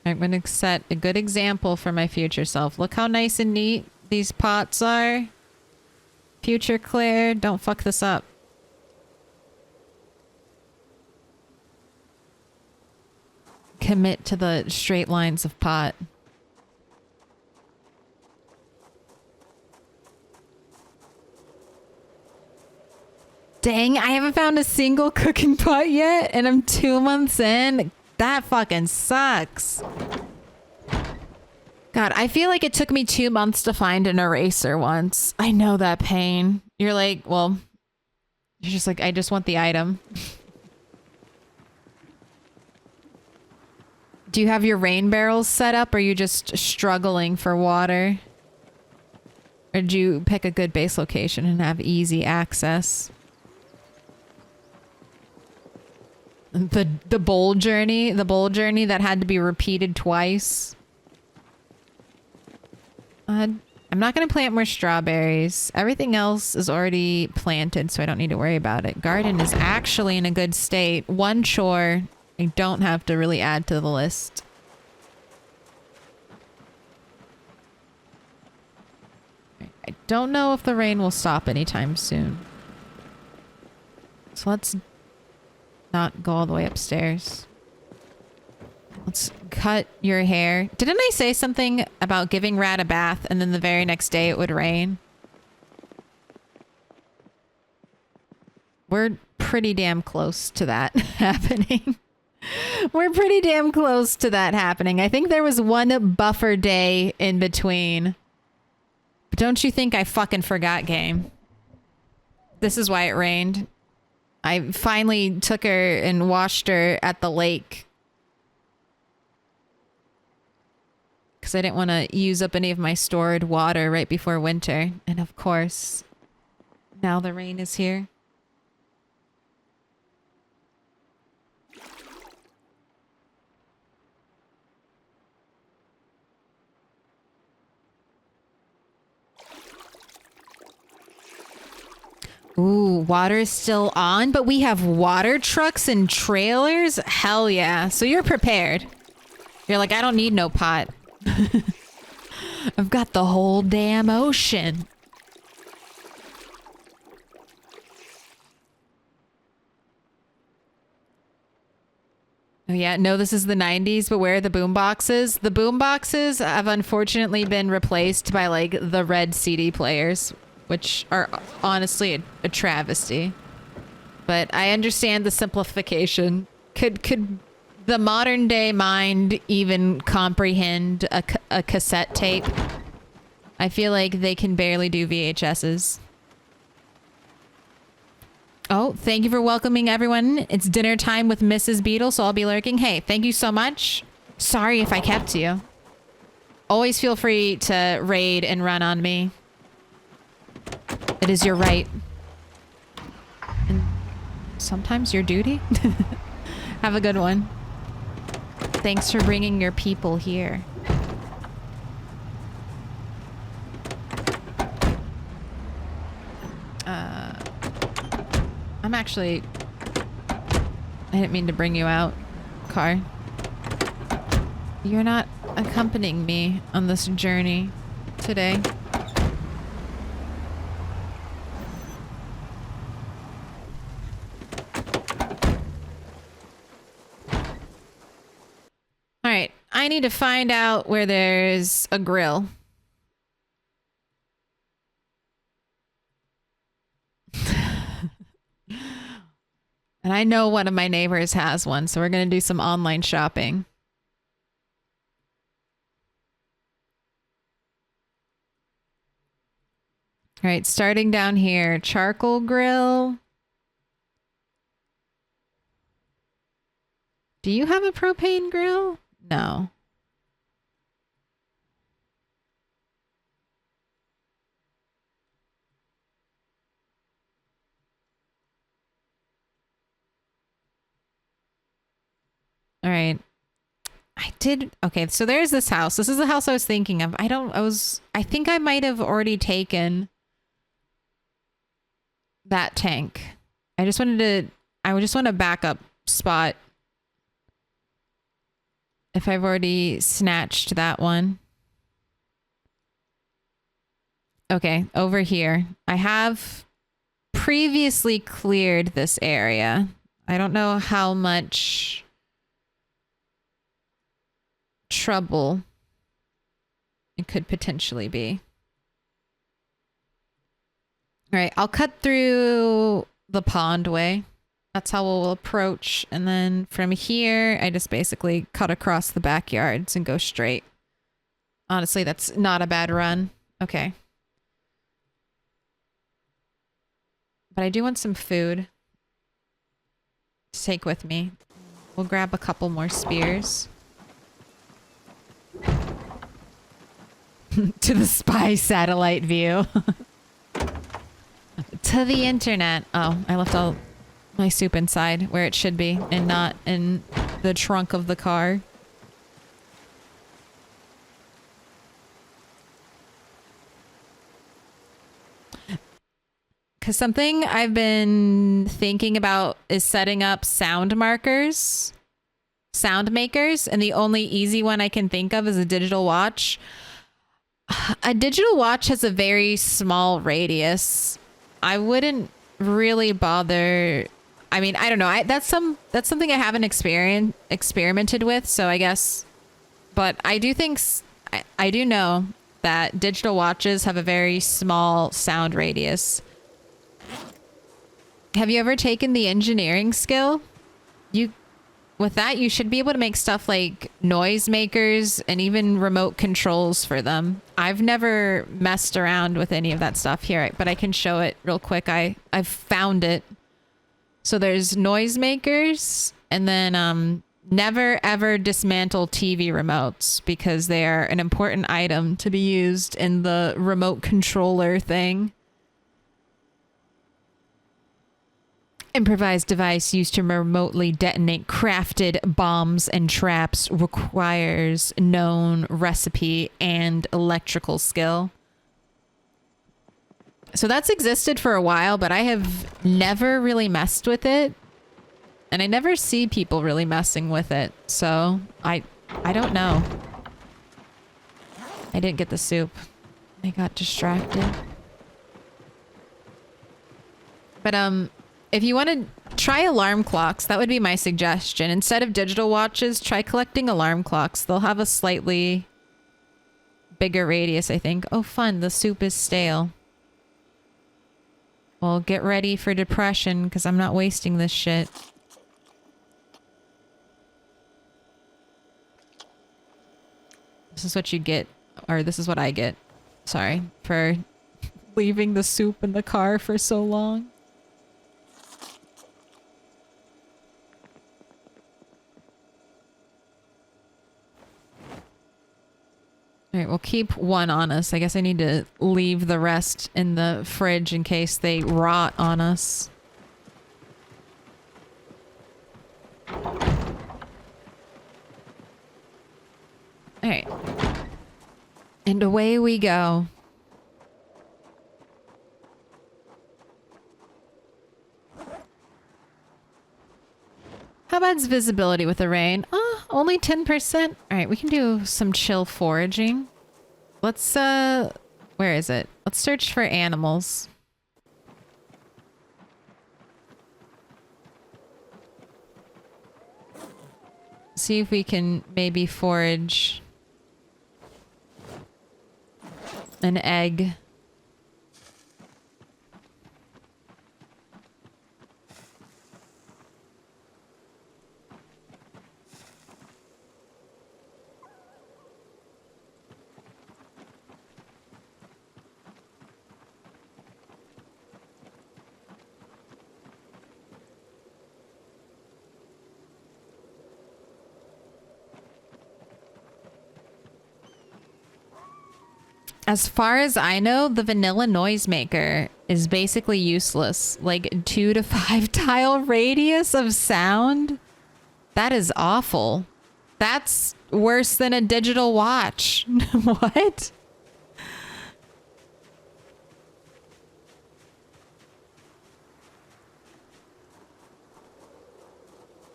I'm going to set a good example for my future self. Look how nice and neat these pots are. Future Claire, don't fuck this up. Commit to the straight lines of pot. Dang, I haven't found a single cooking pot yet, and I'm 2 months in. That fucking sucks. God, I feel like it took me 2 months to find an eraser once. I know that pain. You're like, well, you're just like, I just want the item. Do you have your rain barrels set up, or are you just struggling for water? Or did you pick a good base location and have easy access? The bowl journey that had to be repeated twice. I'm not going to plant more strawberries. Everything else is already planted, so I don't need to worry about it. Garden is actually in a good state. One chore I don't have to really add to the list. I don't know if the rain will stop anytime soon. So let's not go all the way upstairs. Let's cut your hair. Didn't I say something about giving Rat a bath and then the very next day it would rain? We're pretty damn close to that happening. We're pretty damn close to that happening. I think there was one buffer day in between. But don't you think I fucking forgot, game? This is why it rained. I finally took her and washed her at the lake. Because I didn't want to use up any of my stored water right before winter. And of course, now the rain is here. Ooh, water is still on, but we have water trucks and trailers? Hell yeah. So you're prepared. You're like, I don't need no pot. I've got the whole damn ocean. Oh yeah, no, this is the 90s, but where are the boom boxes? The boom boxes have unfortunately been replaced by like the red CD players, which are honestly a travesty. But I understand the simplification. Could the modern day mind even comprehend a cassette tape? I feel like they can barely do VHSs. Oh, thank you for welcoming everyone. It's dinner time with Mrs. Beetle, so I'll be lurking. Hey, thank you so much. Sorry if I kept you. Always feel free to raid and run on me. It is your right. And sometimes your duty. Have a good one. Thanks for bringing your people here. I'm actually... I didn't mean to bring you out, car. You're not accompanying me on this journey today. Alright, I need to find out where there's a grill. And I know one of my neighbors has one, so we're going to do some online shopping. All right, starting down here, charcoal grill. Do you have a propane grill? No. All right. I did. Okay, so there's this house. This is the house I was thinking of. I think I might have already taken that tank. I just want a backup spot. If I've already snatched that one. Okay, over here. I have previously cleared this area. I don't know how much trouble it could potentially be. All right, I'll cut through the pond way. That's how we'll approach. And then from here, I just basically cut across the backyards and go straight. Honestly, that's not a bad run. Okay. But I do want some food to take with me. We'll grab a couple more spears. To the spy satellite view. To the internet. Oh, I left all my soup inside where it should be and not in the trunk of the car. Because something I've been thinking about is setting up sound markers, sound makers, and the only easy one I can think of is a digital watch. A digital watch has a very small radius. I wouldn't really bother I mean, I don't know. That's something I haven't experimented with. So I guess, but I do think I do know that digital watches have a very small sound radius. Have you ever taken the engineering skill? With that, you should be able to make stuff like noise makers and even remote controls for them. I've never messed around with any of that stuff here, but I can show it real quick. I've found it. So there's noise makers, and then never ever dismantle TV remotes because they are an important item to be used in the remote controller thing. Improvised device used to remotely detonate crafted bombs and traps requires known recipe and electrical skill. So that's existed for a while, but I have never really messed with it. And I never see people really messing with it. So I don't know. I didn't get the soup. I got distracted. But if you want to try alarm clocks, that would be my suggestion. Instead of digital watches, try collecting alarm clocks. They'll have a slightly bigger radius, I think. Oh, fun. The soup is stale. Well, get ready for depression because I'm not wasting this shit. This is what you get, or this is what I get. Sorry for leaving the soup in the car for so long. All right, we'll keep one on us. I guess I need to leave the rest in the fridge in case they rot on us. All right. And away we go. How bad's visibility with the rain? Oh, only 10%. All right, we can do some chill foraging. Let's, where is it? Let's search for animals. See if we can maybe forage an egg. As far as I know, the vanilla noisemaker is basically useless. Like 2 to 5 tile radius of sound? That is awful. That's worse than a digital watch. What?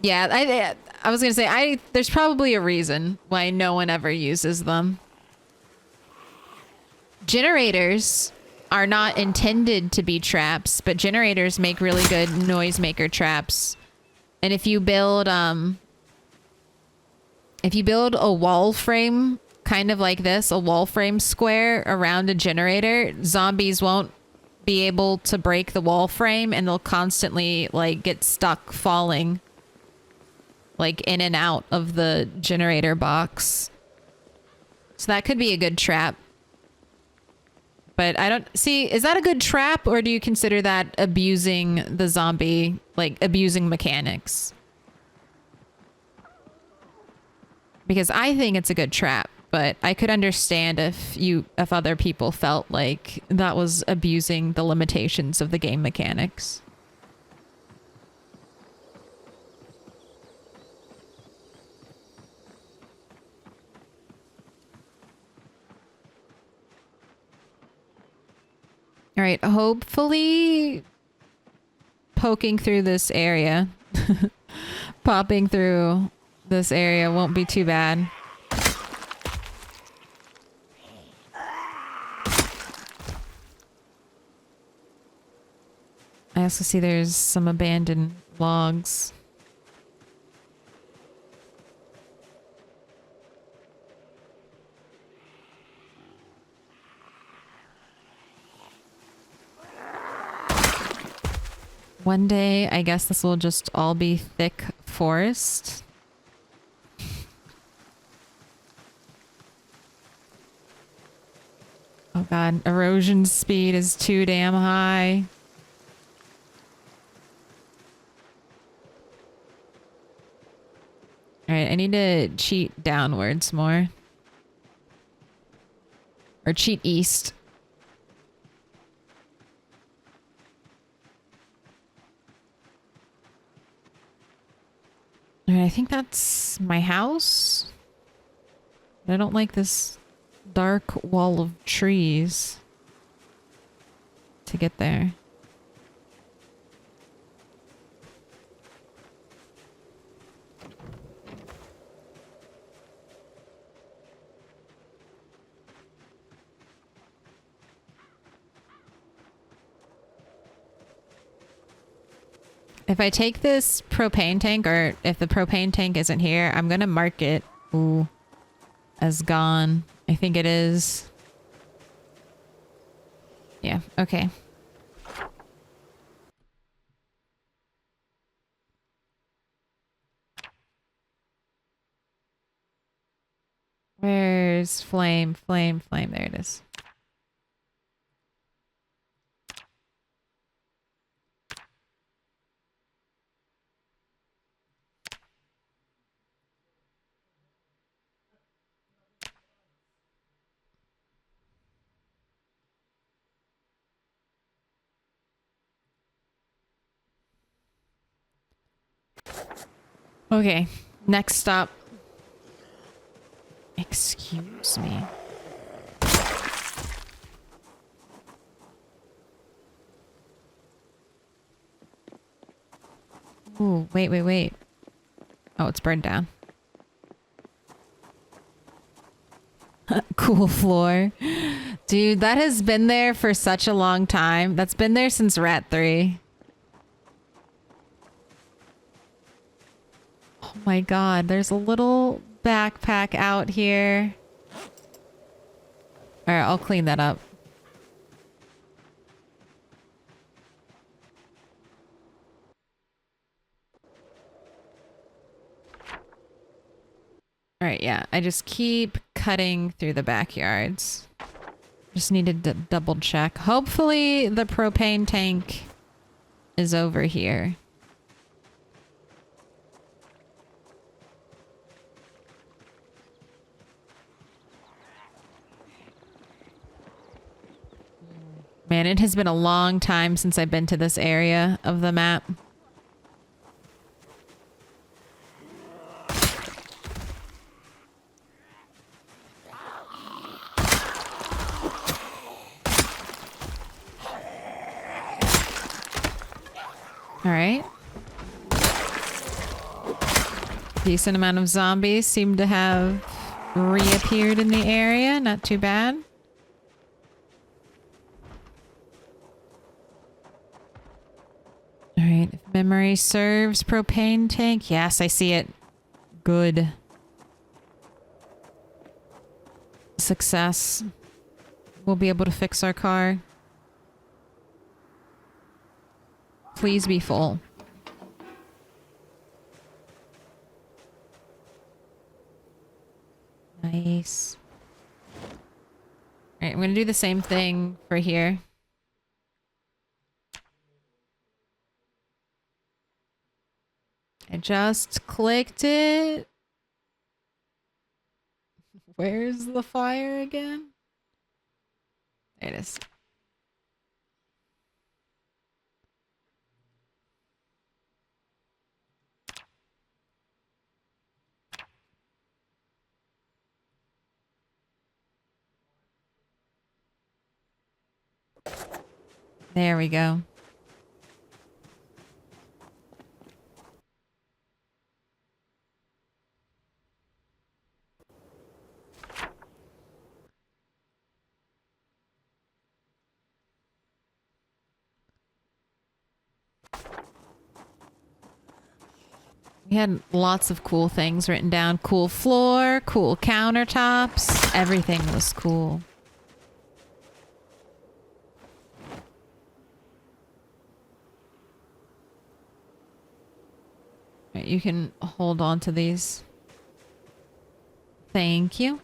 Yeah, I was gonna say, there's probably a reason why no one ever uses them. Generators are not intended to be traps, but generators make really good noisemaker traps. And if you build a wall frame kind of like this, a wall frame square around a generator, zombies won't be able to break the wall frame and they'll constantly like get stuck falling like in and out of the generator box. So that could be a good trap. But I don't see, is that a good trap or do you consider that abusing the zombie, like abusing mechanics? Because I think it's a good trap, but I could understand if other people felt like that was abusing the limitations of the game mechanics. All right, hopefully poking through this area, popping through this area won't be too bad. I also see there's some abandoned logs. One day, I guess this will just all be thick forest. Oh god, erosion speed is too damn high. Alright, I need to cheat downwards more. Or cheat east. Alright, I think that's my house. I don't like this dark wall of trees to get there. If I take this propane tank, or if the propane tank isn't here, I'm gonna mark it, ooh, as gone. I think it is. Yeah, okay. Where's flame, flame, flame? There it is. Okay, next stop. Excuse me. Ooh, wait, wait, wait. Oh, it's burned down. Cool floor. Dude, that has been there for such a long time. That's been there since Rat 3. Oh my god, there's a little backpack out here. Alright, I'll clean that up. Alright, yeah. I just keep cutting through the backyards. Just needed to double check. Hopefully the propane tank is over here. Man, it has been a long time since I've been to this area of the map. Alright. Decent amount of zombies seem to have reappeared in the area. Not too bad. Alright, if memory serves, propane tank. Yes, I see it. Good. Success. We'll be able to fix our car. Please be full. Nice. Alright, I'm gonna do the same thing for here. I just clicked it. Where's the fire again? There it is. There we go. We had lots of cool things written down. Cool floor, cool countertops. Everything was cool. Right, you can hold on to these. Thank you.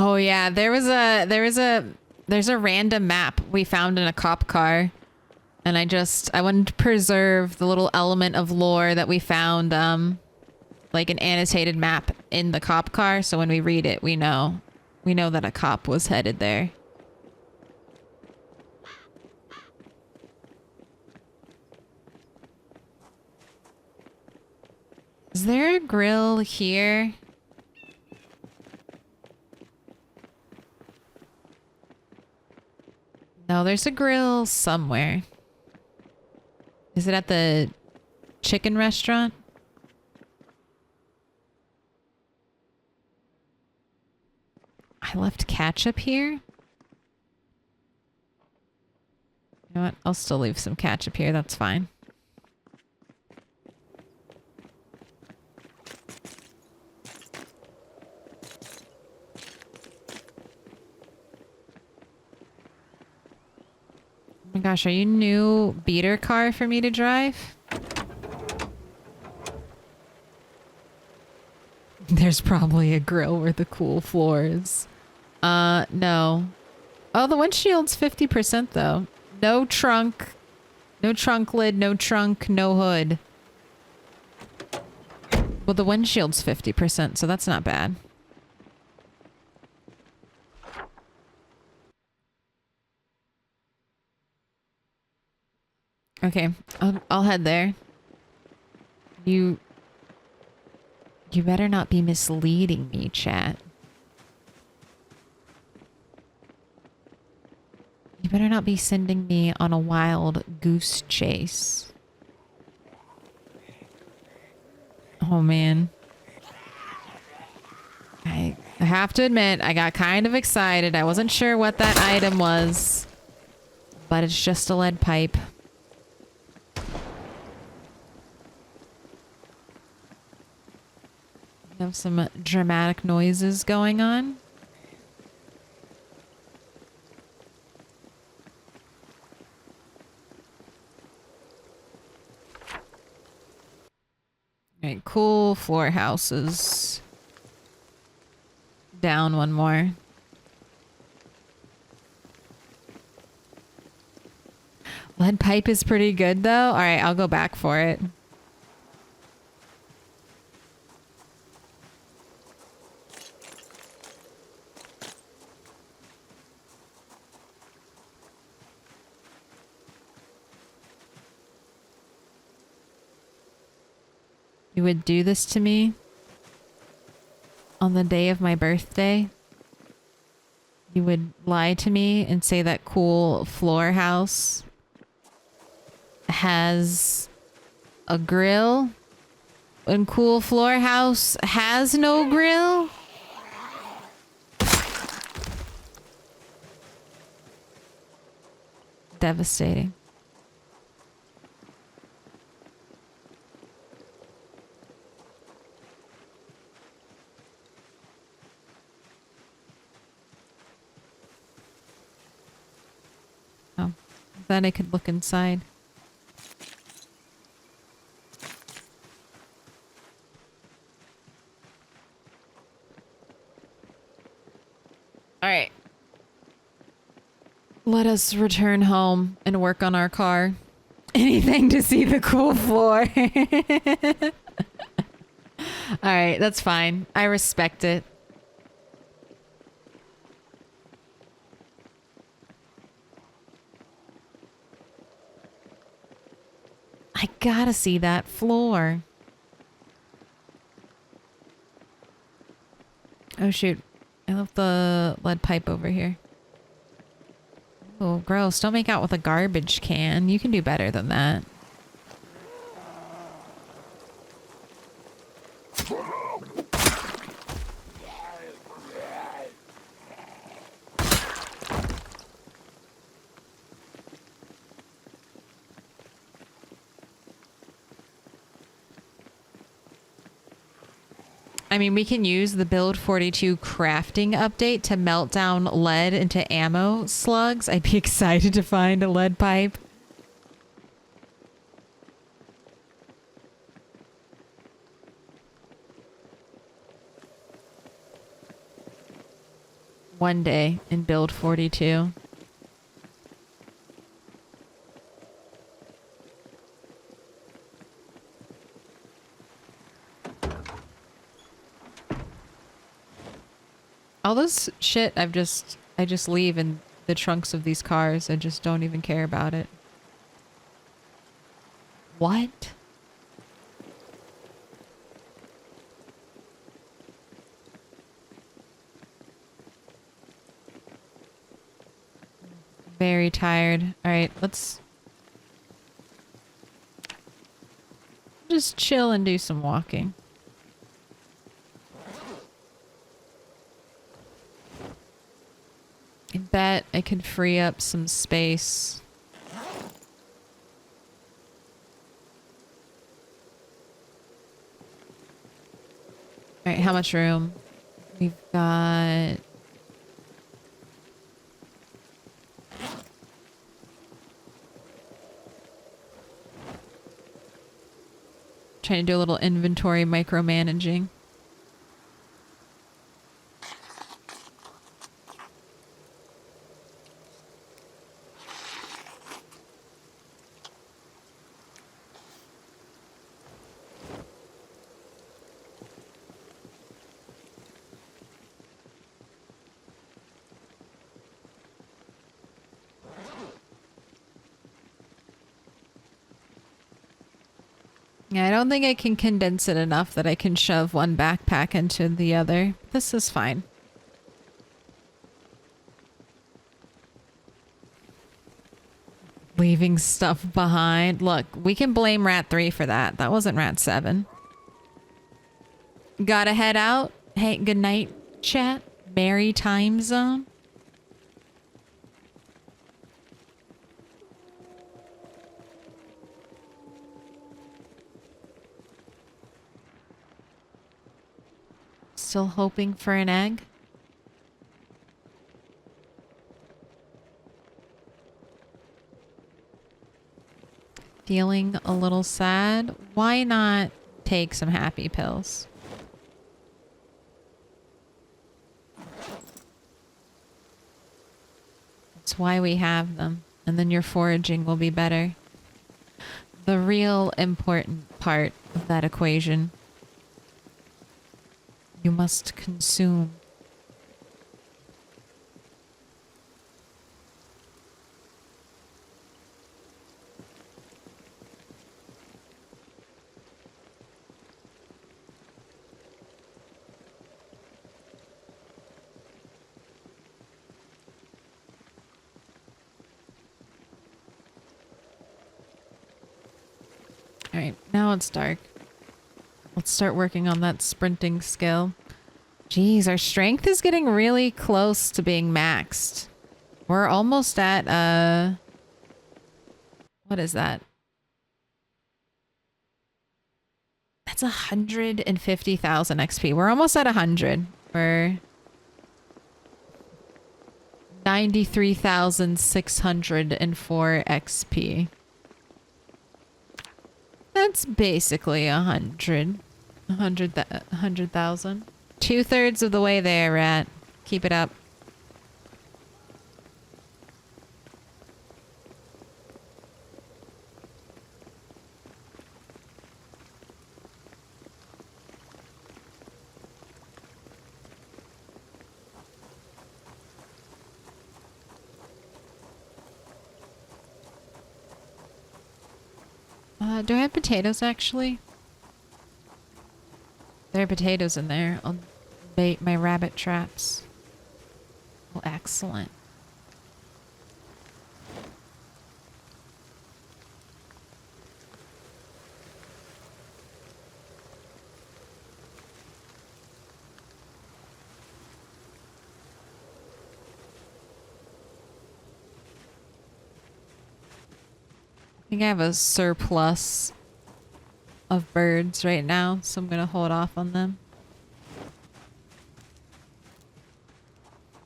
Oh yeah, there's a random map we found in a cop car. And I wanted to preserve the little element of lore that we found, like an annotated map in the cop car, so when we read it, we know that a cop was headed there. Is there a grill here? No, there's a grill somewhere. Is it at the chicken restaurant? I left ketchup here? You know what? I'll still leave some ketchup here. That's fine. Oh my gosh, are you new beater car for me to drive? There's probably a grill where the cool floor is. No. Oh, the windshield's 50% though. No trunk. No trunk lid, no trunk, no hood. Well, the windshield's 50%, so that's not bad. Okay, I'll head there. You better not be misleading me, chat. You better not be sending me on a wild goose chase. Oh man. I have to admit, I got kind of excited. I wasn't sure what that item was, but it's just a lead pipe. Have some dramatic noises going on. Alright, cool floor houses. Down one more. Lead pipe is pretty good though. Alright, I'll go back for it. You would do this to me on the day of my birthday? You would lie to me and say that cool floor house has a grill and cool floor house has no grill? Devastating. Then I could look inside. All right. Let us return home and work on our car. Anything to see the cool floor. All right, that's fine. I respect it. I gotta see that floor. Oh shoot. I left the lead pipe over here. Oh, gross. Don't make out with a garbage can. You can do better than that. I mean, we can use the Build 42 crafting update to melt down lead into ammo slugs. I'd be excited to find a lead pipe. One day in Build 42. All this shit I just leave in the trunks of these cars. I just don't even care about it. What? Very tired. All right, let's just chill and do some walking. I bet I could free up some space. Alright, how much room? We've got... Trying to do a little inventory micromanaging. Yeah, I don't think I can condense it enough that I can shove one backpack into the other. This is fine. Leaving stuff behind. Look, we can blame Rat 3 for that. That wasn't Rat 7. Gotta head out. Hey, good night, chat. Merry time zone. Still hoping for an egg? Feeling a little sad? Why not take some happy pills? That's why we have them. And then your foraging will be better. The real important part of that equation. You must consume. All right, now it's dark. Let's start working on that sprinting skill. Jeez, our strength is getting really close to being maxed. We're almost at, what is that? That's 150,000 XP. We're almost at 100. We're 93,604 XP. That's basically 100,000. 2/3 of the way there, Rat. Keep it up. Do I have potatoes, actually? There are potatoes in there. I'll bait my rabbit traps. Oh, excellent. I think I have a surplus of birds right now, so I'm gonna hold off on them.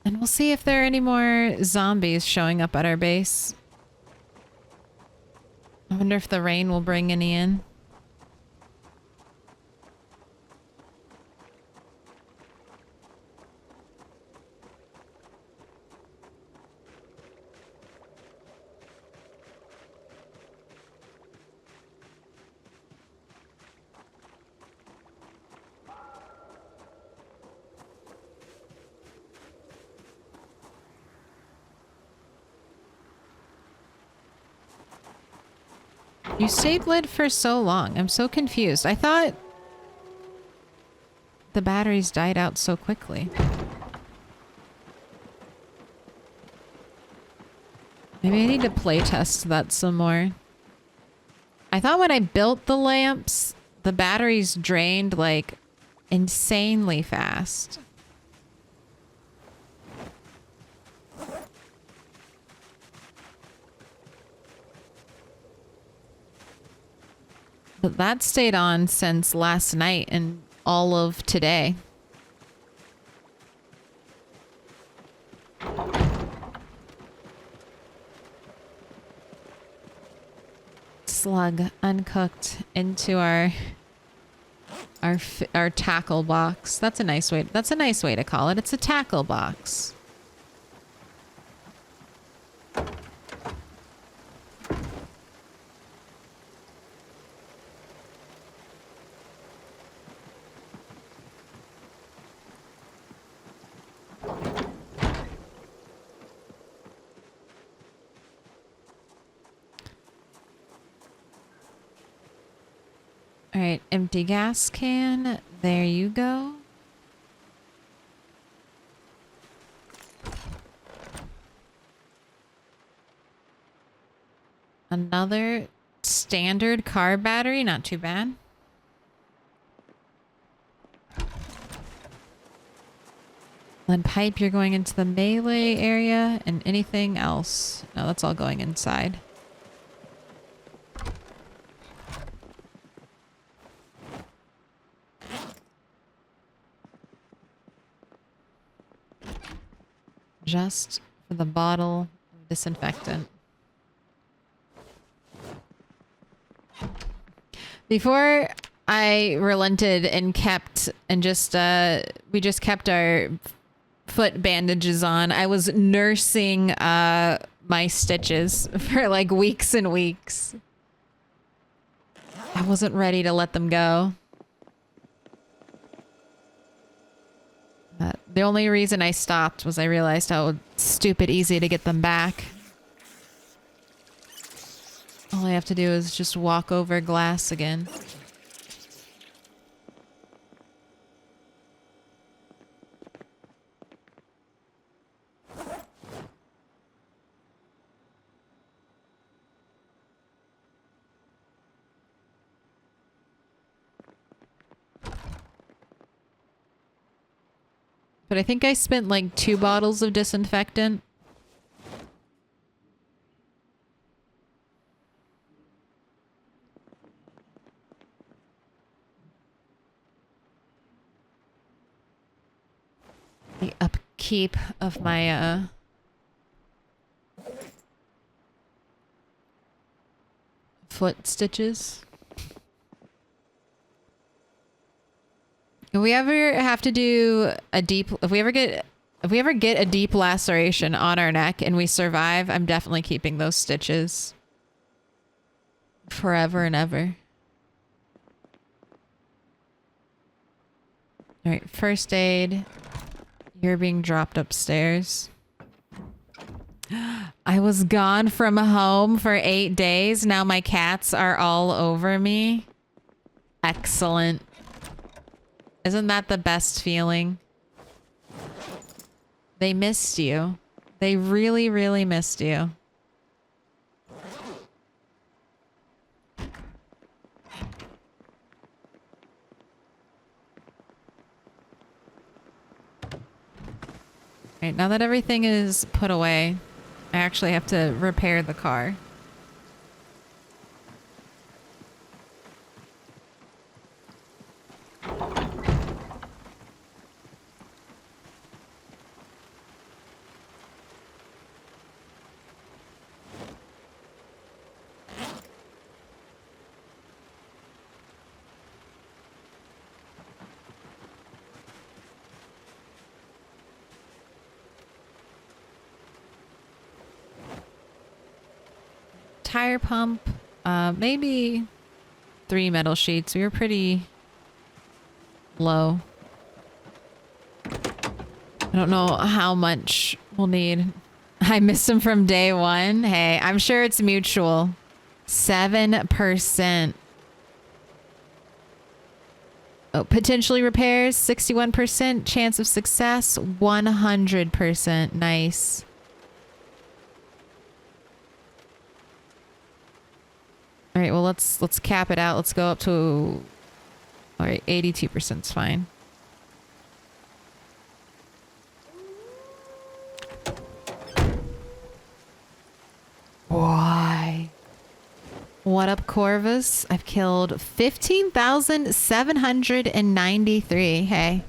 And we'll see if there are any more zombies showing up at our base. I wonder if the rain will bring any in. You stayed lit for so long. I'm so confused. I thought the batteries died out so quickly. Maybe I need to play test that some more. I thought when I built the lamps, the batteries drained like insanely fast. But that stayed on since last night and all of today. Slug uncooked into our tackle box. That's a nice way. That's a nice way to call it. It's a tackle box. All right, empty gas can. There you go. Another standard car battery, not too bad. Lead pipe, you're going into the melee area, and anything else? No, that's all going inside. Just for the bottle of disinfectant. Before I relented and we just kept our foot bandages on, I was nursing my stitches for like weeks and weeks. I wasn't ready to let them go. The only reason I stopped was I realized how stupid easy to get them back. All I have to do is just walk over glass again. But I think I spent like 2 bottles of disinfectant. The upkeep of my foot stitches. If we ever have to do a deep, if we ever get a deep laceration on our neck and we survive, I'm definitely keeping those stitches forever and ever. All right, first aid. You're being dropped upstairs. I was gone from home for 8 days. Now my cats are all over me. Excellent. Isn't that the best feeling? They missed you. They really, really missed you. Alright, now that everything is put away, I actually have to repair the car. tire pump. Maybe 3 metal sheets. We were pretty low. I don't know how much we'll need. I missed him from day one. Hey, I'm sure it's mutual. 7%. Oh, potentially repairs, 61%. Chance of success, 100%. Nice. All right, well, let's cap it out. Let's go up to... All right, 82% is fine. Why? What up, Corvus? I've killed 15,793. Hey,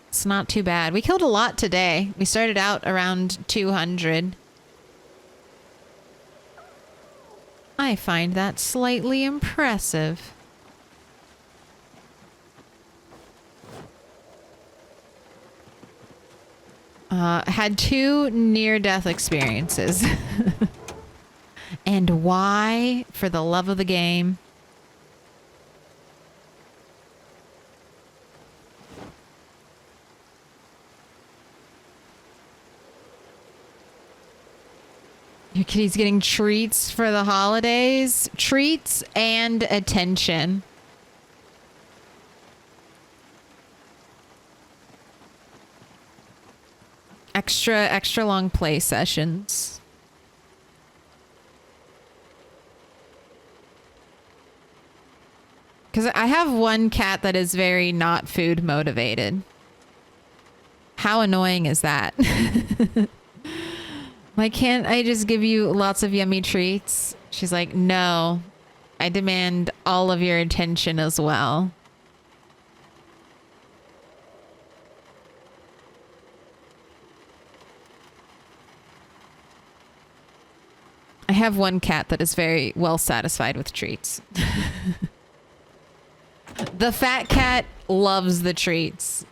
it's not too bad. We killed a lot today. We started out around 200. I find that slightly impressive. Had 2 near-death experiences. And why? For the love of the game. Your kitty's getting treats for the holidays. Treats and attention. Extra long play sessions. Because I have one cat that is very not food motivated. How annoying is that? Like, can't I just give you lots of yummy treats? She's like, no, I demand all of your attention as well. I have one cat that is very well satisfied with treats. The fat cat loves the treats.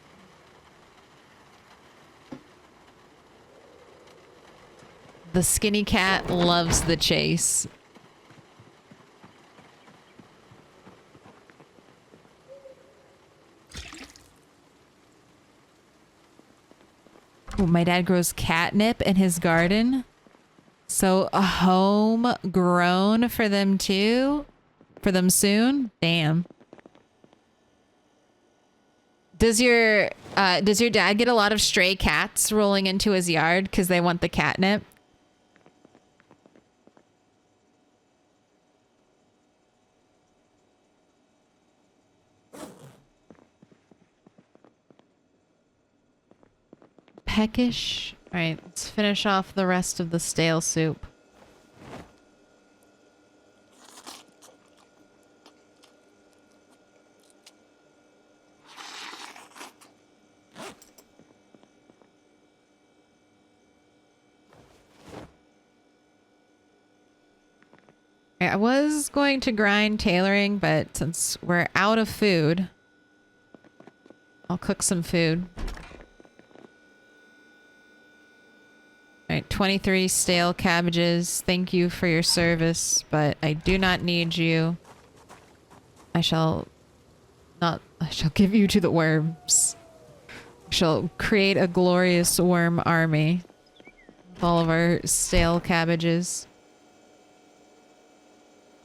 The skinny cat loves the chase. Ooh, my dad grows catnip in his garden. So a home grown for them too? For them soon? Damn. Does your dad get a lot of stray cats rolling into his yard because they want the catnip? Peckish. All right, let's finish off the rest of the stale soup. I was going to grind tailoring, but since we're out of food, I'll cook some food. Alright, 23 stale cabbages. Thank you for your service, but I do not need you. I shall give you to the worms. I shall create a glorious worm army with all of our stale cabbages.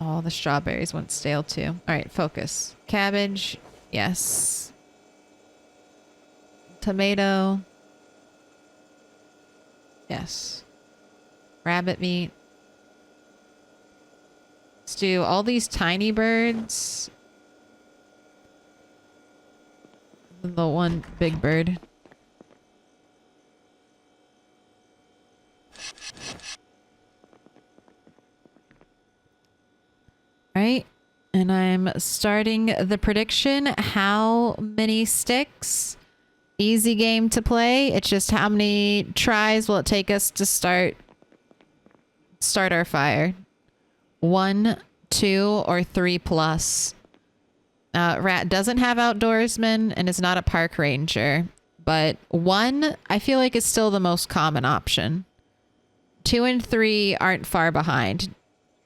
Oh, the strawberries went stale too. Alright, focus. Cabbage. Yes. Tomato. Yes. Rabbit meat. Let's do all these tiny birds. The one big bird. Right, and I'm starting the prediction. How many sticks? Easy game to play. It's just how many tries will it take us to start our fire? 1, 2, or 3 plus. Rat doesn't have outdoorsman and is not a park ranger, but 1 I feel like is still the most common option. 2 and 3 aren't far behind.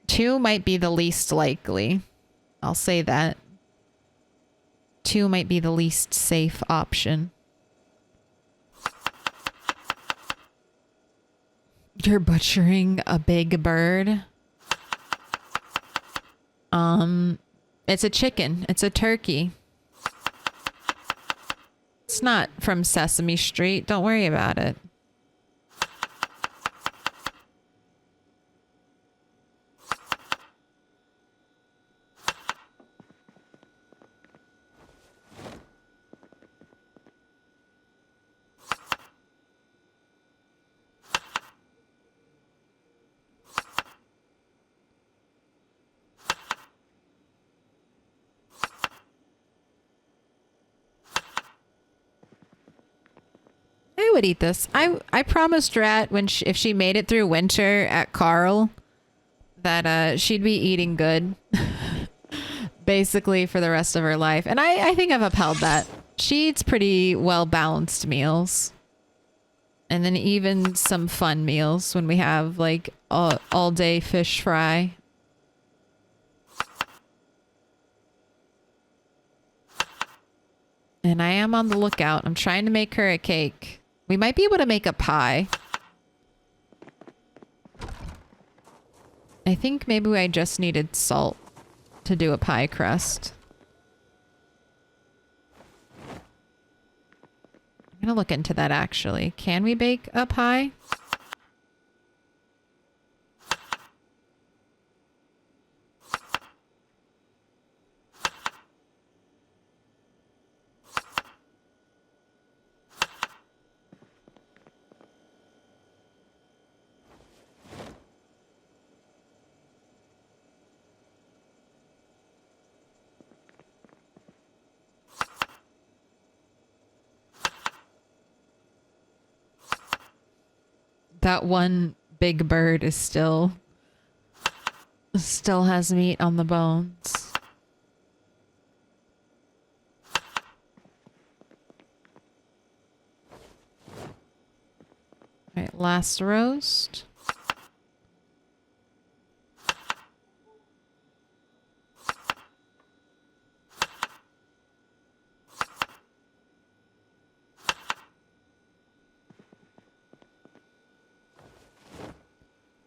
2 might be the least likely. I'll say that. 2 might be the least safe option. You're butchering a big bird? It's a chicken. It's a turkey. It's not from Sesame Street. Don't worry about it. I would eat this. I promised Rat when if she made it through winter at Carl that she'd be eating good basically for the rest of her life. And I think I've upheld that. She eats pretty well balanced meals. And then even some fun meals when we have like all day fish fry. And I am on the lookout. I'm trying to make her a cake. We might be able to make a pie. I think maybe I just needed salt to do a pie crust. I'm gonna look into that actually. Can we bake a pie? That one big bird is still has meat on the bones. All right, last roast.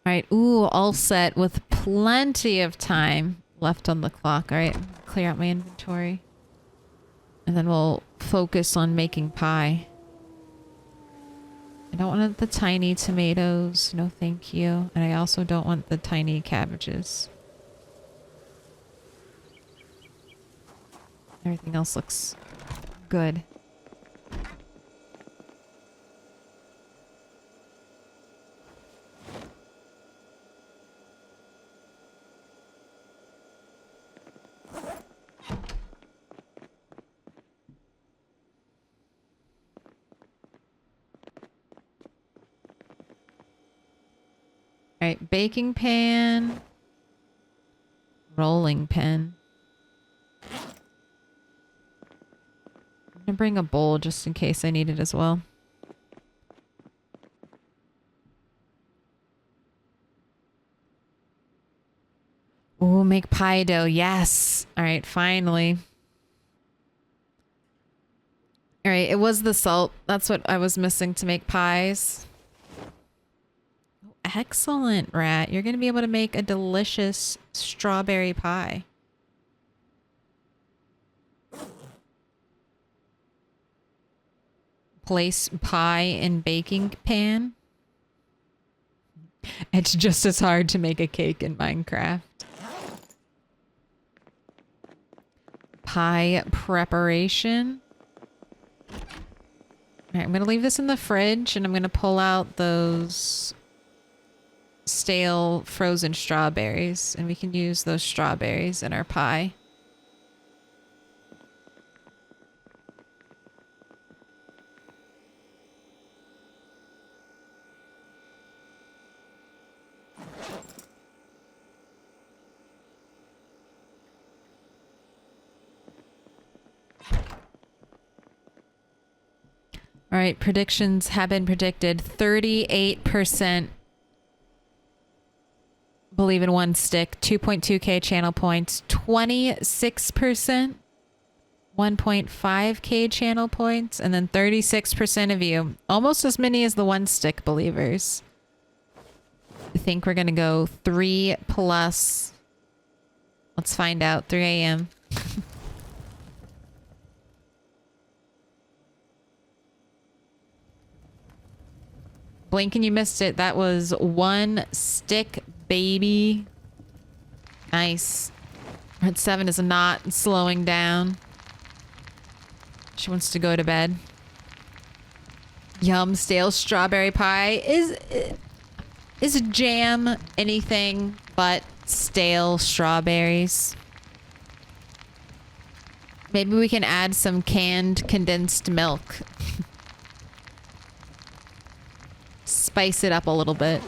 All right, ooh, all set with plenty of time left on the clock. All right, clear out my inventory. And then we'll focus on making pie. I don't want the tiny tomatoes. No, thank you. And I also don't want the tiny cabbages. Everything else looks good. All right, baking pan, rolling pin. I'm gonna bring a bowl just in case I need it as well. Ooh, make pie dough. Yes. All right, finally. All right, it was the salt. That's what I was missing to make pies. Excellent, Rat. You're going to be able to make a delicious strawberry pie. Place pie in baking pan. It's just as hard to make a cake in Minecraft. Pie preparation. All right, I'm going to leave this in the fridge and I'm going to pull out those stale frozen strawberries and we can use those strawberries in our pie. All right, predictions have been predicted. 38% believe in one stick, 2.2k channel points, 26%, 1.5k channel points, and then 36% of you. Almost as many as the one stick believers. I think we're going to go 3 plus. Let's find out. 3 a.m. Blink and you missed it. That was one stick, baby. Nice. Red 7 is not slowing down. She wants to go to bed. Yum, stale strawberry pie. Is jam anything but stale strawberries? Maybe we can add some canned condensed milk. Spice it up a little bit.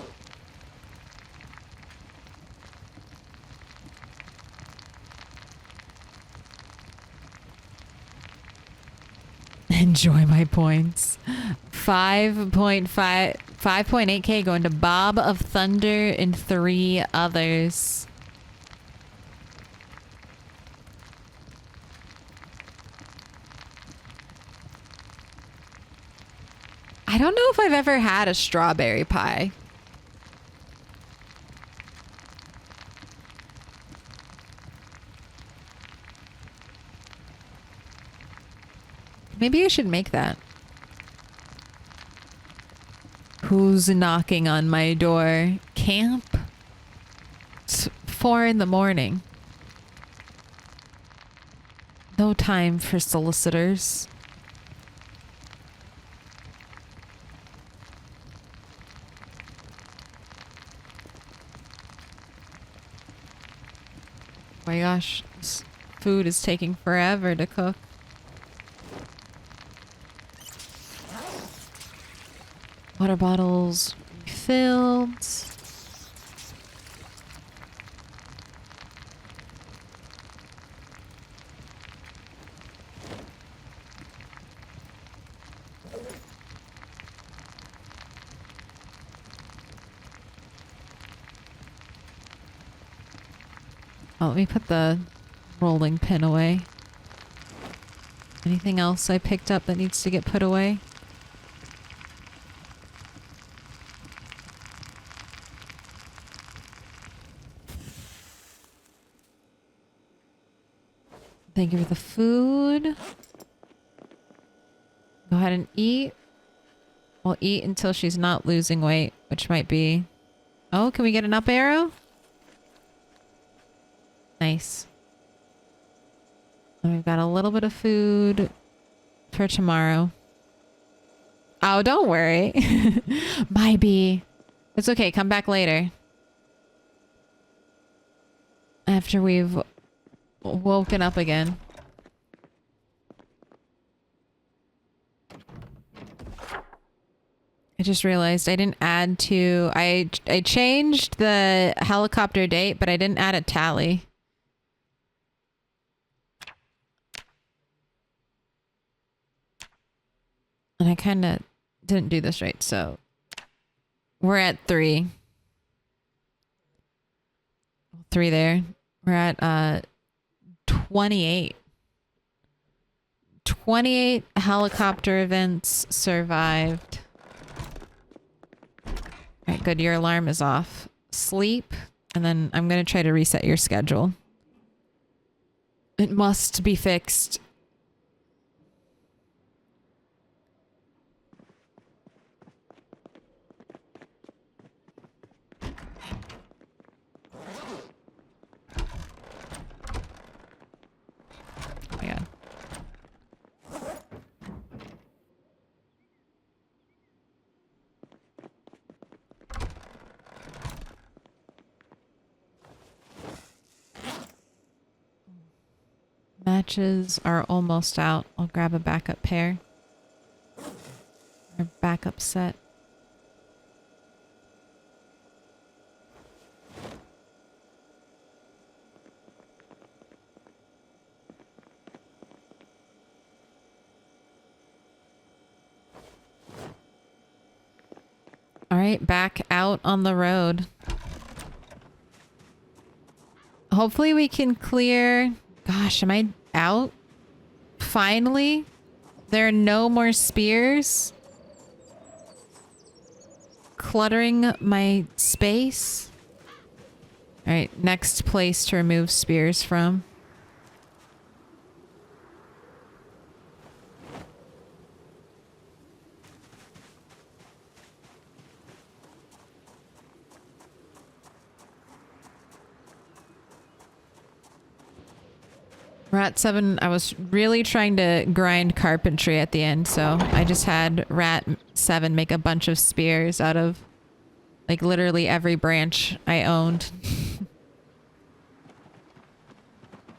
Enjoy my points. 5.8k going to Bob of Thunder and 3 others. I don't know if I've ever had a strawberry pie. Maybe I should make that. Who's knocking on my door? Camp? It's 4 in the morning. No time for solicitors. Oh my gosh, this food is taking forever to cook. Water bottles refilled. Oh, let me put the rolling pin away. Anything else I picked up that needs to get put away? Thank you for the food. Go ahead and eat. We'll eat until she's not losing weight, which might be... Oh, can we get an up arrow? Nice. And we've got a little bit of food for tomorrow. Oh, don't worry. My bee. It's okay. Come back later. After we've woken up again. I just realized I didn't add to... I changed the helicopter date, but I didn't add a tally. And I kind of didn't do this right, so... We're at 3. 3 there. We're at 28. 28 helicopter events survived. Alright, good. Your alarm is off. Sleep, and then I'm going to try to reset your schedule. It must be fixed. Yeah. Matches are almost out. I'll grab a backup pair. Or backup set. All right, back out on the road. hopefully we can clear... Gosh, am I out? Finally? There are no more spears cluttering my space. All right, next place to remove spears from. Rat 7, I was really trying to grind carpentry at the end, so I just had Rat 7 make a bunch of spears out of, like, literally every branch I owned.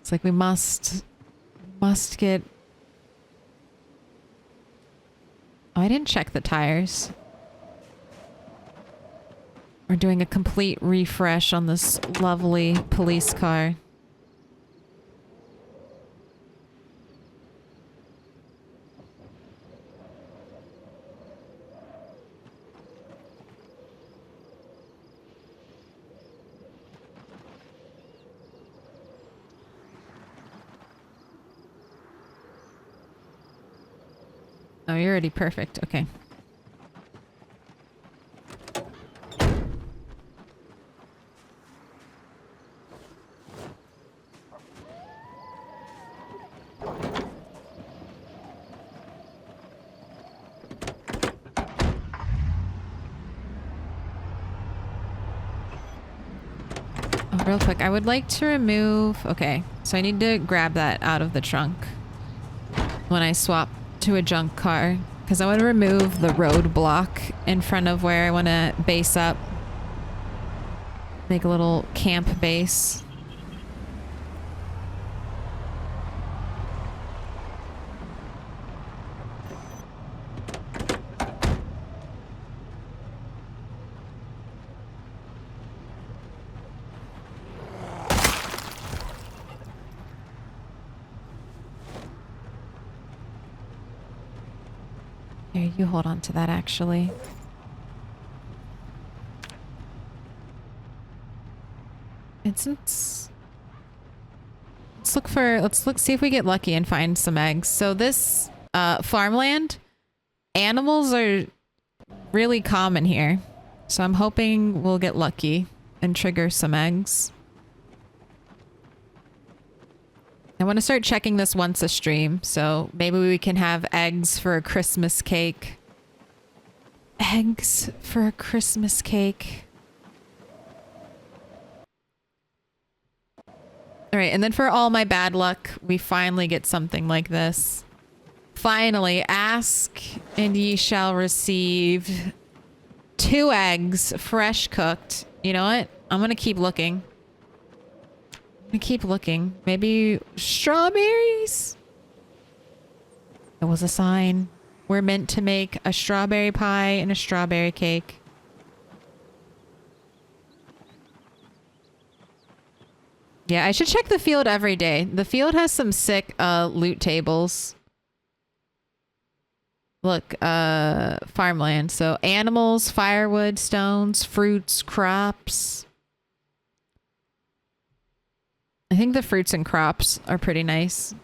It's like we must get... Oh, I didn't check the tires. We're doing a complete refresh on this lovely police car. Oh, you're already perfect. Okay. Oh, real quick, I would like to remove... Okay, so I need to grab that out of the trunk when I swap to a junk car, because I want to remove the roadblock in front of where I want to base up. Make a little camp base. Here, you hold on to that, actually. Let's see if we get lucky and find some eggs. So this farmland, animals are really common here. So I'm hoping we'll get lucky and trigger some eggs. I want to start checking this once a stream, so maybe we can have eggs for a Christmas cake. Eggs for a Christmas cake. All right, and then for all my bad luck, we finally get something like this. Finally, ask and ye shall receive 2 eggs, fresh cooked. You know what? I'm gonna keep looking. Keep looking. Maybe strawberries? It was a sign. We're meant to make a strawberry pie and a strawberry cake. Yeah, I should check the field every day. The field has some sick loot tables. Look, farmland. So animals, firewood, stones, fruits, crops. I think the fruits and crops are pretty nice.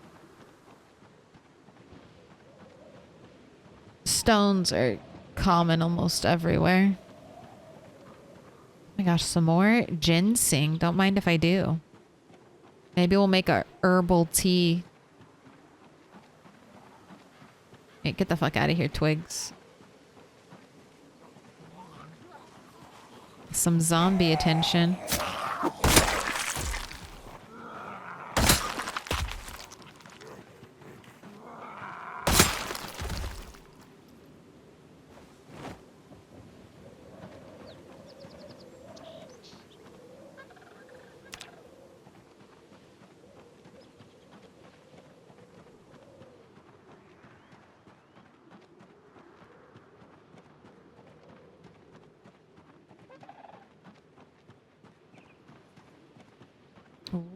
Stones are common almost everywhere. Oh my gosh, some more ginseng. Don't mind if I do. Maybe we'll make a herbal tea. Hey, get the fuck out of here, twigs. Some zombie attention.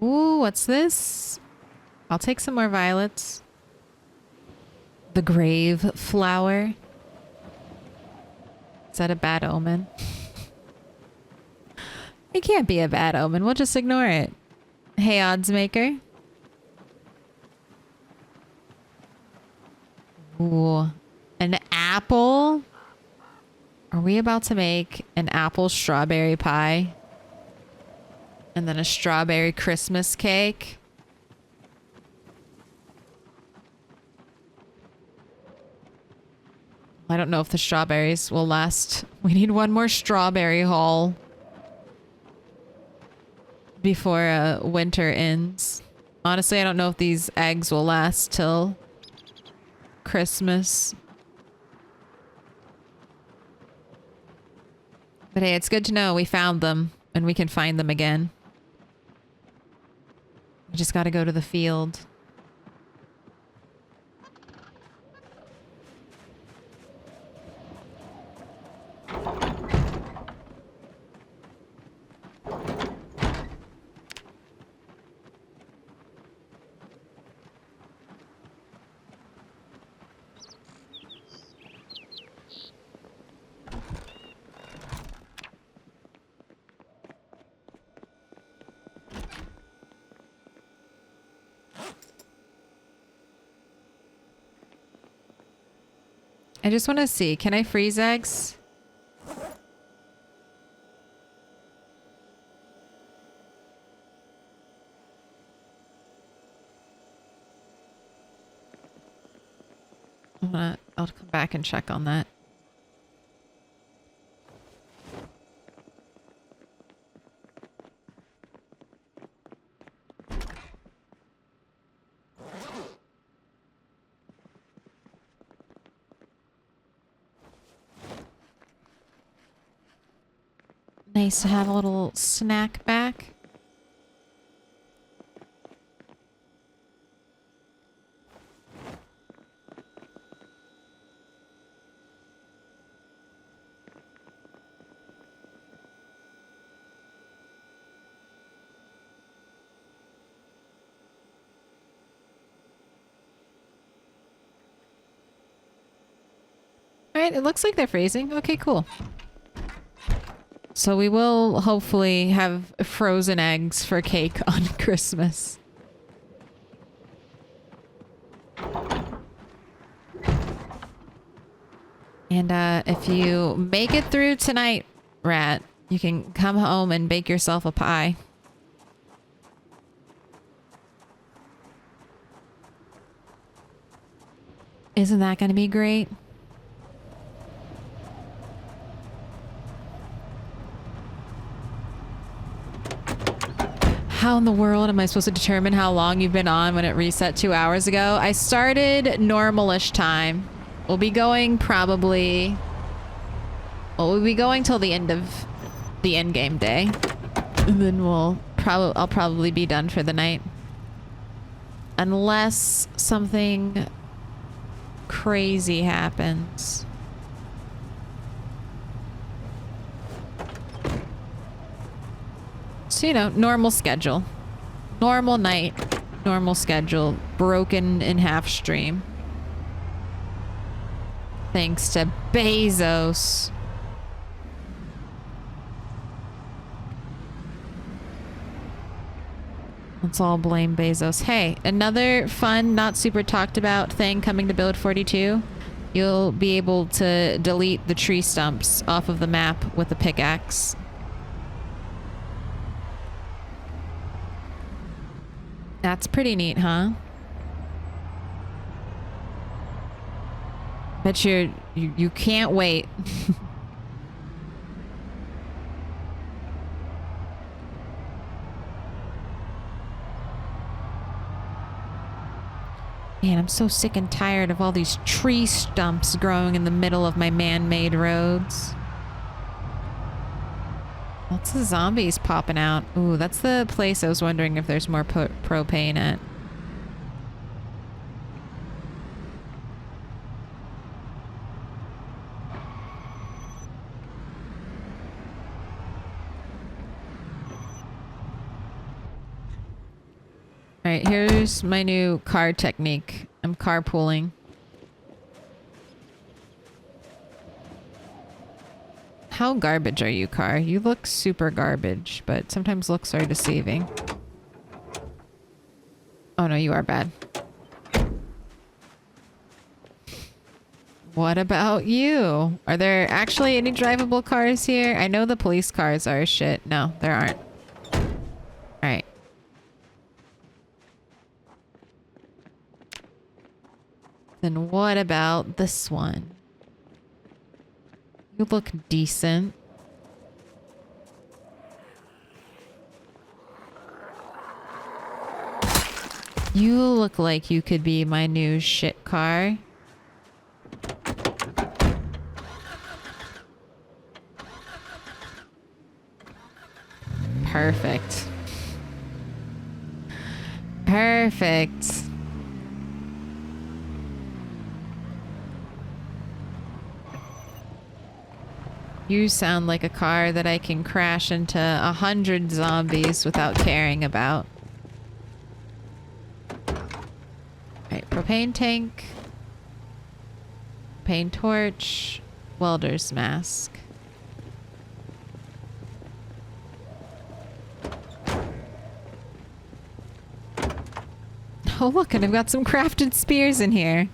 Ooh, what's this? I'll take some more violets. The grave flower. Is that a bad omen? It can't be a bad omen. We'll just ignore it. Hey, odds maker. Ooh, an apple? Are we about to make an apple strawberry pie? And then a strawberry Christmas cake? I don't know if the strawberries will last. We need one more strawberry haul before winter ends. Honestly, I don't know if these eggs will last till Christmas. But hey, it's good to know we found them and we can find them again. We just gotta go to the field. I just want to see, can I freeze eggs? I'll come back and check on that. Nice to have a little snack back. Alright, it looks like they're freezing. Okay, cool. So we will hopefully have frozen eggs for cake on Christmas. And if you make it through tonight, Rat, you can come home and bake yourself a pie. Isn't that going to be great? How in the world am I supposed to determine how long you've been on when it reset 2 hours ago? I started normal-ish time. We'll be going probably... Well, we'll be going till the end of the endgame day. And then I'll probably be done for the night. Unless something crazy happens. So, you know, normal schedule. Normal night. Normal schedule. Broken in half stream. Thanks to Bezos. Let's all blame Bezos. Hey, another fun, not super talked about thing coming to Build 42. You'll be able to delete the tree stumps off of the map with a pickaxe. That's pretty neat, huh? Bet you can't wait. Man, I'm so sick and tired of all these tree stumps growing in the middle of my man-made roads. Lots of zombies popping out. Ooh, that's the place I was wondering if there's more propane at. Alright, here's my new car technique. I'm carpooling. How garbage are you, car? You look super garbage, but sometimes looks are deceiving. Oh no, you are bad. What about you? Are there actually any drivable cars here? I know the police cars are shit. No, there aren't. Alright. Then what about this one? You look decent. You look like you could be my new shit car. Perfect. Perfect. You sound like a car that I can crash into 100 zombies without caring about. Alright, propane tank. Propane torch. Welder's mask. Oh look, and I've got some crafted spears in here.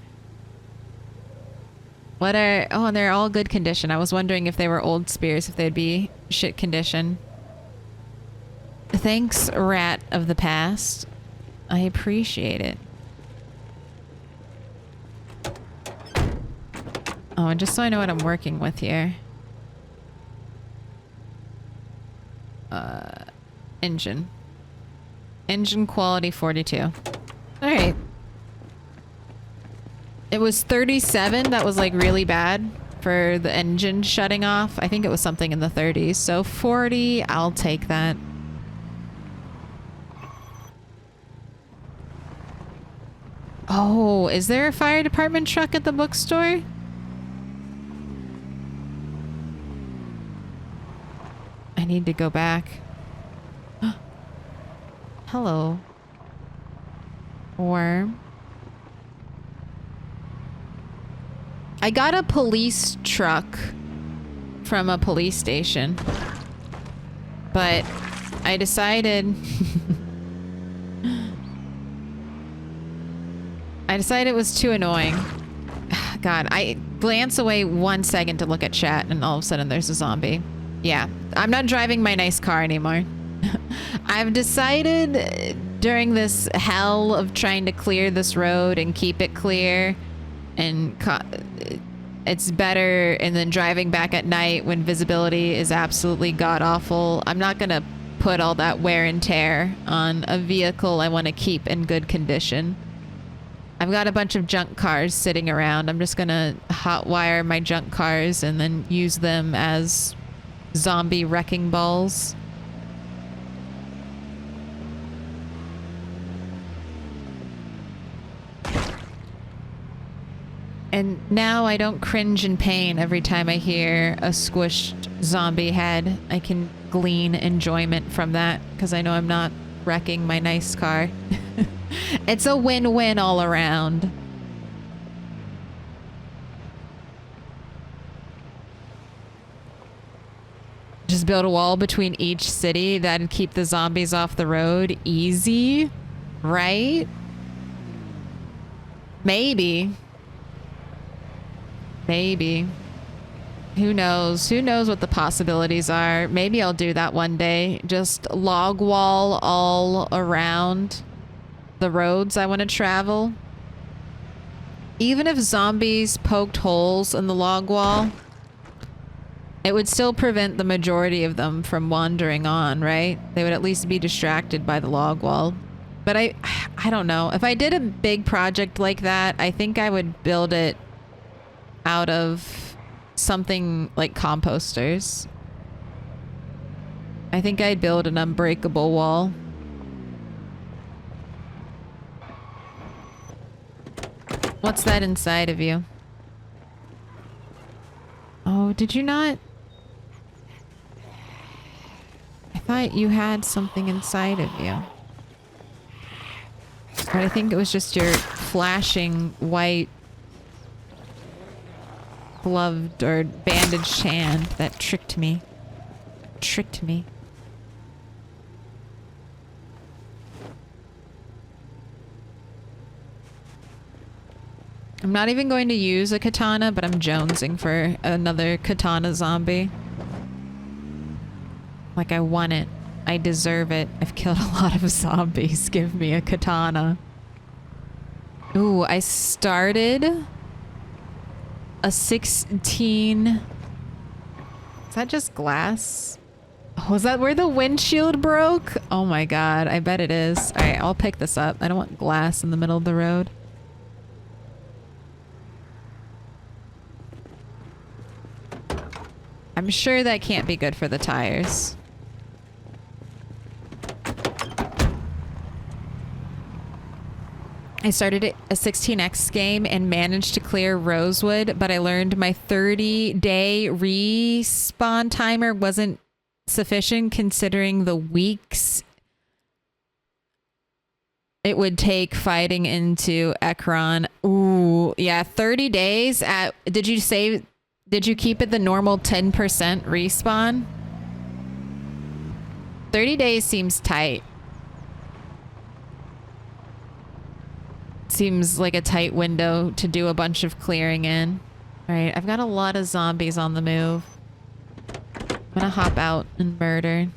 What are... Oh, and they're all good condition. I was wondering if they were old spears, if they'd be shit condition. Thanks, rat of the past. I appreciate it. Oh, and just so I know what I'm working with here. Engine. Engine quality 42. Alright. It was 37. That was like really bad for the engine shutting off. I think it was something in the 30s. So 40, I'll take that. Oh, is there a fire department truck at the bookstore? I need to go back. Hello. Worm. I got a police truck from a police station, but I decided it was too annoying. God, I glance away 1 second to look at chat and all of a sudden there's a zombie. Yeah, I'm not driving my nice car anymore. I've decided during this hell of trying to clear this road and keep it clear, and it's better, and then driving back at night when visibility is absolutely god-awful. I'm not gonna put all that wear and tear on a vehicle I want to keep in good condition. I've got a bunch of junk cars sitting around. I'm just gonna hotwire my junk cars and then use them as zombie wrecking balls. And now I don't cringe in pain every time I hear a squished zombie head. I can glean enjoyment from that because I know I'm not wrecking my nice car. It's a win-win all around. Just build a wall between each city. That'd keep the zombies off the road. Easy, right? Maybe. Maybe. Who knows? Who knows what the possibilities are? Maybe I'll do that one day. Just log wall all around the roads I want to travel. Even if zombies poked holes in the log wall, it would still prevent the majority of them from wandering on, right? They would at least be distracted by the log wall. But I don't know. If I did a big project like that, I think I would build it out of something like composters. I think I'd build an unbreakable wall. What's that inside of you? Oh, did you not? I thought you had something inside of you. But I think it was just your flashing white gloved or bandaged hand that tricked me. Tricked me. I'm not even going to use a katana, but I'm jonesing for another katana zombie. Like, I want it. I deserve it. I've killed a lot of zombies. Give me a katana. Ooh, I started a 16... Is that just glass? Was that where the windshield broke? Oh my god, I bet it is. Alright, I'll pick this up. I don't want glass in the middle of the road. I'm sure that can't be good for the tires. I started a 16x game and managed to clear Rosewood, but I learned my 30-day respawn timer wasn't sufficient considering the weeks it would take fighting into Ekron. Ooh, yeah, 30 days at... Did you keep it the normal 10% respawn? 30 days seems tight. Seems like a tight window to do a bunch of clearing in. Alright, I've got a lot of zombies on the move. I'm gonna hop out and murder.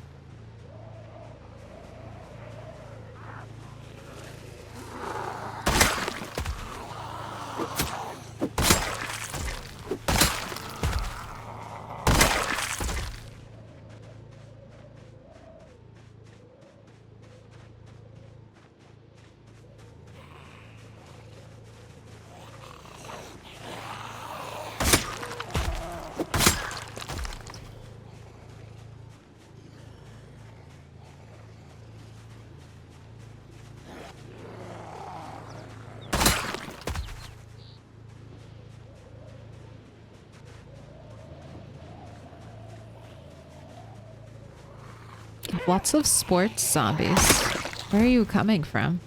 Lots of sports zombies. Where are you coming from?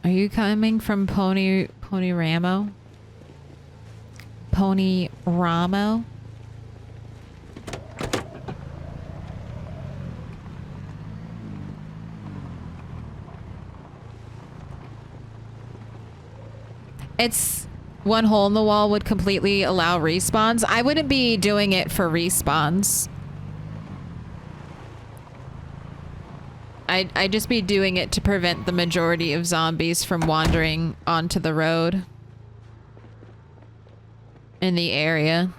Are you coming from Pony Ramo? Pony Ramo? It's... One hole in the wall would completely allow respawns. I wouldn't be doing it for respawns. I'd just be doing it to prevent the majority of zombies from wandering onto the road in the area.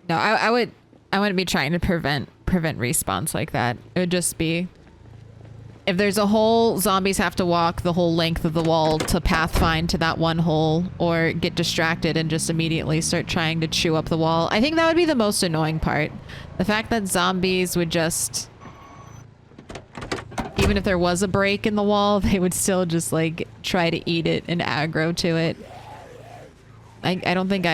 No, I wouldn't be trying to prevent respawns like that. It would just be, if there's a hole, zombies have to walk the whole length of the wall to pathfind to that one hole, or get distracted and just immediately start trying to chew up the wall. I think that would be the most annoying part. The fact that zombies would just, even if there was a break in the wall, they would still just like try to eat it and aggro to it. I don't think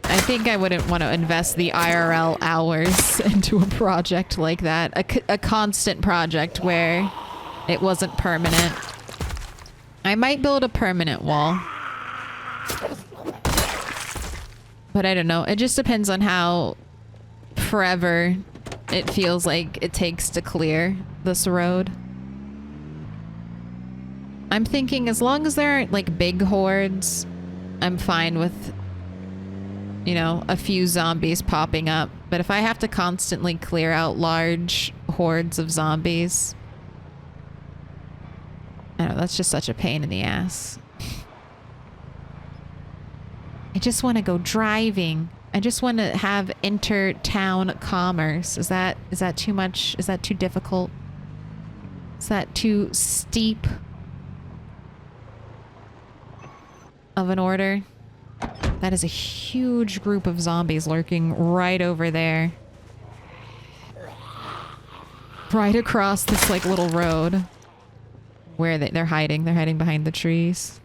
I think I wouldn't want to invest the IRL hours into a project like that. A constant project where it wasn't permanent. I might build a permanent wall. But I don't know. It just depends on how forever it feels like it takes to clear this road. I'm thinking as long as there aren't like big hordes, I'm fine with, you know, a few zombies popping up. But if I have to constantly clear out large hordes of zombies, I don't know, that's just such a pain in the ass. I just want to go driving. I just want to have inter-town commerce. Is that too much? Is that too difficult? Is that too steep of an order? That is a huge group of zombies lurking right over there. Right across this like little road. Where they're hiding. They're hiding behind the trees.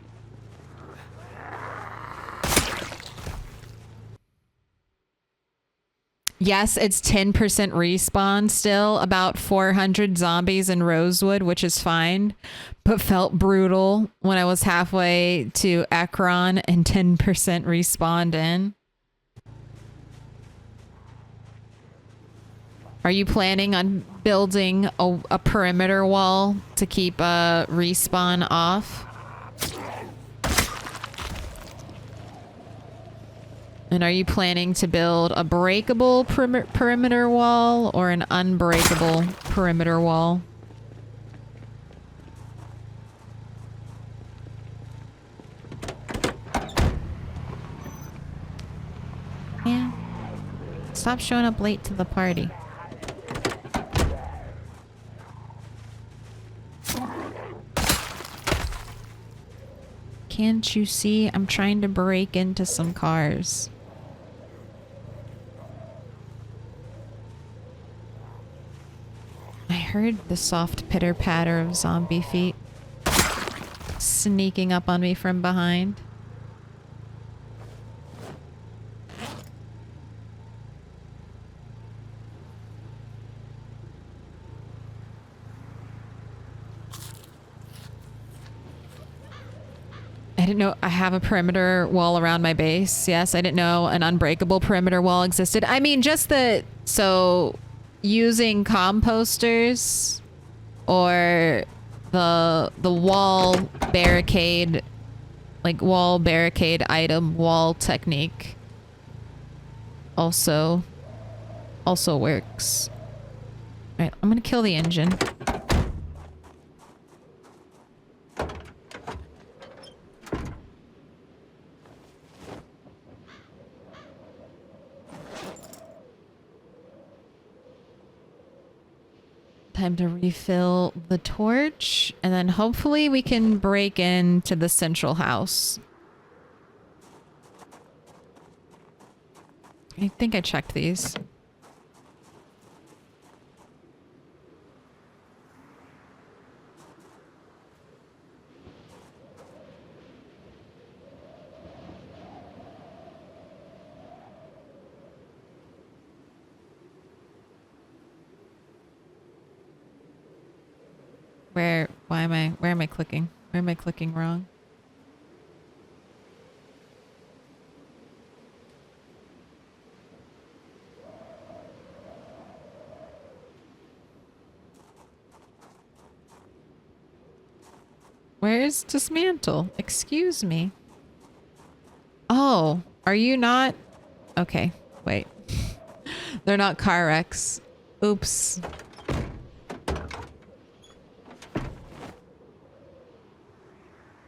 Yes, it's 10% respawn still, about 400 zombies in Rosewood, which is fine, but felt brutal when I was halfway to Ekron and 10% respawned in. Are you planning on building a perimeter wall to keep respawn off? And are you planning to build a breakable perimeter wall or an unbreakable perimeter wall? Yeah. Stop showing up late to the party. Can't you see? I'm trying to break into some cars. I heard the soft pitter-patter of zombie feet sneaking up on me from behind. I didn't know I have a perimeter wall around my base. Yes, I didn't know an unbreakable perimeter wall existed. I mean, just the... So, using composters or the wall barricade, like wall barricade item wall technique also works. All right, I'm gonna kill the engine. Time to refill the torch, and then hopefully we can break into the central house. I think I checked these. Where am I clicking? Where am I clicking wrong? Where's dismantle? Excuse me. Oh, are you not? Okay, wait. They're not car wrecks. Oops.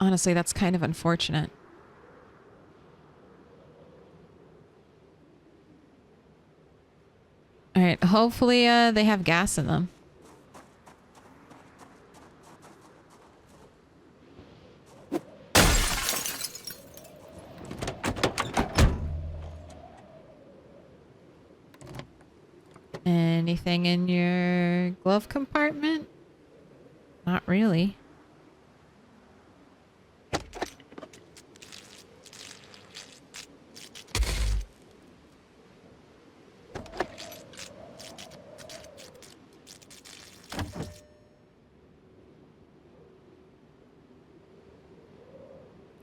Honestly, that's kind of unfortunate. All right, hopefully they have gas in them. Anything in your glove compartment? Not really.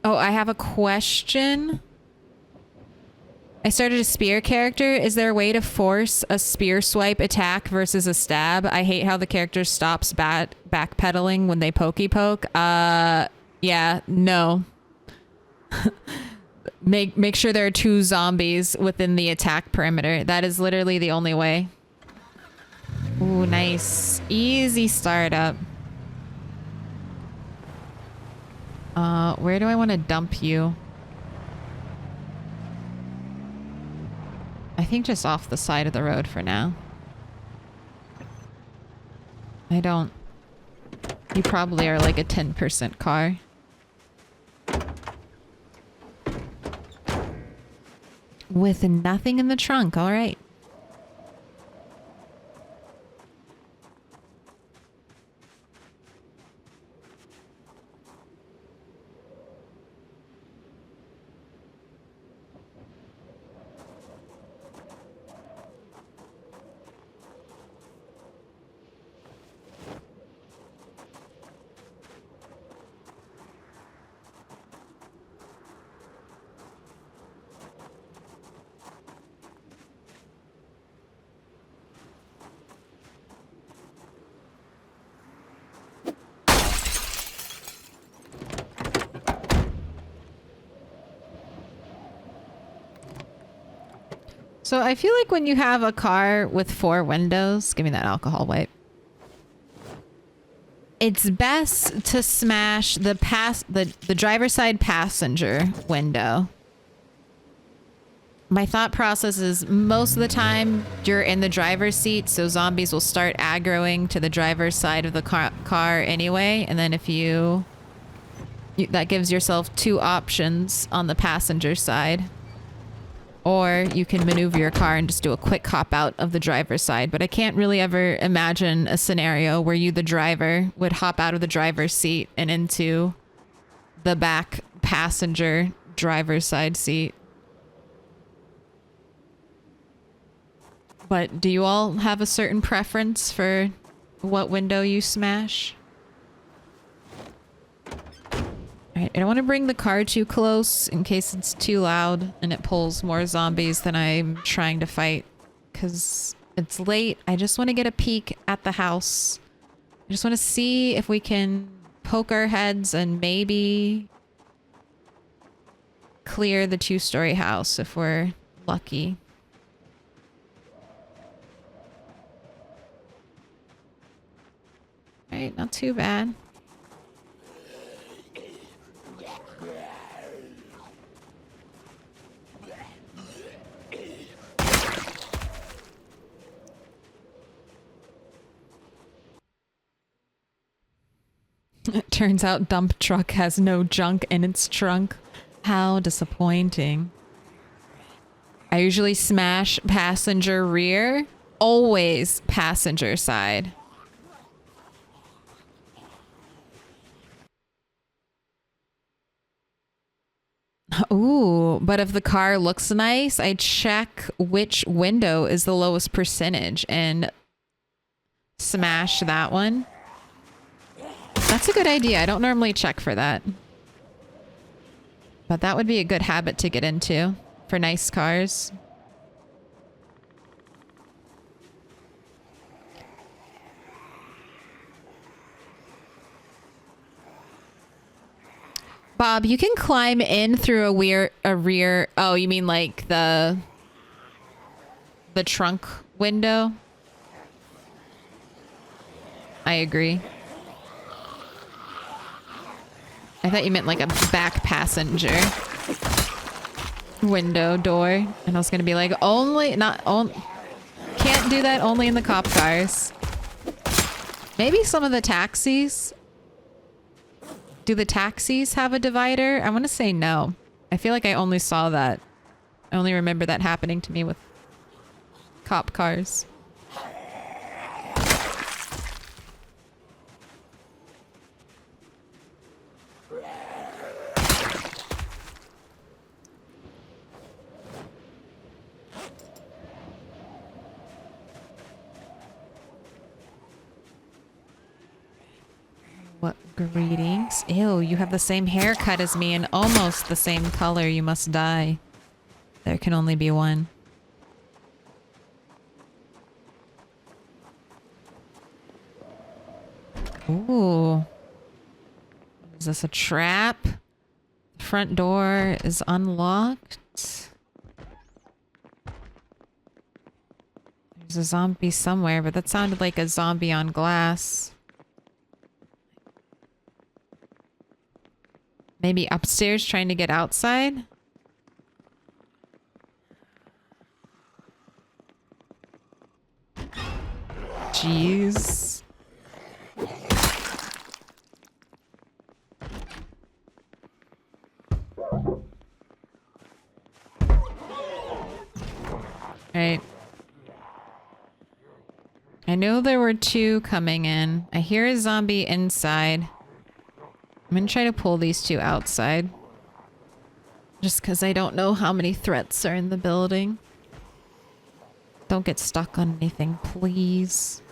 Oh, I have a question. I started a spear character. Is there a way to force a spear swipe attack versus a stab? I hate how the character stops backpedaling when they pokey poke. Yeah, no. Make sure there are 2 zombies within the attack perimeter. That is literally the only way. Ooh, nice. Easy startup. Where do I want to dump you? I think just off the side of the road for now. I don't... You probably are like a 10% car. With nothing in the trunk, alright. So I feel like when you have a car with 4 windows, give me that alcohol wipe. It's best to smash the driver's side passenger window. My thought process is most of the time you're in the driver's seat, so zombies will start aggroing to the driver's side of the car anyway, and then if you that gives yourself 2 options on the passenger side. Or you can maneuver your car and just do a quick hop out of the driver's side. But I can't really ever imagine a scenario where you, the driver, would hop out of the driver's seat and into the back passenger driver's side seat. But do you all have a certain preference for what window you smash? Alright, I don't want to bring the car too close in case it's too loud and it pulls more zombies than I'm trying to fight. Because it's late. I just want to get a peek at the house. I just want to see if we can poke our heads and maybe clear the 2-story house if we're lucky. Alright, not too bad. It turns out dump truck has no junk in its trunk. How disappointing. I usually smash passenger rear. Always passenger side. Ooh, but if the car looks nice, I check which window is the lowest percentage and smash that one. That's a good idea. I don't normally check for that. But that would be a good habit to get into for nice cars. Bob, you can climb in through a rear. Oh, you mean like the trunk window? I agree. I thought you meant like a back passenger window door. And I was going to be like, can't do that only in the cop cars. Maybe some of the taxis. Do the taxis have a divider? I want to say no. I feel like I only saw that. I only remember that happening to me with cop cars. What greetings? Ew, you have the same haircut as me and almost the same color. You must die. There can only be one. Ooh. Is this a trap? The front door is unlocked. There's a zombie somewhere, but that sounded like a zombie on glass. Maybe upstairs trying to get outside? Jeez. Right. I know there were 2 coming in. I hear a zombie inside. I'm gonna try to pull these 2 outside. Just because I don't know how many threats are in the building. Don't get stuck on anything, please.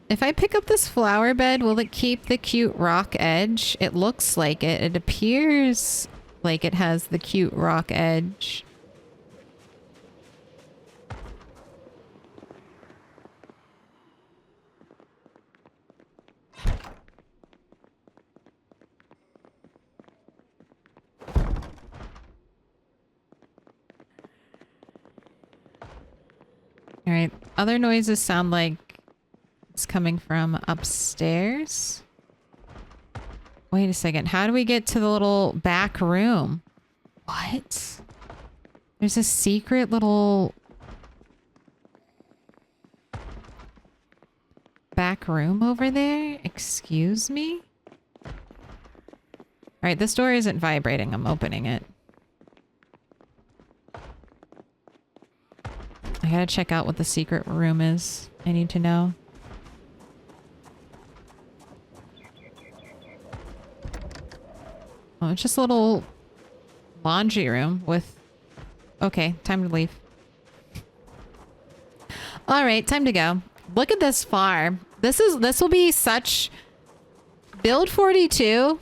If I pick up this flower bed, will it keep the cute rock edge? It looks like it. It appears like it has the cute rock edge. All right. Other noises sound like it's coming from upstairs. Wait a second. How do we get to the little back room? What? There's a secret little back room over there? Excuse me? Alright, this door isn't vibrating. I'm opening it. I gotta check out what the secret room is. I need to know. Oh, it's just a little laundry room with... Okay, time to leave. Alright, time to go. Look at this farm. This will be such... Build 42.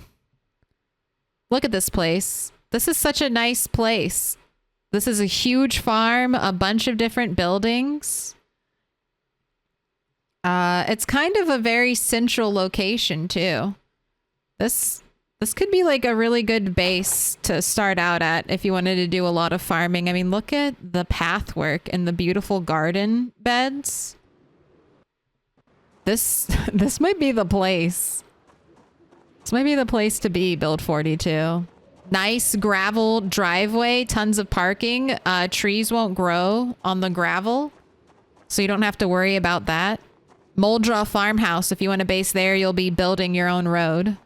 Look at this place. This is such a nice place. This is a huge farm, a bunch of different buildings. It's kind of a very central location too. This could be like a really good base to start out at if you wanted to do a lot of farming. I mean, look at the pathwork and the beautiful garden beds. This might be the place. This might be the place to be, Build 42. Nice gravel driveway, tons of parking. Trees won't grow on the gravel, so you don't have to worry about that. Muldraugh farmhouse, if you want to base there, you'll be building your own road.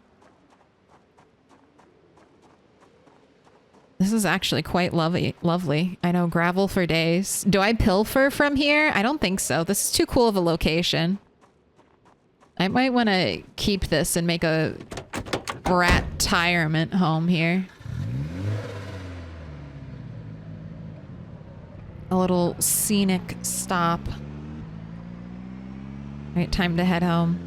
This is actually quite lovely. I know, gravel for days. Do I pilfer from here? I don't think so. This is too cool of a location. I might want to keep this and make a rat-tirement home here. A little scenic stop. All right, time to head home.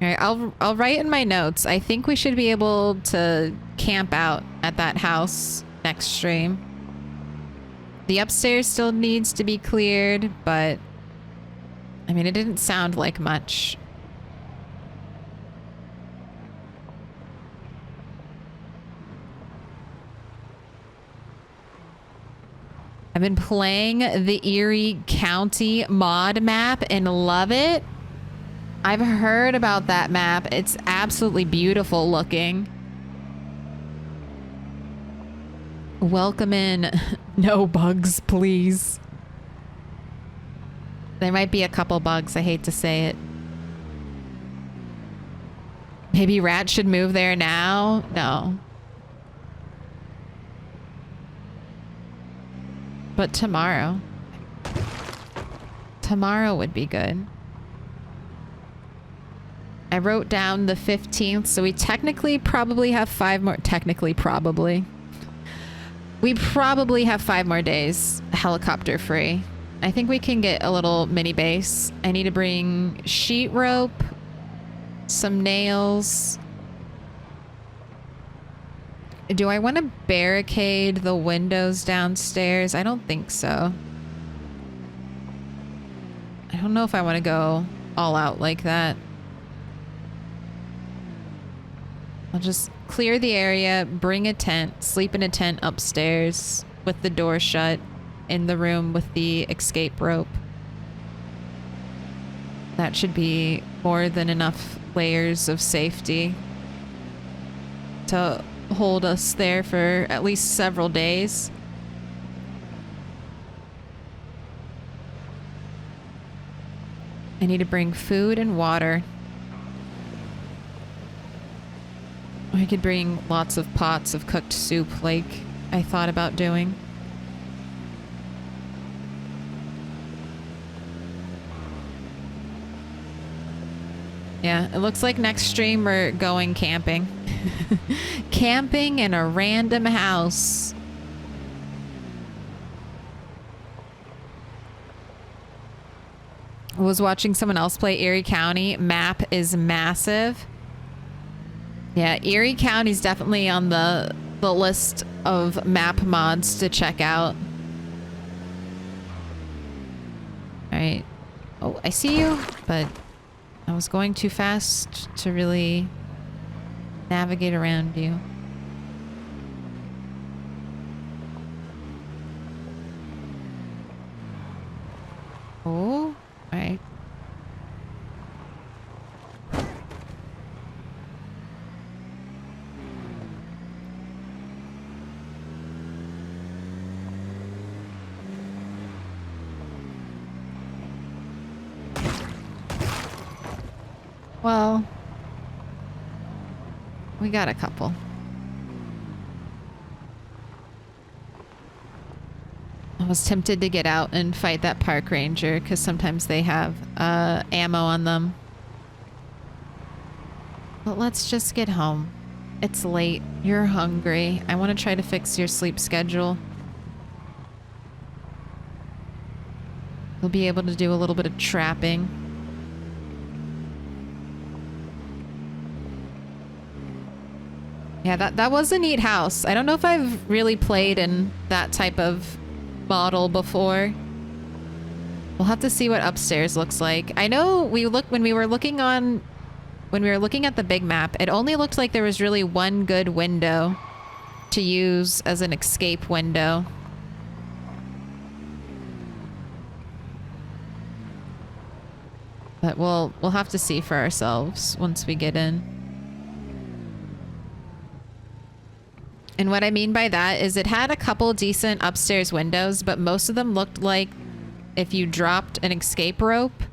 All right, I'll write in my notes. I think we should be able to camp out at that house next stream. The upstairs still needs to be cleared, but I mean, it didn't sound like much. I've been playing the Erie County mod map and love it. I've heard about that map. It's absolutely beautiful looking. Welcome in. No bugs, please. There might be a couple bugs. I hate to say it. Maybe rats should move there now? No. But tomorrow. Tomorrow would be good. I wrote down the 15th, so we technically probably have 5 more... Technically, probably. We probably have 5 more days helicopter free. I think we can get a little mini base. I need to bring sheet rope, some nails. Do I want to barricade the windows downstairs? I don't think so. I don't know if I want to go all out like that. I'll just clear the area, bring a tent, sleep in a tent upstairs with the door shut in the room with the escape rope. That should be more than enough layers of safety to hold us there for at least several days. I need to bring food and water. I could bring lots of pots of cooked soup like I thought about doing. Yeah, it looks like next stream we're going camping. Camping in a random house. I was watching someone else play Erie County. Map is massive. Yeah, Erie County is definitely on the list of map mods to check out. All right. Oh, I see you, but I was going too fast to really navigate around you. Oh, right. Well, we got a couple. I was tempted to get out and fight that park ranger because sometimes they have ammo on them. But let's just get home. It's late. You're hungry. I want to try to fix your sleep schedule. We'll be able to do a little bit of trapping. Yeah, that was a neat house. I don't know if I've really played in that type of model before. We'll have to see what upstairs looks like. I know when we were looking at the big map, it only looked like there was really one good window to use as an escape window. But we'll have to see for ourselves once we get in. And what I mean by that is it had a couple decent upstairs windows, but most of them looked like if you dropped an escape rope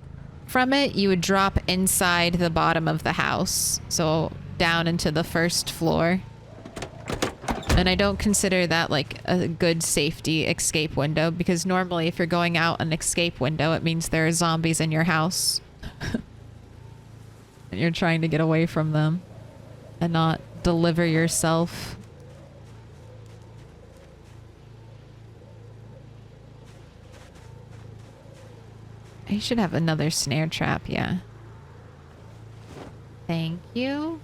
from it, you would drop inside the bottom of the house. So down into the first floor. And I don't consider that like a good safety escape window because normally if you're going out an escape window, it means there are zombies in your house. And you're trying to get away from them and not deliver yourself. I should have another snare trap, yeah. Thank you.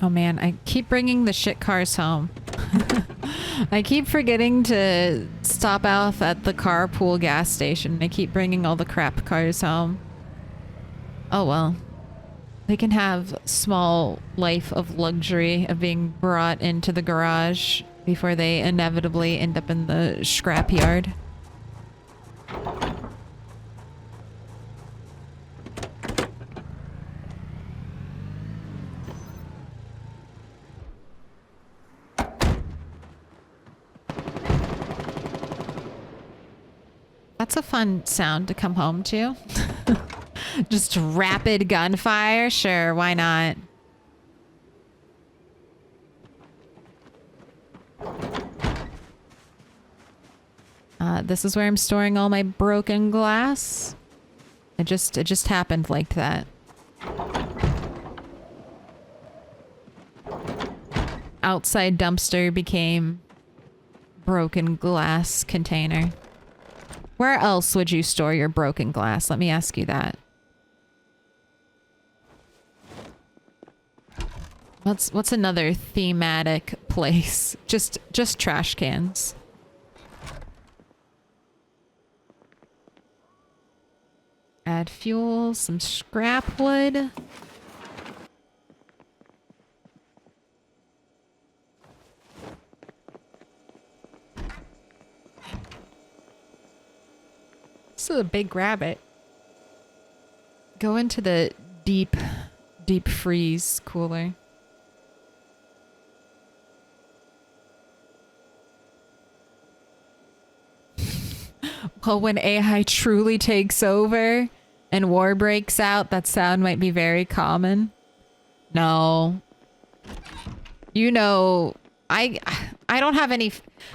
Oh man, I keep bringing the shit cars home. I keep forgetting to stop off at the carpool gas station. I keep bringing all the crap cars home. Oh well. They can have small life of luxury of being brought into the garage before they inevitably end up in the scrapyard. That's a fun sound to come home to. Just rapid gunfire? Sure, why not? This is where I'm storing all my broken glass. It just happened like that. Outside dumpster became broken glass container. Where else would you store your broken glass? Let me ask you that. What's another thematic place? Just trash cans. Add fuel, some scrap wood. This is a big rabbit. Go into the deep freeze cooler. Well, when AI truly takes over and war breaks out, that sound might be very common. No. You know, I don't have any...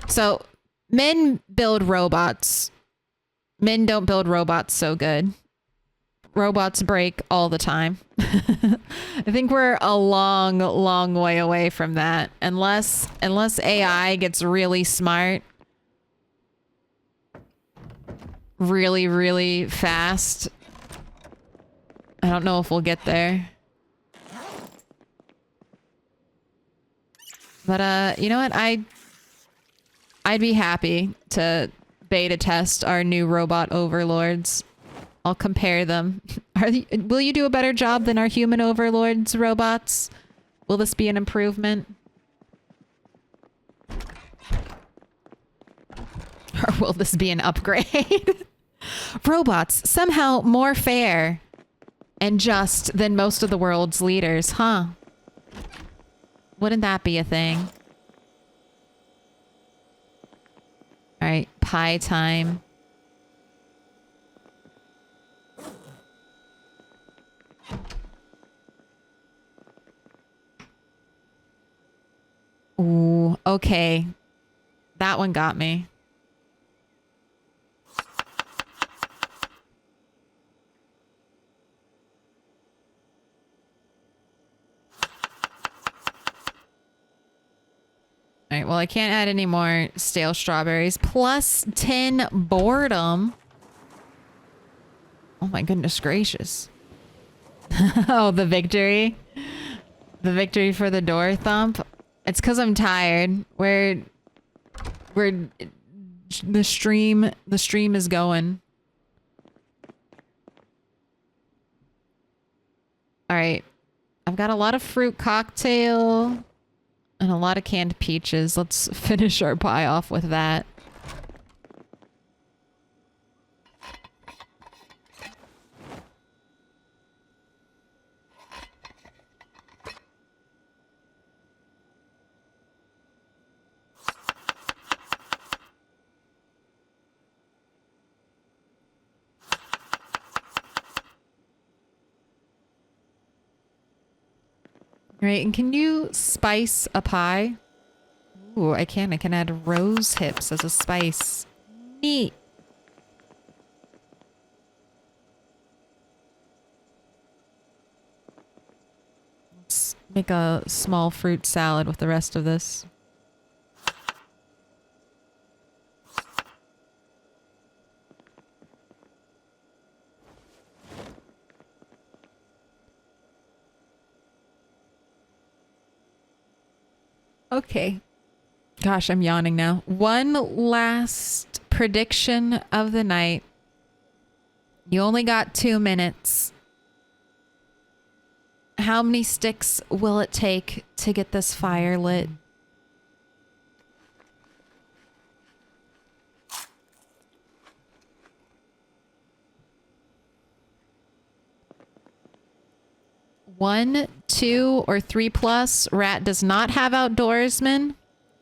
So, men build robots. Men don't build robots so good. Robots break all the time. I think we're a long way away from that. Unless AI gets really smart really, really fast. I don't know if we'll get there. But, you know what? I'd be happy to beta test our new robot overlords. I'll compare them. Will you do a better job than our human overlords robots? Will this be an improvement? Or will this be an upgrade? Robots, somehow more fair and just than most of the world's leaders, huh? Wouldn't that be a thing? Alright, pie time. Ooh, okay. That one got me. Alright, well, I can't add any more stale strawberries. Plus 10 boredom. Oh my goodness gracious. Oh, the victory. The victory for the door thump. It's because I'm tired. We're the stream is going. Alright. I've got a lot of fruit cocktail. And a lot of canned peaches. Let's finish our pie off with that. Right, and can you spice a pie? Ooh, I can. I can add rose hips as a spice. Neat. Let's make a small fruit salad with the rest of this. Okay. Gosh, I'm yawning now. One last prediction of the night. You only got 2 minutes. How many sticks will it take to get this fire lit? One, 2, or 3 plus. Rat does not have outdoorsman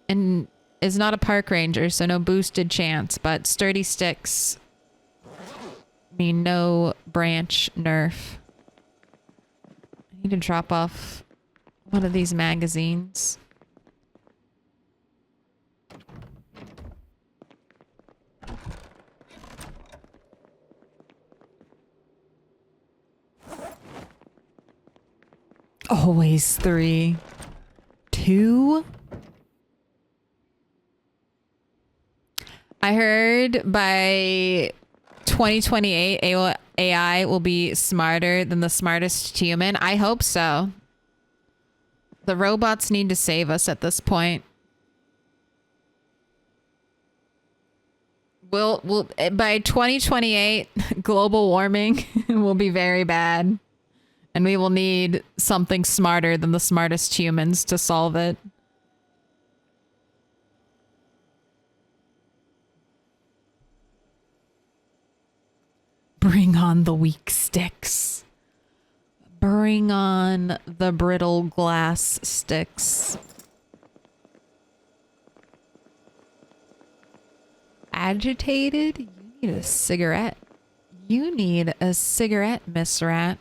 and is not a park ranger, so no boosted chance, but sturdy sticks mean no branch nerf. I need to drop off one of these magazines. Always 3. 2. I heard by 2028 AI will be smarter than the smartest human. I hope so. The robots need to save us at this point. We'll by 2028 global warming will be very bad. And we will need something smarter than the smartest humans to solve it. Bring on the weak sticks. Bring on the brittle glass sticks. Agitated? You need a cigarette. You need a cigarette, Miss Rat.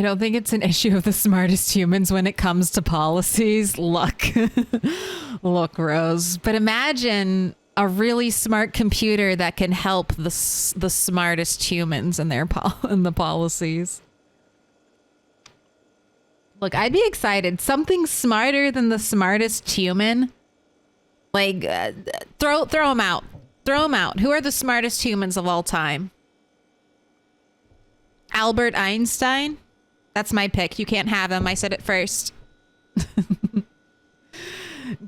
don't think it's an issue of the smartest humans when it comes to policies. Look, look, Rose. But imagine a really smart computer that can help the smartest humans in their in the policies. Look, I'd be excited. Something smarter than the smartest human. Like, throw them out. Throw them out. Who are the smartest humans of all time? Albert Einstein? That's my pick. You can't have him. I said it first.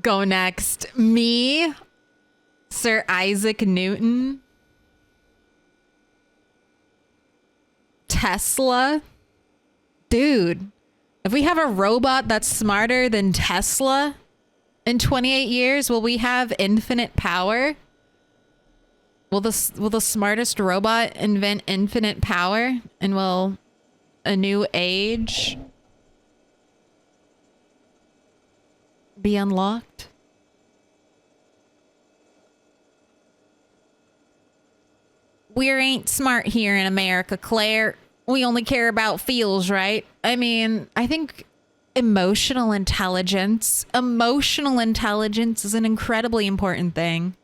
Go next. Me? Sir Isaac Newton? Tesla? Dude, if we have a robot that's smarter than Tesla in 28 years, will we have infinite power? Will the smartest robot invent infinite power? And will a new age be unlocked? We ain't smart here in America, Claire. We only care about feels, right? I mean, I think emotional intelligence is an incredibly important thing.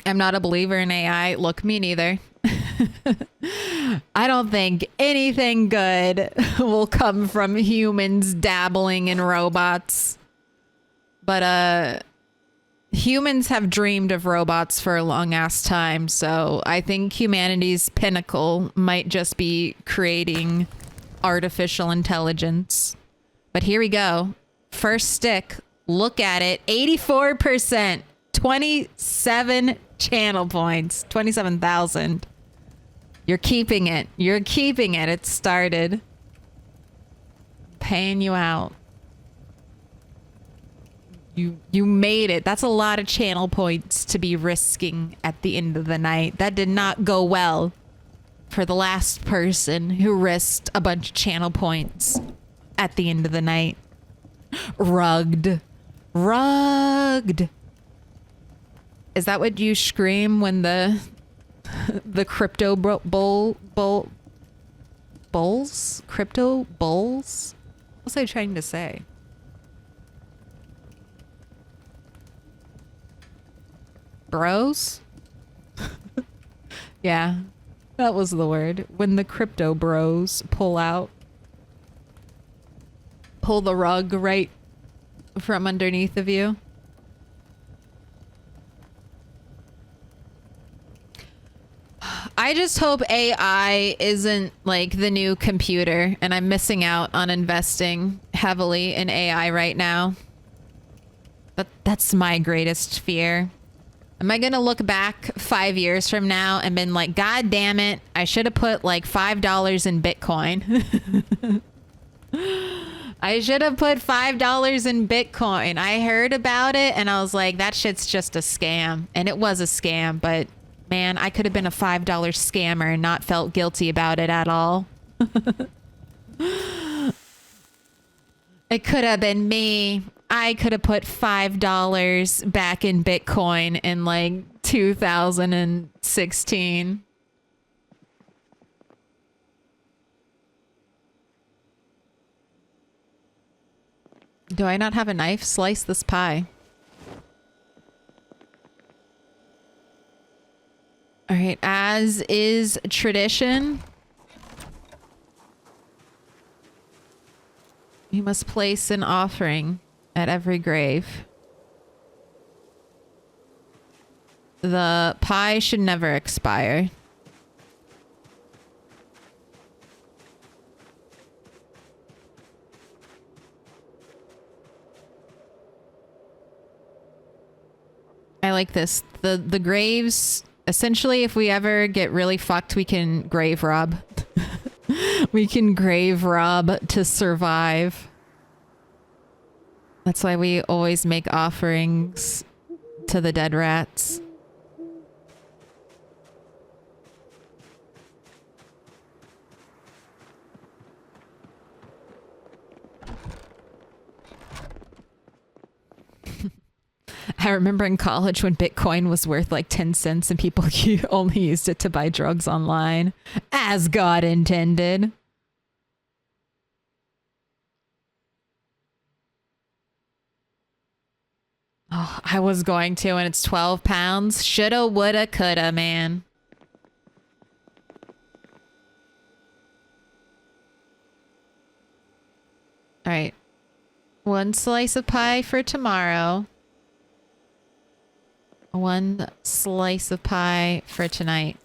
I'm not a believer in AI. Look, me neither. I don't think anything good will come from humans dabbling in robots. But humans have dreamed of robots for a long ass time, so I think humanity's pinnacle might just be creating artificial intelligence. But here we go. First stick. Look at it. 84%. 27 channel points. 27,000. You're keeping it. You're keeping it. It started. Paying you out. You made it. That's a lot of channel points to be risking at the end of the night. That did not go well for the last person who risked a bunch of channel points at the end of the night. Rugged. Rugged. Is that what you scream when the crypto bulls? Crypto bulls? What was I trying to say? Bros? Yeah, that was the word. When the crypto bros pull the rug right from underneath of you. I just hope AI isn't like the new computer and I'm missing out on investing heavily in AI right now. But that's my greatest fear. Am I going to look back 5 years from now and been like, God damn it, I should have put like $5 in Bitcoin. I should have put $5 in Bitcoin. I heard about it and I was like, that shit's just a scam. And it was a scam, but man, I could have been a $5 scammer and not felt guilty about it at all. It could have been me. I could have put $5 back in Bitcoin in like 2016. Do I not have a knife? Slice this pie. All right, as is tradition, you must place an offering at every grave. The pie should never expire. I like this. The graves, essentially, if we ever get really fucked, we can grave rob. We can grave rob to survive. That's why we always make offerings to the dead rats. I remember in college when Bitcoin was worth like 10 cents and people only used it to buy drugs online, as God intended. Oh, I was going to, and it's 12 pounds. Shoulda, woulda, coulda, man. All right. One slice of pie for tomorrow. One slice of pie for tonight.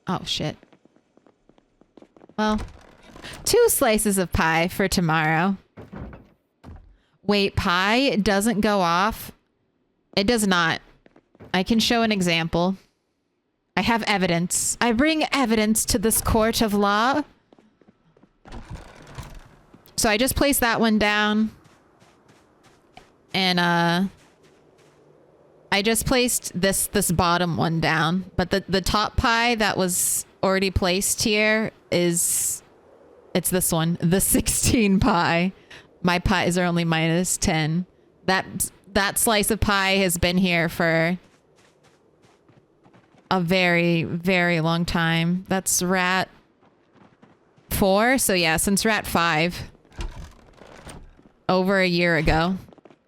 Oh, shit. Well, 2 slices of pie for tomorrow. Wait, pie doesn't go off? It does not. I can show an example. I have evidence. I bring evidence to this court of law. So I just placed that one down. And I just placed this bottom one down. But the top pie that was already placed here it's this one. The 16 pie. My pies are only minus 10. That slice of pie has been here for a very, very long time. That's rat 4. So yeah, since rat 5. Over a year ago.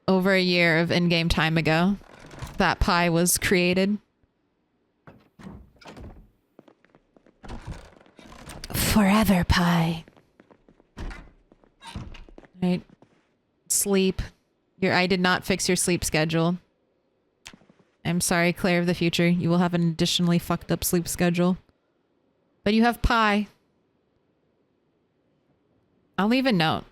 Over a year of in-game time ago. That pie was created. Forever pie. Right. Sleep. I did not fix your sleep schedule. I'm sorry, Claire of the future. You will have an additionally fucked up sleep schedule. But you have pie. I'll leave a note.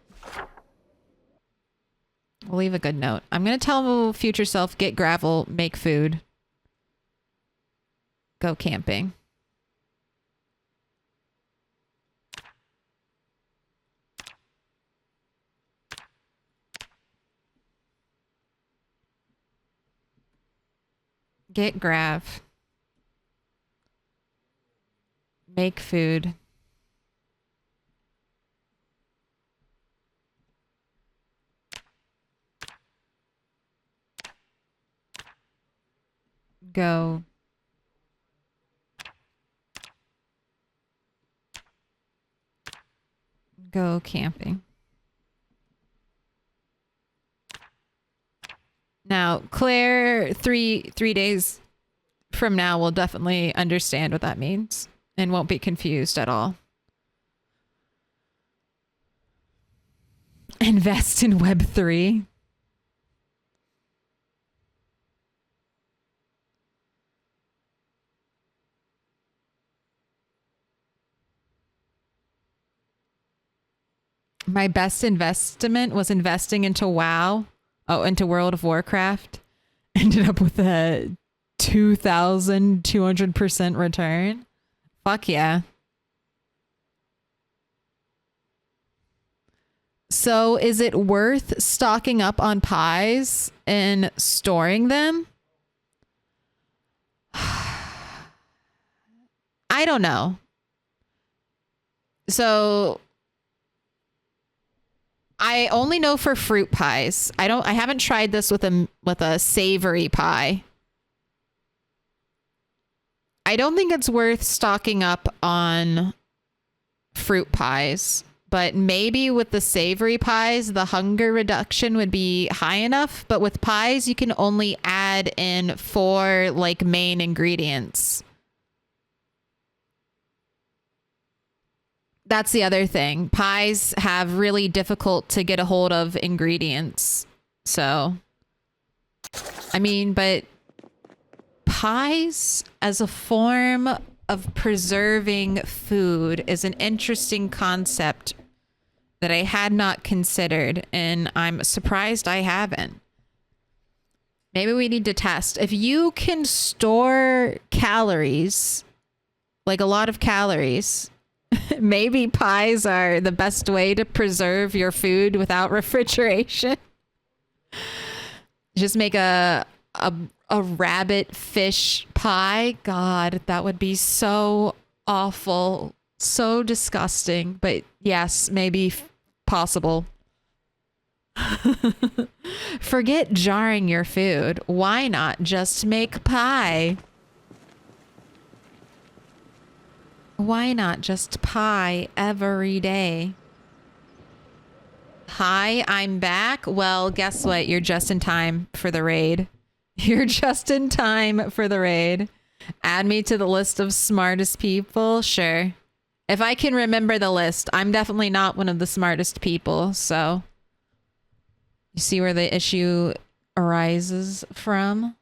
I'll leave a good note. I'm going to tell future self, get gravel, make food. Go camping. Get grav. Make food. Go. Go camping. Now, Claire, three days from now will definitely understand what that means and won't be confused at all. Invest in Web3. My best investment was investing into WoW. Oh, into World of Warcraft. Ended up with a 2,200% return. Fuck yeah. So is it worth stocking up on pies and storing them? I don't know. So I only know for fruit pies. I haven't tried this with a savory pie. I don't think it's worth stocking up on fruit pies, but maybe with the savory pies, the hunger reduction would be high enough. But with pies, you can only add in 4 like main ingredients. That's the other thing. Pies have really difficult to get a hold of ingredients. So, I mean, but pies as a form of preserving food is an interesting concept that I had not considered, and I'm surprised I haven't. Maybe we need to test. If you can store calories, like a lot of calories, maybe pies are the best way to preserve your food without refrigeration. Just make a rabbit fish pie. God, that would be so awful. So disgusting, but yes, maybe possible. Forget jarring your food. Why not just make pie? Why not just pie every day? Hi, I'm back. Well, guess what? You're just in time for the raid. You're just in time for the raid. Add me to the list of smartest people? Sure. If I can remember the list, I'm definitely not one of the smartest people, so... You see where the issue arises from?